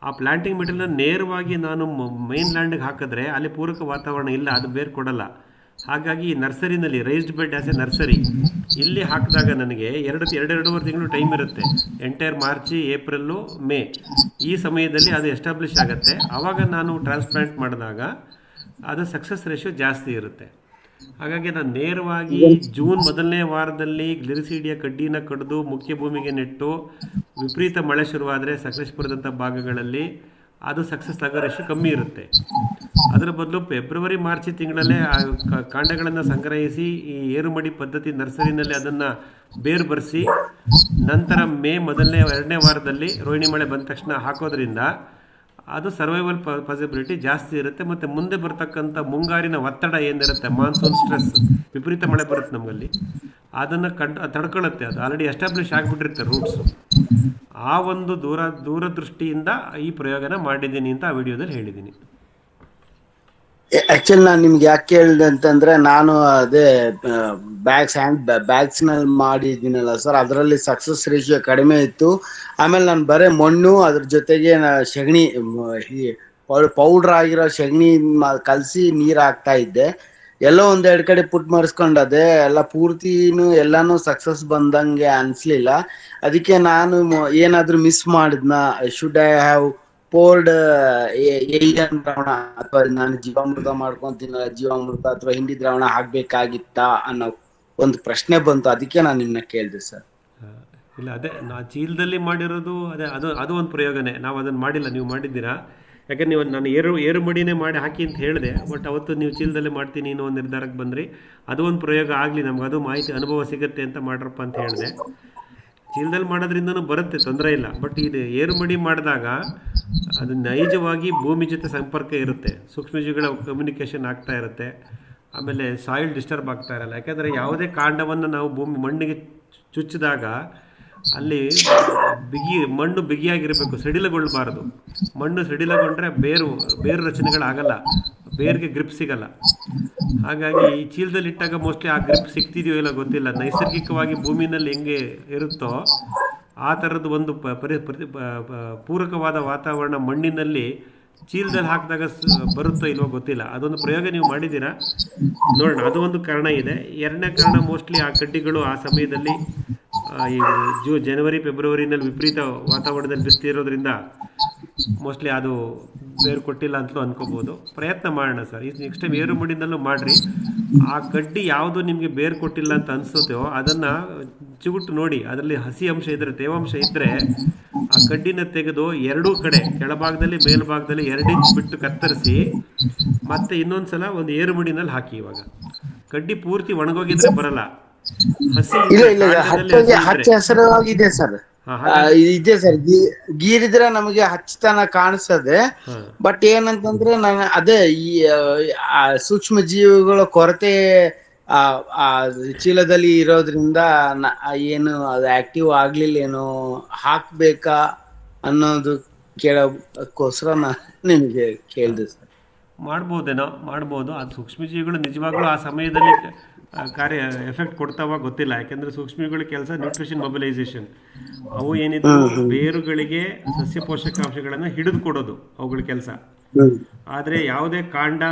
ಆ ಪ್ಲಾಂಟಿಂಗ್ ಮೆಟೀರಿಯಲ್ನ ನೇರವಾಗಿ ನಾನು ಮೈನ್ ಲ್ಯಾಂಡಿಗೆ ಹಾಕಿದ್ರೆ ಅಲ್ಲಿ ಪೂರಕ ವಾತಾವರಣ ಇಲ್ಲ, ಅದು ಬೇರೆ ಕೊಡಲ್ಲ. ಹಾಗಾಗಿ ನರ್ಸರಿನಲ್ಲಿ raised bed as a nursery ಇಲ್ಲಿ ಹಾಕಿದಾಗ ನನಗೆ 2-2.5 ತಿಂಗಳು ಟೈಮ್ ಇರುತ್ತೆ. ಎಂಟೈರ್ ಮಾರ್ಚ್, ಏಪ್ರಿಲ್ಲು, ಮೇ ಈ ಸಮಯದಲ್ಲಿ ಅದು ಎಸ್ಟಾಬ್ಲಿಷ್ ಆಗುತ್ತೆ. ಆವಾಗ ನಾನು ಟ್ರಾನ್ಸ್ಪ್ಲಾಂಟ್ ಮಾಡಿದಾಗ ಅದು ಸಕ್ಸಸ್ ರೇಷಿಯೋ ಜಾಸ್ತಿ ಇರುತ್ತೆ. ಹಾಗಾಗಿ ನಾನು ನೇರವಾಗಿ ಜೂನ್ ಮೊದಲನೇ ವಾರದಲ್ಲಿ ಗ್ಲಿರಿಸಿಡಿಯಾ ಕಡ್ಡಿನ ಕಡಿದು ಮುಖ್ಯ ಭೂಮಿಗೆ ನೆಟ್ಟು, ವಿಪರೀತ ಮಳೆ ಶುರುವಾದರೆ ಸಕಲೇಶ್ಪುರದಂಥ ಭಾಗಗಳಲ್ಲಿ ಅದು ಸಕ್ಸಸ್ ಆಗೋ ರೇಷಿಯೋ ಕಮ್ಮಿ ಇರುತ್ತೆ. ಅದರ ಬದಲು ಫೆಬ್ರವರಿ ಮಾರ್ಚ್ ತಿಂಗಳಲ್ಲೇ ಆ ಕಾಂಡಗಳನ್ನು ಸಂಗ್ರಹಿಸಿ ಈ ಏರುಮಡಿ ಪದ್ಧತಿ ನರ್ಸರಿನಲ್ಲಿ ಅದನ್ನು ಬೇರು ಬರೆಸಿ ನಂತರ ಮೇ ಮೊದಲನೇ 2ನೇ ವಾರದಲ್ಲಿ ರೋಹಿಣಿ ಮಳೆ ಬಂದ ತಕ್ಷಣ ಹಾಕೋದ್ರಿಂದ ಅದು ಸರ್ವೈವಲ್ ಪಾಸಿಬಿಲಿಟಿ ಜಾಸ್ತಿ ಇರುತ್ತೆ. ಮತ್ತು ಮುಂದೆ ಬರ್ತಕ್ಕಂಥ ಮುಂಗಾರಿನ ಒತ್ತಡ ಏನಿರುತ್ತೆ, ಮಾನ್ಸೂನ್ ಸ್ಟ್ರೆಸ್, ವಿಪರೀತ ಮಳೆ ಬರುತ್ತೆ ನಮ್ಮಲ್ಲಿ, ಅದನ್ನು ತಡ್ಕೊಳ್ಳುತ್ತೆ. ಅದು ಆಲ್ರೆಡಿ ಎಸ್ಟಾಬ್ಲಿಷ್ ಆಗಿಬಿಟ್ಟಿರುತ್ತೆ ರೂಟ್ಸು. ಆ ಒಂದು ದೂರದೃಷ್ಟಿಯಿಂದ ಈ ಪ್ರಯೋಗನ ಮಾಡಿದ್ದೀನಿ ಅಂತ ಆ ವಿಡಿಯೋದಲ್ಲಿ ಹೇಳಿದ್ದೀನಿ. ಆಕ್ಚುಲಿ ನಾನು ನಿಮ್ಗೆ ಯಾಕೆ ಕೇಳಿದೆ ಅಂತಂದ್ರೆ, ನಾನು ಅದೇ ಬ್ಯಾಗ್ಸ್ ನಲ್ಲಿ ಮಾಡಿದ್ದೀನಲ್ಲ ಸರ್, ಅದರಲ್ಲಿ ಸಕ್ಸಸ್ ರೇಷಿಯೋ ಕಡಿಮೆ ಇತ್ತು. ಆಮೇಲೆ ನಾನು ಬರೇ ಮಣ್ಣು ಅದ್ರ ಜೊತೆಗೆ ಸಗಣಿ ಪೌಡ್ರ್ ಆಗಿರೋ ಸಗಣಿ ಕಲಸಿ ನೀರ್ ಹಾಕ್ತಾ ಇದ್ದೆ. ಎಲ್ಲೋ ಒಂದೆರಡು ಕಡೆ ಪುಟ್ ಮರ್ಸ್ಕೊಂಡದೆ, ಎಲ್ಲ ಪೂರ್ತಿನೂ ಎಲ್ಲಾನು ಸಕ್ಸಸ್ ಬಂದಂಗೆ ಅನ್ಸ್ಲಿಲ್ಲ. ಅದಕ್ಕೆ ನಾನು ಏನಾದ್ರೂ ಮಿಸ್ ಮಾಡಿದ್ನ, ಶುಡ್ ಐ ಹ್ಯಾವ್ ಪೋರ್ಡ್ ಏಲಿಯನ್ ದ್ರಾವಣ ಅಥವಾ ನಾನು ಜೀವಾಮೃತ ಮಾಡ್ಕೊಂತೀನಲ್ಲ ಜೀವಾಮೃತ ಅಥವಾ ಹಿಂಡಿ ದ್ರಾವಣ ಹಾಕ್ಬೇಕಾಗಿತ್ತಾ ಅನ್ನೋ ಒಂದು ಪ್ರಶ್ನೆ ಬಂತು. ಅದಕ್ಕೆ ನಾನು ನಿಮ್ಮನ್ನ ಕೇಳಿದೆ ಸರ್. ಇಲ್ಲ, ಅದೇ ಚೀಲದಲ್ಲಿ ಮಾಡಿರೋದು ಅದು ಒಂದು ಪ್ರಯೋಗನೇ. ನಾವು ಅದನ್ನು ಮಾಡಿಲ್ಲ, ನೀವು ಮಾಡಿದ್ದೀರಾ. ಯಾಕಂದ್ರೆ ನೀವು ನಾನು ಏರು ಮಡಿನೇ ಮಾಡಿ ಹಾಕಿ ಅಂತ ಹೇಳಿದೆ, ಬಟ್ ಅವತ್ತು ನೀವು ಚೀಲದಲ್ಲೇ ಮಾಡ್ತೀನಿ ಅನ್ನೋ ಒಂದು ನಿರ್ಧಾರಕ್ಕೆ ಬಂದ್ರಿ. ಅದು ಒಂದು ಪ್ರಯೋಗ ಆಗಲಿ, ನಮ್ಗೆ ಅದು ಮಾಹಿತಿ ಅನುಭವ ಸಿಗುತ್ತೆ ಅಂತ ಮಾಡ್ರಪ್ಪ ಅಂತ ಹೇಳಿದೆ. ಚೀಲದಲ್ಲಿ ಮಾಡೋದ್ರಿಂದನೂ ಬರುತ್ತೆ, ತೊಂದರೆ ಇಲ್ಲ. ಬಟ್ ಇದು ಏರು ಮಡಿ ಮಾಡಿದಾಗ ಅದು ನೈಜವಾಗಿ ಭೂಮಿ ಜೊತೆ ಸಂಪರ್ಕ ಇರುತ್ತೆ, ಸೂಕ್ಷ್ಮಜೀವಿಗಳ ಕಮ್ಯುನಿಕೇಷನ್ ಆಗ್ತಾ ಇರುತ್ತೆ. ಆಮೇಲೆ ಸಾಯಿಲ್ ಡಿಸ್ಟರ್ಬ್ ಆಗ್ತಾ ಇರಲ್ಲ. ಯಾಕೆಂದರೆ ಯಾವುದೇ ಕಾಂಡವನ್ನು ನಾವು ಮಣ್ಣಿಗೆ ಚುಚ್ಚಿದಾಗ ಅಲ್ಲಿ ಮಣ್ಣು ಬಿಗಿಯಾಗಿರಬೇಕು, ಸಡಿಲಗೊಳ್ಳಬಾರದು. ಮಣ್ಣು ಸಡಿಲಗೊಂಡ್ರೆ ಬೇರು ರಚನೆಗಳಾಗಲ್ಲ, ಬೇರಿಗೆ ಗ್ರಿಪ್ ಸಿಗಲ್ಲ. ಹಾಗಾಗಿ ಈ ಚೀಲದಲ್ಲಿ ಇಟ್ಟಾಗ ಮೋಸ್ಟ್ಲಿ ಆ ಗ್ರಿಪ್ ಸಿಗ್ತಿದೆಯೋ ಇಲ್ಲ ಗೊತ್ತಿಲ್ಲ. ನೈಸರ್ಗಿಕವಾಗಿ ಭೂಮಿನಲ್ಲಿ ಹೆಂಗೆ ಇರುತ್ತೋ ಆ ಥರದ್ದು ಒಂದು ಪೂರಕವಾದ ವಾತಾವರಣ ಮಣ್ಣಿನಲ್ಲಿ ಚೀಲದಲ್ಲಿ ಹಾಕಿದಾಗ ಬರುತ್ತೋ ಇಲ್ವೋ ಗೊತ್ತಿಲ್ಲ. ಅದೊಂದು ಪ್ರಯೋಗ ನೀವು ಮಾಡಿದ್ದೀರಾ, ನೋಡೋಣ. ಅದು ಒಂದು ಕಾರಣ ಇದೆ. ಎರಡನೇ ಕಾರಣ ಮೋಸ್ಟ್ಲಿ ಆ ಕಡ್ಡಿಗಳು ಆ ಸಮಯದಲ್ಲಿ ಈ ಜನವರಿ ಫೆಬ್ರವರಿನಲ್ಲಿ ವಿಪರೀತ ವಾತಾವರಣದಲ್ಲಿ ಬಿಸ್ತಿರೋದ್ರಿಂದ ಮೋಸ್ಟ್ಲಿ ಅದು ಬೇರು ಕೊಟ್ಟಿಲ್ಲ ಅಂತಲೂ ಅನ್ಕೋಬೋದು. ಪ್ರಯತ್ನ ಮಾಡೋಣ ಸರ್. ಈ ನೆಕ್ಸ್ಟ್ ಟೈಮ್ ಏರು ಮಡಿನಲ್ಲೂ ಮಾಡಿರಿ. ಆ ಕಡ್ಡಿ ಯಾವುದು ನಿಮಗೆ ಬೇರು ಕೊಟ್ಟಿಲ್ಲ ಅಂತ ಅನಿಸುತ್ತೋ ಅದನ್ನು ಚಿಗುಟ್ಟು ನೋಡಿ, ಅದರಲ್ಲಿ ಹಸಿ ಅಂಶ ಇದ್ದರೆ, ತೇವಾಂಶ ಇದ್ದರೆ ಆ ಕಡ್ಡಿನ ತೆಗೆದು ಎರಡೂ ಕಡೆ ಕೆಳಭಾಗದಲ್ಲಿ ಮೇಲ್ಭಾಗದಲ್ಲಿ 2 ಇಂಚ್ ಬಿಟ್ಟು ಕತ್ತರಿಸಿ ಮತ್ತೆ ಇನ್ನೊಂದು ಸಲ ಒಂದು ಏರು ಮಡಿನಲ್ಲಿ ಹಾಕಿ. ಇವಾಗ ಕಡ್ಡಿ ಪೂರ್ತಿ ಒಣಗೋಗಿದ್ರೆ ಬರಲ್ಲ, ಹಸಿ ಹಚ್ಚ ಹಸಿರಾಗಿದೆ ಸರ್. ಇದೆ ಸರ್, ಗೀರಿದ್ರೆ ನಮಗೆ ಹಚ್ಚತನ ಕಾಣಿಸ್ತದೆ. ಬಟ್ ಏನಂತಂದ್ರೆ ನಾನು ಅದೇ ಈ ಸೂಕ್ಷ್ಮ ಜೀವಿಗಳ ಕೊರತೆ ಚೀಲದಲ್ಲಿ ಇರೋದ್ರಿಂದ ಏನು ಅದು ಆಕ್ಟಿವ್ ಆಗ್ಲಿಲ್ಲ, ಏನೋ ಹಾಕ್ಬೇಕಾ ಅನ್ನೋದು ಕೇಳೋಕ್ಕೋಸ್ಕರ ನಾನು ನಿಮಗೆ ಕೇಳಿದೆ ಸರ್. ಮಾಡ್ಬೋದು. ಅದು ಸೂಕ್ಷ್ಮಜೀವಿಗಳು ನಿಜವಾಗ್ಲೂ ಆ ಸಮಯದಲ್ಲಿ ಎಫೆಕ್ಟ್ ಕೊಡ್ತಾವ ಗೊತ್ತಿಲ್ಲ. ಯಾಕೆಂದರೆ ಸೂಕ್ಷ್ಮಜೀವಿಗಳ ಕೆಲಸ ನ್ಯೂಟ್ರಿಷನ್ ಮೊಬಿಲೈಸೇಷನ್. ಅವು ಏನಿದ್ರು ಬೇರುಗಳಿಗೆ ಸಸ್ಯ ಪೋಷಕಾಂಶಗಳನ್ನು ಹಿಡಿದು ಕೊಡೋದು ಅವುಗಳ ಕೆಲಸ. ಆದರೆ ಯಾವುದೇ ಕಾಂಡ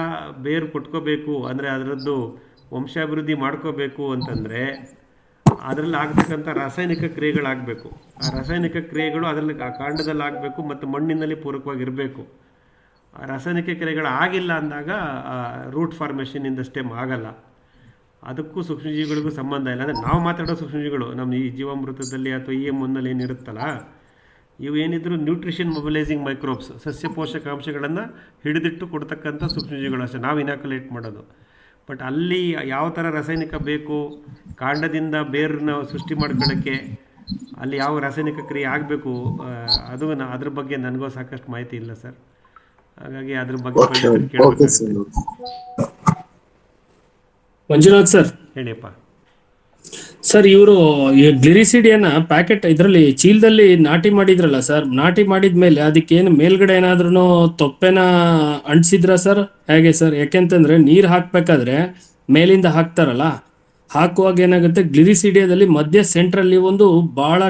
ಬೇರು ಕೊಟ್ಕೋಬೇಕು ಅಂದರೆ ಅದರದ್ದು ವಂಶಾಭಿವೃದ್ಧಿ ಮಾಡ್ಕೋಬೇಕು ಅಂತಂದರೆ ಅದರಲ್ಲಿ ಆಗ್ತಕ್ಕಂಥ ರಾಸಾಯನಿಕ ಕ್ರಿಯೆಗಳಾಗಬೇಕು. ಆ ರಾಸಾಯನಿಕ ಕ್ರಿಯೆಗಳು ಅದರಲ್ಲಿ ಆ ಕಾಂಡದಲ್ಲಿ ಆಗಬೇಕು ಮತ್ತು ಮಣ್ಣಿನಲ್ಲಿ ಪೂರಕವಾಗಿರಬೇಕು. ಆ ರಾಸಾಯನಿಕ ಕ್ರಿಯೆಗಳು ಆಗಿಲ್ಲ ಅಂದಾಗ root formation in the stem ಆಗಲ್ಲ. ಅದಕ್ಕೂ ಸೂಕ್ಷ್ಮಜೀವಿಗಳಿಗೂ ಸಂಬಂಧ ಇಲ್ಲ. ಅಂದರೆ ನಾವು ಮಾತಾಡೋ ಸೂಕ್ಷ್ಮಜೀವಿಗಳು ನಮ್ಮ ಈ ಜೀವಾಮೃತದಲ್ಲಿ ಅಥವಾ EM1ನಲ್ಲಿ ಏನಿರುತ್ತಲ್ಲ, ಇವು ಏನಿದ್ರು ನ್ಯೂಟ್ರಿಷನ್ ಮೊಬಿಲೈಸಿಂಗ್ ಮೈಕ್ರೋಬ್ಸ್, ಸಸ್ಯ ಪೋಷಕಾಂಶಗಳನ್ನು ಹಿಡಿದಿಟ್ಟು ಕೊಡ್ತಕ್ಕಂಥ ಸೂಕ್ಷ್ಮಜೀವಿಗಳು ಅಷ್ಟೇ ನಾವು ಇನಾಕ್ಯುಲೇಟ್ ಮಾಡೋದು. ಬಟ್ ಅಲ್ಲಿ ಯಾವ ಥರ ರಾಸಾಯನಿಕ ಬೇಕು, ಕಾಂಡದಿಂದ ಬೇರನ್ನ ಸೃಷ್ಟಿ ಮಾಡ್ಕೊಳ್ಳೋಕ್ಕೆ ಅಲ್ಲಿ ಯಾವ ರಾಸಾಯನಿಕ ಕ್ರಿಯೆ ಆಗಬೇಕು, ಅದ್ರ ಬಗ್ಗೆ ನನಗೂ ಸಾಕಷ್ಟು ಮಾಹಿತಿ ಇಲ್ಲ ಸರ್. ಹಾಗಾಗಿ ಅದ್ರ ಬಗ್ಗೆ ಕೇಳಬೇಕಾಗುತ್ತೆ. ಮಂಜುನಾಥ್ ಸರ್, ಹೇಳಿಯಪ್ಪ ಸರ್. ಇವರು ಗ್ಲಿರಿಸಿಡಿಯನ್ನ ಪ್ಯಾಕೆಟ್ ಇದರಲ್ಲಿ ಚೀಲದಲ್ಲಿ ನಾಟಿ ಮಾಡಿದ್ರಲ್ಲ ಸರ್, ನಾಟಿ ಮಾಡಿದ್ಮೇಲೆ ಅದಕ್ಕೇನು ಮೇಲ್ಗಡೆ ಏನಾದ್ರೂ ತೊಪ್ಪೆನ ಅಂಟಿಸಿದ್ರ ಸರ್, ಹೇಗೆ ಸರ್? ಯಾಕೆಂತಂದ್ರೆ ನೀರು ಹಾಕ್ಬೇಕಾದ್ರೆ ಮೇಲಿಂದ ಹಾಕ್ತಾರಲ್ಲ, ಹಾಕುವಾಗ ಏನಾಗುತ್ತೆ, ಗ್ಲಿರಿಸಿಡಿಯಾದಲ್ಲಿ ಮಧ್ಯ ಸೆಂಟ್ರಲ್ಲಿ ಒಂದು ಬಹಳ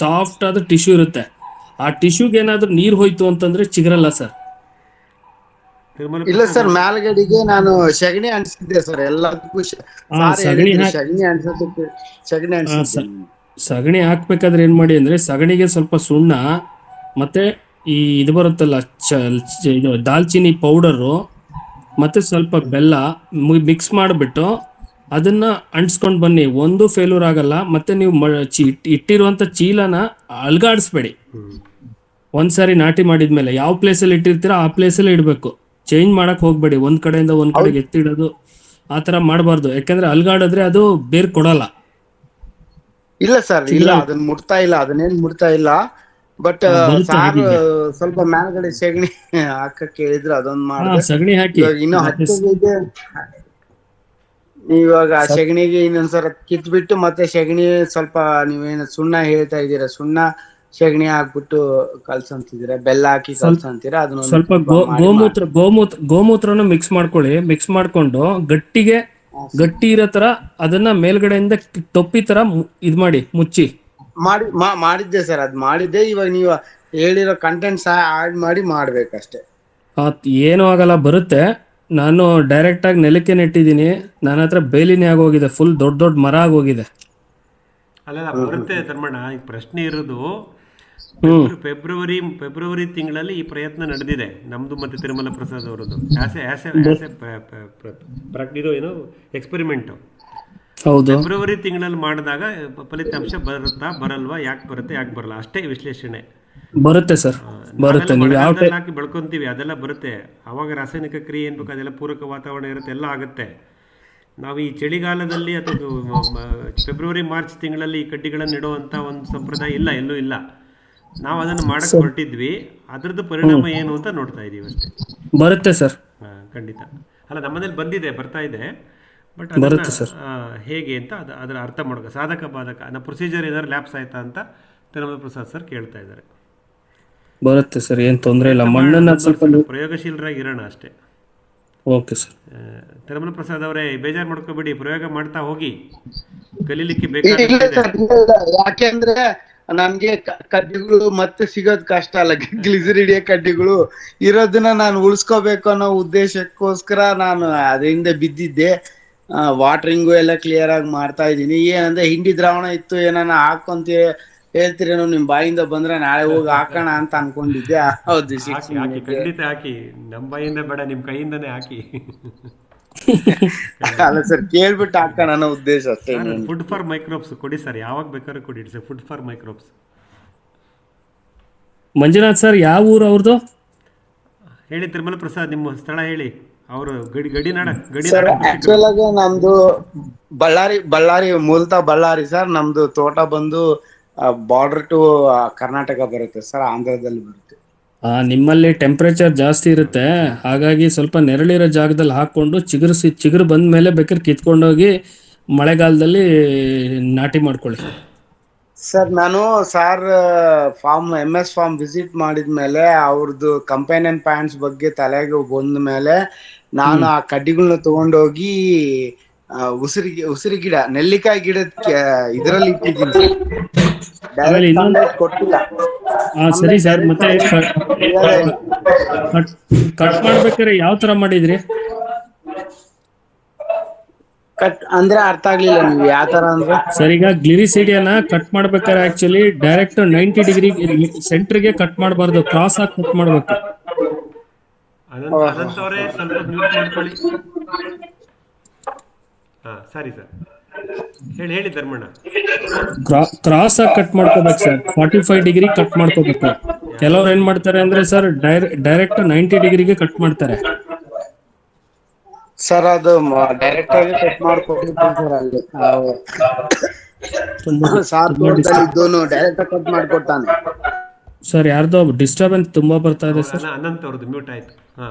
ಸಾಫ್ಟ್ ಆದ ಟಿಶ್ಯೂ ಇರುತ್ತೆ. ಆ ಟಿಶ್ಯೂಗೆ ಏನಾದ್ರೂ ನೀರು ಹೋಯ್ತು ಅಂತಂದ್ರೆ ಚಿಗರಲ್ಲ ಸರ್? ಇಲ್ಲ ಸರ್, ಮೇಲ್ಗಡೆಗೆ ನಾನು ಸಗಣಿ ಅನ್ಸಿದ್ದೆ ಸರ್. ಎಲ್ಲದಕ್ಕೂ ಸಗಣಿ ಹಾಕ್ಬೇಕಾದ್ರೆ ಏನ್ ಮಾಡಿ ಅಂದ್ರೆ, ಸಗಣಿಗೆ ಸ್ವಲ್ಪ ಸುಣ್ಣ ಮತ್ತೆ ಈ ಇದು ಬರುತ್ತಲ್ಲ ಇದು ದಾಲ್ಚಿನ್ನಿ ಪೌಡರು ಮತ್ತೆ ಸ್ವಲ್ಪ ಬೆಲ್ಲ ಮಿಕ್ಸ್ ಮಾಡಿಬಿಟ್ಟು ಅದನ್ನ ಅಂಟಿಸ್ಕೊಂಡು ಬನ್ನಿ. ಒಂದು ಫೇಲ್ಯೂರ್ ಆಗಲ್ಲ. ಮತ್ತೆ ನೀವು ಇಟ್ಟಿರುವಂತ ಚೀಲನ ಅಲ್ಗಾಡಿಸ್ಬೇಡಿ. ಒಂದ್ಸಾರಿ ನಾಟಿ ಮಾಡಿದ್ಮೇಲೆ ಯಾವ ಪ್ಲೇಸಲ್ಲಿ ಇಟ್ಟಿರ್ತೀರಾ ಆ ಪ್ಲೇಸಲ್ಲಿ ಇಡಬೇಕು. ಚೇಂಜ್ ಮಾಡಕ್ ಹೋಗ್ಬೇಡಿ, ಒಂದ್ ಕಡೆಯಿಂದ ಒಂದ್ ಕಡೆಗೆ ಎತ್ತಿಡೋದು ಆ ತರ ಮಾಡಬಾರ್ದು. ಯಾಕಂದ್ರೆ ಅಲ್ಗಾಡಿದ್ರೆ ಅದು ಬೇರ್ ಕೊಡಲ್ಲ. ಇಲ್ಲ ಸರ್, ಇಲ್ಲ ಅದನ್ನ ಮುಟ್ತಾ ಇಲ್ಲ, ಅದನ್ನೇನ್ ಮುಟ್ತಾ ಇಲ್ಲ. ಬಟ್ ಸಾರ್ ಸ್ವಲ್ಪ ಮ್ಯಾಲ್ಗಡೆ ಸೆಗಣಿ ಹಾಕಕ್ ಹೇಳಿದ್ರು, ಅದೊಂದ್ ಮಾಡಿದ್ರೆ ಸಗಣಿ ಹಾಕಿ ಇನ್ನು ಹತ್ತಿಗೆ ಇವಾಗ ಸೆಗಣಿಗೆ ಇನ್ನೊಂದ್ಸಲ ಕಿತ್ಬಿಟ್ಟು ಮತ್ತೆ ಸೆಗಣಿ ಸ್ವಲ್ಪ ನೀವೇನು ಸುಣ್ಣ ಹೇಳ್ತಾ ಇದ್ದೀರಾ, ಸುಣ್ಣ ಸೆಗಣಿ ಹಾಕ್ಬಿಟ್ಟು ಕಲ್ಸಂತಿದ್ದೀರಾ, ಬೆಲ್ಲ ಹಾಕಿ ಕಲ್ಸಂತೀರಾ, ಅದನ್ನ ಸ್ವಲ್ಪ ಗೋಮೂತ್ರನ ಮಿಕ್ಸ್ ಮಾಡ್ಕೊಳ್ಳಿ. ಮಿಕ್ಸ್ ಮಾಡ್ಕೊಂಡು ಗಟ್ಟಿ ಇರೋ ತರ ಅದನ್ನ ಮೇಲ್ಗಡೆಯಿಂದ ಟೊಪ್ಪಿ ತರ ಇದ್ ಮಾಡಿ ಮುಚ್ಚಿ ಮಾಡಿದ್ದೆ ಸರ್. ಅದ್ ಮಾಡಿದ್ದೆ. ಇವಾಗ ನೀವು ಹೇಳಿರೋ ಕಂಟೆಂಟ್ಸ್ ಆಡ್ ಮಾಡಿ ಮಾಡ್ಬೇಕಷ್ಟೇ. ಏನೂ ಆಗಲ್ಲ, ಬರುತ್ತೆ. ನಾನು ಡೈರೆಕ್ಟ್ ಆಗಿ ನೆಲಕ್ಕೆ ನೆಟ್ಟಿದ್ದೀನಿ. ನನ್ನ ಹತ್ರ ಬೇಲಿನೇ ಆಗೋಗಿದೆ, ಫುಲ್ ದೊಡ್ಡ ದೊಡ್ಡ ಮರ ಆಗೋಗಿದೆ. ಅಲ್ಲ ಬರುತ್ತೆ ಧರ್ಮಣ್ಣ. ಈಗ ಪ್ರಶ್ನೆ ಇರೋದು ಫೆಬ್ರವರಿ ತಿಂಗಳಲ್ಲಿ ಈ ಪ್ರಯತ್ನ ನಡೆದಿದೆ ನಮ್ದು ಮತ್ತೆ ತಿರುಮಲ ಪ್ರಸಾದ್ ಅವರದ್ದು ಇದು ಏನು ಎಕ್ಸ್ಪೆರಿಮೆಂಟ್. ಫೆಬ್ರವರಿ ತಿಂಗಳಲ್ಲಿ ಮಾಡಿದಾಗ ಫಲಿತಾಂಶ ಬರುತ್ತಾ ಬರಲ್ವಾ, ಯಾಕೆ ಬರುತ್ತೆ ಯಾಕೆ ಬರಲ್ಲ ಅಷ್ಟೇ ವಿಶ್ಲೇಷಣೆ. ಬರುತ್ತೆ ಸರ್, ಬರುತ್ತೆ. ಹಾಕಿ ಬೆಳ್ಕೊಂತೀವಿ ಅದೆಲ್ಲ ಬರುತ್ತೆ. ಅವಾಗ ರಾಸಾಯನಿಕ ಕ್ರಿಯೆ ಏನ್ ಬೇಕು ಅದೆಲ್ಲ ಪೂರಕ ವಾತಾವರಣ ಇರುತ್ತೆ, ಎಲ್ಲ ಆಗುತ್ತೆ. ನಾವು ಈ ಚಳಿಗಾಲದಲ್ಲಿ ಅಥವಾ ಫೆಬ್ರವರಿ ಮಾರ್ಚ್ ತಿಂಗಳಲ್ಲಿ ಈ ಕಡ್ಡಿಗಳನ್ನು ಇಡುವಂತ ಒಂದು ಸಂಪ್ರದಾಯ ಇಲ್ಲ, ಎಲ್ಲೂ ಇಲ್ಲ. ನಾವು ಅದನ್ನು ಮಾಡಕ್ಕೆ ಹೊರಟಿದ್ವಿ, ಅದ್ರದ್ದು ಪರಿಣಾಮ ಏನು ಅಂತ ನೋಡ್ತಾ ಇದೀವಿ ಅಷ್ಟೇ. ಬರುತ್ತೆ ಸರ್, ಖಂಡಿತ. ಅಲ್ಲ ನಮ್ಮನೇಲಿ ಬರ್ತಾ ಇದೆ. ಬಟ್ ಹೇಗೆ ಅಂತ ಅದರ ಅರ್ಥ ಮಾಡೋಕೆ ಸಾಧಕ ಬಾಧಕ ಪ್ರೊಸೀಜರ್ ಏನಾದ್ರು ಲ್ಯಾಪ್ಸ್ ಆಯ್ತಾ ಅಂತ ತಿರುಮಲ ಪ್ರಸಾದ್ ಸರ್ ಕೇಳ್ತಾ ಇದ್ದಾರೆ. ಬರುತ್ತೆ ಸರ್, ಏನ್ ತೊಂದರೆ ಇಲ್ಲ. ಮಣ್ಣನ್ನ ಸ್ವಲ್ಪ ಪ್ರಯೋಗಶೀಲರಾಗಿ ಇರೋಣ ಅಷ್ಟೇ. Okay sir. ತಿರುಮಲ ಪ್ರಸಾದ್ ಅವರೇ ಬೇಜಾರು ಮಾಡ್ಕೋಬೇಡಿ, ಪ್ರಯೋಗ ಮಾಡ್ತಾ ಹೋಗಿ, ಕಲೀಲಿಕ್ಕೆ ಯಾಕೆಂದ್ರೆ ನನ್ಗೆ ಕಡ್ಡಿಗಳು ಮತ್ತೆ ಸಿಗೋದ್ ಕಷ್ಟ ಅಲ್ಲ. ಗ್ಲಿಸರಿಡಿಯ ಕಡ್ಡಿಗಳು ಇರೋದನ್ನ ನಾನು ಉಳಿಸ್ಕೋಬೇಕು ಅನ್ನೋ ಉದ್ದೇಶಕ್ಕೋಸ್ಕರ ನಾನು ಅದರಿಂದ ಬಿದ್ದಿದ್ದೆ. ವಾಟರಿಂಗು ಎಲ್ಲ ಕ್ಲಿಯರ್ ಆಗಿ ಮಾಡ್ತಾ ಇದ್ದೀನಿ. ಏನಂದ್ರೆ ಹಿಂಡಿ ದ್ರಾವಣ ಇತ್ತು, ಏನಾನ ಹಾಕೊಂತ ಹೇಳ್ತೀರೇನೋ ನಿಮ್ ಬಾಯಿಂದ ಬಂದ್ರೆ ನಾಳೆ ಹೋಗಿ ಹಾಕೋಣ ಅಂತ ಅನ್ಕೊಂಡಿದ್ದೆ. ಹೌದು, ಖಂಡಿತ ಹಾಕಿ. ನಮ್ಮ ಬಾಯಿಂದ ಬೇಡ, ನಿಮ್ ಕೈಯಿಂದನೇ ಹಾಕಿ. ಅಲ್ಲ ಸರ್, ಕೇಳ್ಬಿಟ್ಟು ಹಾಕೋಣ ಅನ್ನೋ ಉದ್ದೇಶ ಅಷ್ಟೇ. ಫುಡ್ ಫಾರ್ ಮೈಕ್ರೋಬ್ಸ್ ಕೊಡಿ ಸರ್, ಯಾವಾಗ ಬೇಕಾದ್ರೂ ಕೊಡಿ. It's food for microbes. Manjunath sir, ಯಾವ ಊರು ಅವ್ರದ್ದು ಹೇಳಿ? ತಿರುಮಲ ಪ್ರಸಾದ್ ನಿಮ್ಮ ಸ್ಥಳ ಹೇಳಿ. ಅವರು ಗಡಿನಾಡ ಆಕ್ಚುಲ್ ಆಗಿ ನಮ್ದು ಬಳ್ಳಾರಿ ಮೂಲತಃ ಬಳ್ಳಾರಿ ಸರ್. ನಮ್ದು ತೋಟ ಬಂದು ಬಾರ್ಡರ್ ಟು ಕರ್ನಾಟಕ ಬರುತ್ತೆ ಸರ್, ಆಂಧ್ರದಲ್ಲಿ ಬರುತ್ತೆ. ನಿಮ್ಮಲ್ಲಿ ಟೆಂಪರೇಚರ್ ಜಾಸ್ತಿ ಇರುತ್ತೆ, ಹಾಗಾಗಿ ಸ್ವಲ್ಪ ನೆರಳಿರೋ ಜಾಗದಲ್ಲಿ ಹಾಕೊಂಡು ಚಿಗುರು ಬಂದ ಮೇಲೆ ಬೇಕಾದ್ರೆ ಕಿತ್ಕೊಂಡೋಗಿ ಮಳೆಗಾಲದಲ್ಲಿ ನಾಟಿ ಮಾಡ್ಕೊಳ್ಳಿ ಸರ್. ನಾನು ಫಾರ್ಮ್ MS ಫಾರ್ಮ್ ವಿಸಿಟ್ ಮಾಡಿದ್ಮೇಲೆ ಅವ್ರದ್ದು ಕಂಪೇನಿಯನ್ ಪ್ಯಾಂಟ್ಸ್ ಬಗ್ಗೆ ತಲೆಗೆ ಬಂದ ಮೇಲೆ ನಾನು ಆ ಕಡ್ಡಿಗಳನ್ನ ತಗೊಂಡೋಗಿ ಉಸಿರಿ ಗಿಡ, ನೆಲ್ಲಿಕಾಯಿ ಗಿಡಕ್ಕೆ ಇದರಲ್ಲಿ ಇಟ್ಟಿದ್ದೀನಿ. ಕೊಟ್ಟಿಲ್ಲ. ಸರಿ ಸರ್. ಮತ್ತೆ ಕಟ್ ಮಾಡ್ಬೇಕಾದ್ರೆ ಯಾವ ತರ ಮಾಡಿದ್ರಿ? ಕಟ್ ಅಂದ್ರೆ ಅರ್ಥ ಆಗ್ಲಿಲ್ಲ, ನೀವು ಯಾವ ತರ ಅಂದ್ರೆ? ಸರ್, ಈಗ ಗ್ಲಿರಿಸಿಡಿಯನ್ನ ಕಟ್ ಮಾಡ್ಬೇಕಾದ್ರೆ ಆಕ್ಚುಲಿ ಡೈರೆಕ್ಟ್ 90 ಡಿಗ್ರಿ ಸೆಂಟರ್ಗೆ ಕಟ್ ಮಾಡಬಾರ್ದು, ಕ್ರಾಸ್ ಆಗಿ ಕಟ್ ಮಾಡ್ಬೇಕು. ಸ್ವಲ್ಪ ಮ್ಯೂಟ್ ಮಾಡ್ಕೊಳ್ಳಿ. ಸರಿ ಸರ್, ಹೇಳಿ ಧರ್ಮಣ್ಣ. ಕ್ರಾಸ್ ಆಗಿ ಕಟ್ ಮಾಡ್ಕೋಬೇಕು ಸರ್, 45 ಡಿಗ್ರಿ ಕಟ್ ಮಾಡ್ಕೋಬೇಕು. ಕೆಲವ್ರು ಏನ್ ಮಾಡ್ತಾರೆ ಅಂದ್ರೆ ಸರ್ ಡೈರೆಕ್ಟ್ 90 ಡಿಗ್ರಿಗೆ ಕಟ್ ಮಾಡ್ತಾರೆ ಸರ್. ಅದು ಡೈರೆಕ್ಟ್ ಆಗಿ ಕಟ್ ಮಾಡ್ಕೊಡ್ತಾರೆ ಡೈರೆಕ್ಟ್ ಆಗಿ ಕಟ್ ಮಾಡ್ಕೊಡ್ತಾನೆ ಸರ್. ಯಾರ್ದೋ ಡಿಸ್ಟರ್ಬೆನ್ಸ್ ತುಂಬಾ ಬರ್ತಾ ಇದೆ ಸರ್. ಅನಂತ್ ಅವ್ರದ್ದು ಮ್ಯೂಟ್ ಆಯ್ತು.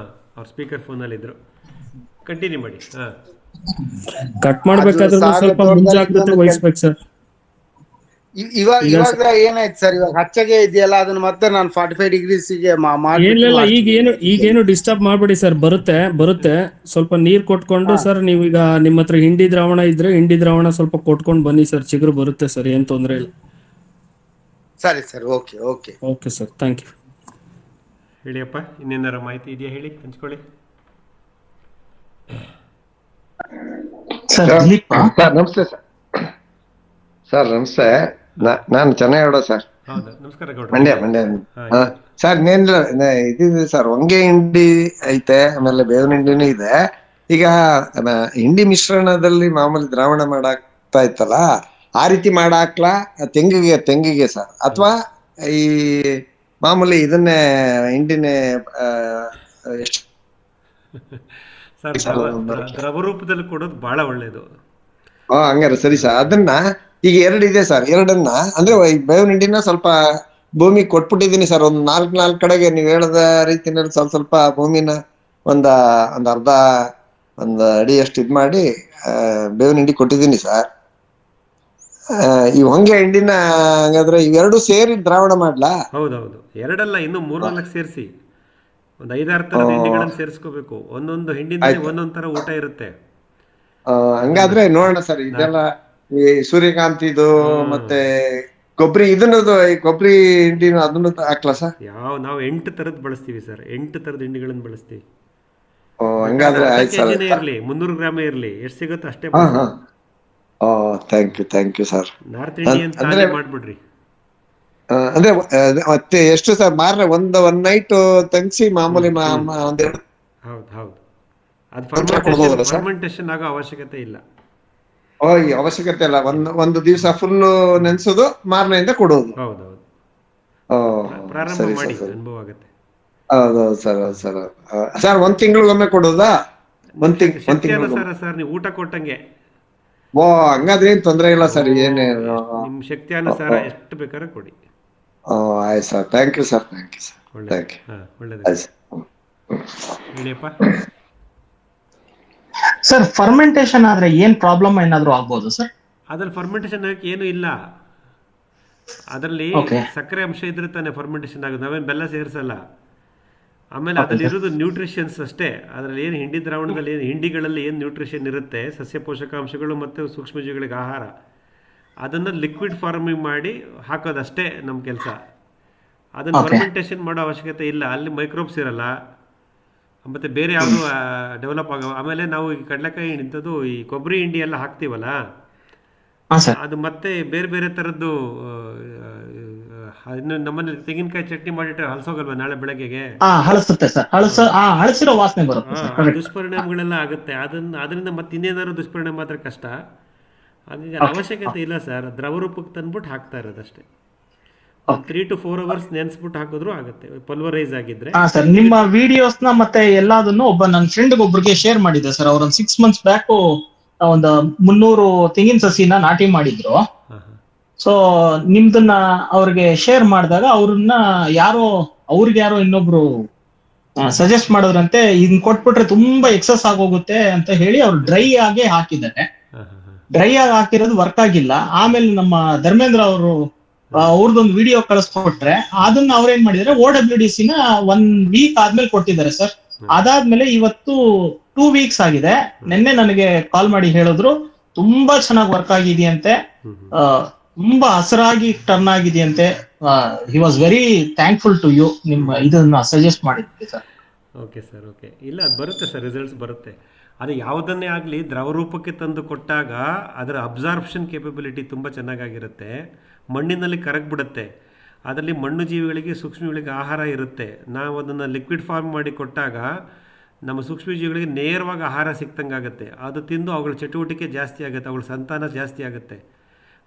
ಅವ್ರ ಸ್ಪೀಕರ್ ಫೋನ್ ಅಲ್ಲಿ ಇದ್ರು. ಕಂಟಿನ್ಯೂ ಮಾಡಿ. ಕಟ್ ಮಾಡ್ಬೇಕಾದ್ರೂ ಸ್ವಲ್ಪ ಮುಂಜಾಗ್ರತೆ ವಹಿಸ್ಬೇಕು ಸರ್. ಇವಾಗ ಏನಾಯ್ತು ಸರ್, ಇವಾಗ ಹಚ್ಚಗೆ ಇದೆಯಲ್ಲ, ಅದನ್ನ ಮತ್ತೆ ನಾನು 45 ಡಿಗ್ರೀಸ್ಗೆ ಇಲ್ಲ, ಈಗೇನು ಡಿಸ್ಟರ್ಬ್ ಮಾಡ್ಬೇಡಿ ಸರ್. ಬರುತ್ತೆ. ಸ್ವಲ್ಪ ನೀರ್ ಕೊಟ್ಕೊಂಡು ಸರ್, ನೀವೀಗ ನಿಮ್ಮ ಹತ್ರ ಹಿಂಡಿ ದ್ರಾವಣ ಇದ್ರೆ ಹಿಂಡಿ ದ್ರಾವಣ ಸ್ವಲ್ಪ ಕೊಟ್ಕೊಂಡು ಬನ್ನಿ ಸರ್, ಚಿಗುರು ಬರುತ್ತೆ ಸರ್, ಏನ್ ತೊಂದ್ರೆ ಇಲ್ಲ. ಸರಿ sir, okay sir, thank you. ಹೇಳಿಯಪ್ಪ, ಇನ್ನೇನಾರ ಮಾಹಿತಿ ಇದೆಯಾ ಹೇಳಿ, ಹಂಚ್ಕೊಳ್ಳಿ. ನಮಸ್ತೆ ಸರ್. ನಮಸ್ತೆ, ನಾನು ಚೆನ್ನೈಗೌಡ ಸರ್, ಮಂಡ್ಯ. ಸರ್ ಇದಿದೆ ಸರ್, ಹೊಂಗೆ ಹಿಂಡಿ ಐತೆ, ಆಮೇಲೆ ಬೇವಿನ ಹಿಂಡಿನೂ ಇದೆ. ಈಗ ಹಿಂಡಿ ಮಿಶ್ರಣದಲ್ಲಿ ಮಾಮೂಲಿ ದ್ರಾವಣ ಮಾಡಾಕ್ತಾ ಇತ್ತಲ್ಲ, ಆ ರೀತಿ ಮಾಡಾಕ್ಲಾ ತೆಂಗಿಗೆ ಸರ್, ಅಥವಾ ಈ ಮಾಮೂಲಿ ಇದನ್ನೇ ಹಿಂಡಿನೇ ಎಷ್ಟು ಸರ್ ದ್ರವ ರೂಪದಲ್ಲಿ ಕೊಡೋದು ಬಹಳ ಒಳ್ಳೇದು. ಹಂಗಾರೆ ಸರಿ ಸರ್. ಅದನ್ನ ಈಗ 2 ಇದೆ ಸರ್. 2 ಅಂದ್ರೆ ಬೇವಿನ ಹಿಂಡಿನ ಸ್ವಲ್ಪ ಭೂಮಿ ಕೊಟ್ಬಿಟ್ಟಿದೀನಿ ಸರ್. ಒಂದ್ 4 ಕಡೆಗೆ ನೀವ್ ಹೇಳದ ರೀತಿನಲ್ಲಿ ಸ್ವಲ್ಪ ಭೂಮಿನ ಒಂದ್ ಅರ್ಧ ಅಡಿ ಅಷ್ಟು ಇದ್ ಮಾಡಿ ಬೇವಿನ ಹಿಂಡಿ ಕೊಟ್ಟಿದ್ದೀನಿ ಸರ್. ಈ ಹೊಂಗೆ ಹಿಂಡಿನ ಹಂಗಾದ್ರೆ ಇವೆರಡು ಸೇರಿ ದ್ರಾವಣ ಮಾಡ್ಲಾ? ಹೌದೌದು, 2 ಇನ್ನು 3-4 ಸೇರಿಸಿ ಒಂದು 5-6 ತರದ ಹಿಂಡಿಗಳನ್ನು ಸೇರಿಸ್ಕೋಬೇಕು. ಒಂದೊಂದು ಹಿಂಡಿನಲ್ಲಿ ಒಂದೊಂದ್ ತರ ಊಟ ಇರುತ್ತೆ. ಹಂಗಾದ್ರೆ ನೋಡೋಣ ಸರ್. ಇದೆಲ್ಲ ಈ ಸೂರ್ಯಕಾಂತಿದು ಮತ್ತೆ ಕೊಬ್ಬರಿ ಇದನ್ನದು ಕೊಬ್ಬರಿ ಹಿಂಡಿನ ಅದನ್ನು ಹಾಕ್ಲಾ ಸರ್? ನಾವು 8 ತರದ್ ಬಳಸ್ತೀವಿ ಸರ್. 8 ತರದ ಹಿಂಡಿಗಳನ್ನು ಬಳಸ್ತೀವಿ. ಹಂಗಾದ್ರೆ ಆಯ್ತು ಸರ್. ಇರ್ಲಿ 300 ಗ್ರಾಮ ಇರ್ಲಿ, ಎಷ್ಟು ಸಿಗುತ್ತೋ ಅಷ್ಟೇ. Thank you sir. North Indian thali ಮಾಡ್ಬಿಡ್ರಿ. ಅಂದ್ರೆ ಮತ್ತೆ ಎಷ್ಟು ಸರ್ ಮಾರ್ರೆ? ಒಂದ್ ನೈಟ್ ತಂಗಿಸಿ ಮಾಮೂಲಿ ಒಂದೆರಡು. ಹೌದು, ಅದು ಫರ್ಮೆಂಟೇಷನ್ ಆಗೋ ಅವಶ್ಯಕತೆ ಇಲ್ಲ. ಅವಶ್ಯಕತೆ ಇಲ್ಲ. ಒಂದು ದಿವಸ ಫುಲ್ ನೆನ್ಸೋದು, ಮಾರನೆಯಿಂದ ಕೊಡೋದು. ಹೌದೌದು, ಪ್ರಾರಂಭ ಮಾಡಿ ಅನುಭವ ಆಗುತ್ತೆ. ಹೌದೌದು ಸರ್. ಸರ್ 1 ತಿಂಗಳಿಗೊಮ್ಮೆ ಕೊಡೋದಾ? ಒಂದ್ ತಿಂಗಳು ಸರ್ ನೀವು ಊಟ ಕೊಟ್ಟಂಗೆ. ಹಂಗಾದ್ರೆ ಏನ್ ತೊಂದ್ರೆ ಇಲ್ಲ ಸರ್. ಏನೇ ನಿಮ್ ಶಕ್ತಿ ಅನುಸಾರ ಎಷ್ಟು ಬೇಕಾದ್ರೆ ಕೊಡಿ. ಆಯ್ತು ಸರ್. Thank you sir. ಒಳ್ಳೆಯದು. ಹೇಳಿಯಪ್ಪ ಸರ್, ಫರ್ಮೆಂಟೇಶನ್ ಆದ್ರೆ ಏನ್ ಪ್ರಾಬ್ಲಮ್ ಏನಾದ್ರು ಆಗ್ಬೋದು ಸರ್? ಅದ್ರಲ್ಲಿ ಫರ್ಮೆಂಟೇಶನ್ ಆಗಕ್ಕೆ ಏನು ಇಲ್ಲ. ಅದರಲ್ಲಿ ಸಕ್ಕರೆ ಅಂಶ ಇದ್ರೆ ತಾನೆ ಫರ್ಮೆಂಟೇಶನ್ ಆಗೋದು. ನಾವೇನು ಬೆಲ್ಲ ಸೇರಿಸಲ್ಲ. ಆಮೇಲೆ ಅದ್ರಲ್ಲಿ ಇರೋದು ನ್ಯೂಟ್ರಿಷನ್ಸ್ ಅಷ್ಟೇ. ಅದರಲ್ಲಿ ಏನು ಹಿಂಡಿ ದ್ರಾವಣದಲ್ಲಿ ಹಿಂಡಿಗಳಲ್ಲಿ ಏನು ನ್ಯೂಟ್ರಿಷನ್ ಇರುತ್ತೆ, ಸಸ್ಯ ಪೋಷಕಾಂಶಗಳು ಮತ್ತು ಸೂಕ್ಷ್ಮಜೀವಿಗಳಿಗೆ ಆಹಾರ, ಅದನ್ನು ಲಿಕ್ವಿಡ್ ಫಾರ್ಮಿಂಗ್ ಮಾಡಿ ಹಾಕೋದಷ್ಟೇ ನಮ್ಮ ಕೆಲಸ. ಅದನ್ನು ಫರ್ಮೆಂಟೇಶನ್ ಮಾಡೋ ಅವಶ್ಯಕತೆ ಇಲ್ಲ. ಅಲ್ಲಿ ಮೈಕ್ರೋಬ್ಸ್ ಇರಲ್ಲ, ಮತ್ತು ಬೇರೆ ಯಾವುದು ಡೆವಲಪ್ ಆಗೋ. ಆಮೇಲೆ ನಾವು ಈ ಕಡಲೆಕಾಯಿ ಇಂಥದ್ದು ಈ ಕೊಬ್ಬರಿ ಹಿಂಡಿ ಎಲ್ಲ ಹಾಕ್ತೀವಲ್ಲ, ಅದು ಮತ್ತೆ ಬೇರೆ ಬೇರೆ ಥರದ್ದು. ಇನ್ನು ನಮ್ಮಲ್ಲಿ ತೆಂಗಿನಕಾಯಿ ಚಟ್ನಿ ಮಾಡಿಟ್ರೆ ಹಲಸೋಗಲ್ವಾ ನಾಳೆ ಬೆಳಗ್ಗೆಗೆ? ಹಳಸಿರೋ ವಾಸನೆ ಬರುತ್ತೆ. ದುಷ್ಪರಿಣಾಮಗಳೆಲ್ಲ ಆಗುತ್ತೆ. ಅದರಿಂದ ಮತ್ತೆ ಇನ್ನೇನಾದ್ರು ದುಷ್ಪರಿಣಾಮ ಮಾತ್ರ ಕಷ್ಟ. ಹಾಗಾಗಿ ಅವಶ್ಯಕತೆ ಇಲ್ಲ ಸರ್. ದ್ರವ ರೂಪಕ್ಕೆ ತಂದ್ಬಿಟ್ಟು ಹಾಕ್ತಾ ಇರೋದಷ್ಟೇ. 3 to 4 hours ನೆನ್ಸ್ಬಿಟ್ಟು ಹಾಕಿದ್ರು ಆಗುತ್ತೆ, ಪಲ್ವರೈಸ್ ಆಗಿದ್ರೆ. ಸರ್, ನಿಮ್ಮ ವಿಡಿಯೋಸ್ ನ ಮತ್ತೆ ಎಲ್ಲದನ್ನು ನನ್ನ ಫ್ರೆಂಡ್ ಒಬ್ರಿಗೆ ಶೇರ್ ಮಾಡಿದ್ದೆ ಸರ್. ಅವ್ರೊಂದು 6 months ಬ್ಯಾಕ್ ಒಂದು 300 ತೆಂಗಿನ ಸಸಿನ ನಾಟಿ ಮಾಡಿದ್ರು. ಸೊ ನಿಮ್ದನ್ನ ಅವ್ರಿಗೆ ಶೇರ್ ಮಾಡಿದಾಗ ಅವ್ರಿಗೆ ಯಾರೋ ಇನ್ನೊಬ್ರು ಸಜೆಸ್ಟ್ ಮಾಡಿದ್ರಂತೆ, ಇದನ್ನ ಕೊಟ್ಬಿಟ್ರೆ ತುಂಬಾ ಎಕ್ಸಸ್ ಆಗೋಗುತ್ತೆ ಅಂತ ಹೇಳಿ ಅವ್ರು ಡ್ರೈ ಆಗಿ ಹಾಕಿದ್ದಾರೆ. ಡ್ರೈ ಆಗಿ ಹಾಕಿರೋದು ವರ್ಕ್ ಆಗಿಲ್ಲ. ಆಮೇಲೆ ನಮ್ಮ ಧರ್ಮೇಂದ್ರ ಅವರು ಅವ್ರದ್ದೊಂದು ವಿಡಿಯೋ ಕಳಿಸ್ಕೊಟ್ರೆ ಅದನ್ನ ಅವ್ರೇನ್ ಮಾಡಿದ್ದಾರೆ, OWDC ನ 1 week ಆದ್ಮೇಲೆ ಕೊಟ್ಟಿದ್ದಾರೆ ಸರ್. ಅದಾದ್ಮೇಲೆ ಇವತ್ತು 2 weeks ಆಗಿದೆ. ನಿನ್ನೆ ನನಗೆ ಕಾಲ್ ಮಾಡಿ ಹೇಳಿದ್ರು ತುಂಬಾ ಚೆನ್ನಾಗಿ ವರ್ಕ್ ಆಗಿದೆಯಂತೆ, ತುಂಬಾ ಹಸರಾಗಿ ಟರ್ನ್ ಆಗಿದೆಯಂತೆ. He was very thankful to you, ನಿಮ್ಮ ಇದನ್ನ ಸಜೆಸ್ಟ್ ಮಾಡಿದ್ದೆ ಸರ್. Okay sir, okay. ಇಲ್ಲ, ಬರುತ್ತೆ ಸರ್, ರಿಸಲ್ಟ್ಸ್ ಬರುತ್ತೆ. ಅದು ಯಾವುದನ್ನೇ ಆಗಲಿ ದ್ರವ ರೂಪಕ್ಕೆ ತಂದು ಕೊಟ್ಟಾಗ ಅದರ ಅಬ್ಸಾರ್ಪ್ಷನ್ ಕೇಪಬಿಲಿಟಿ ತುಂಬ ಚೆನ್ನಾಗಿರುತ್ತೆ. ಮಣ್ಣಿನಲ್ಲಿ ಕರಗಿಬಿಡುತ್ತೆ. ಅದರಲ್ಲಿ ಮಣ್ಣು ಜೀವಿಗಳಿಗೆ ಸೂಕ್ಷ್ಮಜೀವಿಗಳಿಗೆ ಆಹಾರ ಇರುತ್ತೆ. ನಾವು ಅದನ್ನು ಲಿಕ್ವಿಡ್ ಫಾರ್ಮ್ ಮಾಡಿ ಕೊಟ್ಟಾಗ ನಮ್ಮ ಸೂಕ್ಷ್ಮಜೀವಿಗಳಿಗೆ ನೇರವಾಗಿ ಆಹಾರ ಸಿಕ್ತಂಗಾಗುತ್ತೆ. ಅದು ತಿಂದು ಅವುಗಳ ಚಟುವಟಿಕೆ ಜಾಸ್ತಿ ಆಗುತ್ತೆ, ಅವುಗಳ ಸಂತಾನ ಜಾಸ್ತಿ ಆಗುತ್ತೆ.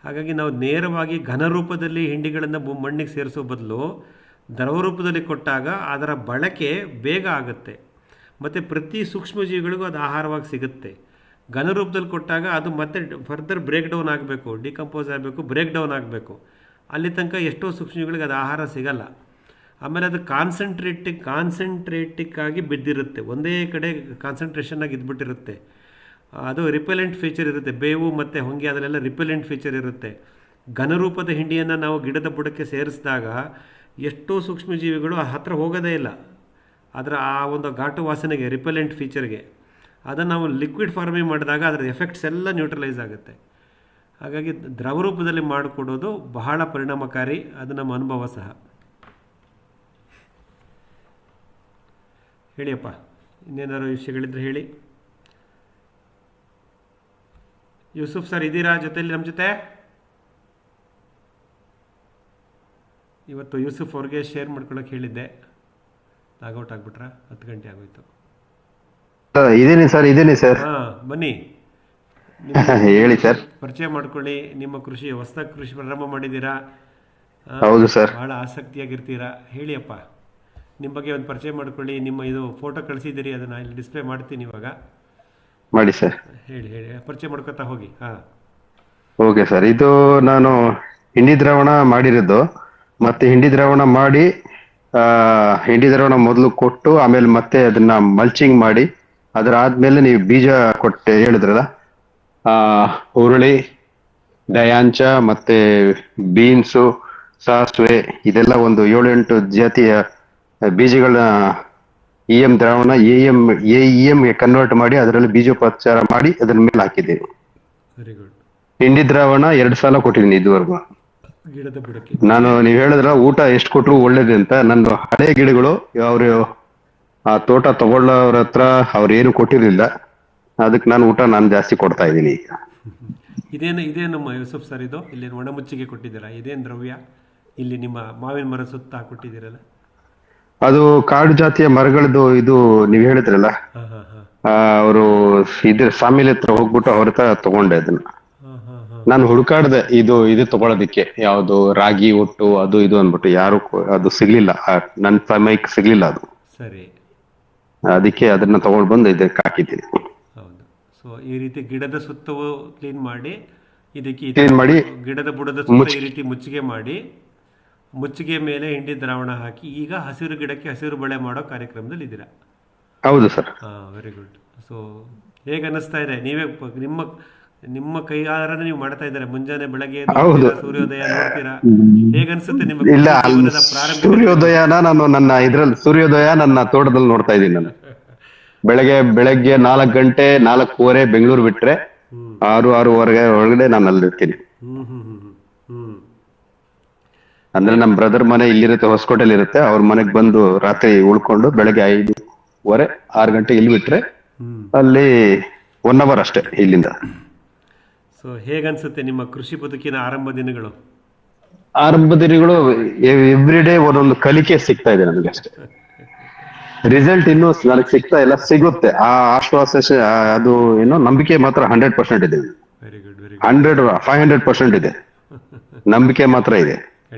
ಹಾಗಾಗಿ ನಾವು ನೇರವಾಗಿ ಘನ ರೂಪದಲ್ಲಿ ಹಿಂಡಿಗಳನ್ನು ಮಣ್ಣಿಗೆ ಸೇರಿಸೋ ಬದಲು ದ್ರವ ರೂಪದಲ್ಲಿ ಕೊಟ್ಟಾಗ ಅದರ ಬಳಕೆ ಬೇಗ ಆಗುತ್ತೆ ಮತ್ತು ಪ್ರತಿ ಸೂಕ್ಷ್ಮಜೀವಿಗಳಿಗೂ ಅದು ಆಹಾರವಾಗಿ ಸಿಗುತ್ತೆ. ಘನ ರೂಪದಲ್ಲಿ ಕೊಟ್ಟಾಗ ಅದು ಮತ್ತೆ ಫರ್ದರ್ ಬ್ರೇಕ್ ಡೌನ್ ಆಗಬೇಕು, ಡಿಕಂಪೋಸ್ ಆಗಬೇಕು, ಬ್ರೇಕ್ ಡೌನ್ ಆಗಬೇಕು. ಅಲ್ಲಿ ತನಕ ಎಷ್ಟೋ ಸೂಕ್ಷ್ಮಜೀವಿಗಳಿಗೆ ಅದು ಆಹಾರ ಸಿಗಲ್ಲ. ಆಮೇಲೆ ಅದು ಕಾನ್ಸಂಟ್ರೇಟಿಕ್ ಆಗಿ ಬಿದ್ದಿರುತ್ತೆ, ಒಂದೇ ಕಡೆ ಕಾನ್ಸಂಟ್ರೇಷನ್ ಆಗಿ ಇದ್ಬಿಟ್ಟಿರುತ್ತೆ. ಅದು ರಿಪೆಲೆಂಟ್ ಫೀಚರ್ ಇರುತ್ತೆ. ಬೇವು ಮತ್ತು ಹೊಂಗೆ ಅದರಲ್ಲೆಲ್ಲ ರಿಪೆಲೆಂಟ್ ಫೀಚರ್ ಇರುತ್ತೆ. ಘನರೂಪದ ಹಿಂಡಿಯನ್ನು ನಾವು ಗಿಡದ ಬುಡಕ್ಕೆ ಸೇರಿಸಿದಾಗ ಎಷ್ಟೋ ಸೂಕ್ಷ್ಮಜೀವಿಗಳು ಹತ್ತಿರ ಹೋಗೋದೇ ಇಲ್ಲ. ಅದರ ಆ ಒಂದು ಘಾಟು ವಾಸನೆಗೆ, ರಿಪೆಲೆಂಟ್ ಫೀಚರ್ಗೆ. ಅದನ್ನು ನಾವು ಲಿಕ್ವಿಡ್ ಫಾರ್ಮಿಂಗ್ ಮಾಡಿದಾಗ ಅದರ ಎಫೆಕ್ಟ್ಸ್ ಎಲ್ಲ ನ್ಯೂಟ್ರಲೈಸ್ ಆಗುತ್ತೆ. ಹಾಗಾಗಿ ದ್ರವ ರೂಪದಲ್ಲಿ ಮಾಡಿಕೊಡೋದು ಬಹಳ ಪರಿಣಾಮಕಾರಿ. ಅದು ನಮ್ಮ ಅನುಭವ ಸಹ. ಹೇಳಿಯಪ್ಪ, ಇನ್ನೇನಾದ್ರು ವಿಷಯಗಳಿದ್ರೆ ಹೇಳಿ. ಯೂಸುಫ್ ಸರ್ ಇದ್ದೀರಾ ಜೊತೆಯಲ್ಲಿ ನಮ್ಮ ಜೊತೆ? ಇವತ್ತು ಯೂಸುಫ್ ಅವ್ರಿಗೆ ಶೇರ್ ಮಾಡ್ಕೊಳಕ್ಕೆ ಹೇಳಿದ್ದೆ, ಲಾಗೌಟ್ ಆಗ್ಬಿಟ್ರ? 10 ಗಂಟೆ ಆಗೋಯ್ತು. ಇದ್ದೀನಿ ಸರ್. ಬನ್ನಿ, ಹೇಳಿ ಸರ್. ಪರಿಚಯ ಮಾಡ್ಕೊಳ್ಳಿ. ನಿಮ್ಮ ಕೃಷಿ ಹೊಸದಾಗಿ ಕೃಷಿ ಪ್ರಾರಂಭ ಮಾಡಿದ್ದೀರಾ, ಹೌದು ಸರ್. ಭಾಳ ಆಸಕ್ತಿಯಾಗಿರ್ತೀರಾ. ಹೇಳಿಯಪ್ಪ, ನಿಮ್ಮ ಬಗ್ಗೆ ಒಂದು ಪರಿಚಯ ಮಾಡ್ಕೊಳ್ಳಿ. ನಿಮ್ಮ ಇದು ಫೋಟೋ ಕಳಿಸಿದ್ದೀರಿ, ಅದನ್ನು ಇಲ್ಲಿ ಡಿಸ್ಪ್ಲೇ ಮಾಡ್ತೀನಿ ಇವಾಗ. ಮಾಡಿ ಸರ್. ಹೇಳಿ ಪರಿಚಯ ಮಾಡ್ಕೊತಾ ಹೋಗಿ. ಹಾಂ, ಓಕೆ ಸರ್. ಇದು ನಾನು ಹಿಂಡಿ ದ್ರಾವಣ ಮಾಡಿರೋದು. ಮತ್ತೆ ಹಿಂಡಿ ದ್ರಾವಣ ಮಾಡಿ ಹಿಂಡಿ ದ್ರಾವಣ ಮೊದಲು ಕೊಟ್ಟು ಆಮೇಲೆ ಮತ್ತೆ ಅದನ್ನ ಮಲ್ಚಿಂಗ್ ಮಾಡಿ ಅದರ ಆದ್ಮೇಲೆ ನೀವು ಬೀಜ ಕೊಟ್ಟೆ ಹೇಳಿದ್ರಲ್ಲ, ಹುರುಳಿ, ಡಯಾಂಚ ಮತ್ತೆ ಬೀನ್ಸು, ಸಾಸಿವೆ, ಇದೆಲ್ಲ ಒಂದು 7-8 ಜಾತಿಯ ಬೀಜಗಳನ್ನ EM ದ್ರಾವಣ AEM ಗೆ ಕನ್ವರ್ಟ್ ಮಾಡಿ ಅದರಲ್ಲಿ ಬೀಜೋಪಚಾರ ಮಾಡಿ ಅದ್ರ ಮೇಲೆ ಹಾಕಿದ್ದೇವೆ. Very good. ಹಿಂಡಿ ದ್ರಾವಣ 2 ಸಲ ಕೊಟ್ಟಿದ್ದೀನಿ ಇದುವರೆಗೂ. ಗಿಡದ ಬುಡಕ್ಕೆ ನಾನು ನೀವ್ ಹೇಳಿದ್ರ ಊಟ ಎಷ್ಟು ಕೊಟ್ರು ಒಳ್ಳೇದು ಅಂತ. ನನ್ನ ಹಳೆ ಗಿಡಗಳು ಅವರು ಆ ತೋಟ ತಗೊಳ್ಳೋರ ಹತ್ರ ಅವ್ರು ಏನು ಕೊಟ್ಟಿರ್ಲಿಲ್ಲ, ಅದಕ್ಕೆ ನಾನು ಊಟ ನಾನು ಜಾಸ್ತಿ ಕೊಡ್ತಾ ಇದ್ದೀನಿ ಈಗ. ಇದೇನು ಯೂಸುಫ್ ಸರ್, ಇದು ಇಲ್ಲಿ ಒಣಮುಚ್ಚಿಗೆ ಕೊಟ್ಟಿದ್ದೀರಾ? ಇದೇನು ದ್ರವ್ಯ ಇಲ್ಲಿ ನಿಮ್ಮ ಮಾವಿನ ಮರ ಸುತ್ತ ಕೊಟ್ಟಿದ್ದೀರಲ್ಲ? ಅದು ಕಾಡು ಜಾತಿಯ ಮರಗಳದ್ದು. ಇದು ನೀವ್ ಹೇಳಿದ್ರಲ್ಲ, ಅವರು ಇದ್ರ ಸಾಮಿಲ್ ಹತ್ರ ಹೋಗ್ಬಿಟ್ಟು ಅವ್ರ ಹತ್ರ ತಗೊಂಡೆ ಅದನ್ನ. ನಾನು ಹುಡುಕಾಡ್ದೆ ಇದು ತಗೊಳೋದಿಕ್ಕೆ, ಯಾವ್ದು ರಾಗಿ ಒಟ್ಟು ಅದು ಇದು ಅಂದ್ಬಿಟ್ಟು. ಯಾರು ಅದು ಸಿಗ್ಲಿಲ್ಲ, ನನ್ನ ಸಮಯಕ್ಕೆ ಸಿಗ್ಲಿಲ್ಲ ಅದು. ಸರಿ, ಅದಕ್ಕೆ ಅದನ್ನ ತಗೊಂಡು ಬಂದು ಇದಕ್ಕೆ ಹಾಕಿದ್ದೀನಿ. ಹೌದು. ಸೊ ಈ ರೀತಿ ಗಿಡದ ಸುತ್ತವೂ ಕ್ಲೀನ್ ಮಾಡಿ, ಇದಕ್ಕೆ ಕ್ಲೀನ್ ಮಾಡಿ ಗಿಡದ ಬುಡದ ಸುತ್ತ ಈ ರೀತಿ ಮುಚ್ಚಿಗೆ ಮಾಡಿ, ಮುಚ್ಚಿಗೆ ಮೇಲೆ ಹಿಂಡಿ ದ್ರಾವಣ ಹಾಕಿ ಈಗ ಹಸಿರು ಗಿಡಕ್ಕೆ ಹಸಿರು ಬಳೆ ಮಾಡೋ ಕಾರ್ಯಕ್ರಮದಲ್ಲಿ ಇದ್ದೀರಾ? ಹೌದು ಸರ್. Very good. ಸೊ ಹೇಗೆ ಅನ್ನಿಸ್ತಾ ಇದೆ? ನೀವೇ ನಿಮ್ಮ ಕೈಯಾರನೇ ನೀವು ಮಾಡ್ತಾ ಇದ್ದಾರೆ. ಮುಂಜಾನೆ ಬೆಳಗ್ಗೆ ಸೂರ್ಯೋದಯ ನೋಡ್ತೀರಾ? ಹೇಗೆ ಅನ್ಸುತ್ತೆ ನಿಮಗೆ? ಇಲ್ಲ, ಸೂರ್ಯೋದಯನ ನಾನು ಸೂರ್ಯೋದಯ ನನ್ನ ತೋಟದಲ್ಲಿ ನೋಡ್ತಾ ಇದ್ದೀನಿ. ನಾನು ಬೆಳಗ್ಗೆ 4 ಗಂಟೆ 4:15 ಬೆಂಗಳೂರು ಬಿಟ್ರೆ 6-6:15 ಒಳಗಡೆ ನಾನು ಅಲ್ಲಿರ್ತೀನಿ. ಅಂದ್ರೆ ನಮ್ ಬ್ರದರ್ ಮನೆ ಇಲ್ಲಿರುತ್ತೆ, ಹೊಸಕೋಟೆಲಿ ಇರುತ್ತೆ. ಅವ್ರ ಮನೆಗ್ ಬಂದು ರಾತ್ರಿ ಉಳ್ಕೊಂಡು ಬೆಳಗ್ಗೆ 5:15-6 ಗಂಟೆ ಇಲ್ಲಿ ಬಿಟ್ರೆ ಅಲ್ಲಿ 1 ಅವರ್ ಅಷ್ಟೇ ಇಲ್ಲಿಂದ. ಸೊ ಹೇಗನ್ಸುತ್ತೆ ನಿಮ್ಮ ಕೃಷಿ ಬದುಕಿನ ಆರಂಭ ದಿನಗಳು? ಎವ್ರಿ ಡೇ ಒಂದೊಂದು ಕಲಿಕೆ ಸಿಗ್ತಾ ಇದೆ ನನಗೆ ಅಷ್ಟೇ. ರಿಸಲ್ಟ್ ಇನ್ನೂ ನನಗೆ ಸಿಗ್ತಾ ಇಲ್ಲ, ಸಿಗುತ್ತೆ. ಆ ಆಶ್ವಾಸ, ಅದು ಏನೋ ನಂಬಿಕೆ ಮಾತ್ರ 100% ಇದೆ. 500% ಇದೆ, ನಂಬಿಕೆ ಮಾತ್ರ ಇದೆ,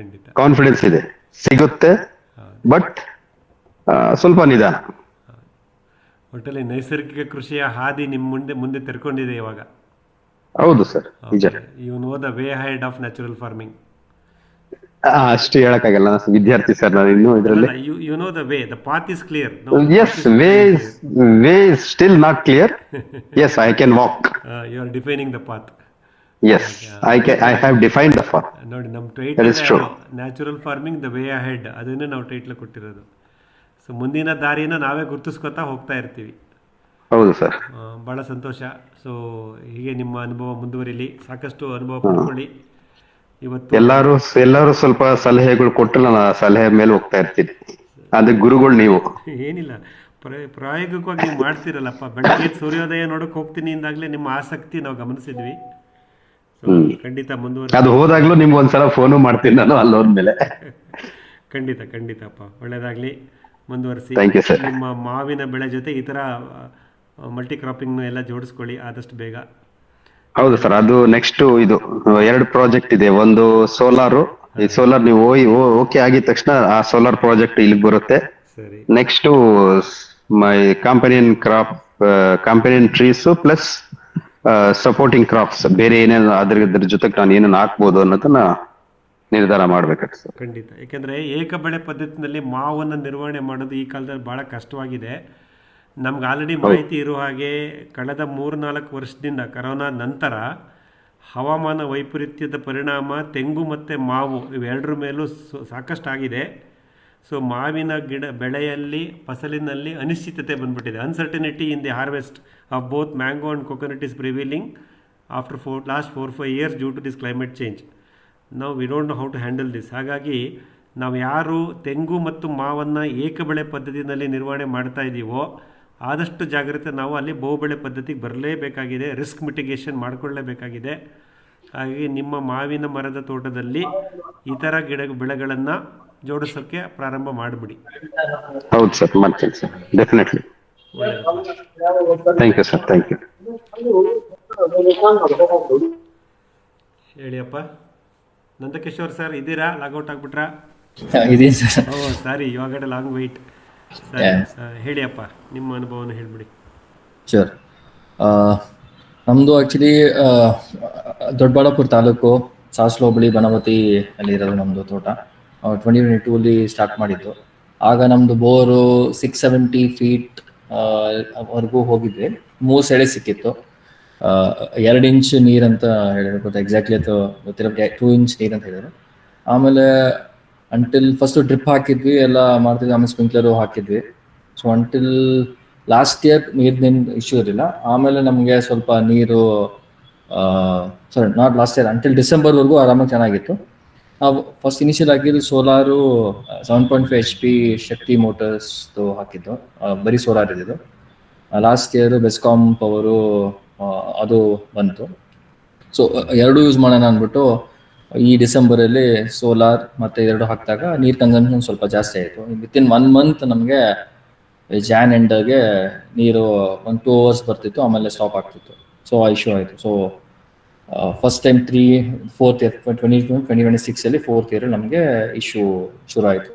ಕಾನ್ಫಿಡೆನ್ಸ್ ಇದೆ, ಸಿಗುತ್ತೆ. ಬಟ್ ಸ್ವಲ್ಪ ನಿಧಾನ. ಒಟ್ಟಲ್ಲಿ ನೈಸರ್ಗಿಕ ಕೃಷಿಯ ಹಾದಿ ನಿಮ್ಮ ಮುಂದೆ ತೆರ್ಕೊಂಡಿದೆ ಇವಾಗ. ಹೌದು ಸರ್, ನಿಜ. You know the way head of natural farming. ಅಷ್ಟು ಹೇಳಕ್ಕಾಗಲ್ಲ, ನಾನು ವಿದ್ಯಾರ್ಥಿ ಸರ್. ನಾನು ಇನ್ನೂ ಇದರಲ್ಲಿ you know the way, the path is clear. Yes, way is still not clear. Yes, I can walk. You are defining the path. Yes, I have defined the path. ನೋಡಿ, ನಮ್ಮ That is true. Natural farming the way head, ಅದನ್ನೇ ನಾವು title ಕೊಟ್ಟಿರೋದು. So ಮುಂದಿನ ದಾರಿನ ನಾವೇ ಗುರುತಿಸ್ಕೊತಾ ಹೋಗ್ತಾ ಇರ್ತೀವಿ. ಹೌದು ಸರ್. ಭಾಳ ಸಂತೋಷ. ಸೊ ಹೀಗೆ ನಿಮ್ಮ ಅನುಭವ ಮುಂದುವರಿಲಿ, ಸಾಕಷ್ಟು ಅನುಭವ ಪಡ್ಕೊಳ್ಳಿ. ಇವತ್ತು ಎಲ್ಲರೂ ಸ್ವಲ್ಪ ಸಲಹೆಗಳು ಕೊಟ್ಟು ನಾನು ಆ ಸಲಹೆ ಮೇಲೆ ಹೋಗ್ತಾ ಇರ್ತೀನಿ. ಅದೇ ಗುರುಗಳು ನೀವು. ಏನಿಲ್ಲ, ಪ್ರಾಯೋಗಿಕವಾಗಿ ನೀವು ಮಾಡ್ತಿರಲ್ಲಪ್ಪ. ಬೆಳಗ್ಗೆ ಸೂರ್ಯೋದಯ ನೋಡಕ್ ಹೋಗ್ತೀನಿ ಇಂದಾಗ್ಲೇ ನಿಮ್ಮ ಆಸಕ್ತಿ ನಾವು ಗಮನಿಸಿದ್ವಿ. ಖಂಡಿತ ಮುಂದುವರಿ. ಅದು ಹೋದಾಗ್ಲೂ ನಿಮ್ಗೆ ಒಂದ್ಸಲ ಫೋನು ಮಾಡ್ತೀನಿ ನಾನು ಅಲ್ಲಿ ಹೋದ್ಮೇಲೆ. ಖಂಡಿತಪ್ಪ, ಒಳ್ಳೇದಾಗ್ಲಿ, ಮುಂದುವರಿಸಿ. ನಿಮ್ಮ ಮಾವಿನ ಬೆಳೆ ಜೊತೆ ಈ ತರ ಮಲ್ಟಿ ಕ್ರಾಪಿಂಗ್ ಎಲ್ಲ ಜೋಡಿಸ್ಕೊಳ್ಳಿ ಆದಷ್ಟು ಬೇಗ. ಹೌದು ಸರ್, ಅದು ನೆಕ್ಸ್ಟ್ ಇದು 2 ಪ್ರಾಜೆಕ್ಟ್ ಇದೆ. ಒಂದು ಸೋಲಾರು. ಈ ಸೋಲಾರ್ ನೀವು ಓಕೆ ಆಗಿದ ತಕ್ಷಣ ಆ ಸೋಲಾರ್ ಪ್ರಾಜೆಕ್ಟ್ ಇಲ್ಲಿಗೆ ಬರುತ್ತೆ. Next my companion trees plus supporting crops, ಬೇರೆ ಏನೇನು ಅದ್ರ ಜೊತೆಗೆ ನಾನು ಏನೇನು ಹಾಕ್ಬೋದು ಅನ್ನೋದನ್ನ ನಿರ್ಧಾರ ಮಾಡ್ಬೇಕಾಗ್ತದೆ. ಖಂಡಿತ. ಯಾಕೆಂದ್ರೆ ಏಕ ಬೆಳೆ ಪದ್ಧತಿನಲ್ಲಿ ಮಾವನ್ನು ನಿರ್ವಹಣೆ ಮಾಡೋದು ಈ ಕಾಲದಲ್ಲಿ ಬಹಳ ಕಷ್ಟವಾಗಿದೆ. ನಮ್ಗೆ ಆಲ್ರೆಡಿ ಮಾಹಿತಿ ಇರೋ ಹಾಗೆ ಕಳೆದ 3-4 ವರ್ಷದಿಂದ ಕರೋನಾ ನಂತರ ಹವಾಮಾನ ವೈಪರೀತ್ಯದ ಪರಿಣಾಮ ತೆಂಗು ಮತ್ತು ಮಾವು ಇವೆರಡರ ಮೇಲೂ ಸಾಕಷ್ಟು ಆಗಿದೆ. ಸೊ ಮಾವಿನ ಬೆಳೆಯಲ್ಲಿ ಫಸಲಿನಲ್ಲಿ ಅನಿಶ್ಚಿತತೆ ಬಂದ್ಬಿಟ್ಟಿದೆ. Uncertainty in the harvest of both mango and coconut is prevailing after last 4-5 years due to this climate change. ನಾವು we don't know how to handle this. ಹಾಗಾಗಿ ನಾವು ಯಾರು ತೆಂಗು ಮತ್ತು ಮಾವನ್ನು ಏಕಬೆಳೆ ಪದ್ಧತಿಯಲ್ಲಿ ನಿರ್ವಹಣೆ ಮಾಡ್ತಾ ಇದ್ದೀವೋ ಆದಷ್ಟು ಜಾಗ್ರತೆ ನಾವು ಅಲ್ಲಿ ಬಹುಬೆಳೆ ಪದ್ಧತಿಗೆ ಬರಲೇಬೇಕಾಗಿದೆ, ರಿಸ್ಕ್ ಮಿಟಿಗೇಷನ್ ಮಾಡಿಕೊಳ್ಳಲೇಬೇಕಾಗಿದೆ. ಹಾಗಾಗಿ ನಿಮ್ಮ ಮಾವಿನ ಮರದ ತೋಟದಲ್ಲಿ ಇತರ ಬೆಳೆಗಳನ್ನು ಜೋಡಿಸೋಕ್ಕೆ ಪ್ರಾರಂಭ ಮಾಡಿಬಿಡಿ. ಹೌದು ಸರ್, ಮಾಡ್ತೀನಿ sir, definitely. Thank you sir, thank you. ಹೇಳಿಯಪ್ಪ. ನಂದಕಿಶೋರ್ ಸರ್ ಇದ್ದೀರಾ? ಲಾಗೌಟ್ ಆಗ್ಬಿಟ್ರಾ? ಇದೀನಿ ಸರ್. ಓ ಸಾರಿ, ಇವಾಗ ಲಾಂಗ್ ವೆಯ್ಟ್. ಸರಿ, ಹೇಳಿ ಅಪ್ಪ, ನಿಮ್ಮ ಅನುಭವನ ಹೇಳ್ಬಿಡಿ. ಶೂರ್. ನಮ್ಮದು ಆ್ಯಕ್ಚುಲಿ ದೊಡ್ಡಬಳ್ಳಾಪುರ ತಾಲೂಕು ಸಾಸ್ಲು ಹೋಬಳಿ ಬನವತಿ ಅಲ್ಲಿ ಇರೋದು ನಮ್ಮದು ತೋಟ. 2022 ಸ್ಟಾರ್ಟ್ ಮಾಡಿದ್ದು. ಆಗ ನಮ್ಮದು ಬೋರು 670 ಫೀಟ್ ವರೆಗೂ ಹೋಗಿದ್ವಿ. 3 ಸೆಳೆ ಸಿಕ್ಕಿತ್ತು. 2 ಇಂಚ್ ನೀರಂತ ಹೇಳಿದ್ರು, ಗೊತ್ತಾ ಎಕ್ಸಾಕ್ಟ್ಲಿ ಅದು ಗೊತ್ತಿರೋ 2 ಇಂಚ್ ನೀರಂತ ಹೇಳಿದ್ರು. ಆಮೇಲೆ ಅಂಟಿಲ್ ಫಸ್ಟ್ ಡ್ರಿಪ್ ಹಾಕಿದ್ವಿ, ಎಲ್ಲ ಮಾಡ್ತಿದ್ವಿ, ಆಮೇಲೆ ಸ್ಪ್ರಿಂಕ್ಲರು ಹಾಕಿದ್ವಿ. ಸೊ ಅಂಟಿಲ್ ಲಾಸ್ಟ್ ಇಯರ್ ನೀರಿನ ಇಶ್ಯೂ ಇರಲಿಲ್ಲ. ಆಮೇಲೆ ನಮಗೆ ಸ್ವಲ್ಪ ನೀರು sorry not last year, until ಡಿಸೆಂಬರ್ವರೆಗೂ ಆರಾಮಾಗಿ ಚೆನ್ನಾಗಿತ್ತು. ನಾವು ಫಸ್ಟ್ ಇನಿಷಿಯಲ್ ಆಗಿದ್ದು ಸೋಲಾರು 7.5 HP ಶಕ್ತಿ ಮೋಟರ್ಸ್ದು ಹಾಕಿದ್ದು, ಬರೀ ಸೋಲಾರ್ ಇದ್ದಿದ್ದು. ಲಾಸ್ಟ್ ಇಯರ್ ಬೆಸ್ಕಾಮ್ ಪವರು ಅದು ಬಂತು. ಸೊ ಎರಡೂ ಯೂಸ್ ಮಾಡೋಣ ಅಂದ್ಬಿಟ್ಟು ಈ ಡಿಸೆಂಬರಲ್ಲಿ ಸೋಲಾರ್ ಮತ್ತು 2 ಹಾಕಿದಾಗ ನೀರು ಕನ್ಸಂಪ್ಷನ್ ಸ್ವಲ್ಪ ಜಾಸ್ತಿ ಆಯಿತು. ವಿತಿನ್ 1 ಮಂತ್ ನಮಗೆ ಜಾನ್ ಎಂಡಗೆ ನೀರು 1-2 hours ಬರ್ತಿತ್ತು, ಆಮೇಲೆ ಸ್ಟಾಪ್ ಆಗ್ತಿತ್ತು. ಸೊ ಆ ಇಶ್ಯೂ ಆಯಿತು. So first time 4th year 2026 4th year ನಮಗೆ ಇಶ್ಯೂ ಶುರು ಆಯಿತು.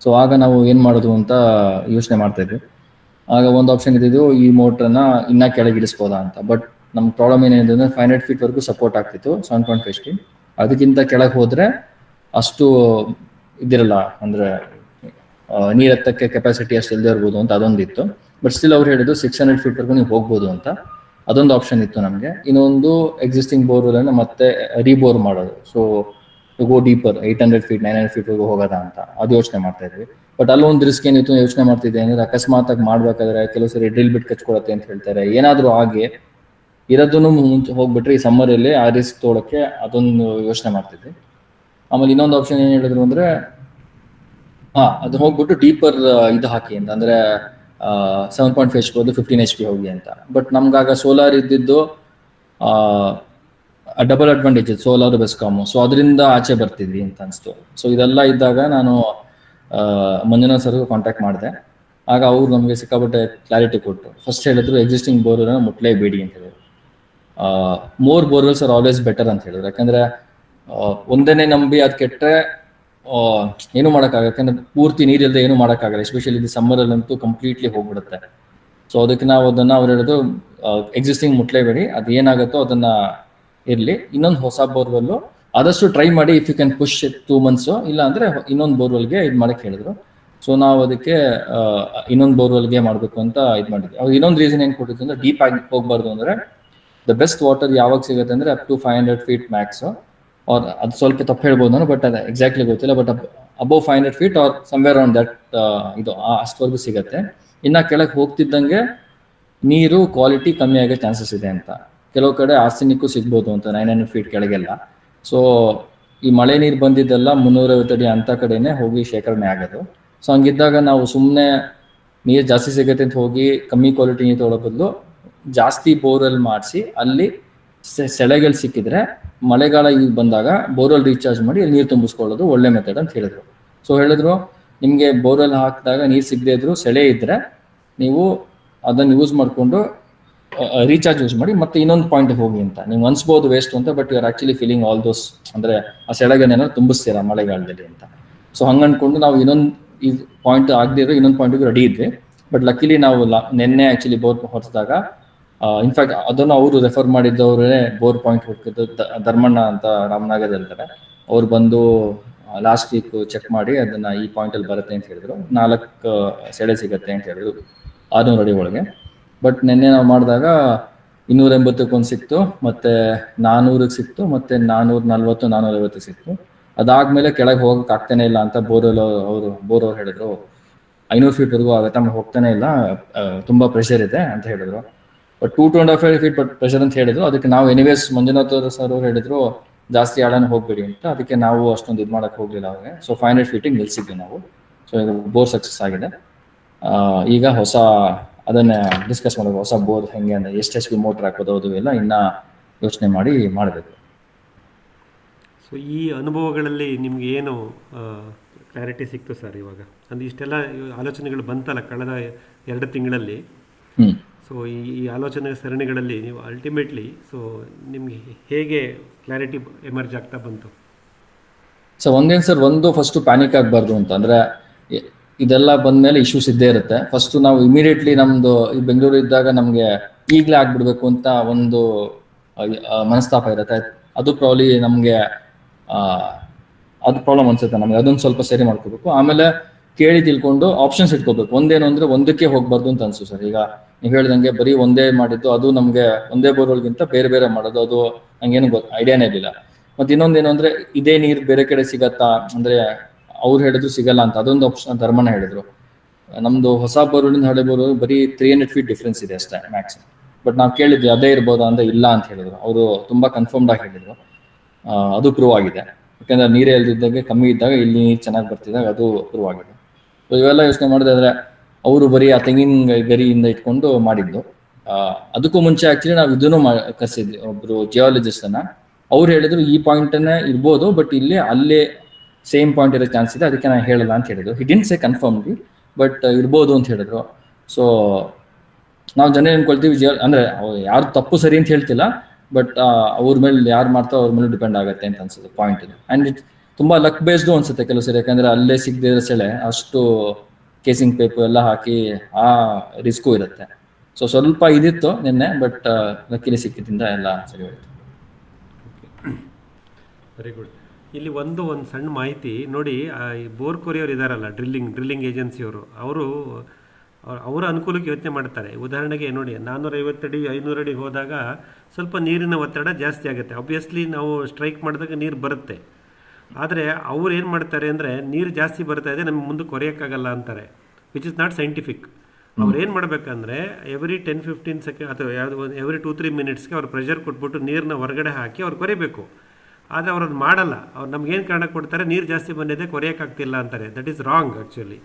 ಸೊ ಆಗ ನಾವು ಏನು ಮಾಡೋದು ಅಂತ ಯೋಚನೆ ಮಾಡ್ತಾ ಇದ್ವಿ. ಆಗ ಒಂದು ಆಪ್ಷನ್ ಇದ್ದಿದ್ದು ಈ ಮೋಟ್ರನ್ನ ಇನ್ನೂ ಕೆಳಗೆ ಇಳಿಸ್ಬೋದಾ ಅಂತ. ಬಟ್ ನಮ್ಮ ಪ್ರಾಬ್ಲಮ್ ಏನಿದೆ ಅಂದರೆ 500 ಫೀಟ್ವರೆಗೂ ಸಪೋರ್ಟ್ ಆಗ್ತಿತ್ತು 7.5 HP. ಅದಕ್ಕಿಂತ ಕೆಳಗೆ ಹೋದರೆ ಅಷ್ಟು ಇದಿರಲ್ಲ, ಅಂದರೆ ನೀರು ಎತ್ತಕ್ಕೆ ಕೆಪಾಸಿಟಿ ಅಷ್ಟು ಇಲ್ಲದೆ ಇರ್ಬೋದು ಅಂತ ಅದೊಂದಿತ್ತು. ಬಟ್ ಸ್ಟಿಲ್ ಅವ್ರು ಹೇಳಿದ್ರು 600 ಫೀಟ್ವರೆಗೂ ನೀವು ಹೋಗ್ಬೋದು ಅಂತ. ಅದೊಂದು ಆಪ್ಷನ್ ಇತ್ತು ನಮಗೆ. ಇನ್ನೊಂದು ಎಕ್ಸಿಸ್ಟಿಂಗ್ ಬೋರ್ವೆಲನ್ನು ಮತ್ತೆ ರೀಬೋರ್ ಮಾಡೋದು. ಸೊ ಗೋ ಡೀಪರ್ 800 ಫೀಟ್ 900 ಫೀಟ್ವರೆಗೂ ಹೋಗೋದಾ ಅಂತ ಅದು ಯೋಚನೆ ಮಾಡ್ತಾ ಇದ್ವಿ. ಬಟ್ ಅಲ್ಲೊಂದು ರಿಸ್ಕ್ ಏನಿತ್ತು ಯೋಚನೆ ಮಾಡ್ತಿದ್ದೆ ಅಂದರೆ, ಅಕಸ್ಮಾತ್ ಆಗಿ ಮಾಡಬೇಕಾದ್ರೆ ಕೆಲವು ಸರಿ ಡ್ರಿಲ್ ಬಿಟ್ ಕಚ್ಕೊಳತ್ತೆ ಅಂತ ಹೇಳ್ತಾರೆ. ಏನಾದರೂ ಹಾಗೆ ಇರೋದನ್ನು ಮುಂಚೆ ಹೋಗ್ಬಿಟ್ರೆ ಈ ಸಮ್ಮರಲ್ಲಿ ಆ ರಿಸ್ಕ್ ತೊಗೊಳಕ್ಕೆ ಅದೊಂದು ಯೋಚನೆ ಮಾಡ್ತಿದ್ವಿ. ಆಮೇಲೆ ಇನ್ನೊಂದು ಆಪ್ಷನ್ ಏನು ಹೇಳಿದ್ರು ಅಂದರೆ, ಅದು ಹೋಗ್ಬಿಟ್ಟು ಡೀಪರ್ ಇದು ಹಾಕಿ ಅಂತ, ಅಂದರೆ 7.5 HP 15 HP ಹೋಗಿ ಅಂತ. ಬಟ್ ನಮ್ಗಾಗ ಸೋಲಾರ್ ಇದ್ದಿದ್ದು ಡಬಲ್ ಅಡ್ವಾಂಟೇಜ್ ಇತ್ತು, ಸೋಲಾರ್ ಬೆಸ್ಕಾಮು. ಸೊ ಅದರಿಂದ ಆಚೆ ಬರ್ತಿದ್ವಿ ಅಂತ ಅನಿಸ್ತು. ಸೊ ಇದೆಲ್ಲ ಇದ್ದಾಗ ನಾನು ಮಂಜುನಾಥ್ ಸರ್ಗೂ ಕಾಂಟ್ಯಾಕ್ಟ್ ಮಾಡಿದೆ. ಆಗ ಅವ್ರು ನಮಗೆ ಸಿಕ್ಕಾಪಟ್ಟೆ ಕ್ಲಾರಿಟಿ ಕೊಟ್ಟರು. ಫಸ್ಟ್ ಹೇಳಿದ್ರು ಎಕ್ಸಿಸ್ಟಿಂಗ್ ಬೋರ್ವೆಲ್ನ ಮುಟ್ಲೇಬೇಡಿ ಅಂತ ಹೇಳಿದ್ರು. More borewells are always better ಅಂತ ಹೇಳಿದ್ರು. ಯಾಕಂದರೆ ಒಂದನೇ ನಂಬಿ ಅದು ಕೆಟ್ಟರೆ ಏನು ಮಾಡೋಕ್ಕಾಗಲ್ಲ. ಯಾಕಂದರೆ ಪೂರ್ತಿ ನೀರಿಲ್ಲದೆ ಏನು ಮಾಡೋಕ್ಕಾಗಲ್ಲ. ಎಸ್ಪೆಷಲಿ ಇದು ಸಮ್ಮರಲ್ಲಂತೂ ಕಂಪ್ಲೀಟ್ಲಿ ಹೋಗ್ಬಿಡುತ್ತೆ. ಸೊ ಅದಕ್ಕೆ ನಾವು ಅದನ್ನು ಅವ್ರು ಹೇಳಿದ್ರು ಎಕ್ಸಿಸ್ಟಿಂಗ್ ಮುಟ್ಲೇಬೇಡಿ, ಅದು ಏನಾಗುತ್ತೋ ಅದನ್ನು ಇರಲಿ. ಇನ್ನೊಂದು ಹೊಸ ಬೋರ್ವೆಲ್ಲು ಆದಷ್ಟು ಟ್ರೈ ಮಾಡಿ, if you can push 2 months, ಇಲ್ಲ ಅಂದರೆ ಇನ್ನೊಂದು ಬೋರ್ವೆಲ್ಗೆ ಇದು ಮಾಡೋಕ್ಕೆ ಹೇಳಿದ್ರು. ಸೊ ನಾವು ಅದಕ್ಕೆ ಇನ್ನೊಂದು ಬೋರ್ವೆಲ್ಗೆ ಮಾಡಬೇಕು ಅಂತ ಇದು ಮಾಡಿದ್ವಿ. ಅವ್ರು ಇನ್ನೊಂದು ರೀಸನ್ ಏನು ಕೊಟ್ಟಿದ್ದು ಅಂದರೆ, ಡೀಪ್ ಆಗಿ ಹೋಗಬಾರ್ದು ಅಂದರೆ ದ ಬೆಸ್ಟ್ ವಾಟರ್ ಯಾವಾಗ ಸಿಗುತ್ತೆ ಅಂದರೆ up to 500 feet max. Or ಅದು ಸ್ವಲ್ಪ ತಪ್ಪು ಹೇಳ್ಬೋದು ನಾನು, ಬಟ್ ಅದು ಎಕ್ಸಾಕ್ಟ್ಲಿ ಗೊತ್ತಿಲ್ಲ. But above 500 feet or somewhere around that ಇದು ಅಷ್ಟವರೆಗೂ ಸಿಗುತ್ತೆ. ಇನ್ನು ಕೆಳಗೆ ಹೋಗ್ತಿದ್ದಂಗೆ ನೀರು ಕ್ವಾಲಿಟಿ ಕಮ್ಮಿ ಆಗೋ ಚಾನ್ಸಸ್ ಇದೆ ಅಂತ. ಕೆಲವು ಕಡೆ ಆರ್ಸೆನಿಕ್ಕು ಸಿಗ್ಬೋದು ಅಂತ 900 ಫೀಟ್ ಕೆಳಗೆಲ್ಲ. ಸೊ ಈ ಮಳೆ ನೀರು ಬಂದಿದ್ದೆಲ್ಲ 350 ಅಡಿ ಅಂಥ ಕಡೆನೇ ಹೋಗಿ ಶೇಖರಣೆ ಆಗೋದು. ಸೊ ಹಂಗಿದ್ದಾಗ ನಾವು ಸುಮ್ಮನೆ ನೀರು ಜಾಸ್ತಿ ಸಿಗುತ್ತೆ ಅಂತ ಹೋಗಿ ಕಮ್ಮಿ ಕ್ವಾಲಿಟಿ ನೀರು ತೊಗೊಳ್ಳೋ ಬದಲು ಜಾಸ್ತಿ ಬೋರ್ವೆಲ್ ಮಾಡಿಸಿ ಅಲ್ಲಿ ಸೆಳೆಗಳು ಸಿಕ್ಕಿದ್ರೆ ಮಳೆಗಾಲ ಈಗ ಬಂದಾಗ ಬೋರ್ವೆಲ್ ರೀಚಾರ್ಜ್ ಮಾಡಿ ಅಲ್ಲಿ ನೀರು ತುಂಬಿಸ್ಕೊಳ್ಳೋದು ಒಳ್ಳೆ ಮೆಥಡ್ ಅಂತ ಹೇಳಿದ್ರು. ಸೊ ಹೇಳಿದ್ರು ನಿಮಗೆ ಬೋರ್ವೆಲ್ ಹಾಕಿದಾಗ ನೀರು ಸಿಗದೇ ಇದ್ರು ಸೆಳೆ ಇದ್ದರೆ ನೀವು ಅದನ್ನು ಯೂಸ್ ಮಾಡಿಕೊಂಡು ರೀಚಾರ್ಜ್ ಯೂಸ್ ಮಾಡಿ ಮತ್ತೆ ಇನ್ನೊಂದು ಪಾಯಿಂಟ್ ಹೋಗಿ ಅಂತ. ನೀವು ಅನ್ಸ್ಬೋದು ವೇಸ್ಟ್ ಅಂತ, but you are actually feeling all those, ಅಂದರೆ ಆ ಸೆಳೆಗನ್ನೇನೋ ತುಂಬಿಸ್ತೀರಾ ಮಳೆಗಾಲದಲ್ಲಿ ಅಂತ. ಸೊ ಹಂಗೆ ಅಂದ್ಕೊಂಡು ನಾವು ಇನ್ನೊಂದು ಈ ಪಾಯಿಂಟ್ ಆಗದಿರೋ ಇನ್ನೊಂದು ಪಾಯಿಂಟಿಗೂ ರೆಡಿ ಇದ್ವಿ. ಬಟ್ ಲಕ್ಕಿಲಿ ನಾವು ನಿನ್ನೆ ಆ್ಯಕ್ಚುಲಿ ಬೋರ್ ಹೊಡೆದಾಗ, ಇನ್ಫ್ಯಾಕ್ಟ್ ಅದನ್ನು ಅವರು ರೆಫರ್ ಮಾಡಿದ್ದವರೇ ಬೋರ್ ಪಾಯಿಂಟ್ ಹುಡುಕಿದ್ದು ಧರ್ಮಣ್ಣ ಅಂತ ರಾಮನಗರದಲ್ಲಿದ್ದಾರೆ. ಅವ್ರು ಬಂದು ಲಾಸ್ಟ್ ವೀಕ್ ಚೆಕ್ ಮಾಡಿ ಅದನ್ನು ಈ ಪಾಯಿಂಟಲ್ಲಿ ಬರುತ್ತೆ ಅಂತ ಹೇಳಿದ್ರು. 4 ಸೆಳೆ ಸಿಗುತ್ತೆ ಅಂತ ಹೇಳಿದ್ರು 600 ಅಡಿ ಒಳಗೆ. ಬಟ್ ನಿನ್ನೆ ನಾವು ಮಾಡಿದಾಗ 280 ಸಿಕ್ತು, ಮತ್ತು 400 ಸಿಕ್ತು, ಮತ್ತು 440 450 ಸಿಕ್ತು. ಅದಾದಮೇಲೆ ಕೆಳಗೆ ಹೋಗಕ್ಕೆ ಆಗ್ತಾನೆ ಇಲ್ಲ ಅಂತ ಬೋರವ್ರು ಹೇಳಿದ್ರು 500 ಫೀಟ್ವರೆಗೂ ಆಗುತ್ತೆ, ಆಮೇಲೆ ಹೋಗ್ತಾನೆ ಇಲ್ಲ, ತುಂಬ ಪ್ರೆಷರ್ ಇದೆ ಅಂತ ಹೇಳಿದ್ರು. ಬಟ್ 225 ಫೀಟ್ ಬಟ್ ಪ್ರೆಷರ್ ಅಂತ ಹೇಳಿದ್ರು. ಅದಕ್ಕೆ ನಾವು ಎನಿವೇಸ್ ಮಂಜುನಾಥ್ ಸರ್ ಅವ್ರು ಹೇಳಿದ್ರು ಜಾಸ್ತಿ ಆಳನ ಹೋಗಬೇಡಿ ಅಂತ. ಅದಕ್ಕೆ ನಾವು ಅಷ್ಟೊಂದು ಇದು ಮಾಡೋಕ್ಕೆ ಹೋಗಲಿಲ್ಲ ಅವ್ರಿಗೆ. ಸೊ 500 ಫೀಟಿಗೆ ನಿಲ್ಲಿಸಿದ್ವಿ ನಾವು. ಸೊ ಇದು ಬೋರ್ ಸಕ್ಸಸ್ ಆಗಿದೆ. ಈಗ ಹೊಸ ಅದನ್ನು ಡಿಸ್ಕಸ್ ಮಾಡೋದು, ಹೊಸ ಬೋರ್ ಹೆಂಗೆ ಅಂದರೆ ಎಷ್ಟು HP ಮೋಟ್ರ್ ಹಾಕೋದು ಅದು ಎಲ್ಲ ಇನ್ನೂ ಯೋಚನೆ ಮಾಡಿ ಮಾಡಬೇಕು. ಸೊ ಈ ಅನುಭವಗಳಲ್ಲಿ ನಿಮ್ಗೆ ಏನು ಕ್ಲಾರಿಟಿ ಸಿಕ್ತು ಸರ್ ಇವಾಗ? ಅಂದರೆ ಇಷ್ಟೆಲ್ಲ ಆಲೋಚನೆಗಳು ಬಂತಲ್ಲ ಕಳೆದ 2 ತಿಂಗಳಲ್ಲಿ. ಸೊ ಈ ಆಲೋಚನೆ ಸರಣಿಗಳಲ್ಲಿ ನೀವು ಅಲ್ಟಿಮೇಟ್ಲಿ ಸೊ ನಿಮಗೆ ಹೇಗೆ ಕ್ಲಾರಿಟಿ ಎಮರ್ಜ್ ಆಗ್ತಾ ಬಂತು? ಸೊ ಒಂದೇನು ಸರ್, ಒಂದು ಫಸ್ಟ್ ಪ್ಯಾನಿಕ್ ಆಗಬಾರ್ದು ಅಂತ. ಅಂದ್ರೆ ಇದೆಲ್ಲ ಬಂದ್ಮೇಲೆ ಇಶ್ಯೂಸ್ ಇದ್ದೇ ಇರುತ್ತೆ. ಫಸ್ಟ್ ನಾವು ಇಮಿಡಿಯೇಟ್ಲಿ ನಮ್ದು ಈ ಬೆಂಗಳೂರು ಇದ್ದಾಗ ನಮ್ಗೆ ಈಗಲೇ ಆಗ್ಬಿಡ್ಬೇಕು ಅಂತ ಒಂದು ಮನಸ್ತಾಪ ಇರುತ್ತೆ. ಅದು ಪ್ರಾಬ್ಲಿ ನಮ್ಗೆ ಅದು ಪ್ರಾಬ್ಲಮ್ ಅನ್ಸುತ್ತೆ ನಮ್ಗೆ. ಅದನ್ನ ಸ್ವಲ್ಪ ಸರಿ ಮಾಡ್ಕೋಬೇಕು. ಆಮೇಲೆ ಕೇಳಿ ತಿಳ್ಕೊಂಡು ಆಪ್ಷನ್ಸ್ ಇಟ್ಕೋಬೇಕು. ಒಂದೇನು ಅಂದ್ರೆ ಒಂದಕ್ಕೆ ಹೋಗ್ಬಾರ್ದು ಅಂತ ಅನ್ಸು ಸರ್. ಈಗ ನೀವು ಹೇಳ್ದಂಗೆ ಬರೀ ಒಂದೇ ಮಾಡಿದ್ದು ಅದು ನಮ್ಗೆ ಒಂದೇ ಬೋರ್ವೆಲ್ಗಿಂತ ಬೇರೆ ಬೇರೆ ಮಾಡೋದು ಅದು ನಂಗೇನು ಐಡಿಯಾನೇ ಇರಲಿಲ್ಲ. ಮತ್ತೆ ಇನ್ನೊಂದೇನು ಅಂದ್ರೆ ಇದೇ ನೀರು ಬೇರೆ ಕಡೆ ಸಿಗತ್ತಾ ಅಂದ್ರೆ ಅವ್ರು ಹೇಳಿದ್ರು ಸಿಗಲ್ಲ ಅಂತ. ಅದೊಂದು ಆಪ್ಷನ್ ಧರ್ಮನ ಹೇಳಿದ್ರು. ನಮ್ದು ಹೊಸ ಬೋರ್ವೆಲ್ ಹಳೆ ಬೋರ್ವೆಲ್ ಬರೀ 300 feet ಡಿಫ್ರೆನ್ಸ್ ಇದೆ ಅಷ್ಟೇ ಮ್ಯಾಕ್ಸ್. ಬಟ್ ನಾವು ಕೇಳಿದ್ವಿ ಅದೇ ಇರ್ಬೋದಾ ಅಂದ್ರೆ ಇಲ್ಲ ಅಂತ ಹೇಳಿದ್ರು. ಅವರು ತುಂಬಾ ಕನ್ಫರ್ಮ್ಡ್ ಆಗಿ ಹೇಳಿದ್ರು. ಅದು ಪ್ರೂವ್ ಆಗಿದೆ. ಯಾಕಂದ್ರೆ ನೀರೇ ಇಲ್ದಿದ್ದಾಗ ಕಮ್ಮಿ ಇದ್ದಾಗ ಇಲ್ಲಿ ನೀರು ಚೆನ್ನಾಗಿ ಬರ್ತಿದ್ದಾಗ ಅದು ಪ್ರೂವ್ ಆಗಿದೆ. ಸೊ ಇವೆಲ್ಲ ಯೋಚನೆ ಮಾಡಿದ್ರೆ ಅವರು ಬರೀ ಆ ತೆಂಗಿನ ಗರಿಯಿಂದ ಇಟ್ಕೊಂಡು ಮಾಡಿದ್ದು. ಅದಕ್ಕೂ ಮುಂಚೆ ಆಕ್ಚುಲಿ ನಾವು ಇದನ್ನು ಕರ್ಸಿದ್ವಿ ಒಬ್ರು ಜಿಯಾಲಜಿಸ್ಟ್ ಅನ್ನ. ಅವ್ರು ಹೇಳಿದ್ರು ಈ ಪಾಯಿಂಟ್ ಅನ್ನೇ ಇರ್ಬೋದು, ಬಟ್ ಇಲ್ಲಿ ಅಲ್ಲೇ ಸೇಮ್ ಪಾಯಿಂಟ್ ಇರೋ ಚಾನ್ಸ್ ಇದೆ, ಅದಕ್ಕೆ ನಾನು ಹೇಳಲ್ಲ ಅಂತ ಹೇಳಿದ್ರು. ಹಿ ಡಿಡ್ಂಟ್ ಸೇ ಕನ್ಫರ್ಮ್ಲಿ, ಬಟ್ ಇರ್ಬೋದು ಅಂತ ಹೇಳಿದ್ರು. ಸೊ ನಾವು ಜನ ಅನ್ಕೊಳ್ತೀವಿ ಅಂದ್ರೆ ಯಾರು ತಪ್ಪು ಸರಿ ಅಂತ ಹೇಳ್ತಿಲ್ಲ, ಬಟ್ ಅವ್ರ ಮೇಲೆ ಯಾರು ಮಾಡ್ತಾರೋ ಅವ್ರ ಮೇಲೆ ಡಿಪೆಂಡ್ ಆಗುತ್ತೆ ಅಂತ ಅನ್ಸುತ್ತೆ ಪಾಯಿಂಟ್ ಇದು. ಅಂಡ್ ಇಟ್ ತುಂಬಾ ಲಕ್ ಬೇಸ್ಡು ಅನ್ಸುತ್ತೆ ಕೆಲವು ಸರಿ. ಯಾಕಂದ್ರೆ ಅಲ್ಲೇ ಸಿಗದಿರೋ ಸೆಳೆ ಅಷ್ಟು ಕೇಸಿಂಗ್ ಪೇಪರ್ ಎಲ್ಲ ಹಾಕಿ ಆ ರಿಸ್ಕು ಇರುತ್ತೆ. ಸೊ ಸ್ವಲ್ಪ ಇದಿತ್ತು ನಿನ್ನೆ, ಬಟ್ ಲಕ್ಕಿಲಿ ಸಿಕ್ಕಿದ್ರಿಂದ ಎಲ್ಲ ಸರಿ ಹೋಯ್ತು. Very good. ಇಲ್ಲಿ ಒಂದು ಸಣ್ಣ ಮಾಹಿತಿ ನೋಡಿ. ಈ ಬೋರ್ ಕೊರಿಯೋರು ಇದ್ದಾರಲ್ಲ, ಡ್ರಿಲ್ಲಿಂಗ್ ಏಜೆನ್ಸಿಯವರು, ಅವರ ಅನುಕೂಲಕ್ಕೆ ಯೋಚನೆ ಮಾಡ್ತಾರೆ. ಉದಾಹರಣೆಗೆ ನೋಡಿ, 450 ಅಡಿ 500 ಅಡಿ ಹೋದಾಗ ಸ್ವಲ್ಪ ನೀರಿನ ಒತ್ತಡ ಜಾಸ್ತಿ ಆಗುತ್ತೆ. ಆಬ್ವಿಯಸ್ಲಿ ನಾವು ಸ್ಟ್ರೈಕ್ ಮಾಡಿದಾಗ ನೀರು ಬರುತ್ತೆ. ಆದರೆ ಅವ್ರು ಏನು ಮಾಡ್ತಾರೆ ಅಂದರೆ ನೀರು ಜಾಸ್ತಿ ಬರ್ತಾ ಇದೆ ನಮಗೆ ಮುಂದೆ ಕೊರೆಯೋಕ್ಕಾಗಲ್ಲ ಅಂತಾರೆ, ವಿಚ್ ಇಸ್ ನಾಟ್ ಸೈಂಟಿಫಿಕ್. ಅವ್ರು ಏನು ಮಾಡಬೇಕಂದ್ರೆ ಎವ್ರಿ 10-15 ಸೆಕೆಂಡ್ ಅಥವಾ ಎವ್ರಿ 2-3 ಮಿನಿಟ್ಸ್ಗೆ ಅವ್ರು ಪ್ರೆಷರ್ ಕೊಟ್ಬಿಟ್ಟು ನೀರನ್ನ ಹೊರಗಡೆ ಹಾಕಿ ಅವ್ರು ಕೊರಿಬೇಕು. ಆದರೆ ಅವ್ರು ಅದು ಮಾಡಲ್ಲ. ಅವ್ರು ನಮ್ಗೇನು ಕಾರಣ ಕೊಡ್ತಾರೆ, ನೀರು ಜಾಸ್ತಿ ಬಂದಿದೆ ಕೊರೆಯೋಕ್ಕಾಗ್ತಿಲ್ಲ ಅಂತಾರೆ. That is wrong actually.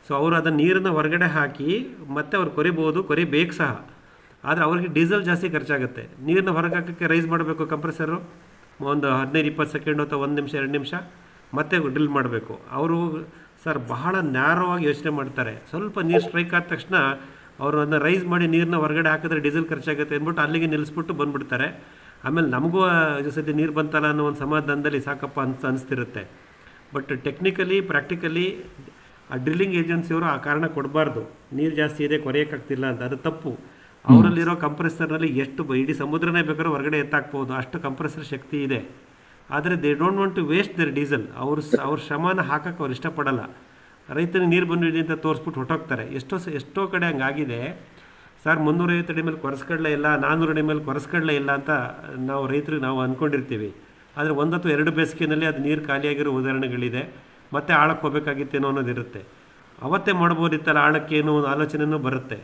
So ಅವರು ಅದನ್ನು ನೀರನ್ನು ಹೊರಗಡೆ ಹಾಕಿ ಮತ್ತೆ ಅವ್ರು ಕೊರಿಬೇಕು ಸಹ. ಆದರೆ ಅವ್ರಿಗೆ ಡೀಸೆಲ್ ಜಾಸ್ತಿ ಖರ್ಚಾಗುತ್ತೆ. ನೀರನ್ನ ಹೊರಗೆ ಹಾಕೋಕ್ಕೆ ರೈಸ್ ಮಾಡಬೇಕು ಕಂಪ್ರೆಸರು, ಒಂದು 15-20 ಸೆಕೆಂಡ್ ಅಥವಾ 1 ನಿಮಿಷ 2 ನಿಮಿಷ ಮತ್ತೆ ಡ್ರಿಲ್ ಮಾಡಬೇಕು. ಅವರು ಸರ್ ಬಹಳ ನ್ಯಾರೋ ಆಗಿ ಯೋಚನೆ ಮಾಡ್ತಾರೆ. ಸ್ವಲ್ಪ ನೀರು ಸ್ಟ್ರೈಕ್ ಆದ ತಕ್ಷಣ ಅವರು ಅದನ್ನ ರೈಸ್ ಮಾಡಿ ನೀರನ್ನ ಹೊರಗಡೆ ಹಾಕಿದ್ರೆ ಡೀಸೆಲ್ ಖರ್ಚಾಗುತ್ತೆ ಅಂದ್ಬಿಟ್ಟು ಅಲ್ಲಿಗೆ ನಿಲ್ಲಿಸ್ಬಿಟ್ಟು ಬಂದುಬಿಡ್ತಾರೆ. ಆಮೇಲೆ ನಮಗೂ ಸದ್ಯ ನೀರು ಬಂತಲ್ಲ ಅನ್ನೋ ಒಂದು ಸಮಾಧಾನದಲ್ಲಿ ಸಾಕಪ್ಪ ಅನಿಸ್ತಿರುತ್ತೆ. ಬಟ್ ಟೆಕ್ನಿಕಲಿ ಪ್ರಾಕ್ಟಿಕಲಿ ಆ ಡ್ರಿಲ್ಲಿಂಗ್ ಏಜೆನ್ಸಿಯವರು ಆ ಕಾರಣ ಕೊಡಬಾರ್ದು, ನೀರು ಜಾಸ್ತಿ ಇದೆ ಕೊರೆಯೋಕ್ಕಾಗ್ತಿಲ್ಲ ಅಂತ. ಅದು ತಪ್ಪು. ಅವರಲ್ಲಿರೋ ಕಂಪ್ರೆಸರ್ನಲ್ಲಿ ಎಷ್ಟು ಇಡೀ ಸಮುದ್ರನೇ ಬೇಕಾದ್ರೂ ಹೊರಗಡೆ ಎತ್ತಾಕ್ಬೋದು, ಅಷ್ಟು ಕಂಪ್ರೆಸರ್ ಶಕ್ತಿ ಇದೆ. ಆದರೆ they don't want to waste their diesel. ಅವ್ರ ಶ್ರಮನ ಹಾಕಕ್ಕೆ ಅವ್ರು ಇಷ್ಟಪಡಲ್ಲ. ರೈತನಿಗೆ ನೀರು ಬಂದಿದೆ ಅಂತ ತೋರಿಸ್ಬಿಟ್ಟು ಹೊಟ್ಟೋಗ್ತಾರೆ. ಎಷ್ಟೋ ಕಡೆ ಹಂಗಾಗಿದೆ ಸರ್. 350 ಅಡಿ ಮೇಲೆ ಕೊರೆಸ್ಕೊಳ್ಳೇ ಇಲ್ಲ, 400 ಅಡಿ ಮೇಲೆ ಕೊರೆಸ್ಕೊಳ್ಳೇ ಇಲ್ಲ ಅಂತ ನಾವು ರೈತರಿಗೆ ನಾವು ಅಂದ್ಕೊಂಡಿರ್ತೀವಿ. ಆದರೆ 1 ಅಥವಾ 2 ಬೇಸಿಗೆನಲ್ಲಿ ಅದು ನೀರು ಖಾಲಿಯಾಗಿರೋ ಉದಾಹರಣೆಗಳಿದೆ. ಮತ್ತೆ ಆಳಕ್ಕೆ ಹೋಗಬೇಕಾಗಿತ್ತೇನೋ ಅನ್ನೋದಿರುತ್ತೆ. ಅವತ್ತೇ ಮಾಡ್ಬೋದಿತ್ತಲ್ಲ ಆಳಕ್ಕೆ ಏನೋ ಒಂದು ಆಲೋಚನೆಯೂ ಬರುತ್ತೆ.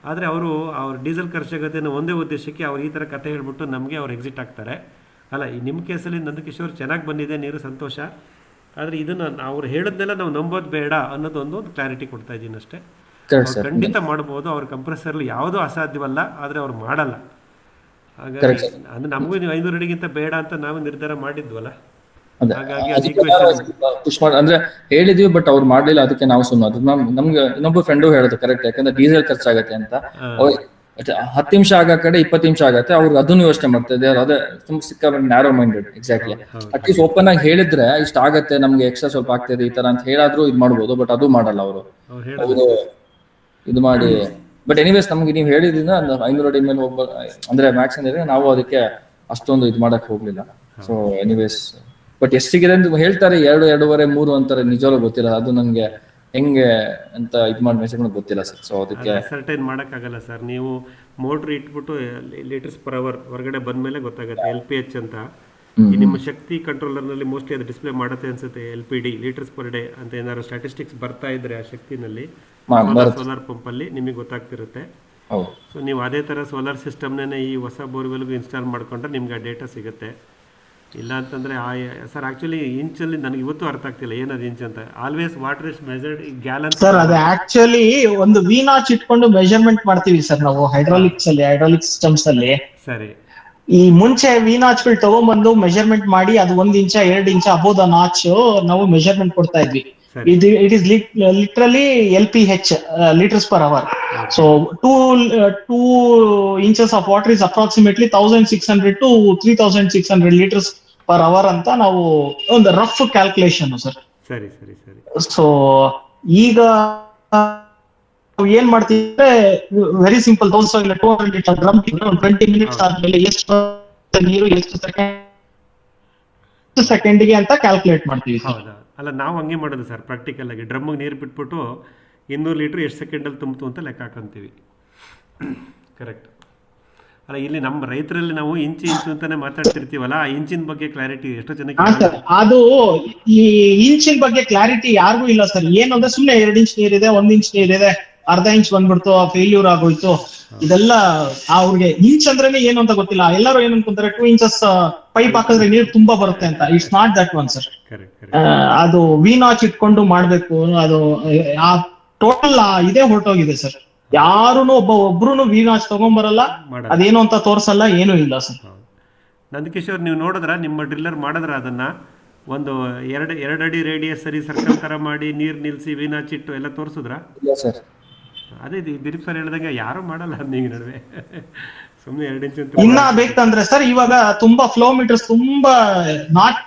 ಆದರೆ ಅವ್ರ ಡೀಸೆಲ್ ಖರ್ಚಾಗುತ್ತೆ ಅನ್ನೋ ಒಂದೇ ಉದ್ದೇಶಕ್ಕೆ ಅವ್ರು ಈ ಥರ ಕಥೆ ಹೇಳ್ಬಿಟ್ಟು ನಮಗೆ ಅವ್ರು ಎಕ್ಸಿಟ್ ಆಗ್ತಾರೆ. ಅಲ್ಲ, ಈ ನಿಮ್ಮ ಕೇಸಲ್ಲಿ ನಂದಕಿಶೋರ್ ಚೆನ್ನಾಗಿ ಬಂದಿದೆ ನೀರು, ಸಂತೋಷ. ಆದರೆ ಇದನ್ನು ಅವ್ರು ಹೇಳಿದ್ನೆಲ್ಲ ನಾವು ನಂಬೋದು ಬೇಡ ಅನ್ನೋದು ಒಂದು ಕ್ಲಾರಿಟಿ ಕೊಡ್ತಾ ಇದ್ದೀನಿ ಅಷ್ಟೇ. ಖಂಡಿತ ಮಾಡ್ಬೋದು. ಅವ್ರ ಕಂಪ್ರೆಸರ್ಲಿ ಯಾವುದೂ ಅಸಾಧ್ಯವಲ್ಲ, ಆದರೆ ಅವ್ರು ಮಾಡಲ್ಲ. ಹಾಗಾಗಿ ಅಂದರೆ ನಮಗೂ ನೀವು 500 ಅಡಿಗಿಂತ ಬೇಡ ಅಂತ ನಾವು ನಿರ್ಧಾರ ಮಾಡಿದ್ವಲ್ಲ. ಅಂದ್ರೆ ಹೇಳಿದ್ವಿ, ಬಟ್ ಅವ್ರು ಮಾಡ್ಲಿಲ್ಲ, ಅದಕ್ಕೆ ನಾವು ಸುಮ್ಮನೆ. ಅದು ನಮ್ಗೆ ಇನ್ನೊಬ್ಬ ಫ್ರೆಂಡು ಹೇಳಿದ್ರು ಕರೆಕ್ಟ್. ಯಾಕಂದ್ರೆ ಡೀಸೆಲ್ ಖರ್ಚಾಗತ್ತೆ ಅಂತ. 10 ನಿಮಿಷ ಆಗ ಕಡೆ 20 ನಿಮಿಷ ಆಗತ್ತೆ. ಅವ್ರಿಗೆ ಅದನ್ನು ಯೋಚನೆ ಮಾಡ್ತಾ ಇದ್ದಾರೆ. ಅದೇ ತುಂಬಾ ಸಿಕ್ಕಾಪಟ್ಟೆ narrow minded. Exactly. At least open ಆಗಿ ಹೇಳಿದ್ರೆ ಇಷ್ಟ ಆಗತ್ತೆ ನಮ್ಗೆ, ಎಕ್ಸ್ಟ್ರಾ ಸ್ವಲ್ಪ ಆಗ್ತಿದೆ ಈ ತರ ಅಂತ ಹೇಳಾದ್ರೂ ಇದು ಮಾಡ್ಬೋದು. ಬಟ್ ಅದು ಮಾಡಲ್ಲ ಅವರು ಇದು ಮಾಡಿ. ಬಟ್ ಎನಿವೇಸ್ ನಮ್ಗೆ ನೀವು ಹೇಳಿದ್ರಿಂದ 500 ಅಡಿ ಮೇಲೆ ಅಂದ್ರೆ ಮ್ಯಾಕ್ಸ್ ಅಂದ್ರೆ ನಾವು ಅದಕ್ಕೆ ಅಷ್ಟೊಂದು ಇದು ಮಾಡಕ್ ಹೋಗ್ಲಿಲ್ಲ. ಸೊ ಎನಿವೇಸ್ ಬಟ್ ಎಷ್ಟಿಗಿದೆ ಅಂತ ಹೇಳ್ತಾರೆ, 2-2.5 3 ಅಂತಾರೆ. ನಿಜವಾಗ್ಲೂ ಗೊತ್ತಿಲ್ಲ ಅದು ನಂಗೆ ಹೆಂಗೆ ಅಂತ ಇದು ಮಾಡಿ ಮೆಸೇಜ್ ಗೊತ್ತಿಲ್ಲ ಸರ್. ಸೊ ಅದಕ್ಕೆ ಸರ್ಟೈನ್ ಮಾಡೋಕ್ಕಾಗಲ್ಲ ಸರ್. ನೀವು ಮೋಟ್ರ್ ಇಟ್ಬಿಟ್ಟು ಲೀಟರ್ಸ್ ಪರ್ ಅವರ್ ಹೊರಗಡೆ ಬಂದಮೇಲೆ ಗೊತ್ತಾಗುತ್ತೆ. LPH ಅಂತ ಈ ನಿಮ್ಮ ಶಕ್ತಿ ಕಂಟ್ರೋಲರ್ನಲ್ಲಿ ಮೋಸ್ಟ್ಲಿ ಅದು ಡಿಸ್ಪ್ಲೇ ಮಾಡುತ್ತೆ ಅನ್ಸುತ್ತೆ. LPD ಲೀಟರ್ಸ್ ಪರ್ ಡೇ ಅಂತ ಏನಾದ್ರು ಸ್ಟ್ಯಾಟಿಸ್ಟಿಕ್ಸ್ ಬರ್ತಾ ಇದ್ರೆ ಆ ಶಕ್ತಿನಲ್ಲಿ ಸೋಲಾರ್ ಪಂಪಲ್ಲಿ ನಿಮಗೆ ಗೊತ್ತಾಗ್ತಿರುತ್ತೆ. ಸೊ ನೀವು ಅದೇ ಥರ ಸೋಲಾರ್ ಸಿಸ್ಟಮ್ನೇ ಈ ಹೊಸ ಬೋರ್ವೆಲ್ಗೂ ಇನ್ಸ್ಟಾಲ್ ಮಾಡ್ಕೊಂಡ್ರೆ ನಿಮ್ಗೆ ಆ ಡೇಟಾ ಸಿಗುತ್ತೆ. ಇಲ್ಲ ಅಂತಂದರೆ ಸರ್ ಆಕ್ಚುಲಿ ಇಂಚಲ್ಲಿ ನನಗೆ ಇವತ್ತು ಅರ್ಥ ಆಗ್ತಿಲ್ಲ ಏನದು ಇಂಚ್ ಅಂತ. Always water is measured in gallon. Sir ಅದು ಆಕ್ಚುಲಿ ಒಂದು ವಿ ನಾಚ್ ಇಟ್ಕೊಂಡು ಮೆಜರ್ಮೆಂಟ್ ಮಾಡ್ತೀವಿ ಸರ್ ನಾವು ಹೈಡ್ರಾಲಿಕ್ ಸಿಸ್ಟಮ್ಸ್ ಅಲ್ಲಿ. ಸರಿ. ಈ ಮುಂಚೆ ವಿ ನಾಚ್ಗಳು ತಗೊಂಡ್ಬಂದು ಮೆಜರ್ಮೆಂಟ್ ಮಾಡಿ ಅದು 1 ಇಂಚ 2 ಇಂಚ ಅಬೋದ ನಾಚ್ ನಾವು ಮೆಜರ್ಮೆಂಟ್ ಕೊಡ್ತಾ ಇದ್ವಿ. It is literally LPH litres per hour. So 2 inches of water is approximately 1600 to 3600 liters per hour ಅಂತ ನಾವು ಒಂದು ರಫ್ ಕ್ಯಾಲ್ಕುಲೇಷನ್ ಸರ್. ಸರಿ ಸರಿ ಸರಿ. ಸೊ ಈಗ ಏನ್ ಮಾಡ್ತೀವಿ very simple, 200 litre drum 20 minutes ಆದ್ಮೇಲೆ ಎಷ್ಟು ನೀರು ಎಷ್ಟು ಸೆಕೆಂಡ್ಗೆ ಅಂತ ಕ್ಯಾಲ್ಕುಲೇಟ್ ಮಾಡ್ತೀವಿ. ಹೌದಾ? ಅಲ್ಲ, ನಾವು ಹಂಗೆ ಮಾಡೋದು ಸರ್ ಪ್ರಾಕ್ಟಿಕಲ್ ಆಗಿ. ಡ್ರಮ್ಗೆ ನೀರು ಬಿಟ್ಬಿಟ್ಟು 200 ಲೀಟ್ರ್ ಎಷ್ಟು ಸೆಕೆಂಡಲ್ಲಿ ತುಂಬಿತು ಅಂತ ಲೆಕ್ಕ ಹಾಕೊಂತೀವಿ. ಕರೆಕ್ಟ್. ಅಲ್ಲ, ಇಲ್ಲಿ ನಮ್ಮ ರೈತರಲ್ಲಿ ನಾವು ಇಂಚು ಅಂತಾನೆ ಮಾತಾಡ್ತಿರ್ತೀವಲ್ಲ, ಆ ಇಂಚಿನ ಬಗ್ಗೆ ಕ್ಲಾರಿಟಿ ಎಷ್ಟೋ ಜನಕ್ಕೆ ಅದು ಈ ಇಂಚಿನ ಬಗ್ಗೆ ಕ್ಲಾರಿಟಿ ಯಾರಿಗೂ ಇಲ್ಲ ಸರ್. ಏನಂದ್ರೆ ಸುಮ್ನೆ 2 ಇಂಚ್ ನೀರಿದೆ, 1 ಇಂಚ್ ನೀರಿದೆ, ಅರ್ಧ ಇಂಚ್ ಬಂದ್ಬಿಡ್ತು, ಫೇಲ್ಯೂರ್ ಆಗೋಯ್ತು, ಇದೆಲ್ಲ ಅವ್ರಿಗೆ ಇಂಚ್ ಅಂದ್ರೇನೆ ಏನು ಅಂತ ಗೊತ್ತಿಲ್ಲ. ಎಲ್ಲರೂ ಏನ್ ಅನ್ಕೊಂತಾರೆ 2 ಇಂಚಸ್ ಪೈಪ್ ಹಾಕಿದ್ರೆ ನೀರು ತುಂಬಾ ಬರುತ್ತೆ ಅಂತ. It's not that one sir. ಅದು ವಿ ನಾಚ್ ಇಟ್ಕೊಂಡು ಮಾಡ್ಬೇಕು. ಅದು ಆ ಟೋಟಲ್ ಇದೇ ಹೊರಟೋಗಿದೆ ಸರ್. ಯಾರುನು ಒಬ್ರು ವಿ ನಾಚ್ ತಗೊಂಡ್ಬರಲ್ಲ, ಅದೇನು ಅಂತ ತೋರ್ಸಲ್ಲ, ಏನೂ ಇಲ್ಲ ಸರ್. ನಂದಕಿಶೋರ್, ನೀವು ನೋಡಿದ್ರ ನಿಮ್ಮ ಡ್ರಿಲ್ಲರ್ ಮಾಡಿದ್ರ ಅದನ್ನ ಒಂದು 2 ಅಡಿ ರೇಡಿಯಸ್ ಸರಿ ಸರ್ಕಲ್ ತರ ಮಾಡಿ ನೀರ್ ನಿಲ್ಸಿ ವಿ ನಾಚ್ ಇಟ್ಟು ಎಲ್ಲ ತೋರ್ಸುದ್ರಾ? ಅದೇ ದಿಲೀಪ್ ಸರ್ ಹೇಳ್ದಂಗೆ ಯಾರು ಮಾಡಲ್ಲ ಈಗ ನಡುವೆ. ಸುಮ್ಮನೆ 2 ಇಂಚ್ ಅಂತ. ಇನ್ನ ಬೇಕಂದ್ರೆ ಸರ್ ಇವಾಗ ತುಂಬಾ ಫ್ಲೋ ಮೀಟರ್ಸ್ ತುಂಬಾ ನಾಟ್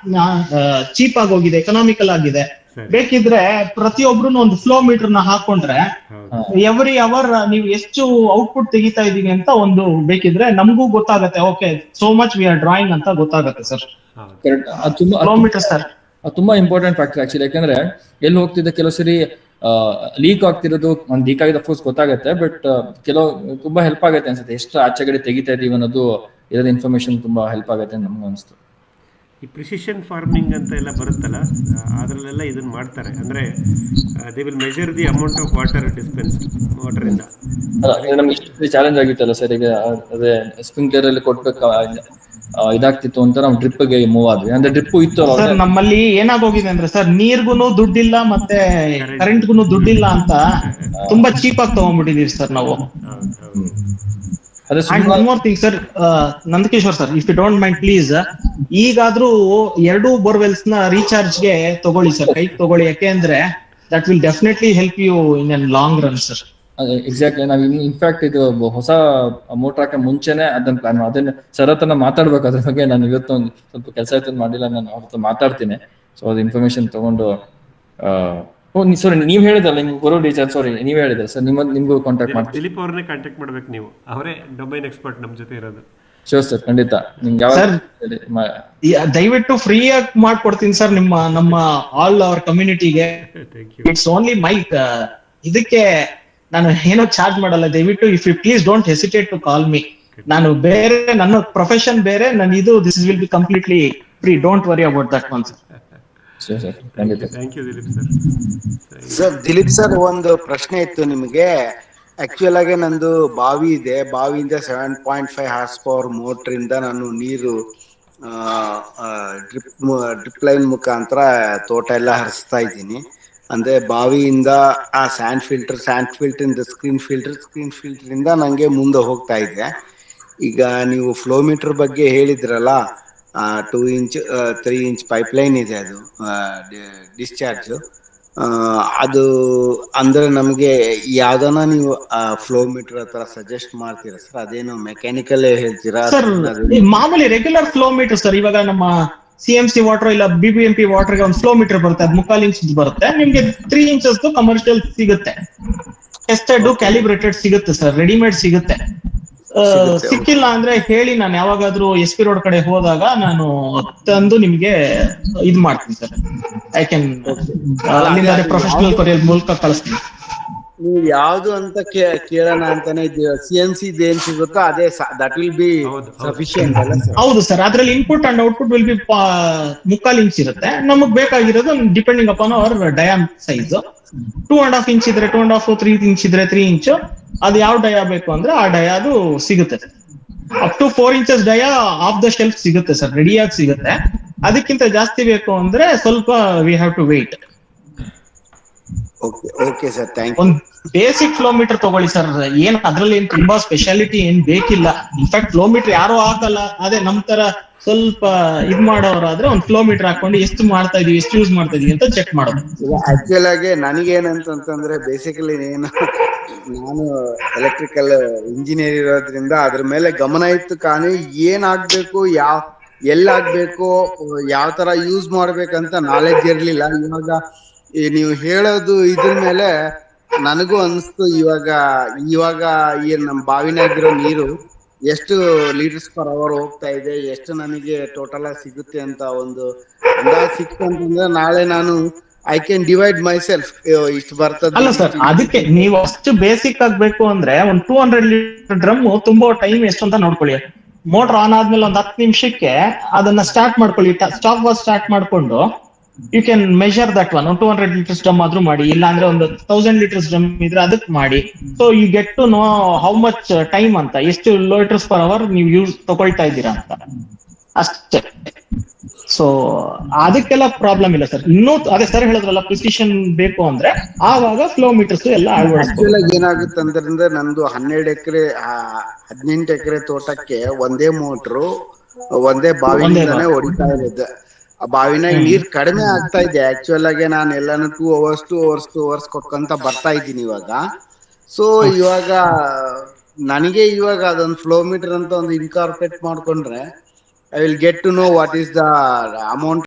ಚೀಪ್ ಆಗಿ ಹೋಗಿದೆ, ಎಕನಾಮಿಕಲ್ ಆಗಿದೆ. ಬೇಕಿದ್ರೆ ಪ್ರತಿಯೊಬ್ರು ಒಂದು ಫ್ಲೋ ಮೀಟರ್ ನ ಹಾಕೊಂಡ್ರೆ ಎವ್ರಿ ಅವರ್ ನೀವು ಎಷ್ಟು ಔಟ್ಪುಟ್ ತೆಗಿತಾ ಇದೀವಿ ಅಂತ ಒಂದು ಬೇಕಿದ್ರೆ ನಮಗೂ ಗೊತ್ತಾಗತ್ತೆ. Okay, so much we are drawing ಅಂತ ಗೊತ್ತಾಗತ್ತೆ ಸರ್. ಫ್ಲೋ ಮೀಟರ್ ಸರ್ ತುಂಬಾ ಇಂಪಾರ್ಟೆಂಟ್ ಫ್ಯಾಕ್ಟರ್ ಆಕ್ಚುಲಿ. ಯಾಕಂದ್ರೆ ಎಲ್ಲಿ ಹೋಗ್ತಿದ್ದೆ ಕೆಲವು ಸರಿ ಲೀಕ್ ಆಗ್ತಿರೋದು, ಒಂದು ಲೀಕ್ ಆಗಿದ ಅಫ್ಕೋರ್ಸ್ ಗೊತ್ತಾಗುತ್ತೆ, ಬಟ್ ಕೆಲವು ತುಂಬಾ ಹೆಲ್ಪ್ ಆಗುತ್ತೆ ಅನ್ಸುತ್ತೆ. ಎಷ್ಟು ಆಚೆಗಡೆ ತೆಗಿತಾ ಇದೀವಿ ಅನ್ನೋದು ಇರೋದು ಇನ್ಫಾರ್ಮೇಶನ್ ತುಂಬಾ ಹೆಲ್ಪ್ ಆಗುತ್ತೆ ಅಂತ ನಮ್ಗೆ ಅನಿಸ್ತು. ಈ ಪ್ರಿಸಿಷನ್ ಫಾರ್ಮಿಂಗ್ ಅಂತ ಎಲ್ಲ ಬರುತ್ತಲ್ಲ, ಅದರಲ್ಲೆಲ್ಲ ಇದನ್ನ ಮಾಡ್ತಾರೆ. ಅಂದ್ರೆ they will measure the amount of water dispensed water ಇಂದ. ನಮ್ಗೆ ಚಾಲೆಂಜ್ ಆಗಿತ್ತಲ್ಲ ಸರ್, ಈಗ ಅದೇ ಸ್ಪ್ರಿಂಕ್ಲರ್ ಅಲ್ಲಿ ಕೊಟ್ಬೇಕು ಇದಾಗ್ತಿತ್ತು ಅಂತ ನಾವು ಡ್ರಿಪ್ ಗೆ ಮೂವ್ ಆದ್ವಿ. ಅಂದ್ರೆ ಡ್ರಿಪ್ ಇತ್ತು ಸರ್. ನಮ್ಮಲ್ಲಿ ಏನಾಗೋಗಿದೆ ಅಂದ್ರೆ ಸರ್, ನೀರ್ಗುನು ದುಡ್ಡಿಲ್ಲ ಮತ್ತೆ ಕರೆಂಟ್ಗುನು ದುಡ್ಡಿಲ್ಲ ಅಂತ ತುಂಬಾ ಚೀಪ್ ಆಗಿ ತಗೊಂಡ್ಬಿಟ್ಟಿದೀವಿ ಸರ್ ನಾವು. One more thing sir, Nandakishore sir, if you don't mind please, ಈಗಾದ್ರೂ 2 ಬೋರ್ವೆಲ್ಸ್ ನ ರೀಚಾರ್ಜ್ ಗೆ ತಗೊಳ್ಳಿ ಸರ್, ಕೈಗೆ ತಗೊಳ್ಳಿ. ಯಾಕೆಂದ್ರೆ that will definitely help you in an long run sir. Exactly. ನಾವು ಇನ್ಫ್ಯಾಕ್ಟ್ ಇದು ಹೊಸ ಮೋಟರ್ ಹಾಕಿ ಮುಂಚೆನೆ ಅದನ್ನ ಪ್ಲಾನ್ ಅದನ್ನ ಸರ್ ಹತ್ರ ಮಾತಾಡ್ಬೇಕು. ಅದ್ರ ಬಗ್ಗೆ ನಾನು ಇವತ್ತು ಒಂದು ಸ್ವಲ್ಪ ಕೆಲಸ ಆಯ್ತು ಮಾಡಿಲ್ಲ, ನಾನು ಅವ್ರ ಹತ್ರ ಮಾತಾಡ್ತೀನಿ. ಸೊ ಅದು ಇನ್ಫಾರ್ಮೇಶನ್ ತಗೊಂಡು ಸಾರಿ ನೀವ್ ಹೇಳಿದ್ರಲ್ಲ ನಿಮ್ಗೆ ಬರೋ ಟೀಚರ್, ಸಾರಿ ನೀವ್ ಹೇಳಿದ್ರೆ ಸರ್, ನಿಮ್ಗೂ ಕಾಂಟ್ಯಾಕ್ಟ್ ಮಾಡ್ತೀನಿ. ದಿಲೀಪ್ ಅವ್ರನ್ನೇ ಕಾಂಟ್ಯಾಕ್ಟ್ ಮಾಡ್ಬೇಕು ನೀವು, ಅವರೇ ಡೊಮೈನ್ ಎಕ್ಸ್ಪರ್ಟ್ ನಮ್ಮ ಜೊತೆ ಇರೋದು. ಶೋರ್ ಸರ್, ಖಂಡಿತ. ನಿಮ್ಗೆ ದಯವಿಟ್ಟು ಫ್ರೀ ಆಗಿ ಮಾಡ್ಕೊಡ್ತೀನಿ ಸರ್ ನಮ್ಮ ಆಲ್ ಅವರ್ ಕಮ್ಯುನಿಟಿಗೆ. ಇಟ್ಸ್ ಓನ್ಲಿ ಮೈ ಇದಕ್ಕೆ ನಾನು ಏನೋ ಚಾರ್ಜ್ ಮಾಡಲ್ಲ. ದಯವಿಟ್ಟು if you please don't hesitate to call me. ನಾನು ಬೇರೆ, ನನ್ನ ಪ್ರೊಫೆಷನ್ ಬೇರೆ, ನಾನು ಇದು this will be completely free. Don't worry about that one sir. Sir Dileep sir, ಒಂದು ಪ್ರಶ್ನೆ ಇತ್ತು ನಿಮಗೆ. ಆಕ್ಚುಯಲ್ ಆಗಿ ನಂದು ಬಾವಿ ಇದೆ, ಬಾವಿಯಿಂದ 7.5 ಹಾರ್ಸ್ ಪವರ್ ಮೋಟರ್ ಇಂದ ನಾನು ನೀರು ಡ್ರಿಪ್ ಲೈನ್ ಮುಖಾಂತರ ತೋಟ ಎಲ್ಲ ಹರಿಸ್ತಾ ಇದ್ದೀನಿ. ಅಂದ್ರೆ ಬಾವಿಯಿಂದ ಆ ಸ್ಯಾಂಡ್ ಫಿಲ್ಟರ್ ಇಂದ ಸ್ಕ್ರೀನ್ ಫಿಲ್ಟರ್ ಇಂದ ನಂಗೆ ಮುಂದೆ ಹೋಗ್ತಾ ಇದೆ. ಈಗ ನೀವು ಫ್ಲೋ ಮೀಟರ್ ಬಗ್ಗೆ ಹೇಳಿದ್ರಲ್ಲ, 2 ಇಂಚ್ 3 ಇಂಚ್ ಪೈಪ್ಲೈನ್ ಇದೆ, ಅದು ಡಿಸ್ಚಾರ್ಜ್. ಅದು ಅಂದ್ರೆ ನಮ್ಗೆ ಯಾವ್ದನ ನೀವು ಫ್ಲೋ ಮೀಟರ್ ಹತ್ರ ಸಜೆಸ್ಟ್ ಮಾಡ್ತೀರಾ ಸರ್? ಅದೇನು ಮೆಕ್ಯಾನಿಕಲ್ ಹೇಳ್ತೀರಾ ಸರ್? ಮಾಮೂಲಿ ರೆಗ್ಯುಲರ್ ಫ್ಲೋ ಮೀಟರ್ ಸರ್. ಇವಾಗ ನಮ್ಮ CMC ವಾಟರ್ ಇಲ್ಲ BBMP ವಾಟರ್ಗೆ ಒಂದು ಫ್ಲೋ ಮೀಟರ್ ಬರುತ್ತೆ, ಅದು 3/4 ಇಂಚ್ ಬರುತ್ತೆ. ನಿಮ್ಗೆ 3 ಇಂಚಸ್ ಕಮರ್ಷಿಯಲ್ ಸಿಗುತ್ತೆ, ಟೆಸ್ಟೆಡ್ ಕ್ಯಾಲಿಬ್ರೇಟೆಡ್ ಸಿಗುತ್ತೆ ಸರ್, ರೆಡಿಮೇಡ್ ಸಿಗುತ್ತೆ. ಸಿಕ್ಕಿಲ್ಲ ಅಂದ್ರೆ ಹೇಳಿ, ನಾನು ಯಾವಾಗಾದ್ರೂ SP ರೋಡ್ ಕಡೆ ಹೋದಾಗ ನಾನು ತಂದು ನಿಮ್ಗೆ ಇದ್ ಮಾಡ್ತೀನಿ ಸರ್. ಐ ಕ್ಯಾನ್ ಅಲ್ಲಿಂದ ಪ್ರೊಫೆಷನಲ್ ಕೊರಿಯರ್ ಮೂಲಕ ಕಳಿಸ್ತೀನಿ. ನೀವು ಯಾವ್ದು ಅಂತ ಕೇಳೋಣ ಅಂತಾನೆ ಇದ್ದೀವಿ. CMC ಏನ್ ಸಿಗುತ್ತೋ ಅದೇ, ದಟ್ ವಿಲ್ ಬಿ ಸಫಿಶಿಯಂಟ್ ಅಲ್ಲ ಸರ್? ಹೌದು ಸರ್, ಅದ್ರಲ್ಲಿ input and output will be 3/4 inch ಇರುತ್ತೆ. ನಮಗ್ ಬೇಕಾಗಿರೋದು depending upon our diam size. 2.5 inch ಇದ್ರೆ 2.5, 3 ಇಂಚ್ ಇದ್ರೆ 3 ಇಂಚ್. ಅದು ಯಾವ ಡಯಾ ಬೇಕು ಅಂದ್ರೆ ಆ ಡಯಾ ಅದು ಸಿಗುತ್ತೆ. Up to 4 inches dia off the shelf ಸಿಗುತ್ತೆ ಸರ್, ರೆಡಿಯಾಗಿ ಸಿಗುತ್ತೆ. ಅದಕ್ಕಿಂತ ಜಾಸ್ತಿ ಬೇಕು ಅಂದ್ರೆ ಸ್ವಲ್ಪ we have to wait. Okay sir, thank you. ಒಂದು ಬೇಸಿಕ್ ಫ್ಲೋ ಮೀಟರ್ ತಗೊಳ್ಳಿ ಸರ್. ಏನ್ ಅದ್ರಲ್ಲಿ ಏನ್ ತುಂಬಾ ಸ್ಪೆಷಾಲಿಟಿ ಏನ್ ಬೇಕಿಲ್ಲ. ಇನ್ಫ್ಯಾಕ್ಟ್ ಫ್ಲೋ ಮೀಟರ್ ಯಾರು ಹಾಕಲ್ಲ, ಅದೇ ನಮ್ ತರ ಸ್ವಲ್ಪ ಇದ್ ಮಾಡೋರಾದ್ರೆ ಒಂದು ಫ್ಲೋ ಮೀಟರ್ ಹಾಕೊಂಡು ಎಷ್ಟು ಮಾಡ್ತಾ ಇದೀವಿ, ಎಷ್ಟು ಯೂಸ್ ಮಾಡ್ತಾ ಇದೀವಿ ಅಂತ ಚೆಕ್ ಮಾಡೋದು. ಆಕ್ಚುಲ್ ಆಗಿ ನನಗೇನಂತಂದ್ರೆ ಬೇಸಿಕಲಿ ನಾನು ಎಲೆಕ್ಟ್ರಿಕಲ್ ಇಂಜಿನಿಯರ್ ಇರೋದ್ರಿಂದ ಅದ್ರ ಮೇಲೆ ಗಮನ ಇತ್ತು. కానీ ಏನ್ ಆಗ್ಬೇಕು, ಎಲ್ಲಾಗ್ಬೇಕು ಯಾವ ತರ ಯೂಸ್ ಮಾಡ್ಬೇಕಂತ ನಾಲೆಡ್ಜ್ ಇರ್ಲಿಲ್ಲ. ಇವಾಗ ನೀವು ಹೇಳೋದು ಇದ್ರ ಮೇಲೆ ನನಗೂ ಅನ್ಸ್ತು, ಇವಾಗ ಈ ನಮ್ ಬಾವಿನಾಗಿರೋ ನೀರು ಎಷ್ಟು ಲೀಟರ್ಸ್ ಪರ್ ಅವರ್ ಹೋಗ್ತಾ ಇದೆ, ಎಷ್ಟು ನನಗೆ ಟೋಟಲ್ ಆಗಿ ಸಿಗುತ್ತೆ ಅಂತ ಒಂದು ಅಂದಾಜ್ ಸಿಕ್ತು ಅಂತಂದ್ರೆ ನಾಳೆ ನಾನು I can divide my self ಇಷ್ಟು ಬರ್ತದೆ. ಅಲ್ಲ ಸರ್, ಅದಕ್ಕೆ ನೀವು ಅಷ್ಟು ಬೇಸಿಕ್ ಆಗ್ಬೇಕು ಅಂದ್ರೆ ಒಂದು 200 ಲೀಟರ್ ಡ್ರಮ್ ತುಂಬೋ ಟೈಮ್ ಎಷ್ಟು ಅಂತ ನೋಡ್ಕೊಳ್ಳಿ. ಮೋಟರ್ ಆನ್ ಆದ್ಮೇಲೆ ಒಂದು 10 ನಿಮಿಷಕ್ಕೆ ಅದನ್ನ ಸ್ಟಾರ್ಟ್ ಮಾಡ್ಕೊಳ್ಳಿ, ಸ್ಟಾಪ್ ವಾಚ್ ಸ್ಟಾರ್ಟ್ ಮಾಡ್ಕೊಂಡು you can measure that one. 200 litres drum ಆದ್ರೂ ಮಾಡಿ, ಇಲ್ಲ ಅಂದ್ರೆ ಒಂದು 1000 ಲೀಟರ್ಸ್ ಡ್ರಮ್ ಇದ್ರೆ ಅದಕ್ಕೆ ಮಾಡಿ. So you get to know how much time ಅಂತ, ಎಷ್ಟು ಲೀಟರ್ಸ್ ಪರ್ ಅವರ್ ನೀವು ಯೂಸ್ ತಗೊಳ್ತಾ ಇದ್ದೀರಾ ಅಂತ ಅಷ್ಟೇ. ಸೊ ಅದಕ್ಕೆಲ್ಲ ಪ್ರಾಬ್ಲಮ್ ಇಲ್ಲ ಸರ್. ಇನ್ನೂ ಅದೇ ಸರ್ ಹೇಳಿದ್ರಲ್ಲ, ಪ್ರಿಸಿಷನ್ ಬೇಕು ಅಂದ್ರೆ ಆವಾಗ ಫ್ಲೋ ಮೀಟರ್ಸ್ ಎಲ್ಲ ಆಕ್ಚುಲ್ ಆಗಿ ಏನಾಗುತ್ತೆ ಅಂದ್ರೆ ನಂದು 18 ಎಕರೆ ತೋಟಕ್ಕೆ ಒಂದೇ ಮೋಟ್ರು ಒಂದೇ ಬಾವಿಯಿಂದಾನೆ ಹೊಡಿತಾ ಇರೋದು. ಆ ಬಾವಿನಾಗ ನೀರ್ ಕಡಿಮೆ ಆಗ್ತಾ ಇದೆ. ಆಕ್ಚುಲ್ ಆಗಿ ನಾನು ಎಲ್ಲಾನು 2 ಅವರ್ಸ್ ಕೊಟ್ಕೊಂತ ಬರ್ತಾ ಇದ್ದೀನಿ ಇವಾಗ. ಸೊ ಇವಾಗ ನನಗೆ ಇವಾಗ ಅದೊಂದು ಫ್ಲೋ ಮೀಟರ್ ಅಂತ ಒಂದು ಇನ್ಕಾರ್ಪೊರೇಟ್ ಮಾಡ್ಕೊಂಡ್ರೆ I will get to know what is the amount